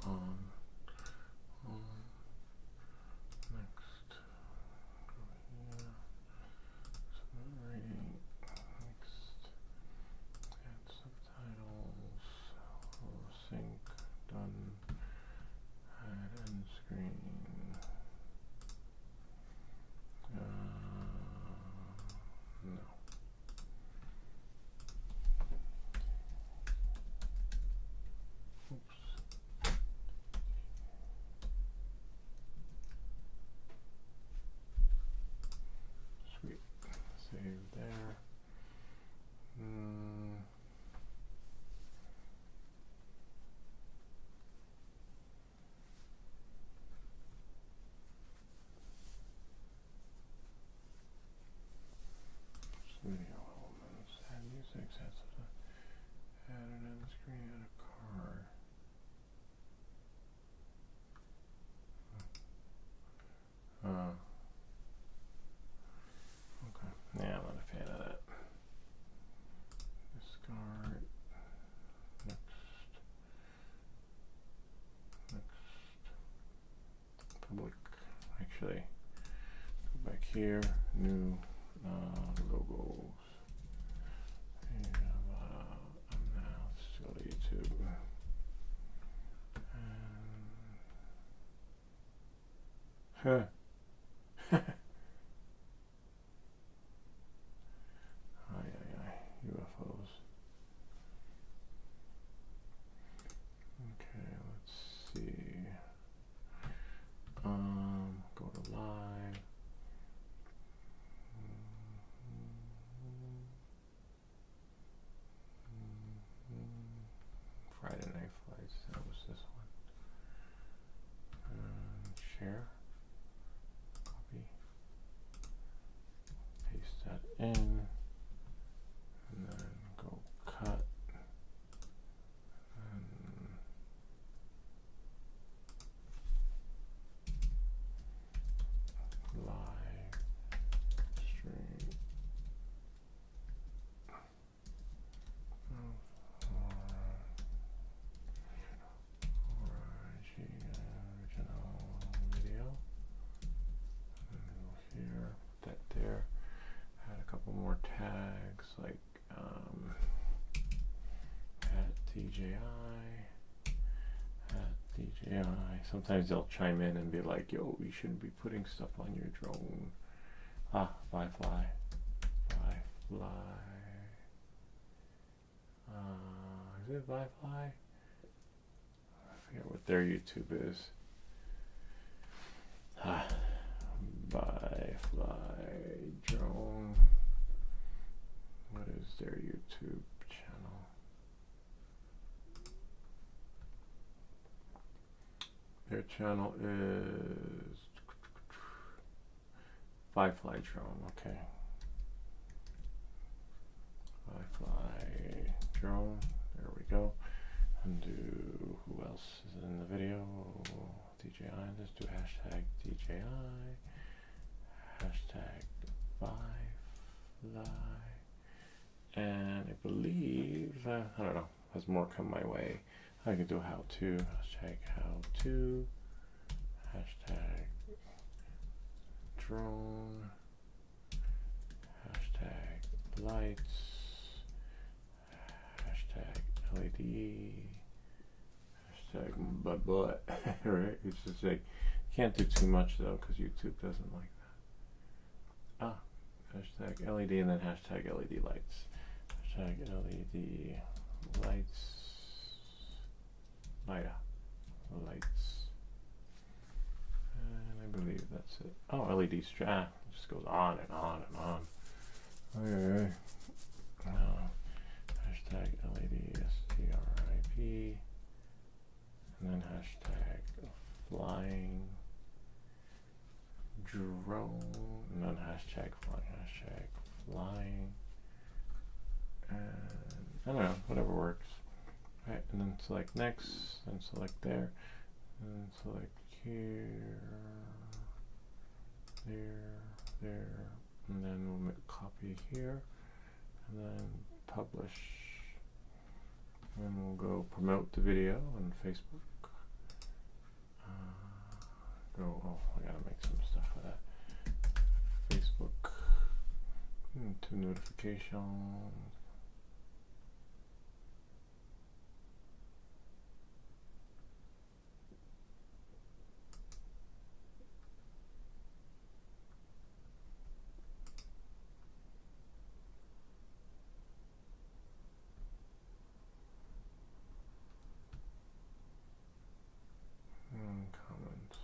on next go here, reading, next add subtitles, sync, done, add end screen, no. Oops. Sweet. Save there. Video elements. Add music. Add an end screen and a card. Okay. Yeah, I'm not a fan of that. Discard. Next. Public. Actually, go back here. New logos. And, now let's go to YouTube. Huh. UFOs. Okay, let's see. Go to live. Friday Night Flights. That was this one. Share. Copy. Paste that in. And then go cut. And live stream. Original video. And go here, put that there. Add a couple more tags like @DJI. Sometimes they'll chime in and be like, yo, you shouldn't be putting stuff on your drone. Fly. Is it Fly? I forget what their YouTube is. Fly drone. What is their YouTube channel? Their channel is Fly drone. Okay. Fly drone. There we go. Undo. Who else is in the video? DJI. Let's do hashtag DJI. Hashtag Fly. And I believe, I don't know, has more come my way. I can do how to. Hashtag how to. Hashtag drone. Hashtag lights. Hashtag LED. Hashtag butt. Right? It's just like, can't do too much though, because YouTube doesn't like that. Hashtag LED and then hashtag LED lights. Hashtag LED lights. Lights. And I believe that's it. Oh, LED strap. It just goes on and on and on. Okay. Hashtag LED STRIP. And then hashtag flying drone. And then hashtag flying. And I don't know, whatever works. Right, and then select next, then select there, and then select here, there, and then we'll make a copy here, and then publish And we'll go promote the video on Facebook. Oh, I gotta make some stuff for that. Facebook. To notifications. Comments.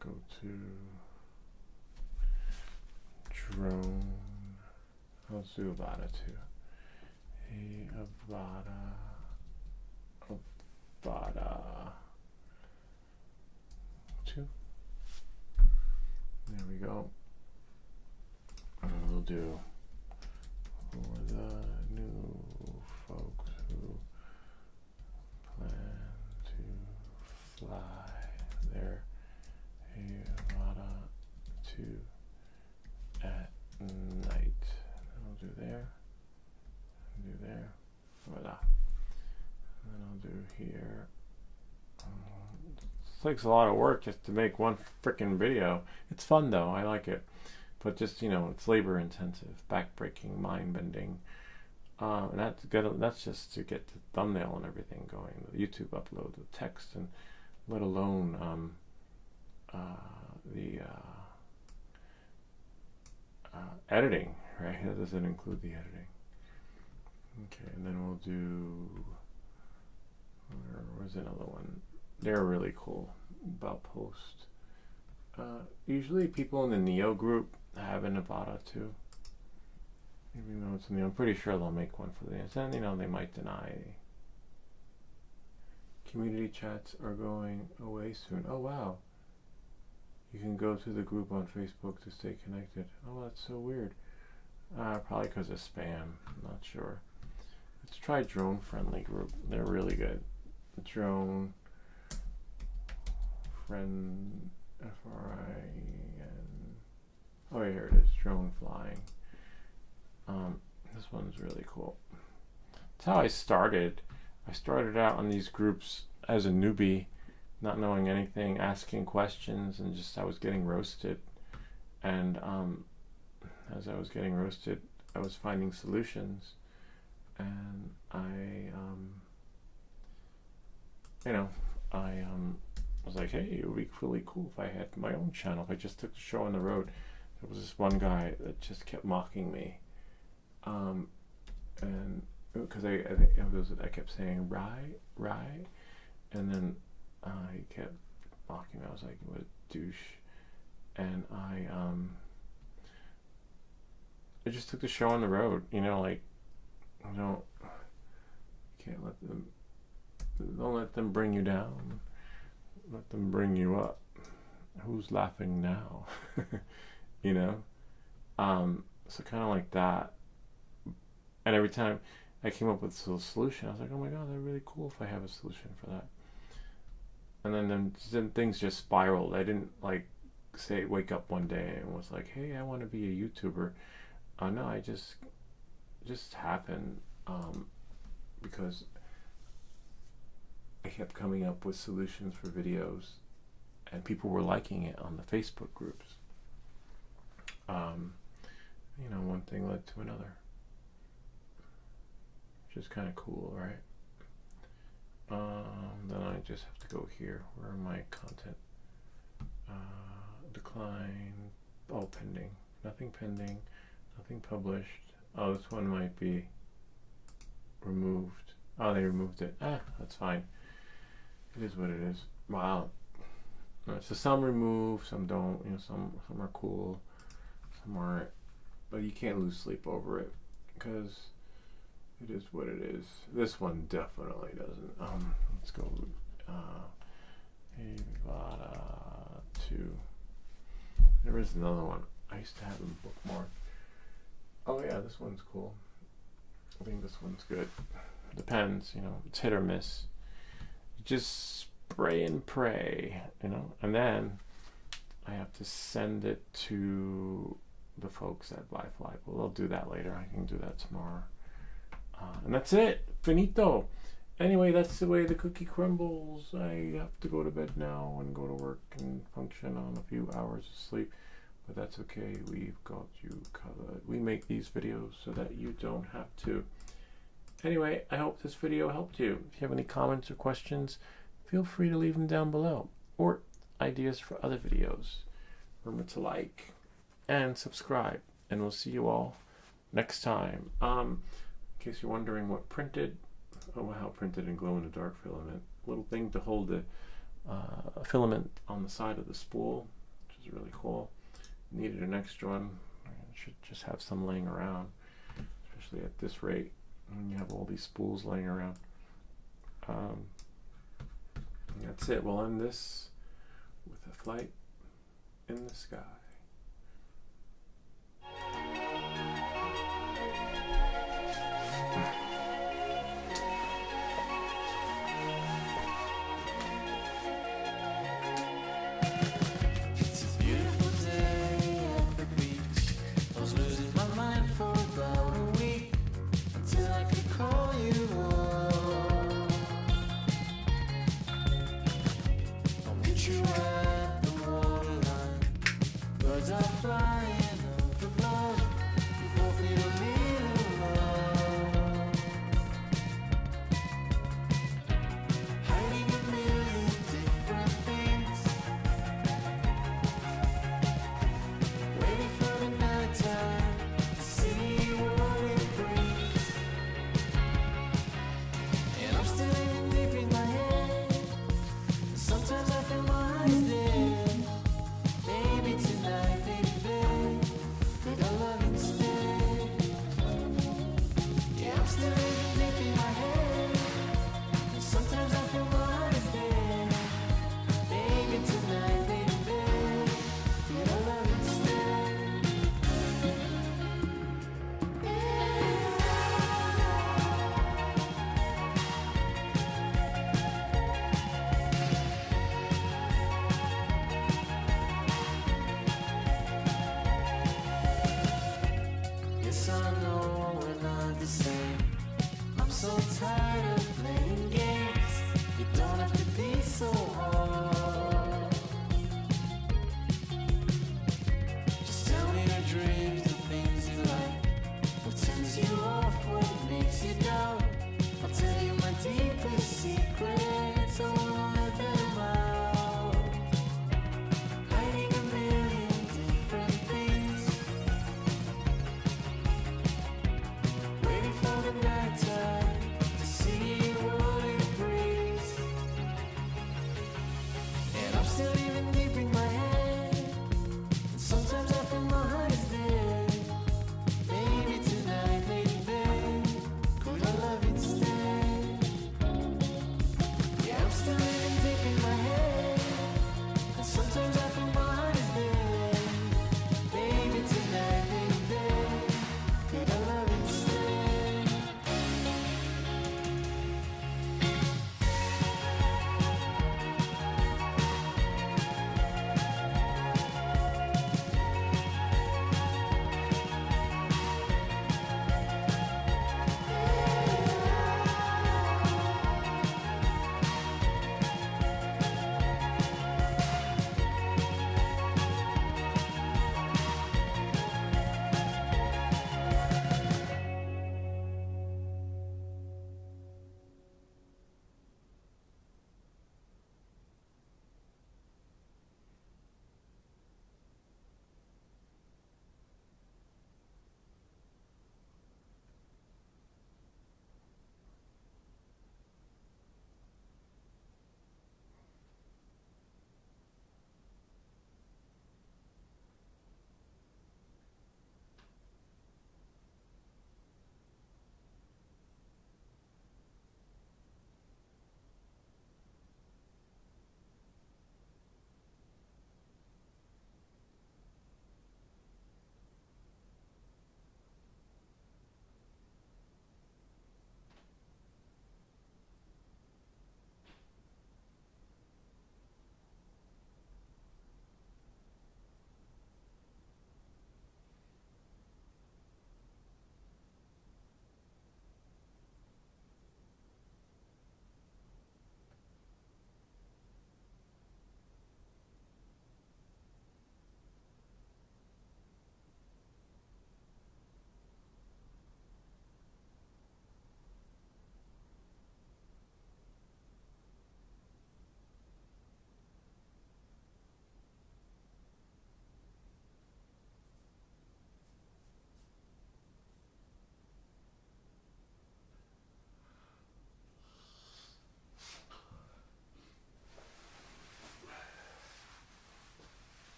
Go to drone. Let's do Avada too. Hey, Avada 2. There we go. And we'll do for the new folks who plan to fly their Avada 2 at night. I'll do there, do there, voila. And then I'll do here. It takes a lot of work just to make one freaking video. It's fun though, I like it. But just, you know, it's labor intensive, backbreaking, mind bending. And that's just to get the thumbnail and everything going, the YouTube upload, the text, and let alone the editing, right? That doesn't include the editing. Okay, and then we'll do, where's another one? They're really cool about post. Usually people in the Neo group have an Avada too. Even though it's in the, I'm pretty sure they'll make one for the dance. And you know, they might deny. Community chats are going away soon. Oh wow. You can go to the group on Facebook to stay connected. Oh, that's so weird. Probably because of spam. I'm not sure. Let's try Drone Friendly Group. They're really good. Drone Friend F-R-I-N. Oh, yeah, here it is. Drone Flying. This one's really cool. That's how I started. I started out on these groups as a newbie, not knowing anything, asking questions, and just I was getting roasted. And as I was getting roasted, I was finding solutions. And I was like, hey, it would be really cool if I had my own channel. If I just took the show on the road. There was this one guy that just kept mocking me. And because I think I kept saying right, and then he kept mocking me. I was like, what a douche. And I just took the show on the road, you know, like, don't let them bring you down. Let them bring you up. Who's laughing now? You know? So kind of like that. And every time I came up with a solution, I was like, oh my god, that'd be really cool if I have a solution for that. And then things just spiraled. I didn't like wake up one day and was like, hey, I want to be a YouTuber. No, I just happened because I kept coming up with solutions for videos and people were liking it on the Facebook groups. You know, one thing led to another. Which is kind of cool, right? Then I just have to go here. Where are my content? Decline. Oh, pending. Nothing pending. Nothing published. Oh, this one might be removed. Oh, they removed it. That's fine. It is what it is. Wow. So some remove, some don't. You know, some are cool, some aren't. But you can't lose sleep over it because it is what it is. This one definitely doesn't. Let's go. Avada 2. There is another one. I used to have them bookmarked. Oh yeah, this one's cool. I think this one's good. Depends, you know. It's hit or miss. Just spray and pray, you know. And then I have to send it to the folks at Fly. But we'll do that later. I can do that tomorrow. And that's it. Finito. Anyway, that's the way the cookie crumbles. I have to go to bed now and go to work and function on a few hours of sleep. But that's okay. We've got you covered. We make these videos so that you don't have to. Anyway, I hope this video helped you. If you have any comments or questions, feel free to leave them down below. Or ideas for other videos. Remember to like and subscribe. And we'll see you all next time. In case you're wondering what printed, how printed and glow-in-the-dark filament. Little thing to hold the filament on the side of the spool, which is really cool. Needed an extra one. I should just have some laying around, especially at this rate when you have all these spools laying around. That's it. We'll end this with a flight in the sky. Still